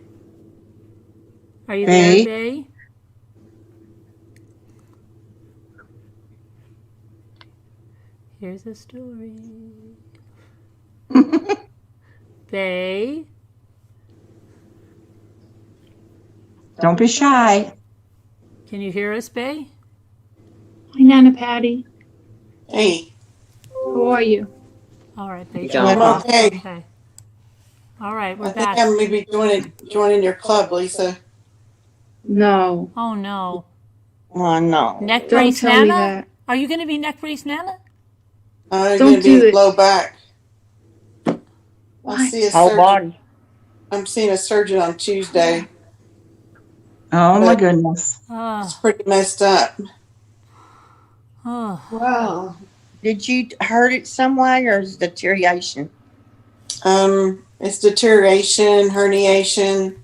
Are you Bay? there, Bay? Here's a story. Bay? Don't be shy. Can you hear us, Bay? Hi, Nana Patty. Hey, How are you? All right, Bay. John. I'm okay. Okay. All right, I we're think back. I'm maybe joining your club, Lisa. No. Oh, no. Oh, no. Neck Don't brace tell me Nana? that. Are you going to be neck brace Nana? I'm Don't gonna do be it. low back. I'll What? see a Whole surgeon. body. I'm seeing a surgeon on Tuesday. Oh my goodness. It's pretty messed up. Oh. Wow. Did you hurt it some way or is it deterioration? It's deterioration, herniation,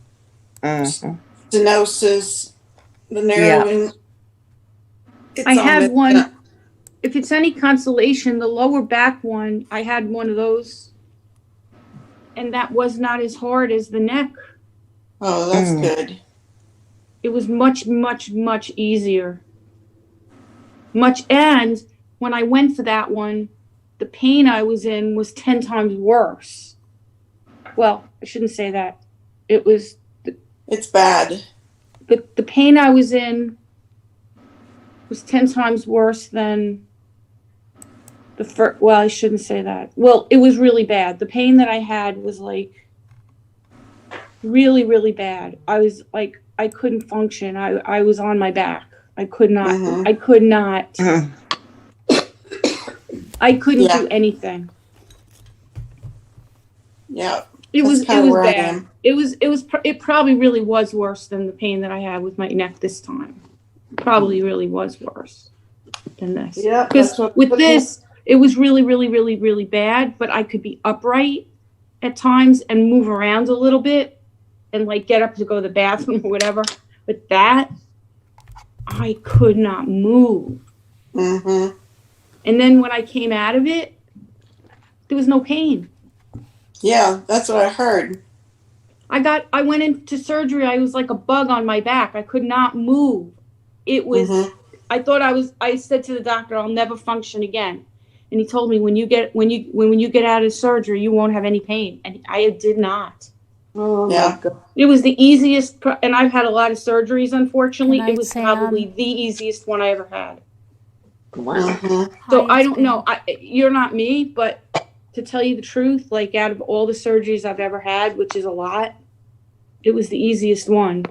Uh-huh. stenosis, the narrowing. It's I all have messed one. up. if it's any consolation, the lower back one, I had one of those, and that was not as hard as the neck. Oh, that's good. It was much, much, much easier. And when I went for that one, the pain I was in was 10 times worse. Well, I shouldn't say that. It's bad. The pain I was in was 10 times worse than the first. Well, I shouldn't say that. Well, it was really bad. The pain that I had was like really, really bad. I was like, I couldn't function. I was on my back. I could not. Mhm. I could not. I couldn't do anything. Yeah. It was where I bad. am. It probably really was worse than the pain that I had with my neck this time. Probably really was worse than this. Yeah, Because that's what- with this, it was really, really, really, really bad, but I could be upright at times and move around a little bit and like get up to go to the bathroom or whatever. But that, I could not move. Mm-hmm. And then when I came out of it, there was no pain. Yeah, that's what I heard. I went into surgery. I was like a bug on my back. I could not move. It was, I said to the doctor, I'll never function again. And he told me, when you get out of surgery, you won't have any pain. And I did not. Oh Yeah. my God. It was the easiest, and I've had a lot of surgeries, unfortunately. Good night, It was Sam. probably the easiest one I ever had. Wow. Mm-hmm. So Hi, I it's don't know. You're not me, but to tell you the truth, like out of all the surgeries I've ever had, which is a lot, it was the easiest one.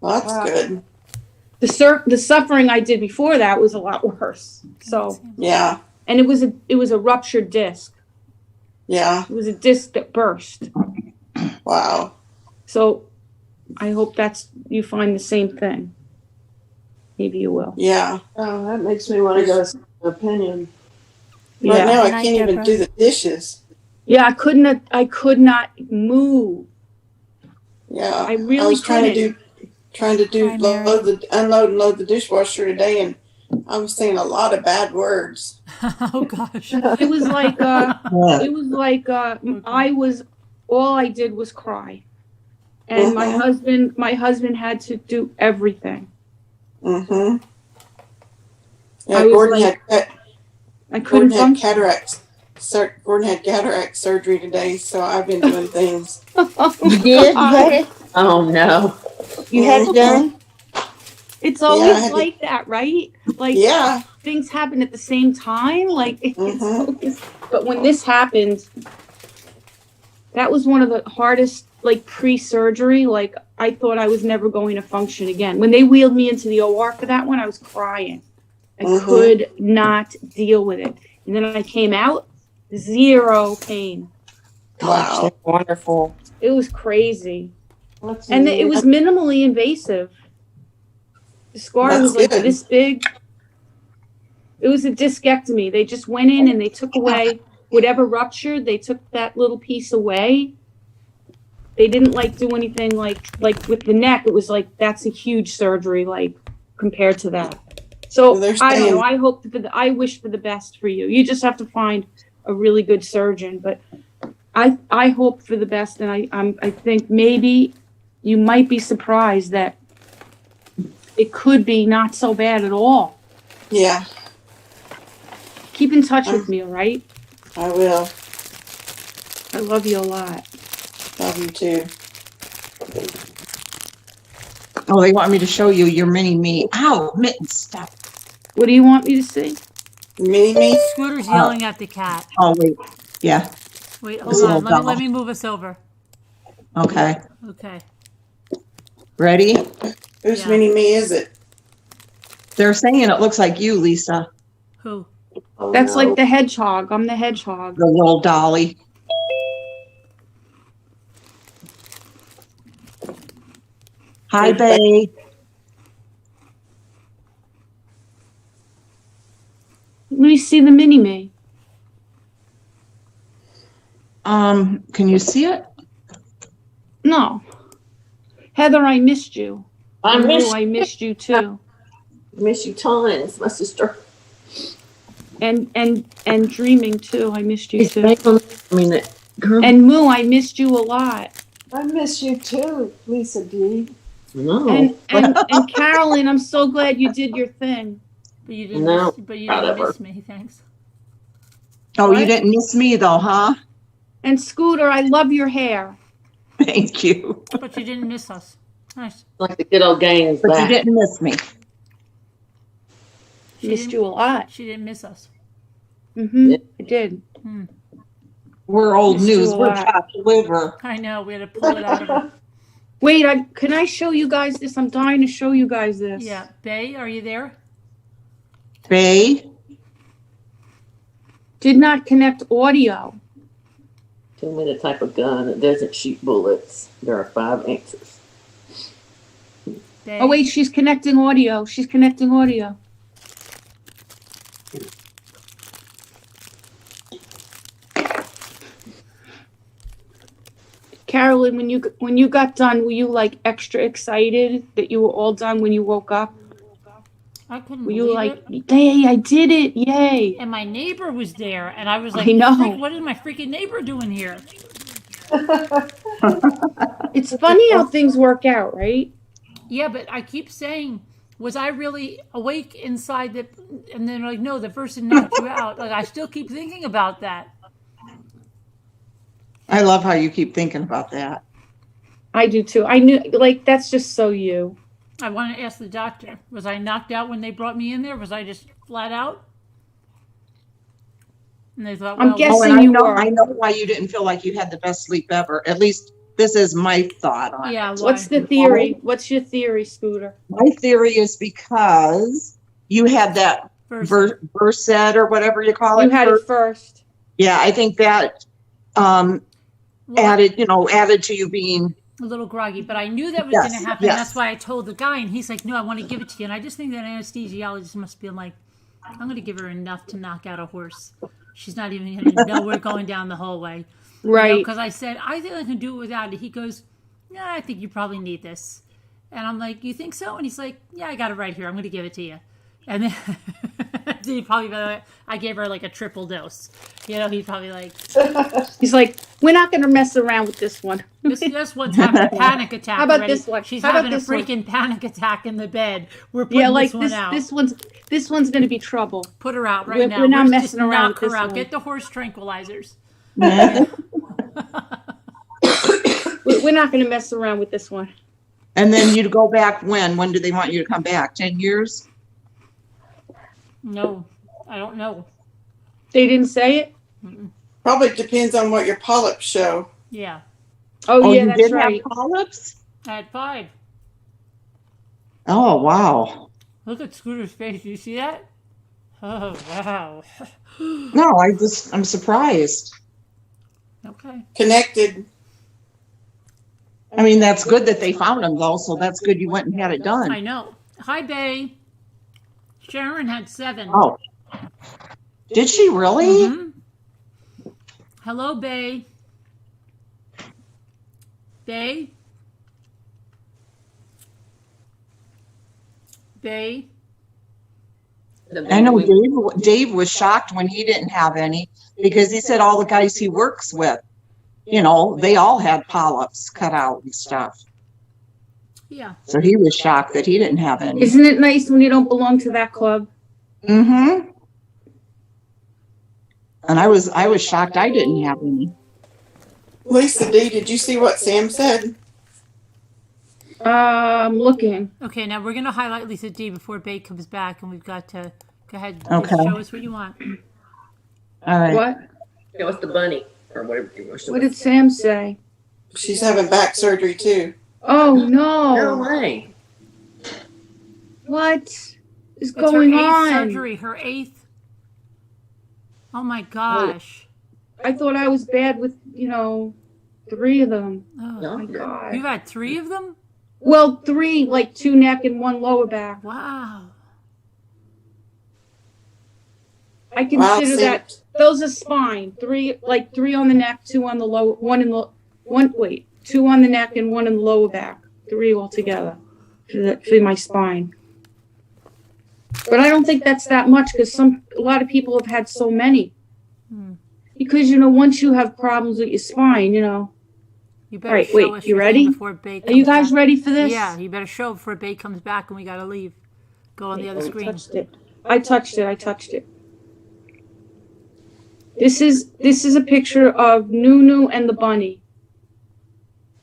Well, that's good. The suffering I did before that was a lot worse. So, Yeah. and it was a ruptured disc. Yeah. It was a disc that burst. Wow. So I hope you find the same thing. Maybe you will. Yeah. Oh, that makes me want to get an opinion. Yeah. Right now, I Good night, can't even Deborah. do the dishes. Yeah, I could not move. Yeah. I really was trying to Hi, Mary. unload and load the dishwasher today, and I was saying a lot of bad words. Oh gosh. It was like all I did was cry. And my husband had to do everything. Mm-hmm. I Yeah, was Gordon like- I couldn't had function. cataracts. Gordon had cataract surgery today, so I've been doing things. You did? You had it? Oh no. You had it done? It's I always had to- like that, right? Like Yeah. things happen at the same time. Like it's always, but when this happened, that was one of the hardest, like pre-surgery. Like I thought I was never going to function again. When they wheeled me into the OR for that one, I was crying. I could not deal with it. And then I came out, 0 pain. Gosh, that's wonderful. It was crazy. And it was minimally invasive. The scar That's was like good. this big. It was a discectomy. They just went in and they took away whatever ruptured. They took that little piece away. They didn't like do anything like with the neck. It was like, that's a huge surgery, like compared to that. So Well, they're I don't know. saying- I hope I wish for the best for you. You just have to find a really good surgeon. But I hope for the best, and I think maybe you might be surprised that it could be not so bad at all. Yeah, Keep in touch with me, all right? I will. I love you a lot. Love you too. Oh, they want me to show you your mini me. Ow, mittens, stop. What do you want me to see? Mini me? Scooter's yelling at the cat. Oh, wait. Yeah, Wait, This hold on. little Let doll. me move us over. okay. Okay. Ready? Whose Yeah. mini me is it? They're saying it looks like you, Lisa, Who? Oh, That's no. like the hedgehog. I'm the hedgehog. the little dolly. Hi, babe. Let me see the mini me. Can you see it? No. Heather, I missed you. I You knew miss I missed you too. you tons, my sister. and dreaming too. I missed you It's too. right on- I mean, that girl. And Moo, I missed you a lot. I miss you too, Lisa D. No. And Carolyn, I'm so glad you did your thing. But you didn't. No, But you didn't whatever. miss me. Thanks. Oh, you What? didn't miss me though, huh? And Scooter, I love your hair. Thank you. But you didn't miss us. Nice. Like the good old games But you back. didn't miss me. Missed you a lot. She didn't miss us. Mm-hmm. I did. We're old Missed you news. a We're lot. chopped liver. I know. We had to pull it out of her. Wait, can I show you guys this? I'm dying to show you guys this. Yeah. Bay, are you there? Bay? Did not connect audio. Tell me the type of gun that doesn't shoot bullets. There are 5 answers. Bay? Oh wait, she's connecting audio. She's connecting audio. Carolyn, when you got done, were you like extra excited that you were all done when you woke up? I couldn't Were believe you like, it. "Yay, I did it! Yay!" And my neighbor was there, and I was I like, know. "Frick, what is my freaking neighbor doing here?" It's funny how things work out, right? Yeah, but I keep saying, was I really awake inside that? And then like, no, the person knocked you out. Like, I still keep thinking about that. I love how you keep thinking about that. I do too. I knew, like, that's just so you. I want to ask the doctor, was I knocked out when they brought me in there? Was I just flat out? And they thought, I'm well, guessing- Oh, and you were. I know why you didn't feel like you had the best sleep ever. At least this is my thought on it. yeah, why? What's the theory? What's your theory, Scooter? My theory is because you had that First, Versed or whatever you call it. You had it first. Yeah, I think that well, added to you being. a little groggy, but I knew that was Yes, going to happen. yes. That's why I told the guy, and he's like, "No, I want to give it to you." And I just think that anesthesiologist must be like, "I'm going to give her enough to knock out a horse. She's not even going to know we're going down the hallway." Right. Because I said, "I think I can do it without it." He goes, "Yeah, I think you probably need this." And I'm like, "You think so?" And he's like, "Yeah, I got it right here. I'm going to give it to you." And then he probably, I gave her like a triple dose. He's probably like, He's like, "We're not going to mess around with this one." this one's having a panic attack. How about already. this one? She's How about having a this one? freaking panic attack in the bed. We're putting Yeah, like this one out. this one's going to be trouble. Put her out right We're- now. we're not Let's messing just around knock with her this out. one. Get the horse tranquilizers. We're not going to mess around with this one. And then you'd go back when? When do they want you to come back? 10 years? No, I don't know. They didn't say it? Probably depends on what your polyps show. Yeah, Oh, yeah, you that's did right. have polyps? I had 5. Oh, wow. Look at Scooter's face. Do you see that? Oh, wow. No, I'm surprised. Okay. Connected. I mean, that's good that they found him though, so that's good you went and had it I done. know. Hi, Bay. Sharon had 7. Oh. Did she really? Mhm. Hello, Bay. Bay? Bay? I know Dave was shocked when he didn't have any because he said all the guys he works with, they all had polyps cut out and stuff. Yeah. So he was shocked that he didn't have any. Isn't it nice when you don't belong to that club? Mm-hmm. And I was shocked I didn't have any. Lisa D, did you see what Sam said? I'm looking. Okay, now we're going to highlight Lisa D before Bay comes back, and we've got to go ahead. Okay. Show us what you want. All right. What? Show us the bunny or whatever you want to show What us. did Sam say? She's having back surgery too. Oh, No no. way. What is It's going her 8th on? surgery, her 8th. Oh, my gosh. I thought I was bad with, 3 of them. Oh, No. My God. you've had 3 of them? Well, 3, like 2 neck and 1 lower back. Wow. I consider Wow, Sam. that those are spine. 3 on the neck, 2 on the lower, 2 on the neck and 1 in the lower back. 3 altogether for my spine. But I don't think that's that much because a lot of people have had so many. Because, once you have problems with your spine, You better All right, show wait, us you your ready? thing before Bay comes Are you guys back. ready for this? Yeah, you better show before Bay comes back and we gotta leave. Go on the other screen. I touched it. This is a picture of Nunu and the bunny.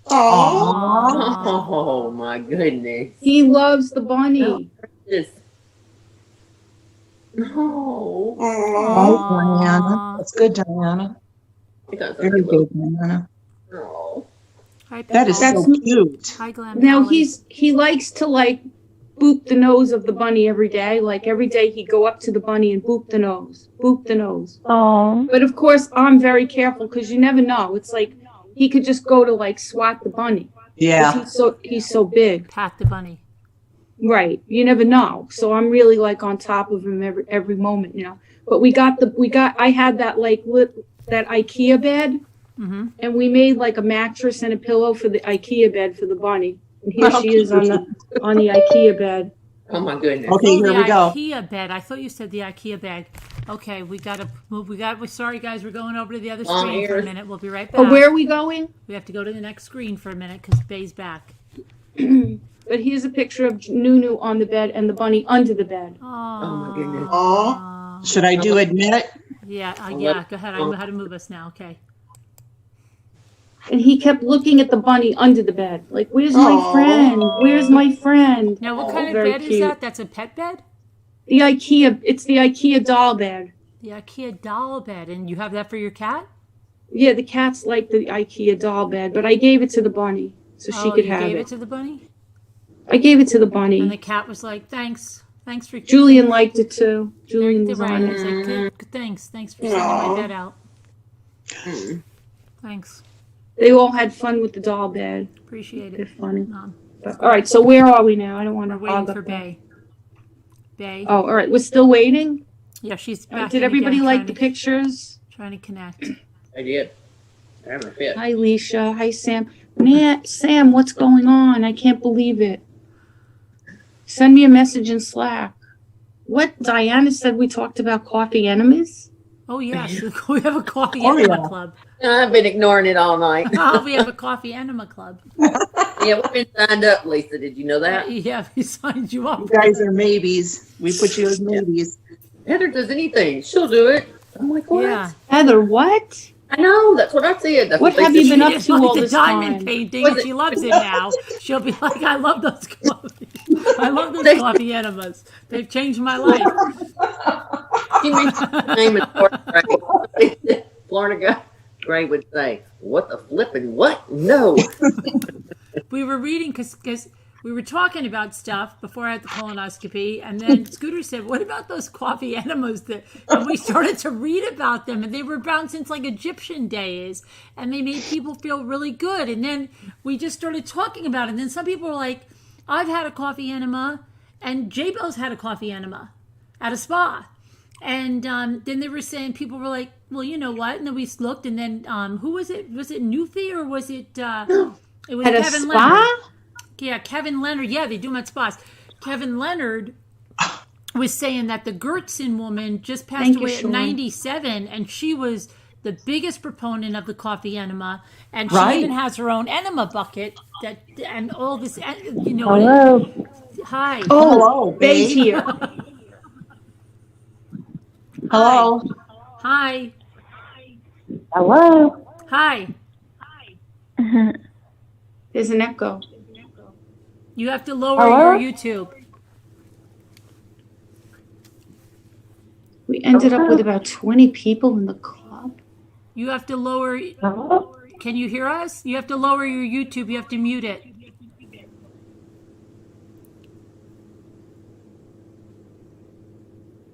Oh my goodness. He loves the bunny. Just no. Oh, Diana. That's good, Diana. Very good, Diana. Oh. That is so cute. Hi, Glenn. Now he likes to boop the nose of the bunny every day. Like every day he'd go up to the bunny and boop the nose. Oh. But of course I'm very careful because you never know. It's like he could just go to swat the bunny. Yeah. He's so big. Pat the bunny. Right. You never know. So I'm really on top of him every moment, But I had that that IKEA bed. Mm-hmm. And we made a mattress and a pillow for the IKEA bed for the bunny. And here she is on the IKEA bed. Oh my goodness. Okay, here we go. The IKEA bed. I thought you said the IKEA bed. Okay, we gotta move. We're sorry, guys. We're going over to the other screen for a minute. We'll be right back. Oh, where are we going? We have to go to the next screen for a minute because Bay's back. But here's a picture of Nunu on the bed and the bunny under the bed. Oh my goodness. Should I do admit it? Yeah, yeah. Go ahead. I know how to move us now. Okay. And he kept looking at the bunny under the bed. Where's my friend? Where's my friend? Now, what kind of bed is that? That's a pet bed? It's the IKEA doll bed. The IKEA doll bed. And you have that for your cat? Yeah, the cats like the IKEA doll bed, but I gave it to the bunny so she could have it. You gave it to the bunny? I gave it to the bunny. And the cat was like, thanks for... Julian liked it too. Julian was on it. He's like, good, thanks for sending my bed out. Thanks. They all had fun with the doll bed. Appreciate it. They're funny. All right, so where are we now? I don't want to waiting for Bay. Oh, all right. We're still waiting? Yeah, she's back. Did everybody like the pictures? Trying to connect. I did. I haven't fit. Hi, Leisha. Hi, Sam. Sam, what's going on? I can't believe it. Send me a message in Slack. What? Diana said we talked about coffee enemas? Oh, yes. We have a coffee enema club. I've been ignoring it all night. We have a coffee enema club. Yeah, we've been signed up, Lisa. Did you know that? Yeah, we signed you up. You guys are maybes. We put you as maybes. Heather does anything. She'll do it. I'm like, what? Yeah. Heather, what? I know. That's what I said. That's What have you been up to all the this diamond time? painting, and she loves it now. She'll be like, I love those coffee. I love those coffee enemas. They've changed my life. She mentioned the name of Florida Gray. Florida Gray would say, what the flippin' what? No. We were reading because we were talking about stuff before I had the colonoscopy, and then Scooter said, what about those coffee enemas? And we started to read about them, and they were around since Egyptian days, and they made people feel really good. And then we just started talking about it, and then some people were like, I've had a coffee enema, and J-Bell's had a coffee enema at a spa. And then they were saying, people were like, well, you know what? And then we looked, and then who was it? Was it Newfie, or was it? It was At a Kevin spa? Leonard. Yeah, Kevin Leonard. Yeah, they do them at spas. Kevin Leonard was saying that the Gertson woman just passed away at 97, and she was the biggest proponent of the coffee enema, and she even has her own enema bucket and all this. Hello. Hi. Oh, hello, Bay's here. Hello. Hi. Hello. Hi. There's an echo. You have to lower your YouTube. We ended up with about 20 people in the club. You have to lower. Hello. Can you hear us? You have to lower your YouTube. You have to mute it.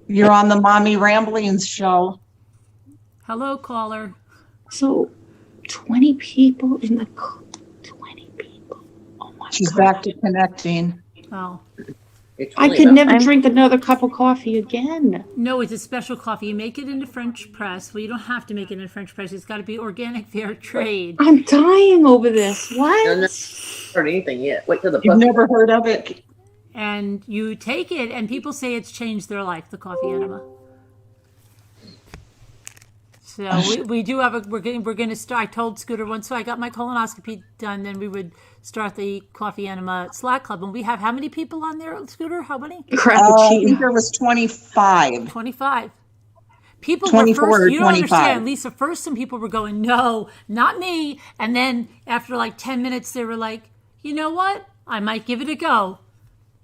You're on the Mommy Ramblings show. Hello, caller. So, 20 people in the club. 20 people. Oh my She's God. back to connecting. Oh. I could never drink another cup of coffee again. No, it's a special coffee. You make it into French press. Well, you don't have to make it in French press. It's got to be organic, fair trade. I'm dying over this. What? I've never heard anything yet. Wait till the You've never heard of it? and you take it, and people say it's changed their life, the coffee enema. So we do have we're going to start. I told Scooter once I got my colonoscopy done, then we would start the coffee enema Slack club. And we have how many people on there, Scooter? How many? I think there was 25. 25. People 24 were first, or you don't 25. understand, Lisa, first some people were going, no, not me. And then after like 10 minutes, they were like, you know what? I might give it a go.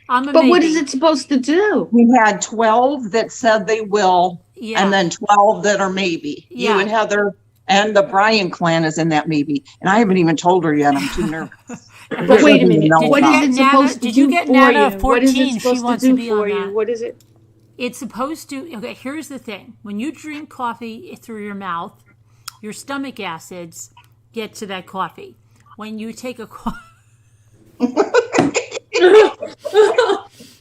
But what is it supposed to do? We had 12 that said they will, and then 12 that are maybe. Yeah. You and Heather and the Bryan clan is in that maybe. And I haven't even told her yet. I'm too nervous. But wait a minute. What is it supposed to Did do you get for Nana you? 14? What is it She supposed wants to to do be for on you? that. What is it? It's supposed to, okay, here's the thing. When you drink coffee through your mouth, your stomach acids get to that coffee. When you take a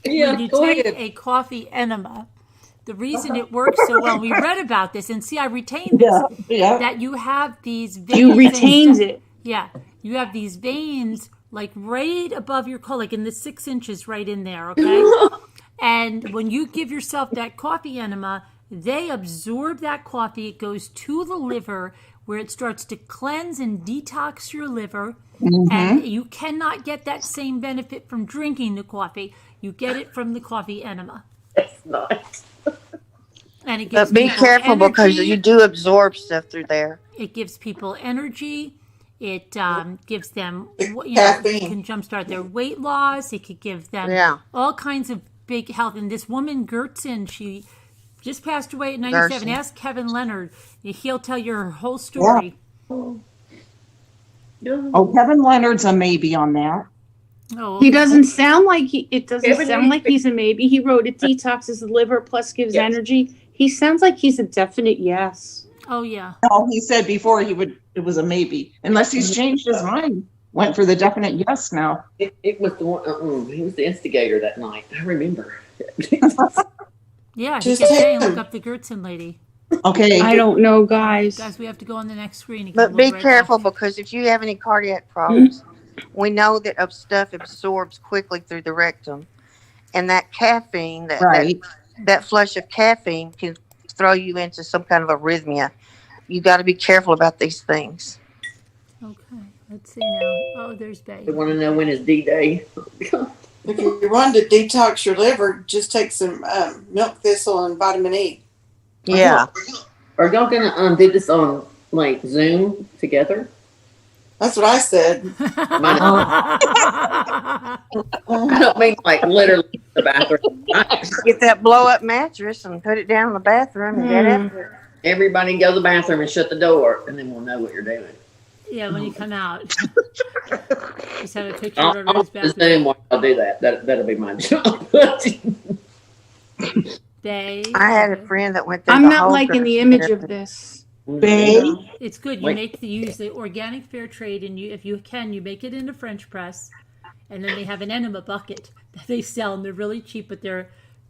when you take a coffee enema, the reason it works so well, we read about this, and see, I retained this, that you have these veins. You retained it. Yeah. You have these veins like right above your colon, like in the 6 inches right in there, okay? And when you give yourself that coffee enema, they absorb that coffee. It goes to the liver where it starts to cleanse and detox your liver. Mm-hmm. And you cannot get that same benefit from drinking the coffee. You get it from the coffee enema. That's nice. And it gives But be people careful energy. because you do absorb stuff through there. It gives people energy. It gives them, it can jumpstart their weight loss. It could give them all kinds of big health. And this woman, Gertzen, she just passed away at 97. Ask Kevin Leonard. He'll tell you her whole story. Oh, Kevin Leonard's a maybe on that. Oh, okay. He doesn't sound like sound like he's a maybe. He wrote it detoxes the liver plus gives energy. He sounds like he's a definite yes. Oh yeah. No, he said before it was a maybe, unless he's changed his mind. Went for the definite yes now. It was the one. He was the instigator that night. I remember. Yeah, he kept saying, look up the Gertzen lady. Okay. I don't know, guys. Guys, we have to go on the next screen. But be careful because if you have any cardiac problems, we know that stuff absorbs quickly through the rectum, and that caffeine, that flush of caffeine, can throw you into some kind of arrhythmia. You got to be careful about these things. Okay, let's see now. Oh, there's Bay. We want to know when is D-Day. If you want to detox your liver, just take some milk thistle and vitamin E. Yeah. Are y'all gonna do this on like Zoom together? That's what I said. I don't mean like literally the bathroom. Get that blow up mattress and put it down in the bathroom and get after it. Everybody go to the bathroom and shut the door, and then we'll know what you're doing. Yeah, when you come out. Just have a picture I'll of his bathroom. Zoom while I'll do that. That'll be my job. Bay. I had a friend that went there. I'm not liking the image of this. Bay. It's good. You use the organic fair trade, and if you can, you make it in a French press, and then they have an enema bucket that they sell, and they're really cheap, but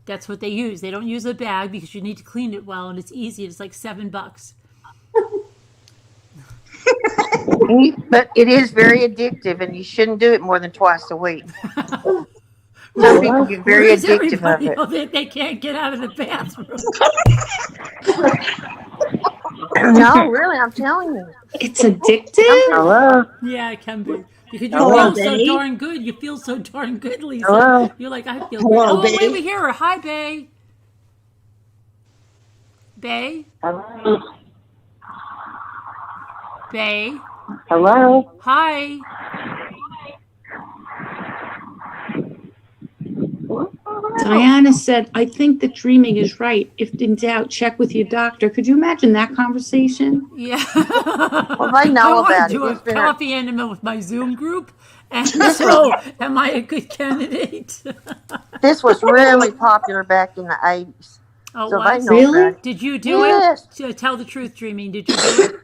that's what they use. They don't use a bag because you need to clean it well, and it's easy. It's like $7. But it is very addictive, and you shouldn't do it more than twice a week. Some people get very addictive of it. Oh, they can't get out of the bathroom. No, really, I'm telling you. It's addictive? Hello? Yeah, it can be. Because you feel so darn good. You feel so darn good, Lisa. Hello? You're like, I feel good. Oh, wait, we hear her. Hi, Bay. Bay? Hello? Bay? Hello? Hi. Diana said, I think that dreaming is right. If in doubt, check with your doctor. Could you imagine that conversation? Yeah. Well, they know I about do it. a coffee enema with my Zoom group. And so, am I a good candidate? This was really popular back in the 80s. Oh, So what? they know about it. Did you do Yes. it? Tell the truth, Dreaming. Did you do it?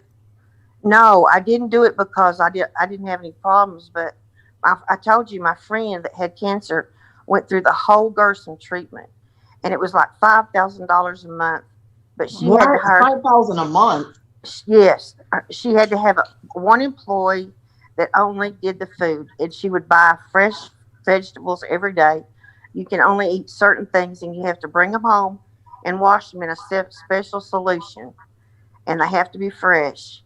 No, I didn't do it because I didn't have any problems. But I told you my friend that had cancer went through the whole Gerson treatment, and it was like $5,000 a month. But she had to hire $5,000 a month. Yes, she had to have one employee that only did the food, and she would buy fresh vegetables every day, You can only eat certain things, and you have to bring them home and wash them in a special solution, and they have to be fresh.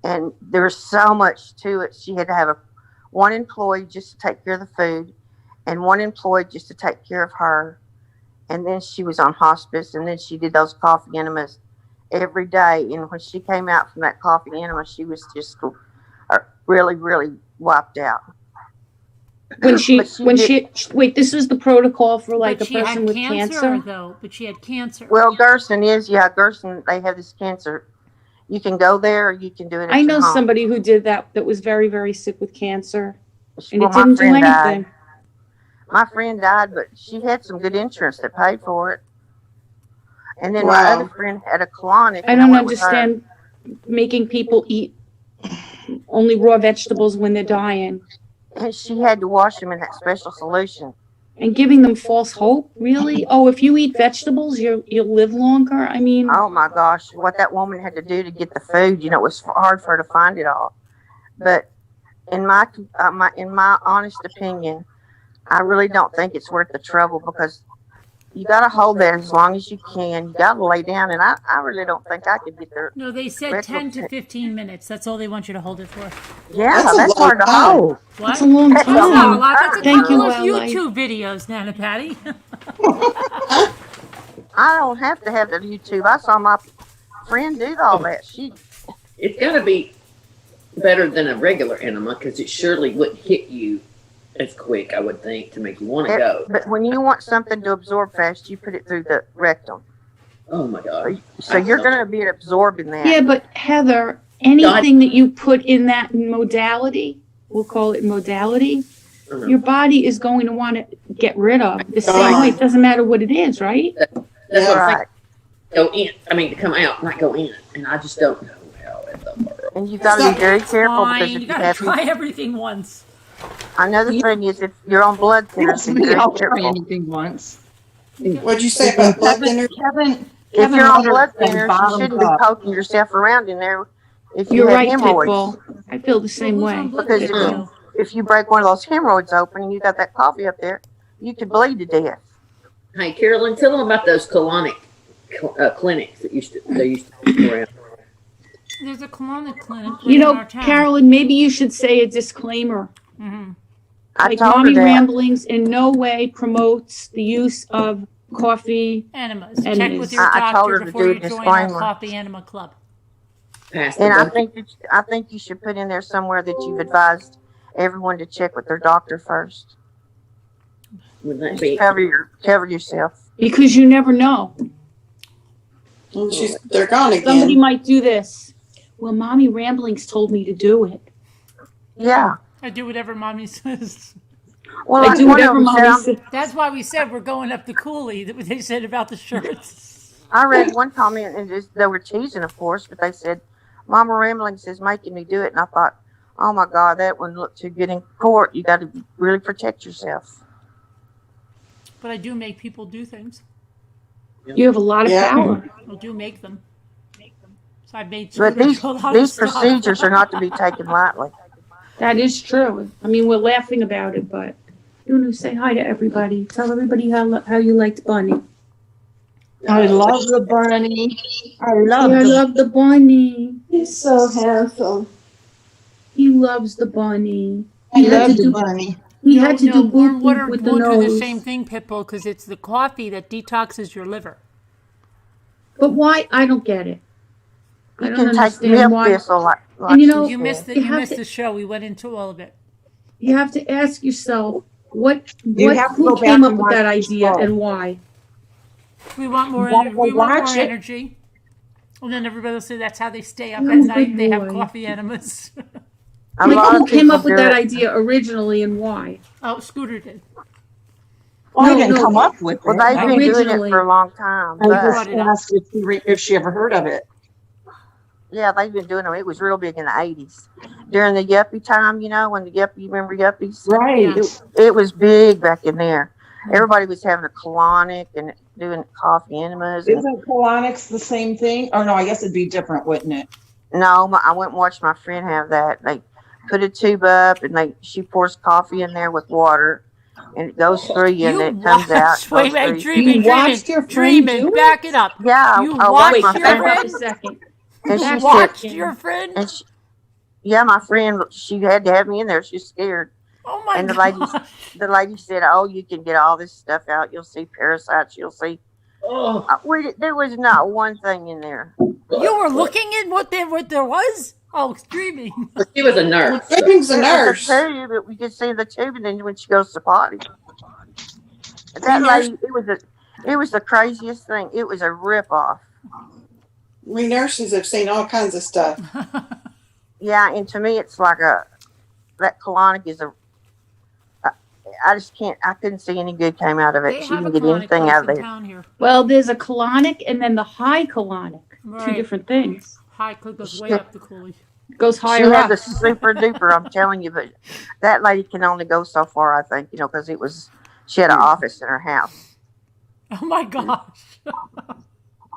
And there's so much to it. She had to have one employee just to take care of the food, and one employee just to take care of her. And then she was on hospice, and then she did those coffee enemas every day. And when she came out from that coffee enema, she was just really, really wiped out. Wait, this is the protocol for like But a person with cancer? though. But she had cancer. Well, Gerson, they have this cancer. You can go there, or you can do it at I know your home. somebody who did that was very, very sick with cancer, and Well, it didn't do anything. died. My friend died, but she had some good insurance that paid for it. And then my other friend had a colonic. I don't understand making people eat only raw vegetables when they're dying. And she had to wash them in that special solution. And giving them false hope, really? Oh, if you eat vegetables, you'll live longer? I mean... Oh, my gosh. What that woman had to do to get the food, it was hard for her to find it all. But in my honest opinion, I really don't think it's worth the trouble, because you got to hold there as long as you can. You got to lay down, and I really don't think I could get there. No, they said 10 to 15 minutes. That's all they want you to hold it for. Yeah, that's hard to hold. What? That's a long time. That's not a lot. That's a Thank couple you, of Wildlife. YouTube videos, Nana Patty. I don't have to have the YouTube. I saw my friend do all that. It's got to be better than a regular enema, because it surely wouldn't hit you as quick, I would think, to make you want to go. But when you want something to absorb fast, you put it through the rectum. Oh my God. So you're going to be absorbing that. Yeah, but Heather, anything that you put in that modality, we'll call it modality, your body is going to want to get rid of the same way. It doesn't matter what it is, right? That's what I'm saying. Go in. I mean, to come out, not go in. And I just don't know how in the world. And you've got to be very careful, because if You got to try everything once. Another thing is, if you're on blood thinners, be very I'll try careful. anything once. What'd you say about blood thinners? If you're on blood and thinners, you bottoms shouldn't be up. poking yourself around in there if you You're have right, hemorrhoids. Pitbull. I feel the same way. Because if you break one of those hemorrhoids open and you got that coffee up there, you could bleed to death. Hey, Carolyn, tell them about those colonic clinics that they used to be around. There's a colonic clinic. You in our know, town. Carolyn, maybe you should say a disclaimer. Mm-hmm. Like Mommy Ramblings in no way promotes the use of coffee enemas. Check with your I told her doctor to before do a you join our disclaimer. coffee enema club. And I think you should put in there somewhere that you've advised everyone to check with their doctor first. Would that be? Cover yourself. because you never know. They're gone again. Somebody might do this. Well, Mommy Ramblings told me to do it. Yeah. I do whatever Mommy says. Well, I do whatever Mommy says. That's why we said we're going up the Cooley. That they said about the shirts. I read one comment, and they were teasing, of course, but they said, Mama Ramblings is making me do it. And I thought, oh my God, that wouldn't look too good in court. You got to really protect yourself. But I do make people do things. You have a lot of power. I do make them. So I made But these procedures are not to be taken lightly. That is true. I mean, we're laughing about it, but you want to say hi to everybody. Tell everybody how you liked Bunny. I love the bunny. I love the bunny. He's so handsome. He loves the bunny. I love the bunny. He had to do warm boop water boop with the won't do the nose. same thing, Pitbull, because it's the coffee that detoxes your liver. But why? I don't get it. I You don't can take understand milk why. thistle like And you know, You missed the show. We went into all of it. You have to ask yourself who have to go back came up and with that watch the idea show. and why. We want more You gotta energy. go We want watch more it. energy. And then everybody will say that's how they stay up Oh, at night. good They have boy. coffee enemas. Who came up with that idea originally and why? Oh, Scooter did. Well, I didn't come up with it. Well, they've been doing it Originally. for a long time. I But just asked if she ever heard of it. yeah, they've been doing it. It was real big in the 80s. During the yuppie time, when the yuppie, you remember yuppies? Right. It was big back in there. Everybody was having a colonic and doing coffee enemas. And, Isn't colonics the same thing? Or no, I guess it'd be different, wouldn't it? no, I went and watched my friend have that. They put a tube up and she pours coffee in there with water. and it goes through you, and You then it comes out. watched, wait, goes through wait, you. dreaming, You watched dreaming, your friend dreaming, do it? back it up. Yeah, You I watched watched my your Back up a friend? second. and You she watched said, your friend? and she, yeah, my friend, she had to have me in there. She's scared. Oh my And god. the lady said, "Oh, you can get all this stuff out. You'll see parasites. You'll see." Oh, There was not one thing in there. You were looking at what there was? Oh, streaming. she was a nurse. Streaming's a It nurse. was a tube. We could see the tube, and then when she goes to potty, that nurse- lady, it was the craziest thing. It was a rip off. We nurses have seen all kinds of stuff. Yeah, and to me, it's like that colonic is I just can't. I couldn't see any good came out of it. They She have a didn't get colonic anything place out of in there. town here. Well, there's a colonic and then the high colonic. Two Right. different things. High click goes way up the coulee. Goes She higher had up. the super duper. I'm telling you, but that lady can only go so far. I think because she had an office in her house. Oh my gosh.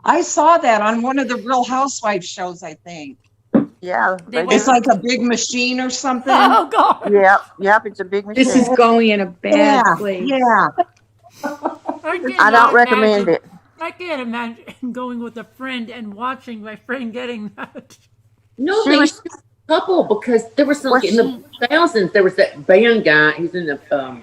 I saw that on one of the Real Housewives shows, I think. Yeah, They It's like a big machine or something. Oh god. Yep. It's a big machine. This is going in a bad Yeah, place. yeah. I don't recommend it. I can't imagine going with a friend and watching my friend getting that. No, She they was- was a couple because there was some Was in the thousands. There was that band guy. He's in a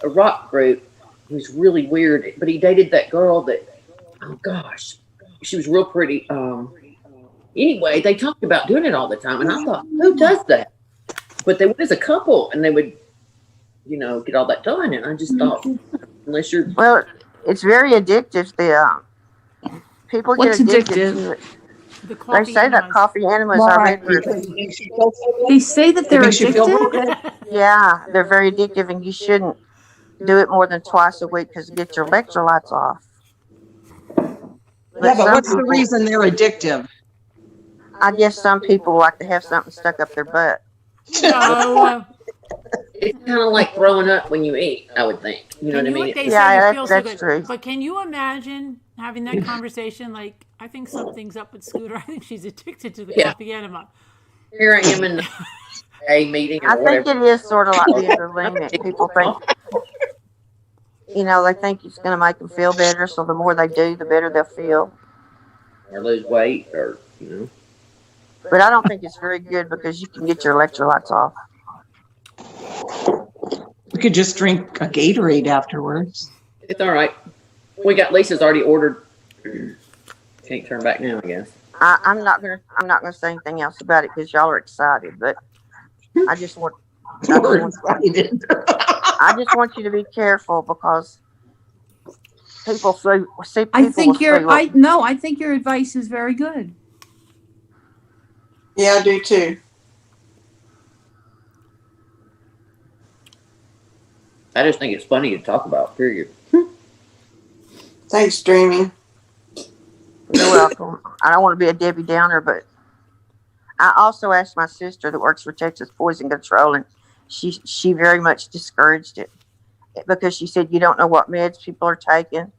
rock group. He was really weird, but he dated that girl that. Oh gosh, she was real pretty. Anyway, they talked about doing it all the time, and I thought, who does that? But they was a couple, and they would, get all that done. And I just thought, unless you're Well, it's very addictive. The people get What's addicted addictive? to it. The They coffee say that enemas. coffee enemas. I read where They say that they're Makes you feel real addicted. good. yeah, they're very addictive, and you shouldn't do it more than twice a week because it gets your electrolytes off. Yeah, but some what's the people- reason they're addictive? I guess some people like to have something stuck up their butt. No. it's kind of like throwing up when you eat. I would think. You know what I mean? They Yeah, say you that's- feel so that's good. true. But can you imagine having that conversation? Like, I think something's up with Scooter. I think she's addicted to the Yeah. coffee enema. Here I am in a meeting or I think whatever. it is sort of like the adrenaline. People think, they think it's going to make them feel better. So the more they do, the better they'll feel. Or lose weight, or But I don't think it's very good because you can get your electrolytes off. We could just drink a Gatorade afterwards. It's all right. We got Lisa's already ordered. Can't turn back now, I guess. I'm not gonna say anything else about it because y'all are excited. But I just want We're excited. I just want you to be careful because people see people. I think will see what- I think your advice is very good. Yeah, I do too. I just think it's funny to talk about, period. Thanks, Dreamy. You're welcome. I don't want to be a Debbie Downer, but I also asked my sister that works for Texas Poison Control, and she very much discouraged it because she said you don't know what meds people are taking.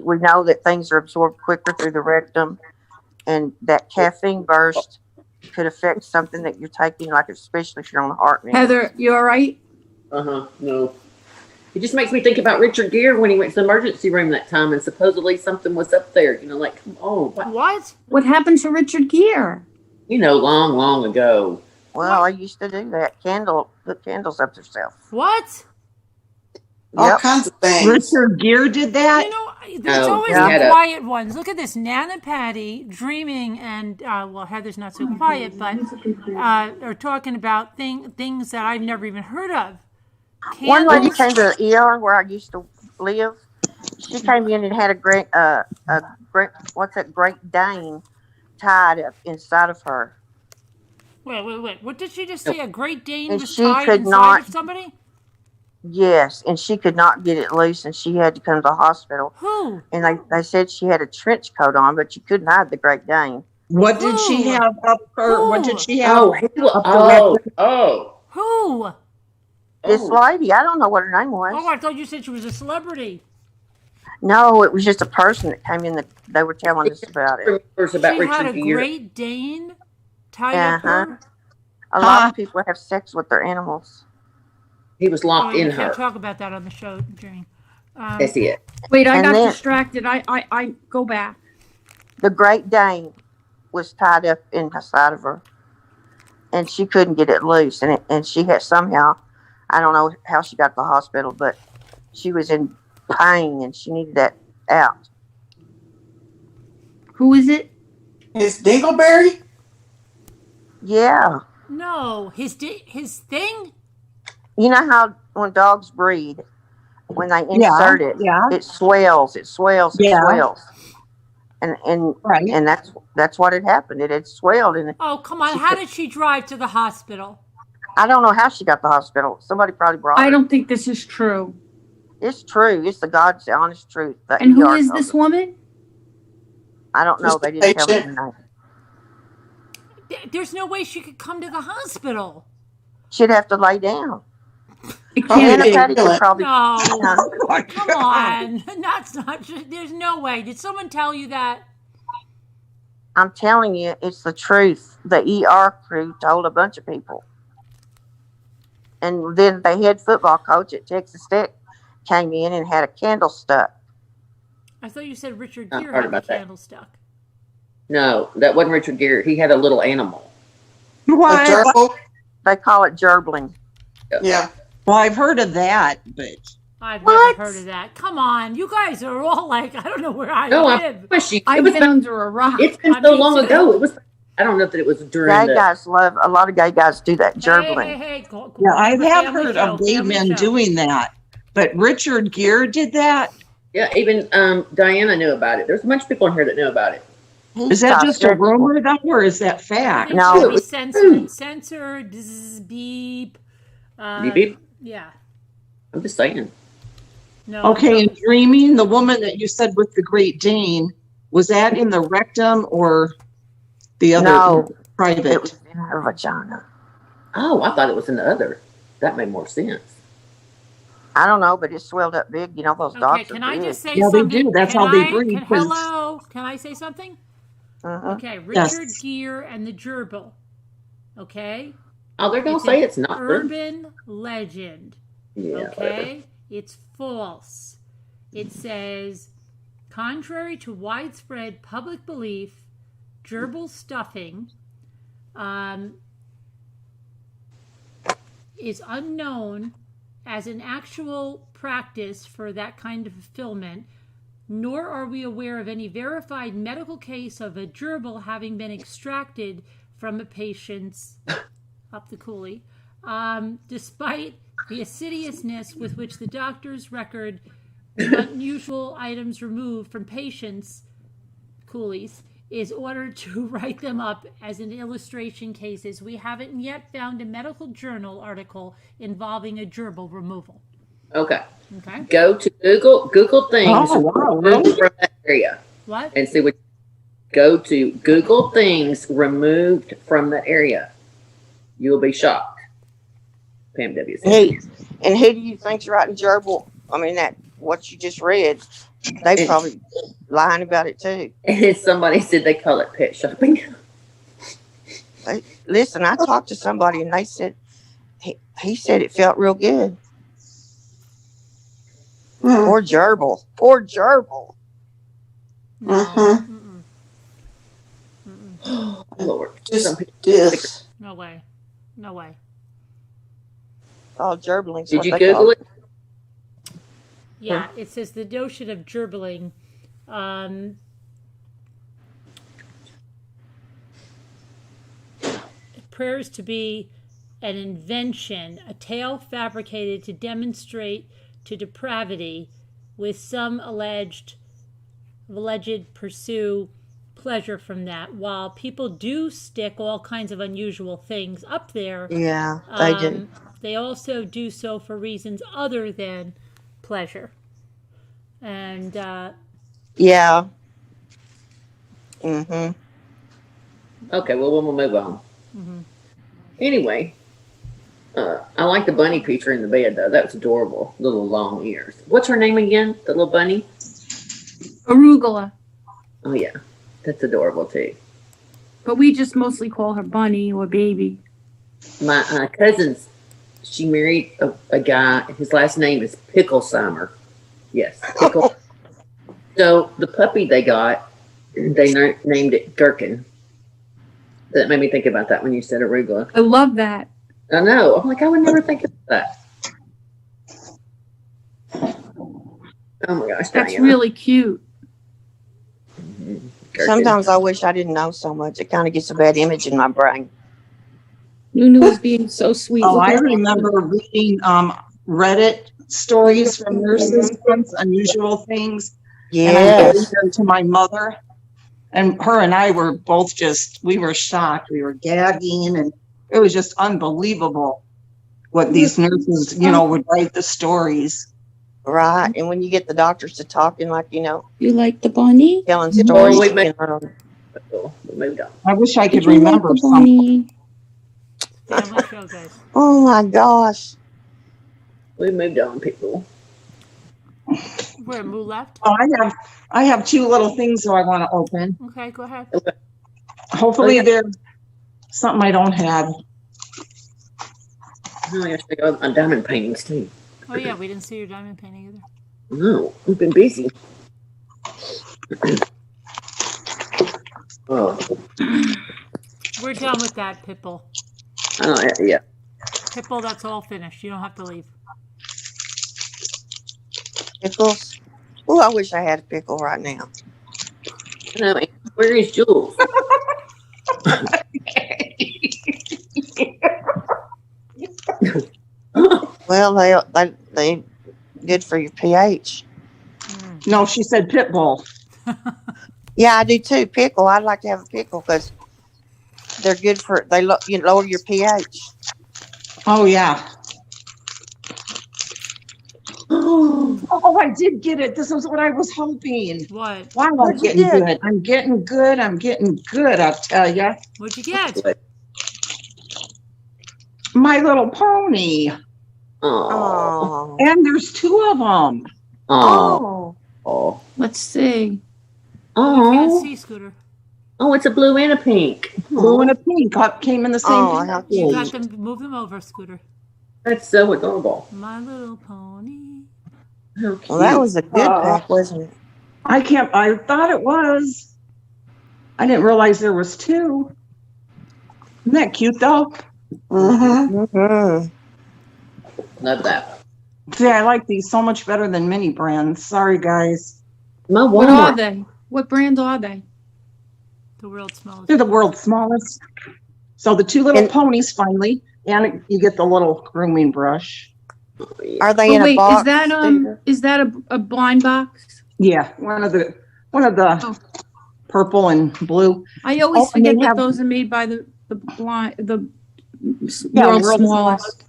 We know that things are absorbed quicker through the rectum, and that caffeine burst could affect something that you're taking, like especially if you're on the heart meds. Heather, you all right? No. It just makes me think about Richard Gere when he went to the emergency room that time, and supposedly something was up there. Like, come on. What? What happened to Richard Gere? Long, long ago. Well, I used to do that. Put candles up yourself. What? All Yep. kinds of things. Richard Gere did that? There's Oh, always yeah. the quiet ones. Look at this. Nana Patty dreaming, and Heather's not so quiet, but are talking about things that I've never even heard of. One lady Candles. came to the ER where I used to live. She came in and had a great Great Dane tied up inside of her. Wait. What did she just say? A Great Dane And was she tied could inside not- of somebody? Yes, and she could not get it loose, and she had to come to the hospital. Who? And they said she had a trench coat on, but you couldn't hide the Great Dane. What did she have up her? What did she have? Oh, Who? This lady, I don't know what her name was. Oh, I thought you said she was a celebrity. No, it was just a person that came in. They were telling us about it. Remembers about She had Richard a Gere. Great Dane tied up Uh-huh. her. A lot of people have sex with their animals. He was locked in You can't her. talk about that on the show, Jane. That's it. Wait, I And got then- distracted. I go back. The Great Dane was tied up in the side of her, and she couldn't get it loose. And she had somehow, I don't know how she got to the hospital, but she was in pain and she needed that out. Who is it? Is Dingleberry? Yeah. No, his thing. You know how when dogs breed, when they Yeah, insert it, yeah. it swells, it swells, it Yeah. swells. And Right. and that's what had happened. It had swelled, and Oh, come on! How did she drive to the hospital? I don't know how she got to the hospital. Somebody probably brought her. I don't think this is true. It's true. It's the God's honest truth. The And who ER is told this us. woman? I don't know. Just They a didn't tell me patient. the name. There's no way she could come to the hospital. She'd have to lay down. It Probably can't. Anna Patty could ambulance. probably. No, come on. That's not. There's no way. Did someone tell you that? I'm telling you, it's the truth. The ER crew told a bunch of people. And then the head football coach at Texas Tech came in and had a candle stuck. I thought you said Richard I Gere heard had the about that. candle stuck. No, that wasn't Richard Gere. He had a little animal. A What? gerbil? They call it gerbling. Yeah. Well, I've heard of that, but I've What? never heard of that. Come on, you guys are all like, I don't know where I No, I live. promise you. It I've was been under a rock. it's been I so mean, long too. ago. It was. I don't know that it was during Gay the. guys love, a lot of gay guys do that gerbling. Hey, go yeah, I have family heard show, of gay family men show. doing that. But Richard Gere did that. Yeah, even Diana knew about it. There's a bunch of people in here that knew about it. He Is that stopped just a searching for- rumor, though, or is that fact? No. It should be censored. Censored. Zzz, beep. Beep, beep. Yeah. I'm just saying. No. Okay, and dreaming, the woman that you said with the Great Dane, was that in the rectum or the other No, private? it was in her vagina. Oh, I thought it was in the other. That made more sense. I don't know, but it swelled up big. You know, those Okay, dogs can are I big. just say Yeah, they something? do. That's Can how they I- breed, can- 'cause- hello? Can I say something? Uh-huh. Okay, Yes. Richard Gere and the gerbil. Okay? Oh, they're gonna It's say an it's not good. urban legend. Yeah. whatever. Okay? It's false. It says, contrary to widespread public belief, gerbil stuffing is unknown as an actual practice for that kind of fulfillment, nor are we aware of any verified medical case of a gerbil having been extracted from a patient's up the coolie, despite the assiduousness with which the doctors record unusual items removed from patients' coolies is ordered to write them up as in illustration cases. We haven't yet found a medical journal article involving a gerbil removal. Okay. Okay. Go to Google things Oh, wow, really? from that area What? and see what. Go to Google things removed from that area. You'll be shocked. Pam W. said. Hey, and who do you think's writing gerbil? I mean, that what you just read, they probably lying about it too. And somebody said they call it pet shopping. Listen, I talked to somebody and they said he said it felt real good. Hmm. Poor gerbil. Poor gerbil. No. Uh-huh. Mm-mm. Lord. Just Some people- this. No way. No way. Oh, gerbiling's Did what you they Google call it? Yeah, it says the notion of gerbling appears to be an invention, a tale fabricated to demonstrate to depravity, with some alleged pursue pleasure from that. While people do stick all kinds of unusual things up there, Yeah, they do. they also do so for reasons other than pleasure. And Yeah. Mm-hmm. Okay, well, we'll move on. Anyway, I like the bunny picture in the bed, though. That was adorable. Little long ears. What's her name again? The little bunny? Arugula. Oh, yeah. That's adorable, too. But we just mostly call her Bunny or Baby. My cousin's she married a guy. His last name is Picklesheimer. Yes, Pickle. So the puppy they got, they named it Gherkin. That made me think about that when you said arugula. I love that. I know. I'm like, I would never think of that. Oh my gosh, That's Diana. really cute. Gherkin. Sometimes I wish I didn't know so much. It kind of gets a bad image in my brain. Nunu is being so sweet. Oh, Look I at her. remember reading Reddit stories from nurses, unusual things. And I Yes. gave them to my mother. And her and I were both we were shocked. We were gagging, and it was just unbelievable what these nurses, would write the stories. Right. And when you get the doctors to talking, like, You like the bunny? telling Oh, stories. we you moved can learn. on. I wish I could Did you like remember the something. bunny? Family show, guys. Oh my gosh. We moved on, people. Where Moo left? Oh, I have two little things that I want to open. Okay, go ahead. Hopefully they're something I don't have. Oh, I have to go on diamond paintings too. Oh yeah, we didn't see your diamond painting either. No, we've been busy. Oh, We're done with that, Pitbull. yeah. Pitbull, that's all finished. You don't have to leave. Pickles. Oh, I wish I had a pickle right now. No, where is Jules? Well, they good for your pH. No, she said pit bull. Yeah, I do too. Pickle. I'd like to have a pickle because they're good for lower your pH. Oh yeah. Oh, I did get it. This was what I was hoping. What? Wow, I'm getting good. I'm getting good. I'm getting good, I'll tell ya. What'd you get? My Little Pony. Oh. And there's two of them. Oh. Oh. Let's see. You can't Oh. see, Scooter. Oh, it's a blue and a pink. Blue and a pink came in the same how You package. got them. Move them over, Scooter. That's so adorable. My Little Pony. How cute. Well, that was a good pack, wasn't it? I thought it was. I didn't realize there was two. Isn't that cute though? Mm-hmm. Love that. See, I like these so much better than mini brands. Sorry, guys. My What are Walmart. they? What brand are they? The world's smallest. They're the world's smallest. So the two little ponies finally, and you get the little grooming brush. Are they Oh, in wait, a box? is that a blind box? Yeah, one of the purple and blue. I always Oh, and they forget that have- those are made by the Yeah, world's world's smallest.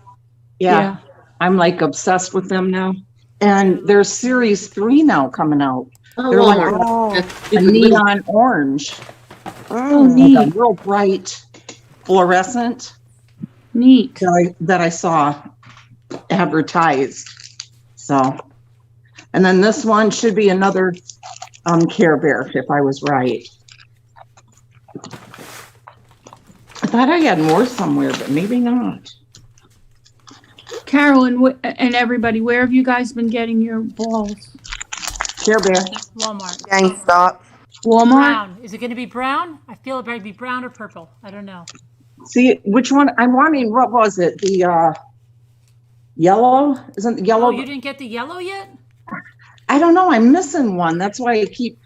Yeah, I'm like obsessed with them now. And there's series 3 now coming out. Oh, They're like Walmart. a neon orange, Oh, like neat. a real bright fluorescent Neat. that I saw advertised. So, and then this one should be another Care Bear, if I was right. I thought I had more somewhere, but maybe not. Carolyn and everybody, where have you guys been getting your balls? Care Bear. Walmart. GameStop. Walmart? Brown. Is it going to be brown? I feel it might be brown or purple. I don't know. See, which one? I'm wanting, what was it? The yellow? Isn't the yellow? Oh, you didn't get the yellow yet? I don't know. I'm missing one. That's why I keep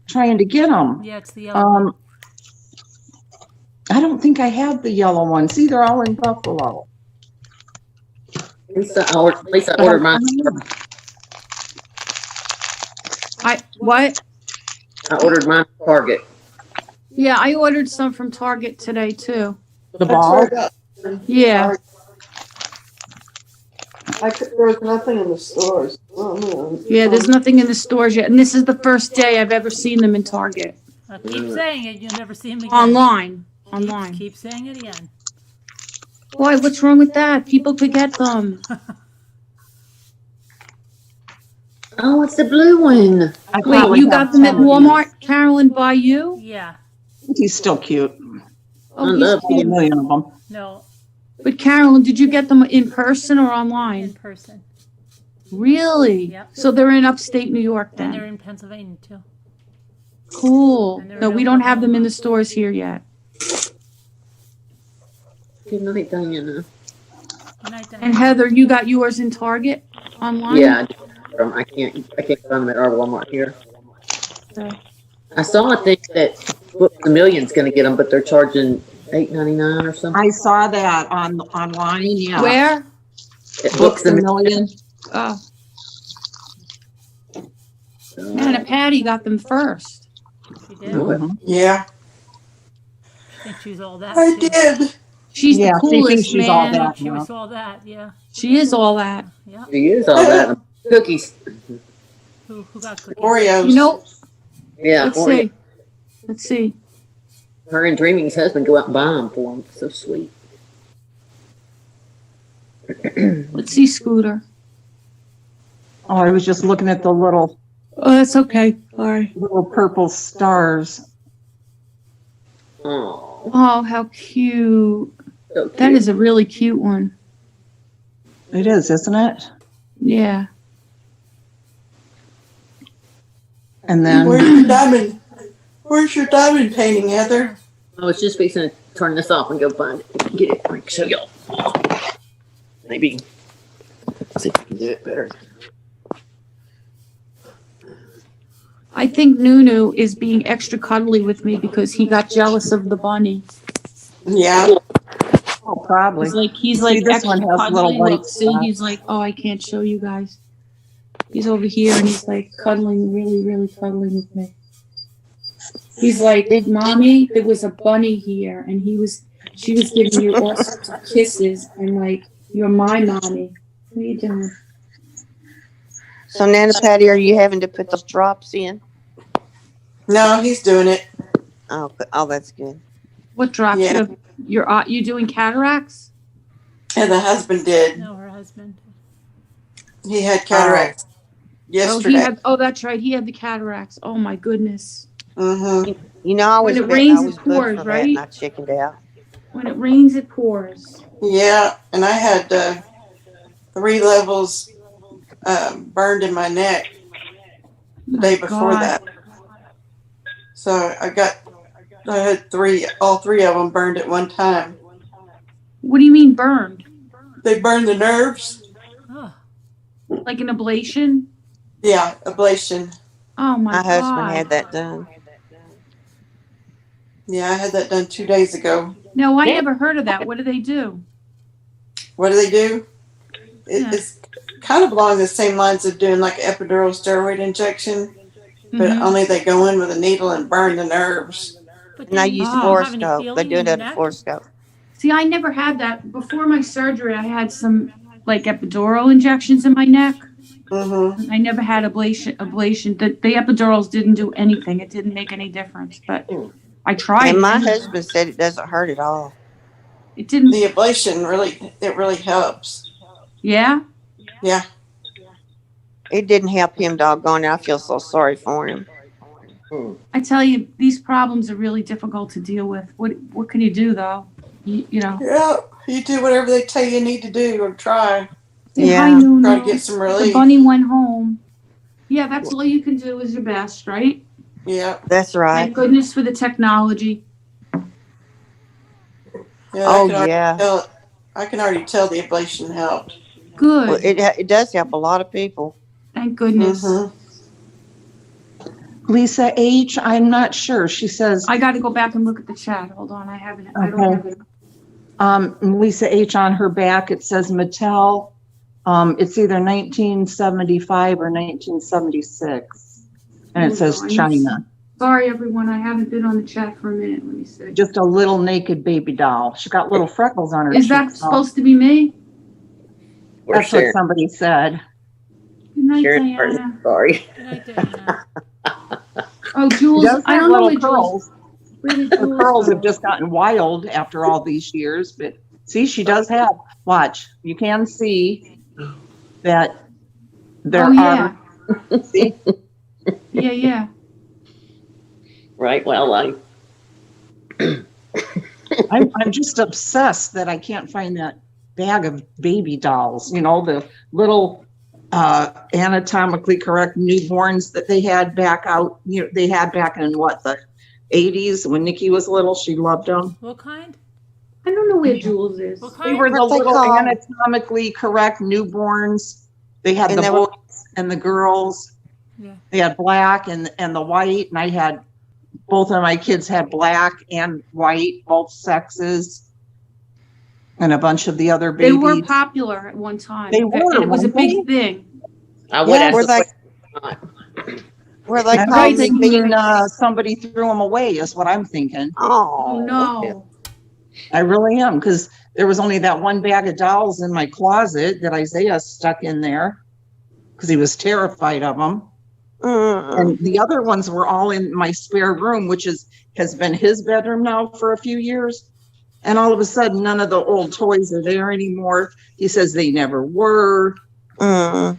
trying to get them. Yeah, it's the yellow. I don't think I have the yellow one. See, they're all in Buffalo. Lisa ordered mine. What? I ordered mine from Target. Yeah, I ordered some from Target today too. The ball? Yeah. There was nothing in the stores. Oh, no. Yeah, there's nothing in the stores yet. And this is the first day I've ever seen them in Target. I keep saying it. You'll never see them again. Online. Keep saying it again. Boy, what's wrong with that? People could get them. Oh, it's the blue one. Wait, you got them at Walmart, Carolyn, by you? Yeah. He's still cute. Oh, I love A million of them. No. But Carolyn, did you get them in person or in online? person. Really? Yep. So they're in upstate New York And they're then? in Pennsylvania too. Cool. And they're No, in we don't have them in Oklahoma. the stores here yet. Good night, Diana. Good night, Diana. And Heather, you got yours in Target online? Yeah, I can't find them at our Walmart here. I saw a thing that Books A Million's going to get them, but they're charging $8.99 or something. I saw that online, yeah. Where? At Books A Million. Oh. Nana Patty got them first. She did. Mhm. Yeah, I think she's all that. I too. did. She's Yeah, the she thinks coolest, she's all man. that. She was all that, yeah. She is all that. Yeah. She is all that. Cookies. Who got cookies? Oreos. You know, Yeah. let's Oreo. see. Let's see. Her and Dreaming's husband go out and buy them for him. So sweet. Let's see, Scooter. Oh, I was just looking at the little Oh, that's okay. Sorry. purple stars. Oh, Oh, how cute. so That cute. is a really cute one. It is, isn't it? Yeah. And then Where's your diamond painting, Heather? I was just fixing to turn this off and go find it and get it. I can show y'all. Maybe see if I can do it better. I think Nunu is being extra cuddly with me because he got jealous of the bunny. Yeah. oh, probably. He's See, like this extra one has cuddly. little white Look, see, spots. he's like, oh, I can't show you guys. He's over here and he's like cuddling, really, really cuddling with me. He's like, Mommy, there was a bunny here and she was giving you all sorts of kisses and like, you're my mommy. What are you doing? So, Nana Patty, are you having to put those drops in? No, he's doing it. Oh, that's good. What drops? Yeah. You doing cataracts? And the husband did. No, her husband. He had cataracts yesterday. That's right. He had the cataracts. Oh my goodness. Mm-hmm. You know, I was When it rains, I it was booked pours, for that, right? and I chickened out. When it rains, it pours. Yeah, and I had 3 levels burned in my neck the day before that. So I had all three of them burned at one time. What do you mean burned? They burned the nerves. Oh, Like an ablation? Yeah, ablation. Oh my My God. husband had that done. Yeah, I had that done 2 days ago. No, I never heard of that. What do they do? What do they do? Yeah. It's kind of along the same lines of doing like epidural steroid injection, but Mhm. only they go in with a needle and burn the nerves. but And I do you used don't have any fluoroscope. They feeling do in it your at a neck? fluoroscope. See, I never had that. Before my surgery, I had some like epidural injections in my neck. Mm-hmm. I never had ablation. The epidurals didn't do anything. It didn't make any difference. But I tried. And my it. husband said it doesn't hurt at all. It didn't. The ablation really helps. Yeah. Yeah. It didn't help him, doggone it. I feel so sorry for him. I tell you, these problems are really difficult to deal with. What can you do though? You know. Yeah, you do whatever they tell you need to do or try. Say Yeah. hi, Nunu. Try to get some The relief. bunny went home. Yeah, that's all you can do is your best, right? Yeah. That's right. Thank goodness for the technology. Yeah. Oh, yeah. I can already tell the ablation helped. Good. Well, it does help a lot of people. Thank goodness. Mm-hmm. Lisa H, I'm not sure. She says, I got to go back and look at the chat. Hold on, I don't have it. Lisa H on her back, it says Mattel. It's either 1975 or 1976. And it says China. Sorry, everyone. I haven't been on the chat for a minute. Let me see. Just a little naked baby doll. She got little freckles on her Is that cheeks. supposed to be me? That's what somebody said. Good night, Sharon Diana. Sorry. Good night, Diana. Oh, She Jules. does I have don't know little where Jules. curls. Where did The Jules curls go? have just gotten wild after all these years, but see, she does have, watch, you can see that there Oh, yeah. are, see, Yeah. Right. Well, I'm just obsessed that I can't find that bag of baby dolls, you know, the little anatomically correct newborns that they had back out, you know, they had back in what, the 80s when Nikki was little. She loved them. What kind? I don't know where Jules is. What They kind? were the What they little call- anatomically correct newborns. They had And the they were- boys and the girls. Yeah. They had black and the white, and I had both of my kids had black and white, both sexes, and a bunch of the other They babies. were popular at one time. They were, And it was a weren't big thing. I would Yeah, ask were the they, question. were they I'm called Right, thinking somebody threw them away is what I'm thinking. Oh, Oh, no. I really am, because there was only that one bag of dolls in my closet that Isaiah stuck in there because he was terrified of them. And the other ones were all in my spare room, which has been his bedroom now for a few years. And all of a sudden, none of the old toys are there anymore. He says they never were. Mm.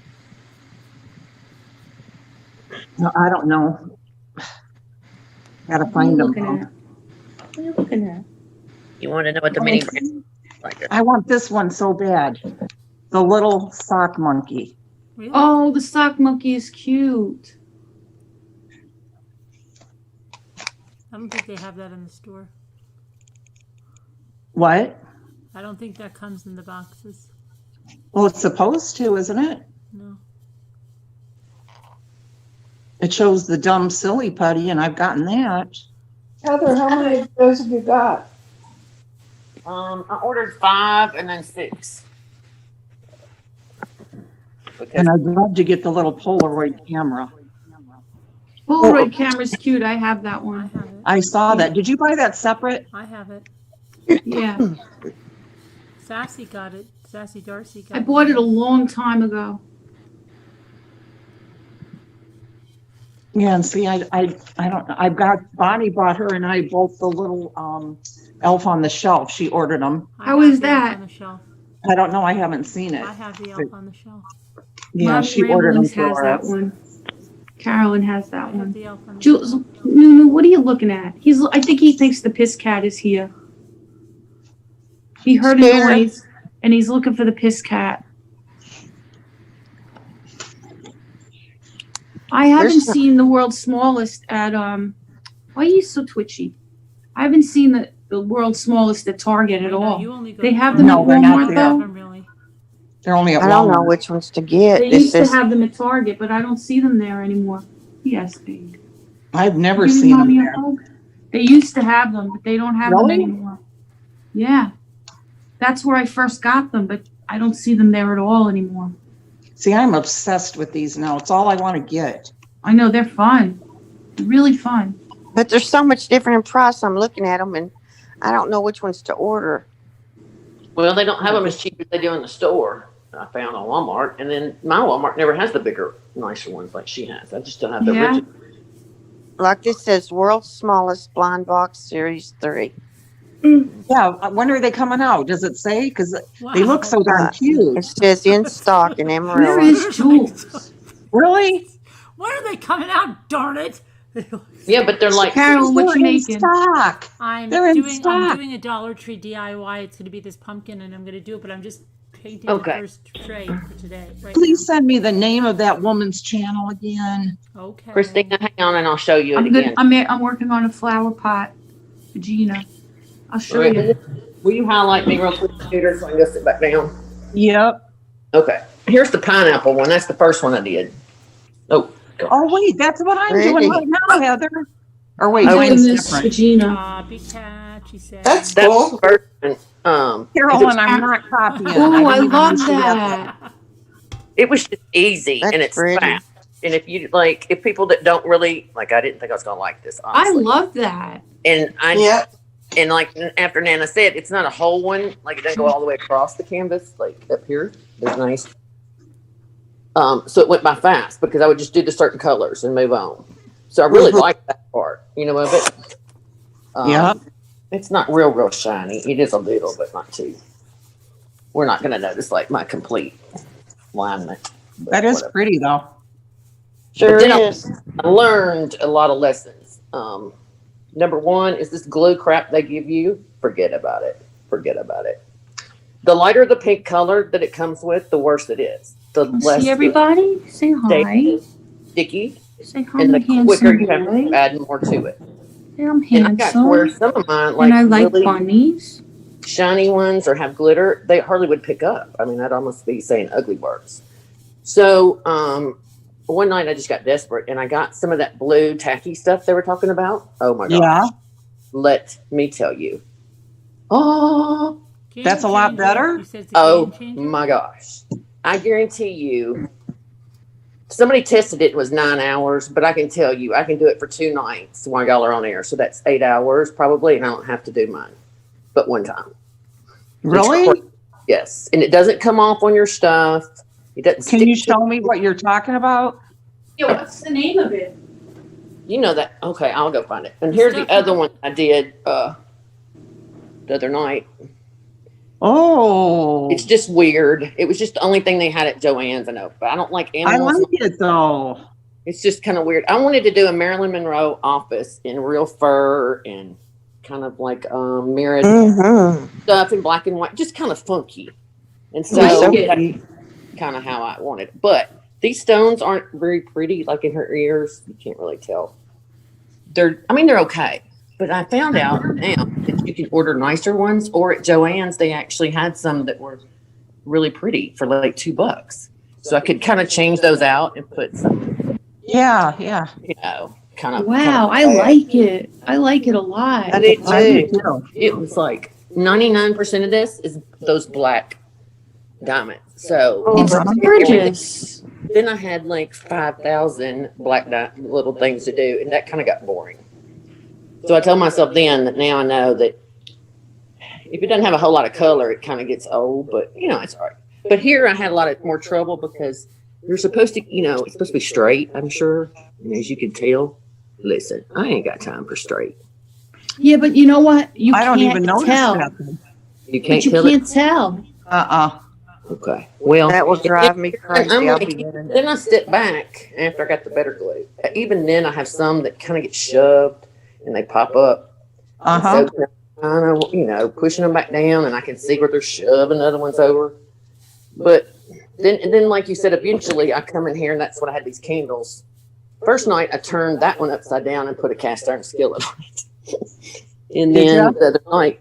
No, I don't know. Gotta What are you find them. looking at? What are you looking at? You want to know what the mini brands like? I want this one so bad. The little sock monkey. Really? Oh, the sock monkey is cute. I don't think they have that in the store. What? I don't think that comes in the boxes. Well, it's supposed to, isn't it? No. It shows the dumb silly putty, and I've gotten that. Heather, how many of those have you got? I ordered 5 and then 6. Because And I'd love to get the little Polaroid camera. Polaroid camera's cute. I have that I one. have it. I saw that. Did you buy that separate? I have it. Yeah. Sassy got it. Sassy Darcy got I bought it a long time ago. Yeah, and see, I don't know. I've got, Bonnie bought her and I both the little Elf on the Shelf. She ordered them. I How have is the elf that? on the shelf. I don't know. I haven't seen it. I have the elf on the shelf. Yeah, Mommy she ordered them Ramblings has for that us. one. Carolyn has I that have one. the elf on the Jules, shelf. Nunu, what are you looking at? I think he thinks the piss cat is here. He heard a Scooter. noise and he's looking for the piss cat. I haven't There's some- seen the world's smallest at why are you so twitchy? I haven't seen the world's smallest at Target at I know, all. you only go They to have them No, at they're not Walmart there. though? them really. They're only at I don't know Walmart. which ones to get. They This used to is have them at Target, but I don't see them there anymore. Yes, babe. I've never Giving seen them Mommy a there. hug? They used to have them, but they don't have them Really? anymore. Yeah. That's where I first got them, but I don't see them there at all anymore. See, I'm obsessed with these now. It's all I want to get. I know they're fun. They're really fun. but they're so much different in price. I'm looking at them and I don't know which ones to order. well, they don't have them as cheap as they do in the store. I found on Walmart, and then my Walmart never has the bigger, nicer ones like she has. I just don't have the Yeah. original. Like this says, world's smallest blind box series 3. Yeah, when are they coming out? Does it say? Because they look so darn It cute. says in stock in Where Amarillo. is Jules? Really? When are they coming out? Darn it! Yeah, but they're like, Carolyn, what They're you in making? stock. I'm They're in doing stock. a Dollar Tree DIY. It's going to be this pumpkin, and I'm going to do it. But I'm just painting Okay. the first tray for today. Right Please send me the name of that woman's channel again. now. Okay. Christina, hang on, and I'll show you it I'm good. again. I'm working on a flower pot for Gina. I'll show Wait, you. will you highlight me real quick, Peter, so I can go sit back down? Yep. Okay. Here's the pineapple one. That's the first one I did. Oh, God. Oh, wait, that's what I'm Pretty. doing right now, Heather. Or wait, I'm Okay. doing mine's this for different. Gina. Ah, big cat, she said. That's That's cool. the first one. Carolyn, I'm not copying. Oh, I didn't love even see that. It was just easy That's and it's pretty. fast. And if you like, if people that don't really like, I didn't think I was gonna like this. I Honestly. love that. And I Yep. and like after Nana said, it's not a whole one. Like it doesn't go all the way across the canvas. Like up here, there's nice. So it went by fast because I would just do the certain colors and move on. So I really like that part, you know, of it. Yep. It's not real shiny. It is a little, but not too. We're not going to notice like my complete alignment. but That is whatever. pretty, though. Sure But then is. I learned a lot of lessons. Number one is this glue crap they give you. forget about it. Forget about it. The lighter the pink color that it comes with, the worse it is. The less See everybody? Say hi. sticky, Say hi, and my the quicker handsome you have to boy. add more to it. Say I'm And I got to where handsome. some of mine, And I like really bunnies. shiny ones or have glitter, they hardly would pick up. I mean, that'd almost be saying ugly birds. So one night I just got desperate and I got some of that blue tacky stuff they were talking about. Oh my gosh. Yeah. Let me tell you. Oh, That's a lot better? oh my gosh. I guarantee you, somebody tested it, was 9 hours, but I can tell you, I can do it for 2 nights while y'all are on air. So that's 8 hours probably, and I don't have to do mine but one time. Really? Yes. And it doesn't come off on your stuff. It doesn't Can you show me what you're talking about? Yeah, what's the name of it? You know that. Okay, I'll go find it. And here's the other one I did the other night. Oh. It's just weird. It was just the only thing they had at Joann's, I know. But I don't like I animals. like it though. It's just kind of weird. I wanted to do a Marilyn Monroe office in real fur and kind of like mirrored stuff in black and white, just kind of funky. And so that's kind of how I wanted it. But these stones aren't very pretty, like in her ears. You can't really tell. They're okay. But I found out now that you can order nicer ones, or at Joann's, they actually had some that were really pretty for like $2. So I could kind of change those out and put some. Yeah. Kind of. Wow, I like it. I like it a lot. I did too. It was like 99% of this is those black diamonds. So It's gorgeous. then I had like 5,000 black little things to do, and that kind of got boring. So I told myself then that now I know that if it doesn't have a whole lot of color, it kind of gets old, but it's all right. But here I had a lot of more trouble because you're supposed to, it's supposed to be straight, I'm sure. And as you can tell, listen, I ain't got time for straight. Yeah, but you know what? I don't even notice tell. that. You can't But you tell can't tell. Okay. Well, That will drive me crazy. I'm I'll like, be getting it. then I step back after I got the better glue. Even then, I have some that kind of get shoved and they pop up. So kind of, pushing them back down, and I can see where they're shoving other ones over. But then, like you said, eventually I come in here, and that's what I had these candles. First night, I turned that one upside down and put a cast iron skillet on it. And then the other night,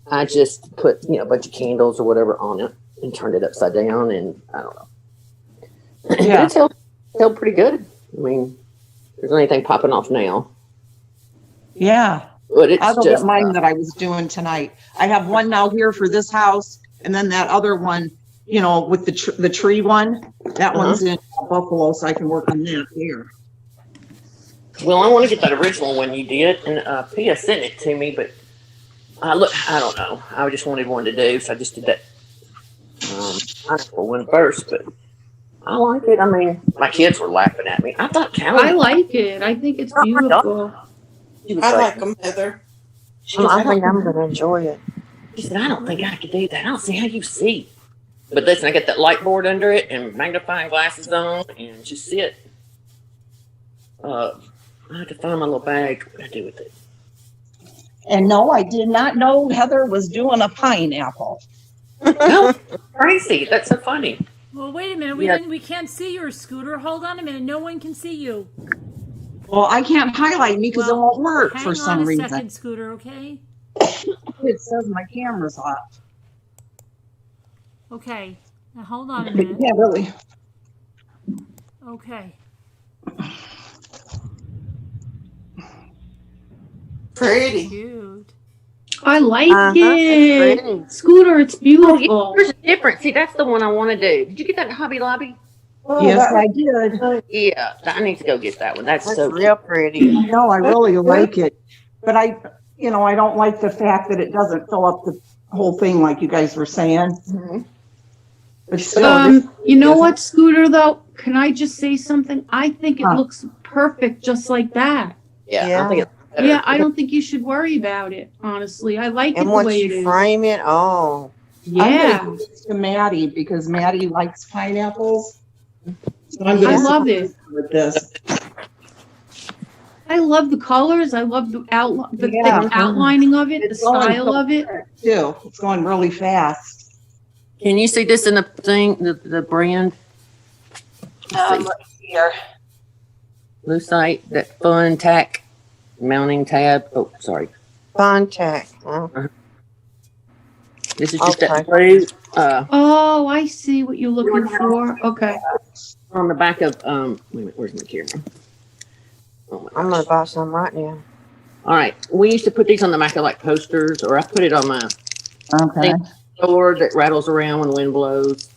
I just put, a bunch of candles or whatever on it and turned it upside down, and I don't know. Yeah. It's held pretty good. I mean, there's anything popping off now. Yeah. But it's I'll go just get mine that I was doing tonight. I have one now here for this house, and then that other one, with the tree one. That one's in Buffalo, so I can work on that here. Well, I want to get that original one you did, and Pia sent it to me, but I don't know. I just wanted one to do, so I just did that one first. But I like it. I mean, my kids were laughing at me. I thought Callie. I like it. I think it's beautiful. I like them, Heather. I think I'm going to enjoy it. She said, I don't think I could do that. I don't see how you see. But listen, I got that light board under it and magnifying glasses on and just sit. I had to find my little bag. What do I do with it? And no, I did not know Heather was doing a pineapple. No, crazy. That's so funny. Well, wait a minute. We can't see your Scooter. Hold on a minute. No one can see you. Well, I can't highlight me because it won't work for some reason. Hang on a second, Scooter, okay? It says my camera's off. Okay. Now hold on a minute. Yeah, really. Okay. Pretty. Cute. I like it. Scooter, it's beautiful. There's a difference. See, that's the one I want to do. Did you get that at Hobby Lobby? Oh, yes, I did. Yeah, I need to go get that one. That's so real pretty. No, I really like it. But I don't like the fact that it doesn't fill up the whole thing like you guys were saying. Mm-hmm. But still, you know what, Scooter, though? Can I just say something? I think it looks perfect just like that. Yeah. I think it's better. Yeah, I don't think you should worry about it, honestly. I like it And the once way it you is. frame it, oh. Yeah. I'm going to give it to Maddie because Maddie likes pineapples. So I'm I love it. with this. I love the colors. I love the outline, the Yeah. outlining of it, It's the going style so of it. fast, too. It's going really fast. Can you see this in the thing, the brand? Let's see. Let's see here. Lucite, that fun tack mounting tab. Oh, sorry. Contact. This is just Okay. that blue Oh, I see what you're looking for. Okay. on the back of wait a minute, where's my camera? Oh my I'm gosh. gonna buy some right now. All right. We used to put these on the back of like posters, or I put it on my Okay. sword that rattles around when the wind blows.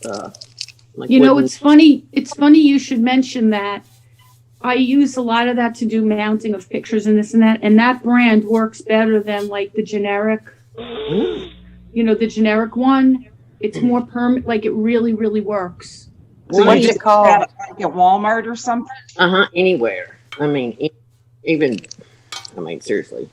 Like You know, wooden- it's funny. It's funny you should mention that. I use a lot of that to do mounting of pictures and this and that, and that brand works better than like the generic. You know, the generic one. It's more permanent. Like it really, really works. So What's you it just called? have it like at Walmart or something? Anywhere. I mean, even. I mean, seriously.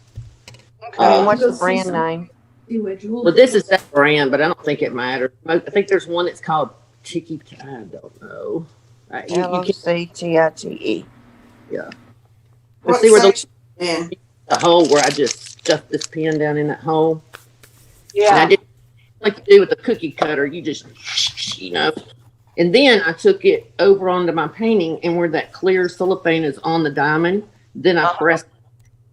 What's Go the see brand some- name? See where Jules Well, this is that brand, but I don't think it matters. I think there's one that's called Tiki. I don't know. You can, LOCTITE. yeah. But What see where section? Yeah. the hole where I just stuffed this pen down in that hole. And I Yeah. did like you do with the cookie cutter. You just, you know. And then I took it over onto my painting, and where that clear cellophane is on the diamond, then I press it,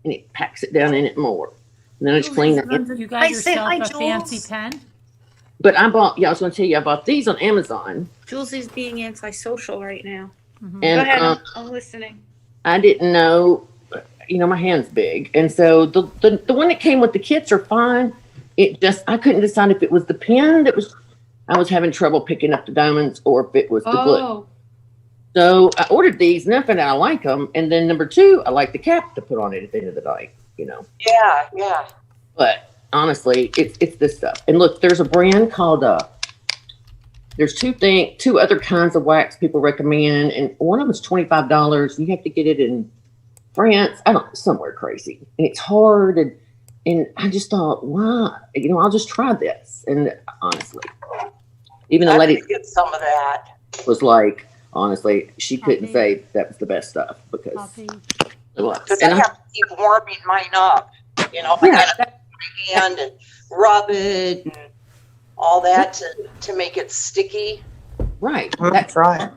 and it packs it down in it more. And then I just clean it. You got yourself a fancy pen? But I bought, I was going to tell you, I bought these on Amazon. Jules is being antisocial right now. Mm-hmm. And Go ahead, I'm listening. I didn't know, my hand's big. And so the one that came with the kits are fine. It just, I couldn't decide if it was the pen I was having trouble picking up the diamonds, or if it was the glue. Oh, So I ordered these, and I found out I like them. And then number two, I like the cap to put on it at the end of the night, Yeah. Yeah. But honestly, it's this stuff. And look, there's a brand called there's two other kinds of wax people recommend, and one of them is $25. You have to get it in France, I don't know, somewhere crazy, and it's hard. And I just thought, why? I'll just try this. And honestly, even the I lady could get some of that. was like, honestly, she couldn't say that was the best stuff because Copy. it was. Because I And have to keep warming mine up. I Yeah. gotta put my hand and rub it and all that to make it sticky. right. I'm gonna That's try it.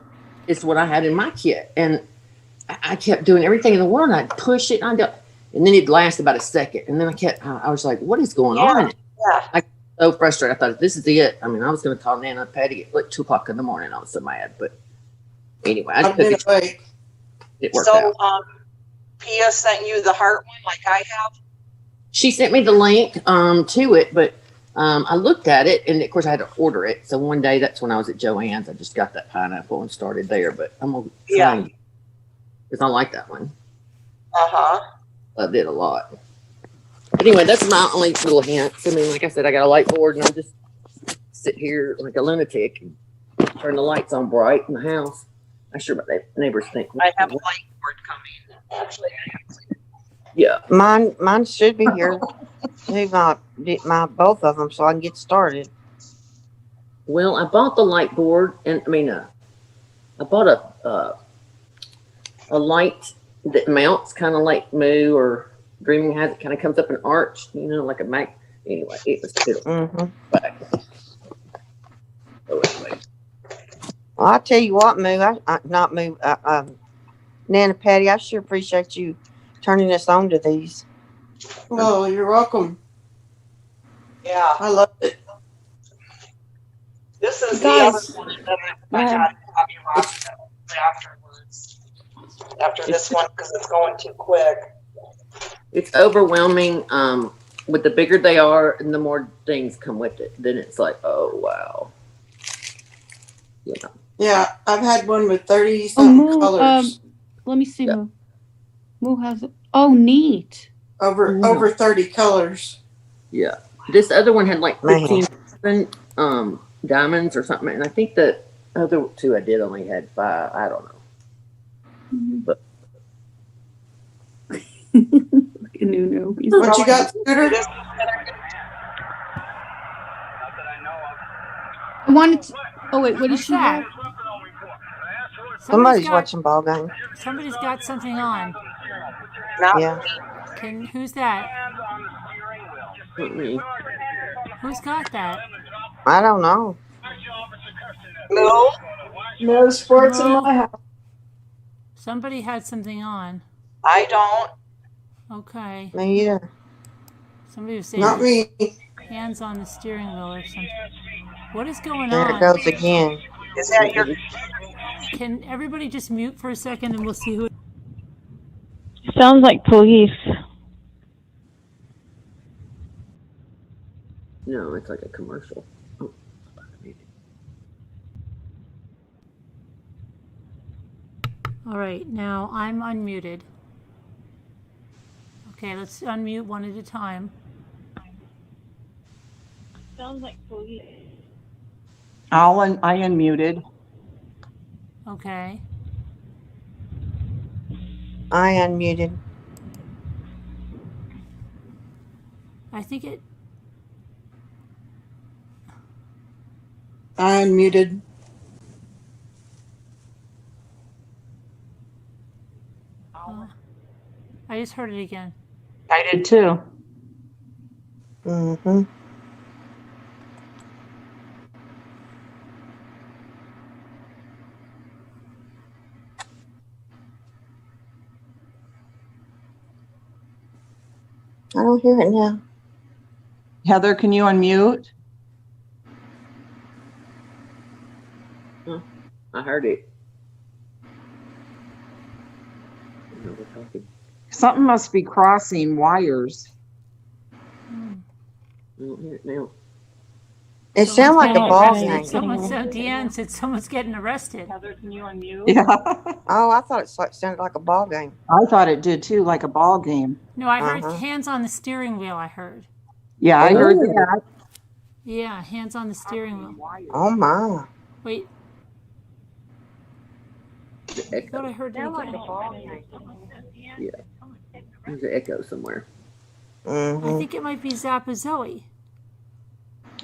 is what I had in my kit. And I kept doing everything in the world. I'd push it, and then it'd last about a second. And then I was like, what is going on? Yeah. So frustrated. I thought, if this is it, I was going to call Nana and Patty at like 2:00 in the morning. I was so mad. But anyway, I I've took been it. away. It worked So, out. Pia sent you the heart one like I have. She sent me the link to it, but I looked at it, and of course I had to order it. So one day, that's when I was at Joann's. I just got that pineapple and started there. But I'm going to Yeah. because I like that one. Uh-huh. Loved it a lot. But anyway, that's my only little hints. Like I said, I got a light board, and I just sit here like a lunatic and turn the lights on bright in the house. I'm sure my neighbors think. I have a light board coming. Actually, Yeah. Mine should be here. Do my both of them so I can get started. Well, I bought the light board, and I bought a light that mounts kind of like Moo or Dreaming has. It kind of comes up an arch, like a Mac. Anyway, it was fiddle. Mm-hmm. But so anyway, Well, I tell you what, Moo, not Moo, Nana Patty, I sure appreciate you turning us on to these. Well, you're welcome. yeah. I love it. This is Guys. the other one that I had copyright afterwards. After this one, because it's going too quick. it's overwhelming. With the bigger they are, and the more things come with it, then it's like, oh wow. Yeah, I've had one with 30 Oh, something Moo, colors. let me see, Yeah. Moo. Moo has it. Oh, neat. Over 30 colors. Yeah. This other one had like Man. 15 diamonds or something, and I think the other two I did only had 5. I don't know. But No. What you got, Scooter? I wanted to. Oh wait, what is she that? have? Somebody's got, watching ball game. Somebody's got something on. Yeah. Who's that? Not me. Who's got that? I don't know. No, No sports in No. my house. Somebody had something on. I don't. Okay. Me either. Somebody was saying Not me. hands on the steering wheel or something. What is going There it on? goes again. Is that your? Can everybody just mute for a second and we'll see who. Sounds like police. No, it's like a commercial. Oh. All right, now I'm unmuted. Okay, let's unmute one at a time. Sounds like police. I unmuted. Okay. I unmuted. I think it. I unmuted. I just heard it again. I did too. Mm-hmm. I don't hear it now. Heather, can you unmute? I heard it. No, we're talking. Something must be crossing wires. I don't hear it now. It sounds like a Getting ball arrested. game. Someone said, Deanne said someone's getting arrested. Heather, can you unmute? Yeah. Oh, I thought it sounded like a ball game. I thought it did too, like a ball game. No, I heard Uh-huh. hands on the steering wheel, I heard. Yeah, I heard Oh. that. Yeah, hands on the steering wheel. Oh my. Wait, The I thought I echo. heard it again. Yeah. There's an echo somewhere. I Mm-hmm. think it might be Zappa Zoe.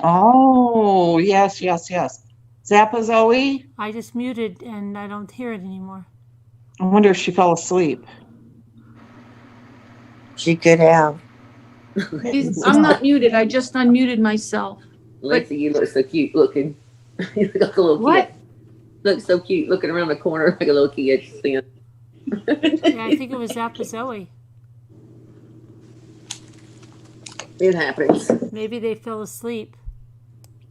Oh, yes. Zappa Zoe? I just muted and I don't hear it anymore. I wonder if she fell asleep. She could have. I'm not muted. I just unmuted myself. Lexi, you look so cute looking. You look like a little What? kid. Look so cute looking around the corner like a little kid. Yeah, I think it was Zappa Zoe. It happens. Maybe they fell asleep.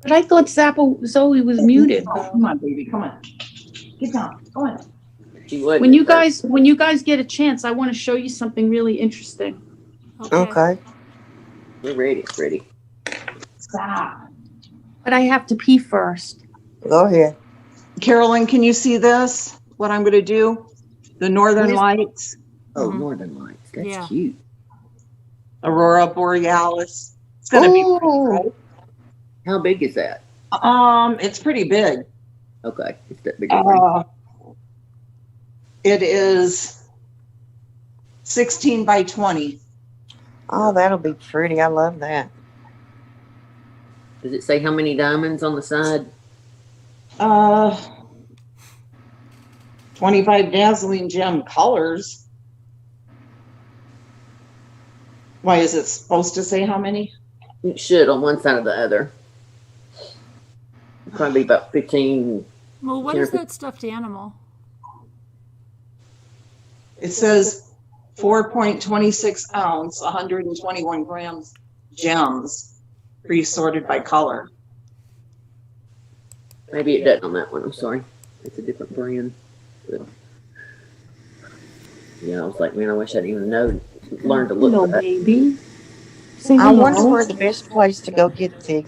But I thought Zappa Zoe was muted. Oh, come on, baby. Come on. Get down. Come on. She would. When you guys get a chance, I want to show you something really interesting. Okay. We're ready. Ready. Stop. But I have to pee first. Go ahead. Carolyn, can you see this? What I'm going to do? The Northern Lights, Oh, Mhm. Northern Lights. That's Yeah. cute. Aurora Borealis. It's going to be pretty Ooh. How big is that? It's pretty big. Okay. It's that big. It is 16 by 20. Oh, that'll be pretty. I love that. Does it say how many diamonds on the side? 25 dazzling gem colors. Why is it supposed to say how many? It should on one side or the other. Probably about 15. Well, what is that stuffed animal? It says 4.26 ounce, 121 grams gems, pre-sorted by color. Maybe it doesn't on that one. I'm sorry. It's a different brand. But yeah, I was like, man, I wish I'd even learned to look Hello, for that. baby. Say I wonder hello. where the best place to go get the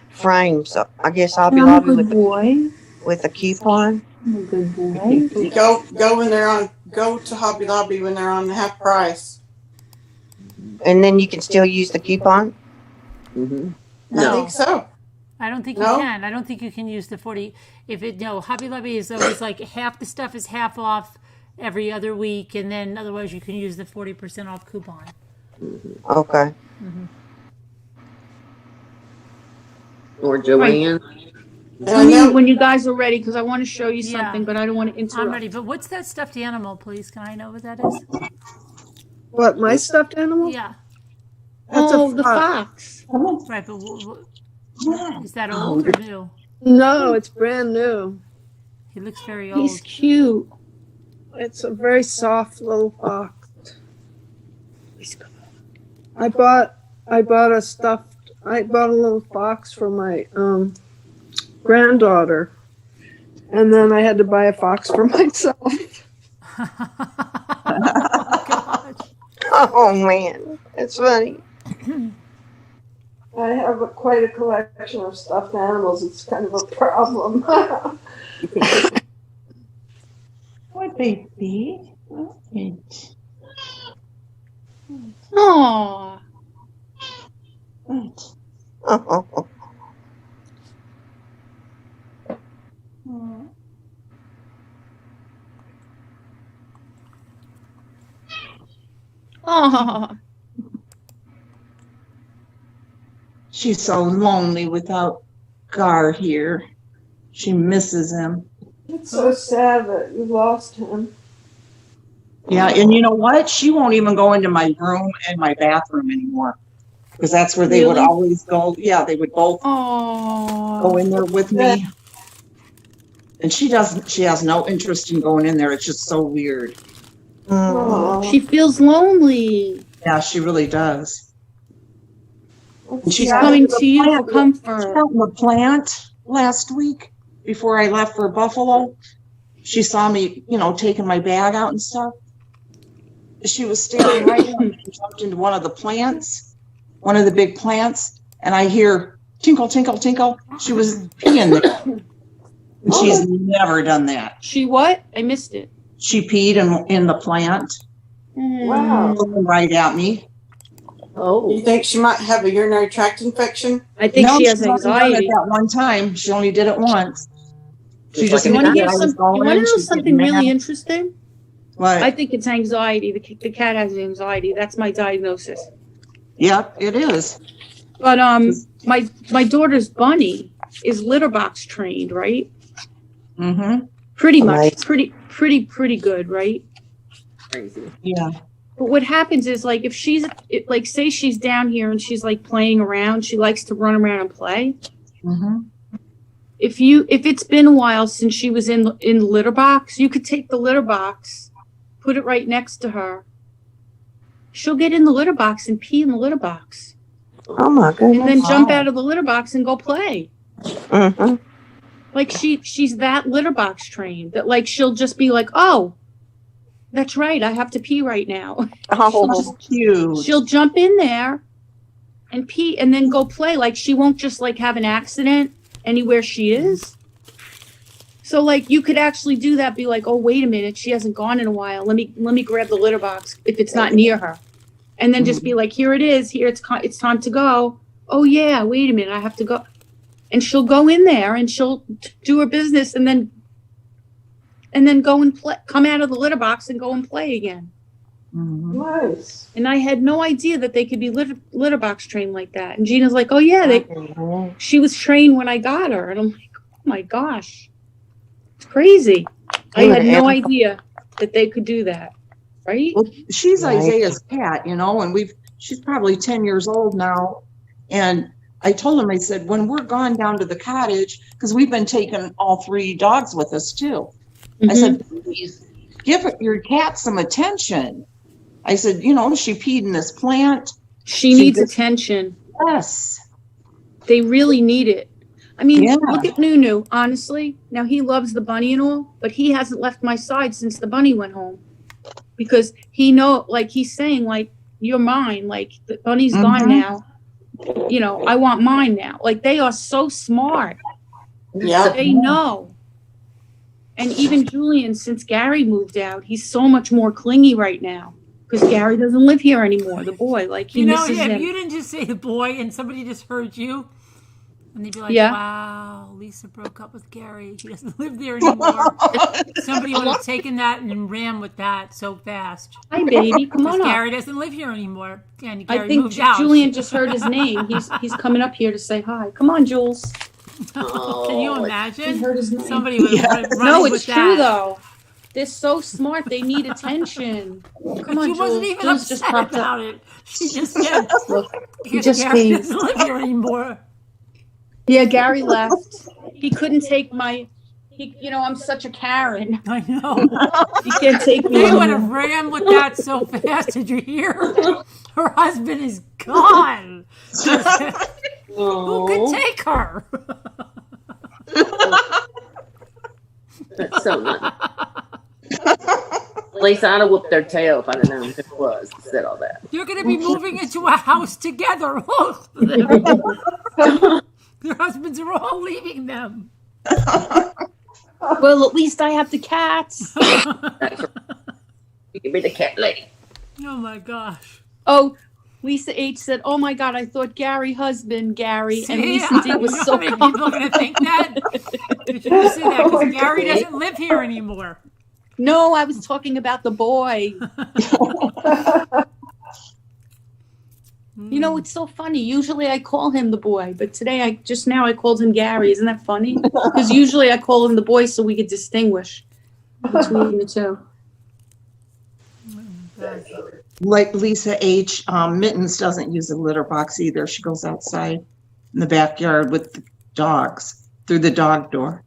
frames. I guess Hobby I'm a Lobby good boy. with a coupon. I'm a good boy. Go when they're on. Go to Hobby Lobby when they're on half price. And then you can still use the coupon. Mm-hmm. I No. think so. I don't think No? you can. I don't think you can use the 40. Hobby Lobby is always like half the stuff is half off every other week, and then otherwise you can use the 40% off coupon. Okay. Or Joanne. Tell me when you guys are ready, because I want to show you something, Yeah. but I don't want to interrupt. I'm ready. But what's that stuffed animal, please? Can I know what that is? What, my stuffed animal? Yeah. That's Oh, a the fox. fox. Right, but is that old or new? No, it's brand new. He looks very He's old. cute. It's a very soft little fox. I bought a little fox for my granddaughter, and then I had to buy a fox for myself. Oh man, that's funny. I have quite a collection of stuffed animals. It's kind of a problem. What baby? Right. Aww. Right. Oh, Aww. She's so lonely without Gar here. She misses him. It's so sad that you lost him. Yeah, and you know what? She won't even go into my room and my bathroom anymore. Because that's where they would Really? always go. Yeah, they would both Aww. go in there with me. And she has no interest in going in there. It's just so weird. She feels lonely. Yeah, she really does. And She's coming to you for comfort. She got in the plant last week before I left for Buffalo. She saw me, taking my bag out and stuff. She was standing right there and jumped into one of the plants, one of the big plants, and I hear tinkle, tinkle, tinkle. She was peeing there. And she's never done that. She what? I missed it. She peed in the plant. Wow. Looking right at me. Oh. You think she might have a urinary tract infection? I think No, she has she's only done anxiety. it that one time. She only did it once. She Just just like You want to knew hear that I was some? You going. want to know She's something getting really mad. interesting? What? I think it's anxiety. The cat has anxiety. That's my diagnosis. Yep, it is. But my daughter's bunny is litter box trained, right? Mm-hmm. Pretty much, pretty good, right? Crazy. Yeah. But what happens is, like, if like, say she's down here and she's like playing around, she likes to run around and play. Mm-hmm. If it's been a while since she was in the litter box, you could take the litter box, put it right next to her. She'll get in the litter box and pee in the litter box, oh my goodness. and then jump out of the litter box and go play. Mhm. Like she's that litter box trained that, like, she'll just be like, oh, that's right, I have to pee right now. Oh, Cute. She'll jump in there and pee and then go play. Like, she won't just like have an accident anywhere she is. So, like, you could actually do that. Be like, oh, wait a minute, she hasn't gone in a while. Let me grab the litter box if it's not near her, and then just be like, here it is. Here it's time to go. Oh yeah, wait a minute, I have to go, and she'll go in there and she'll do her business, and then go and play. Come out of the litter box and go and play again. Mm-hmm. Nice. And I had no idea that they could be litter box trained like that. And Gina's like, oh yeah, she was trained when I got her, and I'm like, oh my gosh. Crazy. I had no idea that they could do that. Right? Well, she's Isaiah's cat, and she's probably 10 years old now. And I told him, I said, when we're gone down to the cottage, because we've been taking all 3 dogs with us too. I said, please give your cat some attention. I said, she peed in this plant. She needs attention. Yes. They really need it. I mean, Yeah. look at Nunu, honestly. Now, he loves the bunny and all, but he hasn't left my side since the bunny went home. Because he's saying, like, you're mine. Like, the bunny's gone now. I want mine now. Like, they are so smart. Yeah. They know. And even Julian, since Gary moved out, he's so much more clingy right now. Because Gary doesn't live here anymore, the boy. Like, he misses him. If you didn't just say the boy and somebody just heard you, and they'd be like, Yeah. wow, Lisa broke up with Gary. He doesn't live there anymore. Somebody would have taken that and ran with that so fast. Hi, baby. Come on up. Gary doesn't live here anymore. And I Gary think moved out. Julian just heard his name. He's coming up here to say hi. Come on, Jules. Can you imagine? He heard his name. Somebody would have run No, with it's that. true though. They're so smart. They need attention. Come on, She wasn't Jules. even Jules just upset popped about up. it. She just said, Look, he because just Gary came. doesn't live here anymore. Yeah, Gary left. He couldn't take my. I'm such a Karen. I know. He can't take me They would have anymore. ran with that so fast. Did you hear? Her husband is gone. Who could take her? That's so nice. At least I'd have whooped their tail if I'd have known who it was that said all that. They're going to be moving into a house together. Their husbands are all leaving them. Well, at least I have the cats. You can be the cat lady. Oh my gosh. Oh, Lisa H said, "Oh my God, I thought Gary husband Gary," and See, Lisa D was you know so how many people are going to think that? You should say that because Gary doesn't live here anymore. No, I was talking about the boy. You know, it's so funny. Usually I call him the boy, but today I called him Gary. Isn't that funny? Because usually I call him the boy so we could distinguish between the two. Like Lisa H, Mittens doesn't use a litter box either. She goes outside in the backyard with the dogs through the dog door.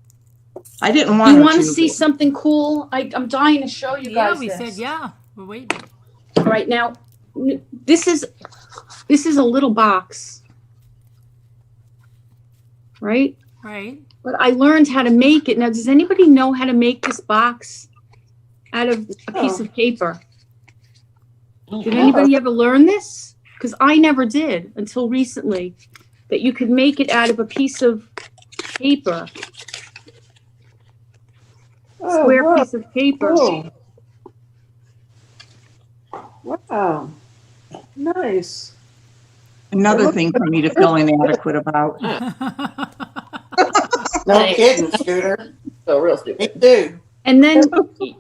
I didn't want You her want to to, see but- something cool? I'm dying to show you guys. Yeah, we this. said yeah. We're waiting. All right, now this is a little box, right? Right. But I learned how to make it. Now, does anybody know how to make this box out of a piece of paper? Did anybody ever learn this? Because I never did until recently, that you could make it out of a piece of paper, square wow. piece of paper. Cool. Wow. Nice. Another thing for me to feel inadequate about. No kidding, Scooter. So real stupid. Me too. And then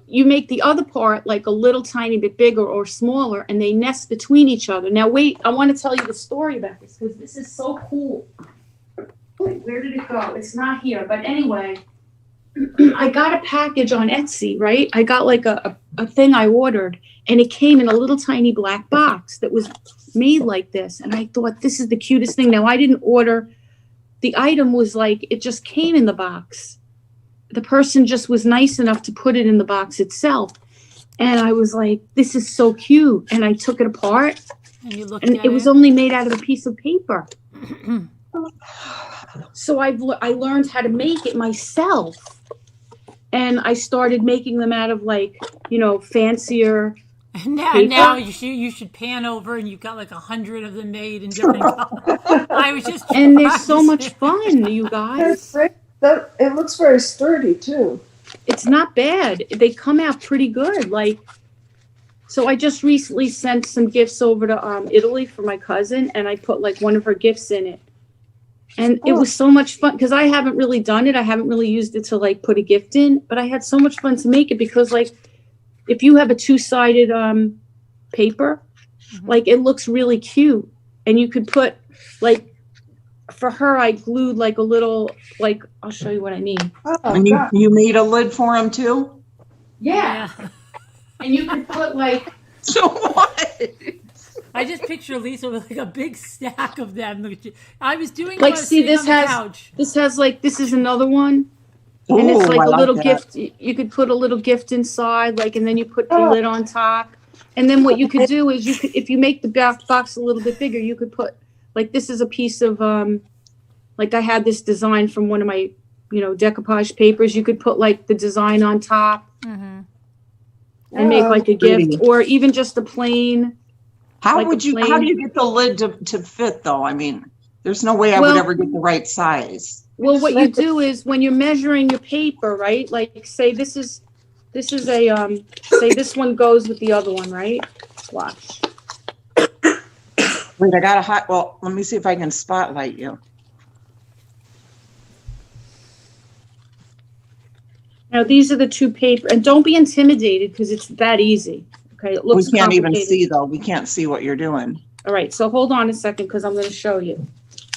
you make the other part like a little tiny bit bigger or smaller, and they nest between each other. Now, wait, I want to tell you the story about this because this is so cool. Wait, where did it go? It's not here. But anyway, I got a package on Etsy, right? I got like a thing I ordered, and it came in a little tiny black box that was made like this. And I thought, this is the cutest thing. Now, I didn't order. The item was like, it just came in the box. The person just was nice enough to put it in the box itself. And I was like, this is so cute. And I took it apart, And you looked and at it was only made out of a piece of paper. So I learned how to make it myself. And I started making them out of like, fancier And now, paper. now you should pan over and you've got like 100 of them made in different colors. I was just And they're so much fun, you guys. That it looks very sturdy too. It's not bad. They come out pretty good. So I just recently sent some gifts over to Italy for my cousin, and I put like one of her gifts in it. And it was so much fun because I haven't really done it. I haven't really used it to like put a gift in, but I had so much fun to make it because like if you have a two-sided paper, like it looks really cute. And you could put like, for her, I glued like a little, like, I'll show you what I mean. And you made a lid for him too? Yeah. And you could put like. So what? I just picture Lisa with like a big stack of them. I was doing Like, it see, this has like, this is another one. And it's Ooh, like I a little that. gift. You could put a little gift inside, like, and then you put the lid on top. And then what you could do is if you make the box a little bit bigger, you could put, like, this is a piece of, like I had this design from one of my, decoupage papers. You could put like the design on top and make like a gift, or even just a plain. How like do you get the lid to fit though? I mean, there's no way I would ever get the right size. Well, what you do is when you're measuring your paper, right? Like say this is a, say this one goes with the other one, right? Watch. Wait, I got well, let me see if I can spotlight you. Now these are the two paper, and don't be intimidated because it's that easy. Okay, it looks We can't even complicated. see though. We can't see what you're doing. All right, so hold on a second because I'm going to show you.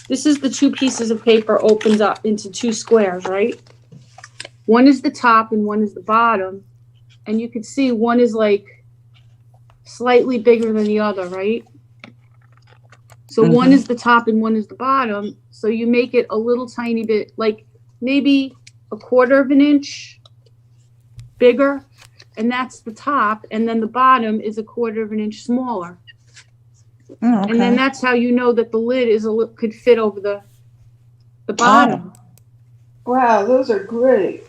This is the two pieces of paper opened up into two squares, right? One is the top and one is the bottom. and you can see one is like slightly bigger than the other, right? So one is the top and one is the bottom. So you make it a little tiny bit, like maybe a quarter of an inch bigger, and that's the top, and then the bottom is a quarter of an inch smaller. Oh, okay. And then that's how you know that the lid is could fit over the bottom. Wow, those are great.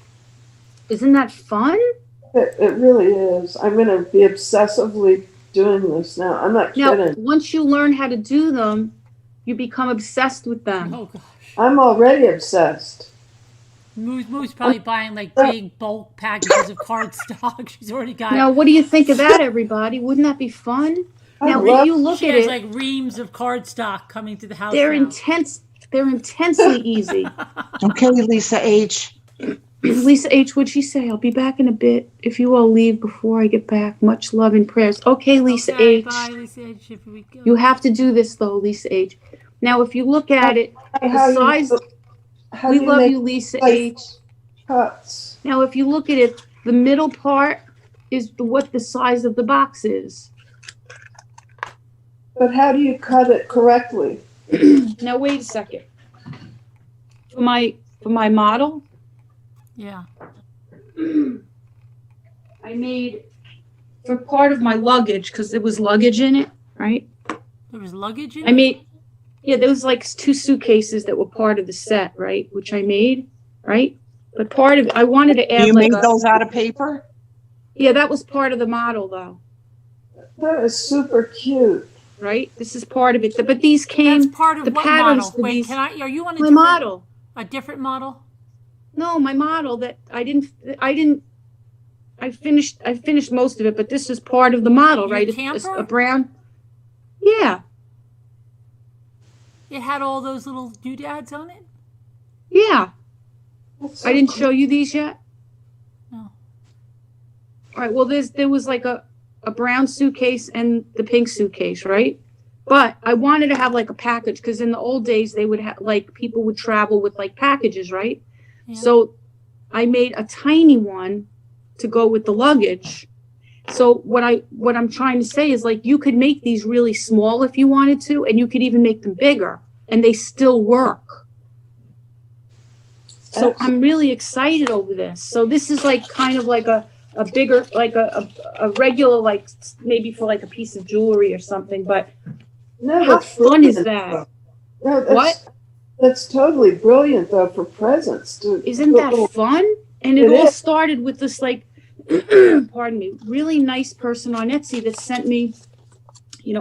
Isn't that fun? It really is. I'm going to be obsessively doing this now. I'm not Now, kidding. once you learn how to do them, you become obsessed with them. Oh gosh. I'm already obsessed. Moo's probably buying like big bulk packages of cardstock. She's already got. Now, what do you think of that, everybody? Wouldn't that be fun? Now, if you look she at has it, like reams of cardstock coming to the house. they're now. intense. They're intensely easy. Okay, Lisa H. Lisa H, what'd she say? I'll be back in a bit. If you all leave before I get back, much love and prayers. Okay, Lisa Okay, H. bye, Lisa H. If we go. You have to do this though, Lisa H. Now, if you look at it, the size. We love you, Lisa H. Cuts. Now, if you look at it, the middle part is what the size of the box is. But how do you cut it correctly? Now, wait a second. For my model, Yeah. I made for part of my luggage because there was luggage in it, right? There was luggage in I it? made, yeah, there was like 2 suitcases that were part of the set, right? Which I made, right? But part of I wanted to add You like made those out of paper? Yeah, that was part of the model though. That is super cute. Right? This is part of it. But these came That's part of the what patterns model? for Wait, these. can I? Are you on a My different model? A different model? No, my model that I finished most of it, but this is part of the model, Your right? camper? A brown. Yeah. It had all those little doodads on it? Yeah. I didn't show you these yet? No. All right. Well, there was like a brown suitcase and the pink suitcase, right? But I wanted to have like a package because in the old days they would have like people would travel with like packages, right? Yeah. So I made a tiny one to go with the luggage. So what I'm trying to say is like you could make these really small if you wanted to, and you could even make them bigger, and they still work. So I'm really excited over this. So this is like kind of like a bigger, like a regular, like maybe for like a piece of jewelry or something. But No, how that's fun is brilliant, that? though. No, that's, What? That's totally brilliant, though, for presents. Isn't that fun? And it It all is. started with this like, pardon me, really nice person on Etsy that sent me,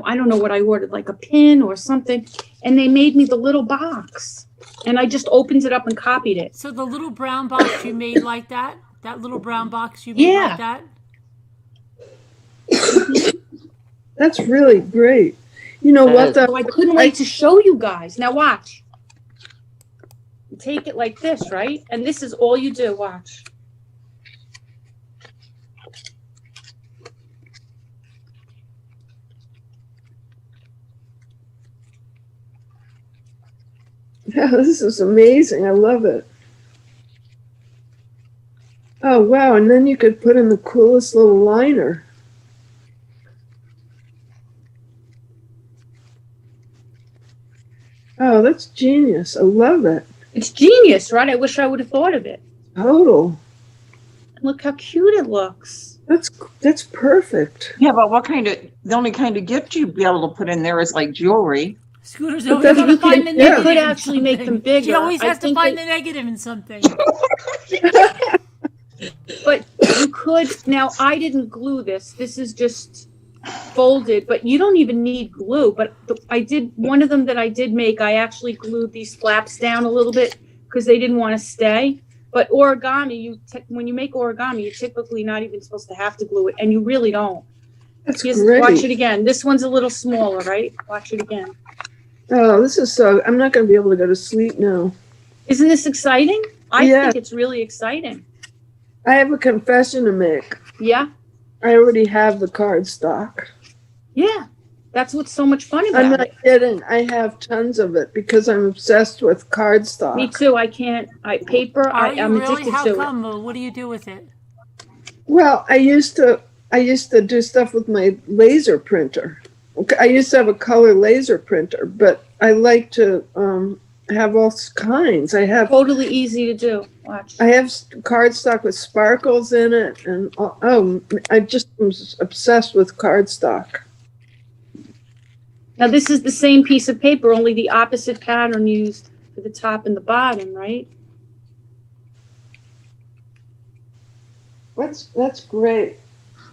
I don't know what I ordered, like a pin or something, and they made me the little box. And I just opened it up and copied it. So the little brown box you made like that? That little brown box you made like that? That's really great. You know what, though? So I couldn't wait to show you guys. Now watch. You take it like this, right? And this is all you do. Watch. Yeah, this is amazing. I love it. Oh, wow. And then you could put in the coolest little liner. Oh, that's genius. I love it. It's genius, right? I wish I would have thought of it. Total. Look how cute it looks. That's perfect. Yeah, but the only kind of gift you'd be able to put in there is like jewelry. Scooter's But always then got to you find can- the yeah. negative. You could in actually make them something. bigger. She always I has to think find they- the negative in something. But you could, now I didn't glue this. This is just folded, but you don't even need glue. But one of them that I did make, I actually glued these flaps down a little bit because they didn't want to stay. But origami, when you make origami, you're typically not even supposed to have to glue it, and you really don't. That's Just great. watch it again. This one's a little smaller, right? Watch it again. Oh, this is so, I'm not going to be able to go to sleep now. Isn't this exciting? I Yeah. think it's really exciting. I have a confession to make. Yeah? I already have the card stock. Yeah. That's what's so much fun I'm about not it. kidding. I have tons of it because I'm obsessed with card stock. Me too. I can't. Paper. Are you I'm really? addicted How to come? What do you do with it? Well, I used to do stuff with my laser printer. I used to have a color laser printer, but I like to have all kinds. Totally easy to do. Watch. I have cardstock with sparkles in it, and I just was obsessed with cardstock. Now this is the same piece of paper, only the opposite pattern used for the top and the bottom, right? That's great.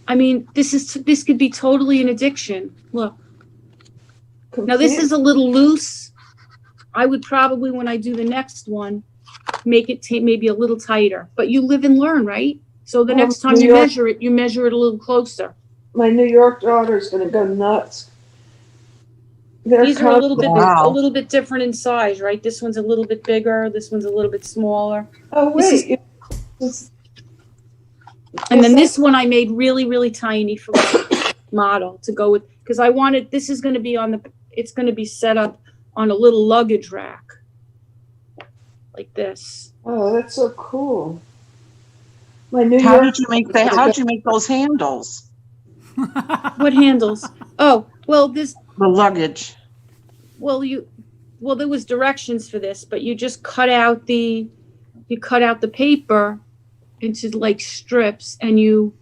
I mean, this could be totally an addiction. Look. Now this is a little loose. I would probably, when I do the next one, make it maybe a little tighter. But you live and learn, right? So the next time you measure it a little closer. My New York daughter's going to go nuts. These are a little bit different in size, right? This one's a little bit bigger. This one's a little bit smaller. Oh wait. And then this one I made really, really tiny for my model to go with, because I wanted, this is going to be it's going to be set up on a little luggage rack. Like this. Oh, that's so cool. How did you make that? How did you make those handles? What handles? Oh, well, the luggage. Well, there was directions for this, but you just cut out the paper into like strips, and you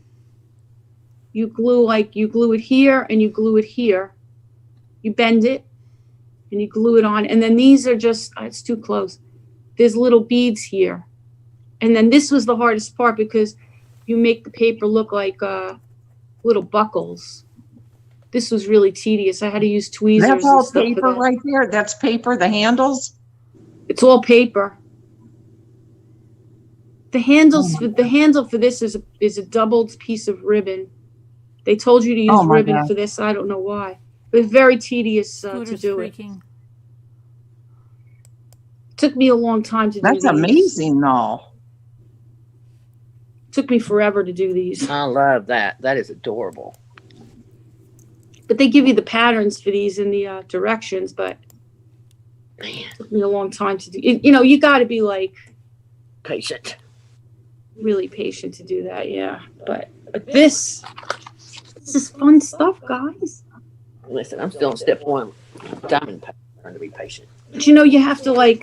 glue it here and you glue it here. You bend it and you glue it on, and then these are just it's too close. There's little beads here, and then this was the hardest part because you make the paper look like little buckles. This was really tedious. I had to use tweezers. That's all paper right there. That's paper. The handles. It's all paper. The handle for this is a doubled piece of ribbon. They told you to use ribbon for this. I don't know why. It was very tedious to do it. Took me a long time to do these. That's amazing, though. Took me forever to do these. I love that. That is adorable. But they give you the patterns for these in the directions, but it took me a long time to do. You got to be like patient, really patient to do that. Yeah, but this is fun stuff, guys. Listen, I'm still on step one. Diamond pattern, trying to be patient. But you have to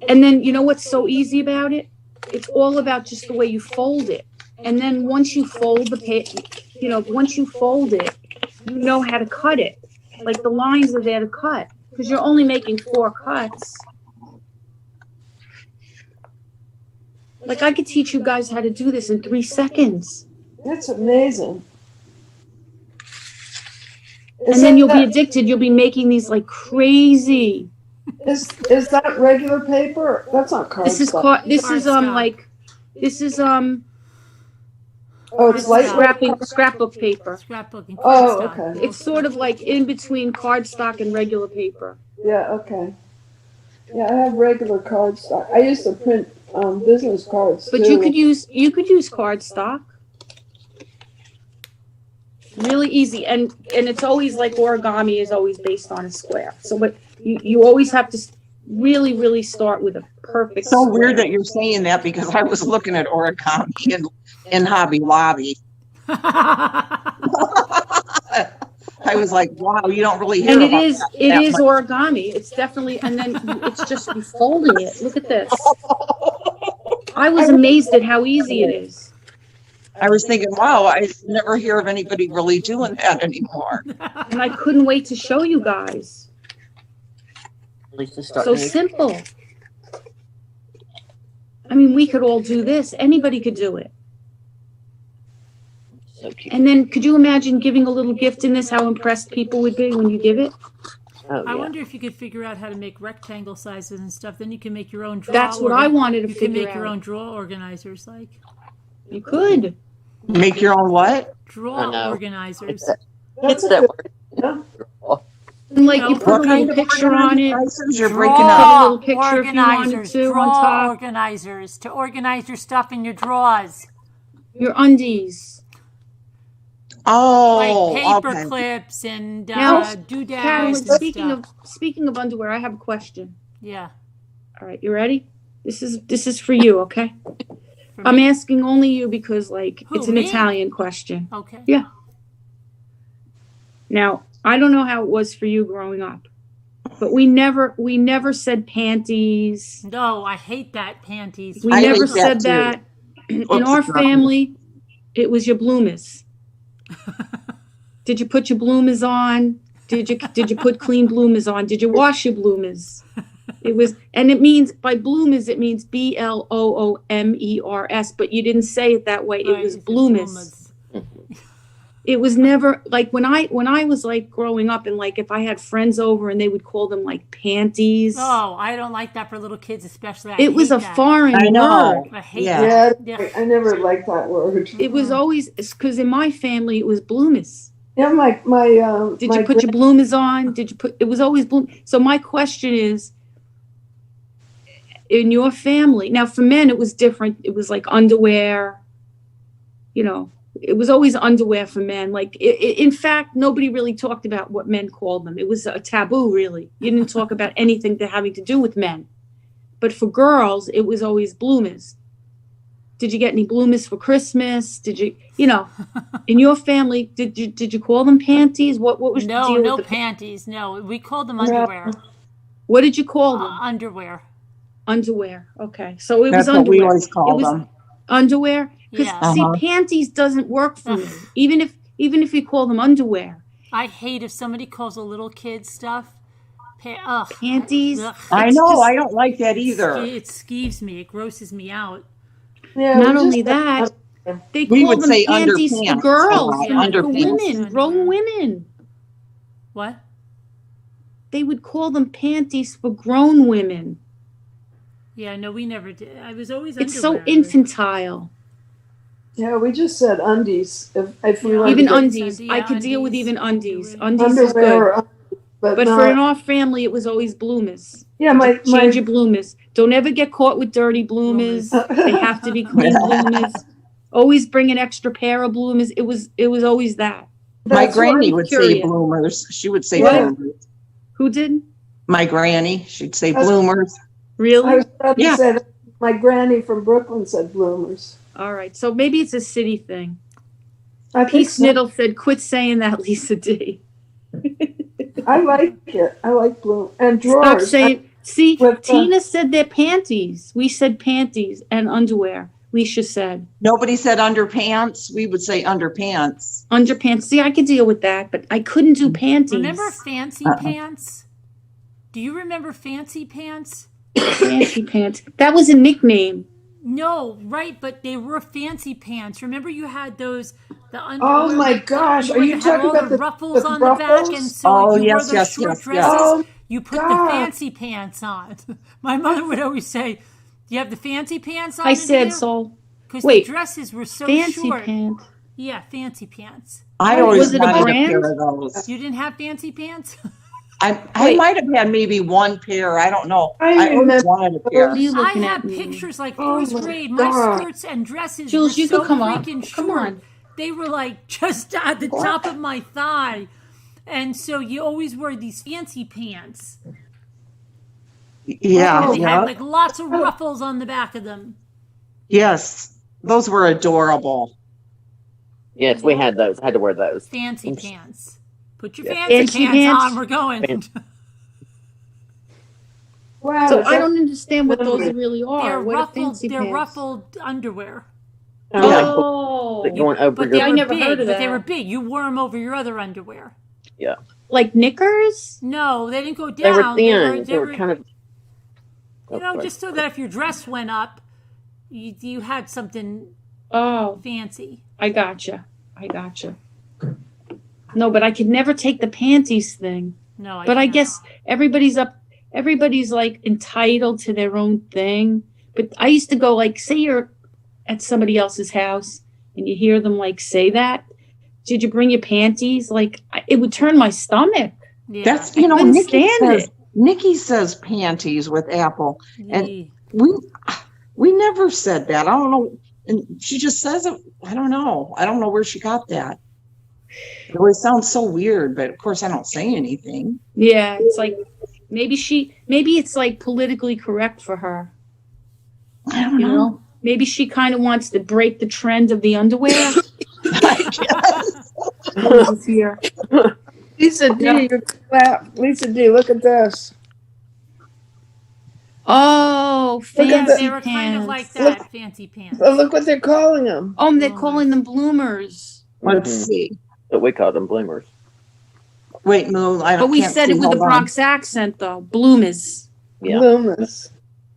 and then what's so easy about it? It's all about just the way you fold it. And then once you fold once you fold it, you know how to cut it. Like the lines are there to cut because you're only making 4 cuts. Like I could teach you guys how to do this in 3 seconds. That's amazing. And then you'll be addicted. You'll be making these like crazy. Is that regular paper? That's not cardstock. Oh, it's like scrapbook paper. Scrapbooking. Oh, okay. It's sort of like in between cardstock and regular paper. Yeah, okay. Yeah, I have regular cardstock. I used to print business cards but too. you could use cardstock. Really easy, and it's always like origami is always based on a square. So, but you always have to really, really start with a perfect. So square. weird that you're saying that because I was looking at origami in Hobby Lobby. I was like, wow, you don't really hear and about it is origami. It's definitely, and then it's just you folding it. Look at this. I was amazed at how easy it is. I was thinking, wow, I never hear of anybody really doing that anymore. And I couldn't wait to show you guys. At least it's So simple. I mean, we could all do this. Anybody could do it. So cute. And then could you imagine giving a little gift in this, how impressed people would be when you give it? Oh, I yeah. wonder if you could figure out how to make rectangle sizes and stuff. Then you can make your own drawer. That's what I wanted to You figure can make out. your own drawer organizers, like You could. Make your own what? drawer organizers. It's that word. And like you What put a kind little of picture on it. You're breaking Put up. a little picture if you wanted organizers, to on drawer top. organizers to organize your stuff in your drawers, Your undies. Oh, like paper okay. clips and Now, doodads Carolyn, and stuff. speaking of underwear, I have a question. Yeah. All right, you ready? This is for you, okay? For I'm me? asking only you because, like, Who, it's an me? Italian question. Okay. Yeah. Now, I don't know how it was for you growing up, but we never said panties. No, I hate that panties. We I never hate that said too. that. In Oops, our sorry. family, it was your bloomers. Did you put your bloomers on? Did you put clean bloomers on? Did you wash your bloomers? It was, and it means by bloomers, it means BLOOMERS, but you didn't say it that way. It Right, was it's bloomers. It was never like when I was like growing up and like if I had friends over and they would call them like panties. Oh, I don't like that for little kids, especially. It was a that. foreign I know. word. I hate Yeah. that. Yeah, I never liked that word. It was always because in my family it was bloomers. Yeah, Did my you put your bloomers on? Did you put? It was always bloom. So my question is, in your family now, for men it was different. It was like underwear. You know, it was always underwear for men. Like in fact, nobody really talked about what men called them. It was a taboo, really. You didn't talk about anything having to do with men. But for girls, it was always bloomers. Did you get any bloomers for Christmas? Did you, in your family, did you call them panties? What was the deal no with the panties. No, we called them underwear. What did you call them? Underwear. Underwear. Okay, so it That's was what we underwear. always called them. Underwear. Because Yeah. see, panties doesn't work for me. Even if you call them underwear. I hate if somebody calls a little kid stuff. Panties. I know. I don't like that either. It skeeves me. It grosses me out. Yeah, Not only that, they We call would them say panties for underpants. girls, Yeah, for underpants. women, grown women. What? They would call them panties for grown women. Yeah, no, we never did. I was always It's underwear. so infantile. Yeah, we just said undies. If we wanted Even to get undies. Yeah, I could deal with undies, even undies. Undies is underwear good. or undies, but But not, for in our family, it was always bloomers. yeah, my Change your bloomers. Don't ever get caught with dirty bloomers. They have to be clean bloomers. Always bring an extra pair of bloomers. It was always that. My That's what granny I'm would say curious. bloomers. She would say What? bloomers. Who did? My granny, she'd say That's- bloomers. I Really? was about to Yeah. say that my granny from Brooklyn said bloomers. All right. So maybe it's a city thing. I P. think so. Sniddle said, "Quit saying that, Lisa D." I like it. I like bloom and drawers. Stop saying. See, with, Tina said they're panties. We said panties and underwear. Leisha said Nobody said underpants. We would say underpants. underpants. See, I could deal with that, but I couldn't do panties. Remember fancy pants? Do you remember fancy pants? Fancy pants? That was a nickname. No, right, but they were fancy pants. Remember you had those Oh my gosh, are you had talking all about the ruffles the on the back, and ruffles? so Oh, you yes, wore those yes, short yes, yes. dresses. Oh, You put the God. fancy pants on. My mother would always say, "Do you have the fancy pants on?" I said so. Because the Wait, dresses were so fancy short. pants. Yeah, fancy pants. I Oh, always was it a wanted a brand? pair of those. You didn't have fancy pants? I Wait. might have had maybe one pair. I don't know. I I always remember wanted a What pair. are you I looking have at me? pictures like Oh fourth my grade. My God. skirts and dresses Jules, were you so could come up. freaking Come short. on. They were like just at the top of my thigh. And so you always wore these fancy pants. Yeah, And they yeah. had like lots of ruffles on the back of them. Yes. Those were adorable. Yes, we had those. I had to wear those. Fancy pants. Put your Yeah. fancy Fancy pants pants? on. We're going. Fancy. Wow. So is I that- don't understand what those really are. They're What are ruffled. fancy They're pants? ruffled underwear. Oh, Like going over But your they I were never big. heard of But they that. were big. You wore them over your other underwear. like knickers? No, they didn't go down. They were thin. They were kind of. You know, just so that if your dress went up, you had something Oh, fancy. I gotcha. No, but I could never take the panties thing. No, But I can't. guess everybody's like entitled to their own thing. But I used to go like, say you're at somebody else's house and you hear them like say that. Did you bring your panties? Like it would turn my stomach. Yeah. That's, I couldn't Nikki stand says, Nikki says panties with apple. And Yee. we never said that. I don't know. And she just says it. I don't know. I don't know where she got that. It always sounds so weird, but of course I don't say anything. Yeah, it's like maybe it's like politically correct for her. I don't You know. know? Maybe she kind of wants to break the trend of the underwear. Rose here. Lisa D, Lisa D, look at this. Oh, Look at fancy They were kind of like pants. that, fancy pants. Look what they're calling them. Oh, they're calling them bloomers. Let's see. But we call them bloomers. Wait, Moo, I But we can't said see. it with a Hold on. Bronx accent, though. Bloomers. Yeah. Loomis.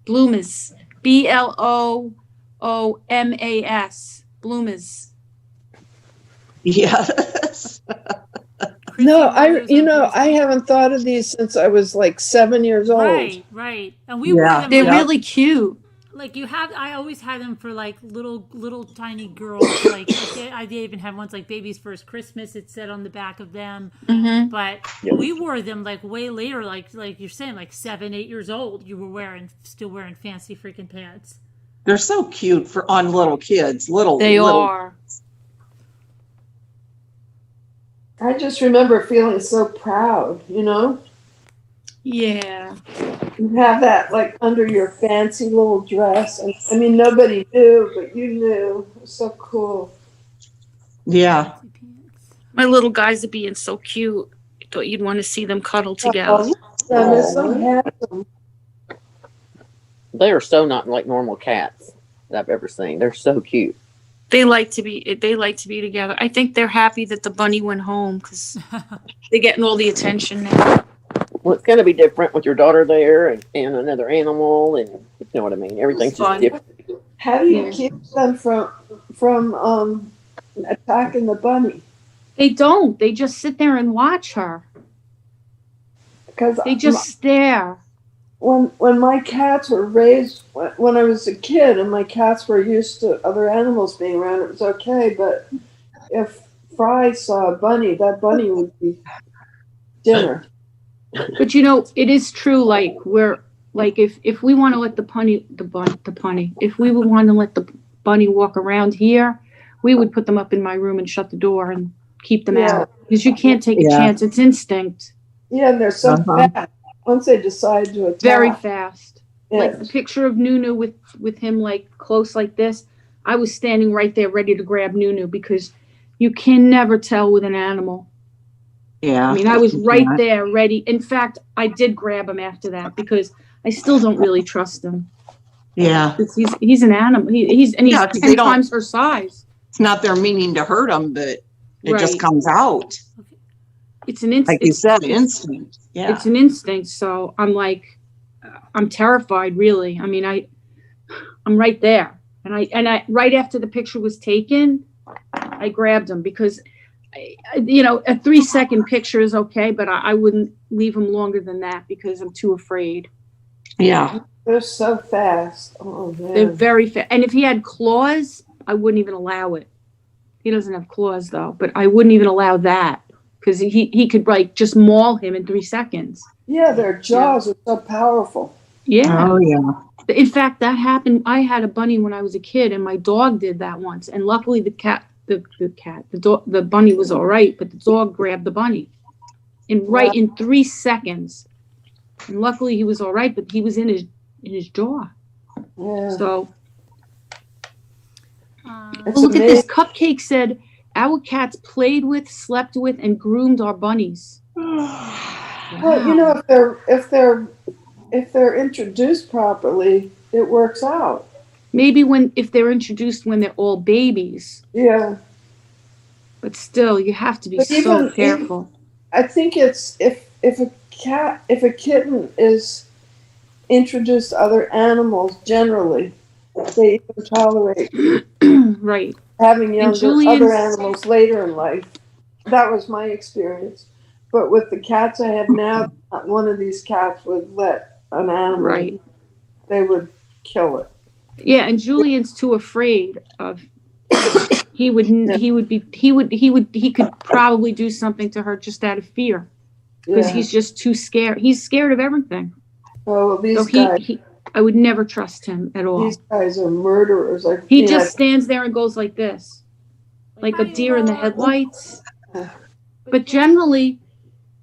Bloomers. BLOOMAS. Bloomers. Yes. No, I haven't thought of these since I was like 7 years old. Right. And we wore them. They're like, really cute. Like I always had them for like little tiny girls. Like I did even have ones like Baby's First Christmas. It said on the back of them. Mm-hmm. But we wore them like way later. Like you're saying, like 7, 8 years old. You were still wearing fancy freaking pants. They're so cute on little kids. They are. I just remember feeling so proud, Yeah. You have that like under your fancy little dress. And I mean, nobody knew, but you knew. It was so cool. Yeah. My little guys are being so cute. I thought you'd want to see them cuddle together. They're so handsome. They are so not like normal cats that I've ever seen. They're so cute. They like to be together. I think they're happy that the bunny went home because they're getting all the attention now. Well, it's going to be different with your daughter there and another animal, and you know what I mean. Everything's just different. How do you keep them from attacking the bunny? They don't. They just sit there and watch her. Because they just stare. When my cats were raised, when I was a kid and my cats were used to other animals being around, it was okay. But if Fry saw a bunny, that bunny would be dinner. But it is true. Like if we want to let if we would want to let the bunny walk around here, we would put them up in my room and shut the door and keep them out because you can't take a chance. It's instinct. Yeah, and they're so fast. Once they decide to attack. Very fast. Yes. Like the picture of Nunu with him like close like this. I was standing right there ready to grab Nunu because you can never tell with an animal. Yeah. I mean, I was right there ready. In fact, I did grab him after that because I still don't really trust him. Yeah. He's an animal. He's 10 times her size. It's not their meaning to hurt them, but it just comes out. It's an instinct. Like you said, instinct. Yeah. It's an instinct. So I'm like, I'm terrified, really. I mean, I'm right there. And I right after the picture was taken, I grabbed him because, a 3-second picture is okay, but I wouldn't leave him longer than that because I'm too afraid. Yeah. They're so fast. Oh, man. They're very fast. And if he had claws, I wouldn't even allow it. He doesn't have claws, though, but I wouldn't even allow that. Because he could like just maul him in 3 seconds. Yeah, their jaws are so powerful. Yeah. Oh yeah. In fact, that happened. I had a bunny when I was a kid, and my dog did that once. And luckily, the bunny was all right, but the dog grabbed the bunny, in 3 seconds. And luckily, he was all right, but he was in his jaw. Yeah. So. Look at this. Cupcake said. Our cats played with, slept with, and groomed our bunnies. Well, if they're introduced properly, it works out. Maybe if they're introduced when they're all babies. Yeah. But still, you have to be so careful. I think it's if a kitten is introduced to other animals, generally, they even tolerate right. having other animals later in life. That was my experience. But with the cats I have now, not one of these cats would let an animal. Right. They would kill it. Yeah, and Julian's too afraid of. He could probably do something to her just out of fear, because he's just too scared. He's scared of everything. Oh, these guys. I would never trust him at all. These guys are murderers. He just stands there and goes like this, like a deer in the headlights. But generally,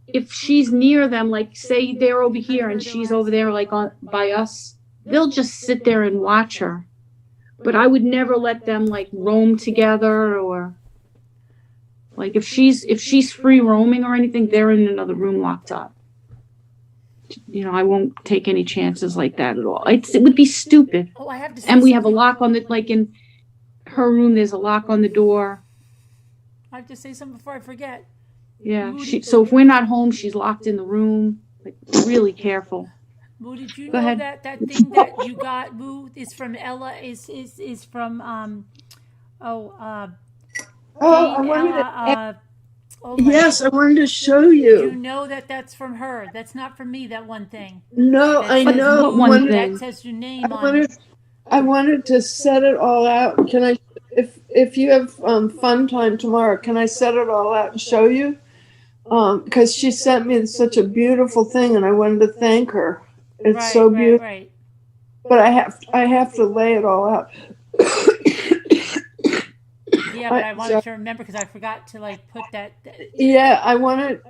if she's near them, like say they're over here and she's over there, like by us, they'll just sit there and watch her. But I would never let them like roam together, or like if she's free roaming or anything, they're in another room locked up. You know, I won't take any chances like that at all. It would be stupid. Oh, I have to say And we have a something. lock on the, like in her room, there's a lock on the door. I have to say something before I forget. Yeah. So if we're not home, she's locked in the room. Like, really careful. Moo, did you Go know ahead. that thing that you got, Moo, is from Ella, is from, I Jane, wanted to, oh my. yes, I wanted to show Did you you. know that's from her? That's not from me, that one thing. No, That I says know. What one Moo, thing? that says your name I on it. wanted to set it all out. Can I, if you have fun time tomorrow, can I set it all out and show you? Because she sent me such a beautiful thing, and I wanted to thank her. It's so beautiful. Right. But I have to lay it all out. Yeah, but I wanted to remember because I forgot to like put that. Yeah, I wanted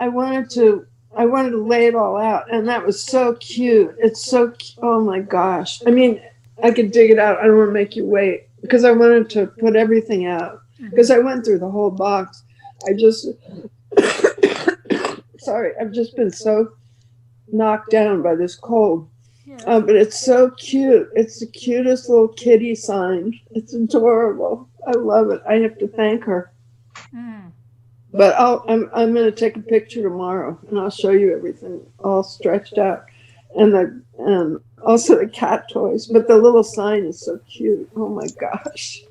to lay it all out, and that was so cute. It's so oh my gosh. I mean, I could dig it out. I don't want to make you wait because I wanted to put everything out because I went through the whole box. I just sorry, I've just been so knocked down by this cold. But it's so cute. It's the cutest little kitty sign. It's adorable. I love it. I have to thank her. But I'm going to take a picture tomorrow, and I'll show you everything all stretched out, and also the cat toys. But the little sign is so cute. Oh my gosh,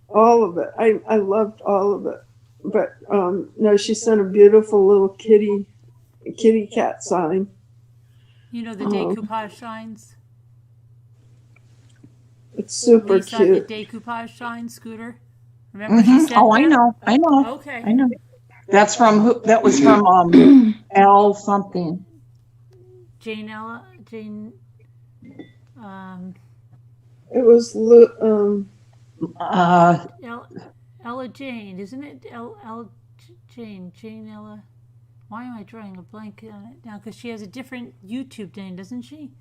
all of it. I loved all of it. But no, she sent a beautiful little kitty cat sign. You know the decoupage signs? It's super Lisa, cute. the decoupage sign, Scooter. Remember she said Oh, that? I know. Okay. I know. That's from who? That was from L something. Jane. It was Ella Jane, isn't it? Jane Ella. Why am I drawing a blank on it now? Because she has a different YouTube name, doesn't she?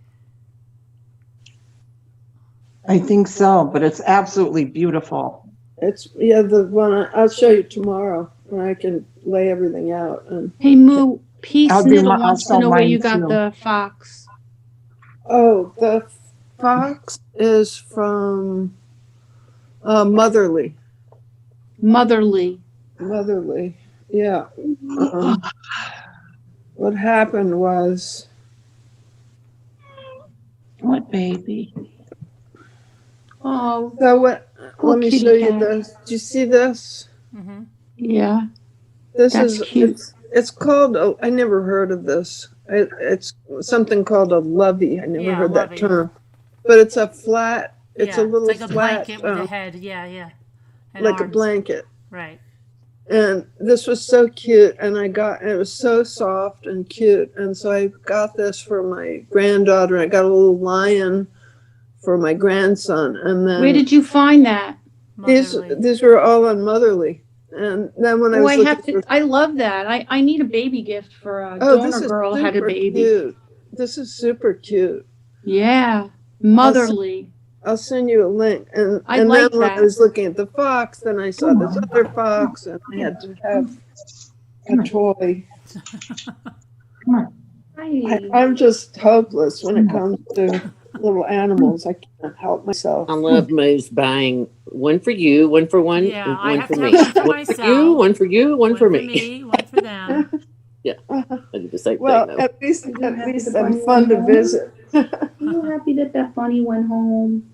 I think so, but it's absolutely beautiful. It's the one I'll show you tomorrow when I can lay everything out. And Hey Moo, Peace Niddle wants to know where you got too. the fox. Oh, the fox is from Motherly. Motherly. Yeah. What happened was. What baby? Oh. So what? Poor Let me kitty show you cat. this. Do you see this? Mm-hmm. Yeah. This That's is cute. It's called. I never heard of this. It's something called a lovey. I never heard lovey. that term. But it's a flat. It's a little it's like a flat, blanket with a head. Yeah. And like a arms. blanket. Right. And this was so cute, and it was so soft and cute, and so I got this for my granddaughter. I got a little lion for my grandson, and then Where did you find that? these were all on Motherly, and then when I was I love that. I need a baby gift for a this donor is girl had a super baby. cute. This is super cute. Yeah, Motherly. I'll send you a link. And I then like when that. I was looking at the fox, then I saw this other fox, and I had to have a toy. I'm just hopeless when it comes to little animals. I can't help myself. I love Moo's buying one for you, one for one, Yeah, and I one have for to me. have one for One myself. for you, one for you, one for me. One for them. Yeah, I do the same Well, thing though. at least I'm fun to visit. You happy that bunny went home?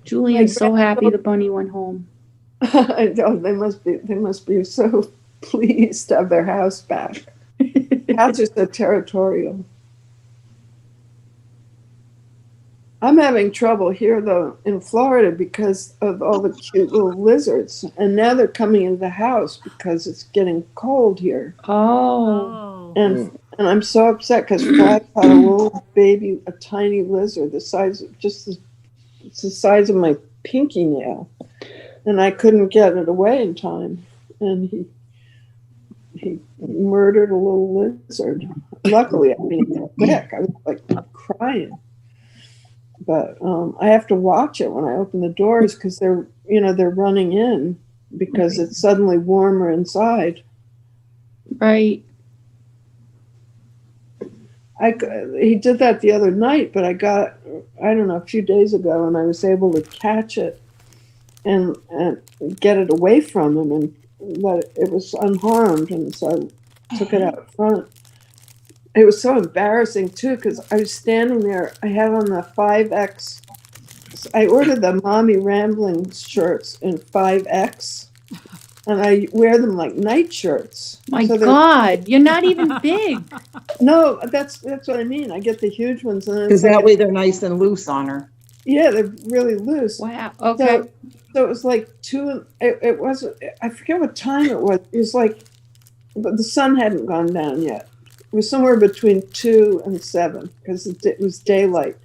Julian's so happy the bunny went home. I know, they must be so pleased to have their house back. Cats are so territorial. I'm having trouble here though in Florida because of all the cute little lizards, and now they're coming into the house because it's getting cold here. Oh. And I'm so upset because Flag had a little baby, a tiny lizard, the size of it's the size of my pinky nail, and I couldn't get it away in time, and he murdered a little lizard. Luckily, I mean, quick. I was like crying. but I have to watch it when I open the doors because they're running in because it's suddenly warmer inside. Right. He did that the other night, but I don't know, a few days ago, and I was able to catch it and get it away from him and let it was unharmed, and so I took it out front. It was so embarrassing too because I was standing there. I had on the 5X. I ordered the Mommy Rambling shirts in 5X, and I wear them like night shirts. My God, you're not even big. No, that's what I mean. I get the huge ones, and Because that way they're nice and loose on her. Yeah, they're really loose. Wow. Okay. So it was like it wasn't, I forget what time it was. It was like, but the sun hadn't gone down yet. It was somewhere between 2 and 7 because it was daylight.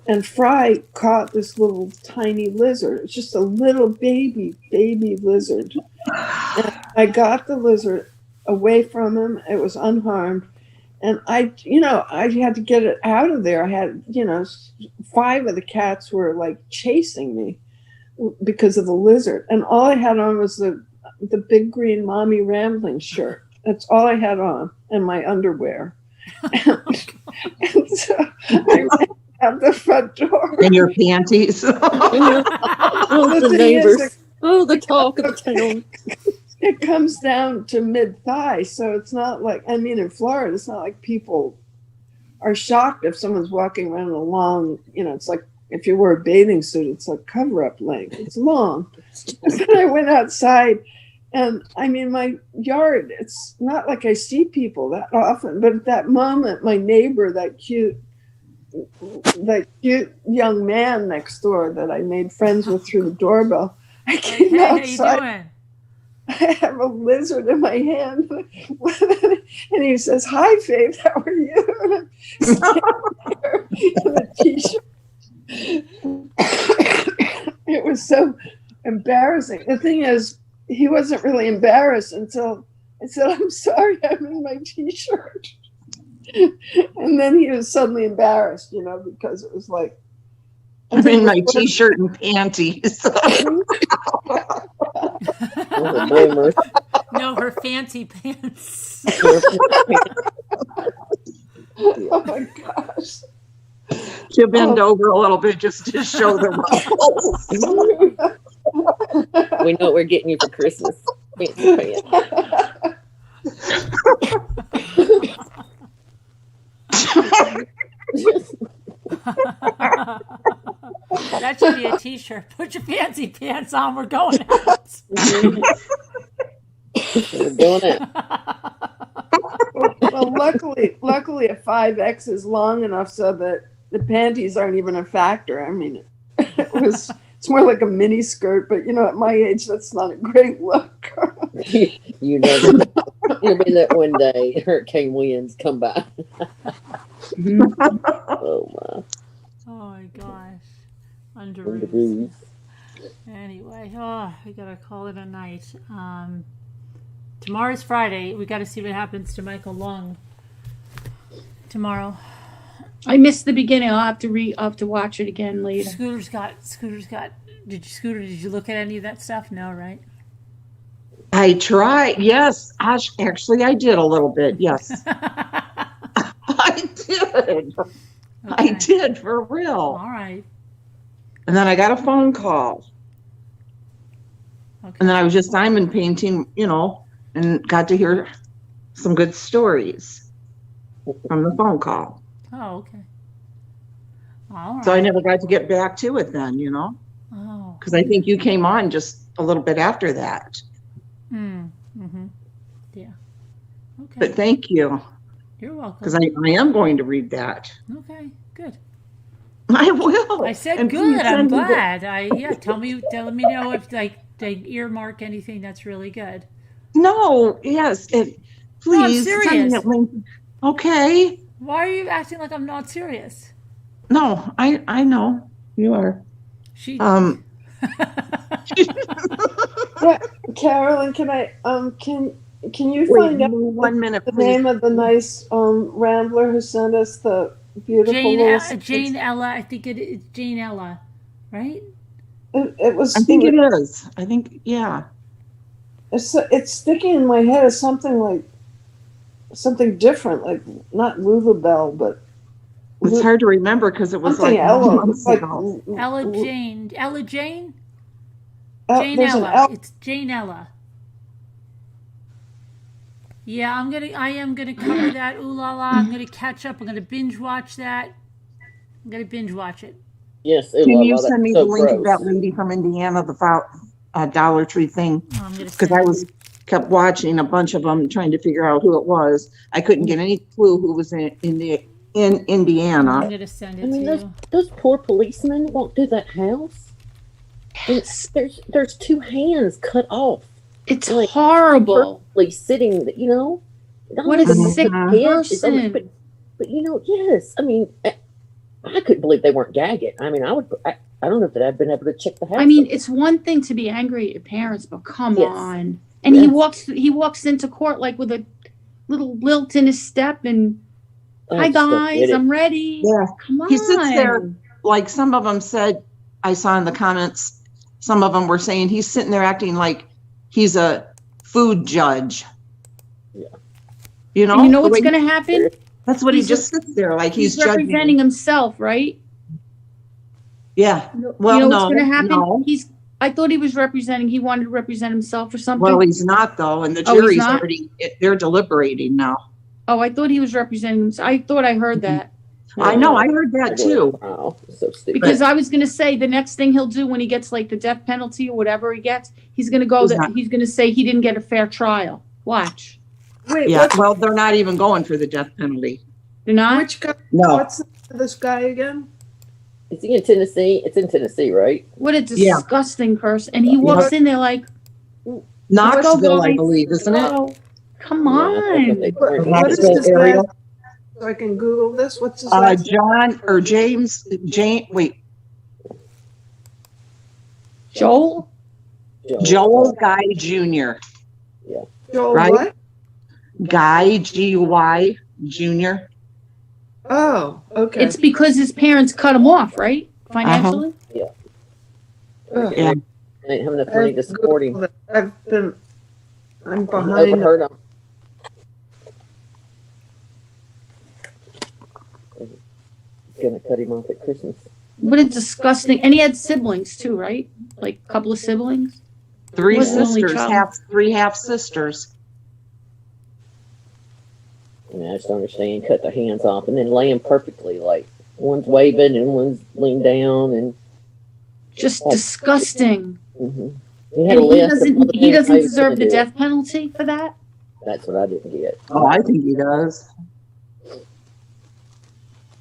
And Fry caught this little tiny lizard. It's just a little baby lizard. And I got the lizard away from him. It was unharmed. And I had to get it out of there. I had, 5 of the cats were like chasing me because of the lizard. And all I had on was the big green Mommy Rambling shirt. That's all I had on, and my underwear. And so I ran out the front door. And your panties. The neighbors. The talk of the town. It comes down to mid-thigh, so it's not like, in Florida, it's not like people are shocked if someone's walking around a long, it's like if you wear a bathing suit, it's like cover-up length. It's long. And I went outside, and my yard, it's not like I see people that often, but at that moment, my neighbor, that cute young man next door that I made friends with through the doorbell, I came outside. How you doing? I have a lizard in my hand. And he says, "Hi, Faith, how are you?" And I'm in a t-shirt. It was so embarrassing. The thing is, he wasn't really embarrassed until I said, "I'm sorry, I'm in my t-shirt." And then he was suddenly embarrassed, because it was like, I'm in my t-shirt and panties. No, her fancy pants. Oh my gosh. She'll bend over a little bit just to show the ruffles. We know what we're getting you for Christmas. Fancy pants. That should be a t-shirt. Put your fancy pants on. We're going out. We're doing it. Well, luckily a 5X is long enough so that the panties aren't even a factor. It's more like a mini skirt, but at my age, that's not a great look. You never know. You'll be that one day hurricane winds come by. Oh my. Oh my gosh. Under Under roofs. roofs. Anyway, we gotta call it a night. Tomorrow's Friday. We gotta see what happens to Michael Long tomorrow. I missed the beginning. I'll have to watch it again later. Scooter's got. Did you look at any of that stuff? No, right? I tried. Yes, actually, I did a little bit. Yes, I did. Okay. I did for real. All right. And then I got a phone call. Okay. And then I was just diamond painting, and got to hear some good stories from the phone call. Oh, okay. All right. So I never got to get back to it then, Oh. because I think you came on just a little bit after that. Mm-hmm. Yeah. Okay. But thank you, You're welcome. because I am going to read that. Okay, good. I will. I said And good. please I'm send me the- glad. Tell me know if they earmark anything that's really good. No, yes, please send me serious. that link. Okay. Why are you acting like I'm not serious? No, I know you are. She. Carolyn, can I can you Wait, find out 1 minute, the please. name of the nice rambler who sent us the beautiful little Jane Ella. I think it's Jane Ella, right? It was. I think it is. I think, yeah. It's sticking in my head as something like something different, like not Lulabelle, but It's hard to remember because it was something like Ella. months Like ago. Ella Jane. Jane there's an Ella. It's Jane Ella. Yeah, I am gonna cover that. Ooh la la! I'm gonna catch up. I'm gonna binge watch that. I'm gonna binge watch it. Yes, Can you that's send me so the link of gross. that lady from Indiana, the Dollar Tree thing? Oh, I'm gonna Because send I it. kept watching a bunch of them, trying to figure out who it was. I couldn't get any clue who was in I'm Indiana. gonna send I it mean, to you. those poor policemen won't do that house. There's two hands cut off. It's Like, horrible. perfectly sitting, you know. What a Mhm. sick Head is on person. but you know, yes. I mean, I couldn't believe they weren't gagging. I mean, I don't know that I've been able to check the house. I mean, it's one thing to be angry at your parents, but come Yes. on. And he walks into court like with a little lilt in his step and hi just don't guys, get it. I'm ready. Yeah. Come on. He sits there, like some of them said, I saw in the comments, some of them were saying he's sitting there acting like he's a food judge. Yeah. You know? And you know the what's way- going to happen? That's what he He's just sits there like he's representing judging. himself, right? Yeah. Well, you know no, what's going to happen? no. I thought he wanted to represent himself or something. Well, he's not though, and the Oh, he's jury's not? they're deliberating now. Oh, I thought he was representing himself. I thought I heard that. I know, I heard that too. Wow, so stupid. Because I was going to say the next thing he'll do when he gets like the death penalty or whatever he gets, he's going to go he's going to say he didn't get a fair trial. Watch. Wait, Yeah, well, they're not even going for the death penalty. They're not? which guy? No. What's this guy again? Is he in Tennessee? It's in Tennessee, right? What a disgusting person. And he walks in there like, Knoxville, I guys. believe, isn't it? oh, come Yeah, on. What is this guy? So I can Google this. What's his last name? John or James, wait, Joel? Joel Guy Jr. Joel right? what? Guy, G-Y, Jr. Oh, okay. It's because his parents cut him off, right? Financially? Ugh. Yeah. I ain't having enough money to support him. I'm I behind. overheard him. Gonna cut him off at Christmas. What a disgusting. And he had siblings too, right? Like a couple of siblings? Three Wasn't the only sisters, child. three half sisters. I mean, I just don't understand. Cut their hands off and then lay them perfectly. Like one's waving and one's leaned down, and Just disgusting. he had a And list. he doesn't deserve the death penalty for that? That's what I didn't get. Oh, I think he does.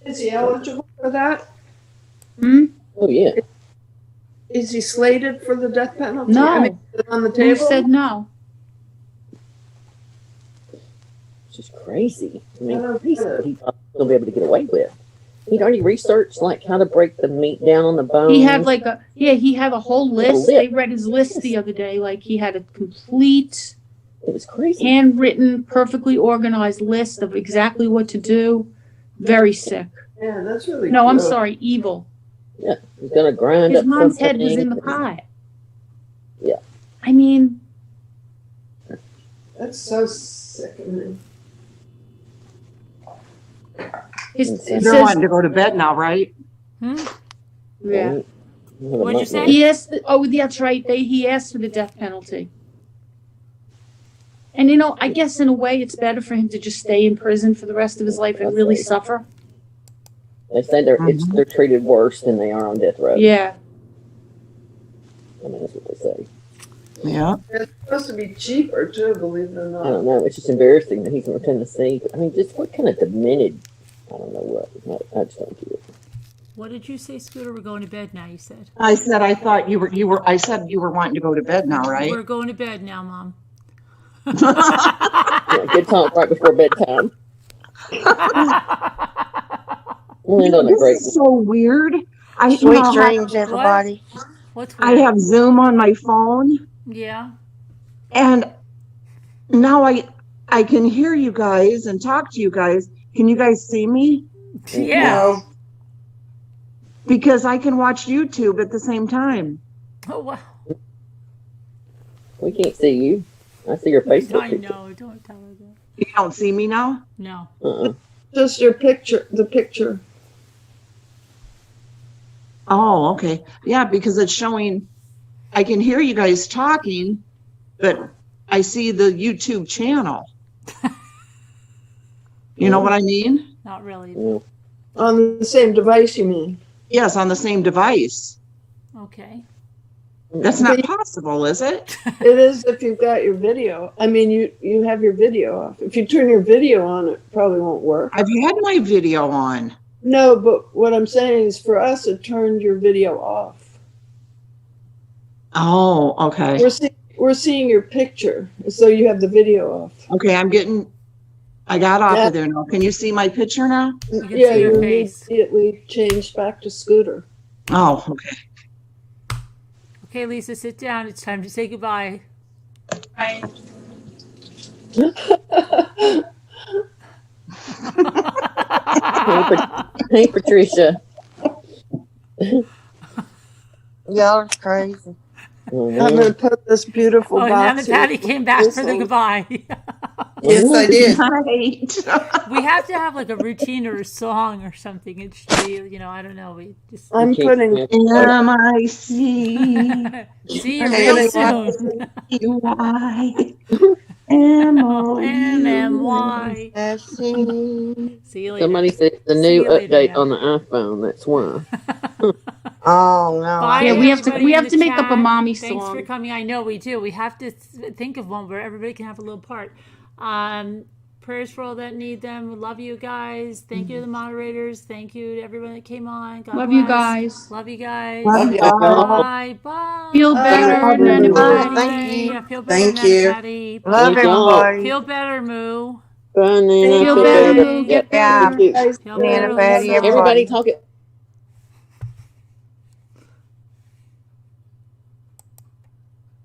Is he eligible for that? Hmm? Oh yeah. Is he slated for the death penalty? No. I mean, is it on the Who table? said no? It's just crazy. I mean, I don't crazy get it. what he thought he was gonna be able to get away with. He'd already researched like how to break the meat down on the bone. He had like he had a whole list. list. They read his list the other day. Like he had a complete It was crazy. handwritten, perfectly organized list of exactly what to do. Very sick. Yeah, that's really No, I'm good. sorry, evil. Yeah, he's gonna grind His up mom's head was something. in the pot. Yeah. I mean, That's so sickening. it They're says wanting to go to bed now, right? yeah. What'd you say? He asked. Oh, that's right. He asked for the death penalty. And I guess in a way, it's better for him to just stay in prison for the rest of his life and really suffer. They say they're treated worse than they are on death row. Yeah. I mean, that's what they say. Yeah. It's supposed to be cheaper too, believe it or I not. don't know. It's just embarrassing that he's from Tennessee. I mean, just what kind of demented? I don't know what. I just don't get it. What did you say, Scooter? We're going to bed now, you said. I said I thought I said you were wanting to go to bed now, right? We're going to bed now, Mom. Yeah, good talk right before bedtime. We'll end on a This great. is so weird. Sweet dreams, everybody. What's I weird? have Zoom on my phone, Yeah. and now I can hear you guys and talk to you guys. Can you guys see me? Yeah. No, Because I can watch YouTube at the same time. Oh, wow. We can't see you. I see your Facebook I picture. know. Don't tell her that. You don't see me now? No. Just your picture, the picture. Oh, okay. Yeah, because it's showing, I can hear you guys talking, but I see the YouTube channel. You know what I mean? Not really. Yeah. On the same device, you mean? Yes, on the same device. Okay. That's not possible, is it? It is if you've got your video. I mean, you have your video off. If you turn your video on, it probably won't work. I've had my video on. No, but what I'm saying is for us, it turned your video off. Oh, okay. We're seeing your picture, so you have the video off. Okay, I got off of there now. Can you see my picture now? You can Yeah, see your you face. immediately changed back to Scooter. Oh, okay. Okay, Lisa, sit down. It's time to say goodbye. Bye. Hey, Patricia. Y'all are crazy. I'm gonna put this beautiful Oh, now box. that Patty came back for the goodbye. yes, I did. Right. We have to have like a routine or a song or something. It should be, I don't know. We just I'm putting. M-I-C. see you I'm real putting- soon. Y M-O-U. MMY. See you later. Somebody said the See new you later, update yeah. on the iPhone. That's why. Oh no! Bye, Yeah, we have to- everybody we in have the to make up a chat. mommy Thanks song. for coming. I know we do. We have to think of one where everybody can have a little part. Prayers for all that need them. We love you guys. Thank you to the moderators. Thank you to everyone that came on. God Love you bless. guys. Love you guys. Love y'all. Bye. Bye. Feel better, Nana Bye. Patty. Thank you. I feel better, Thank Nana you. Patty. Love Thank y'all. everybody. Feel better, Moo. Bye, Nana. Feel Bye. better, Moo. Get Yeah. better. Feel better, Nana, Patty, Lisa. everybody. Everybody talk it.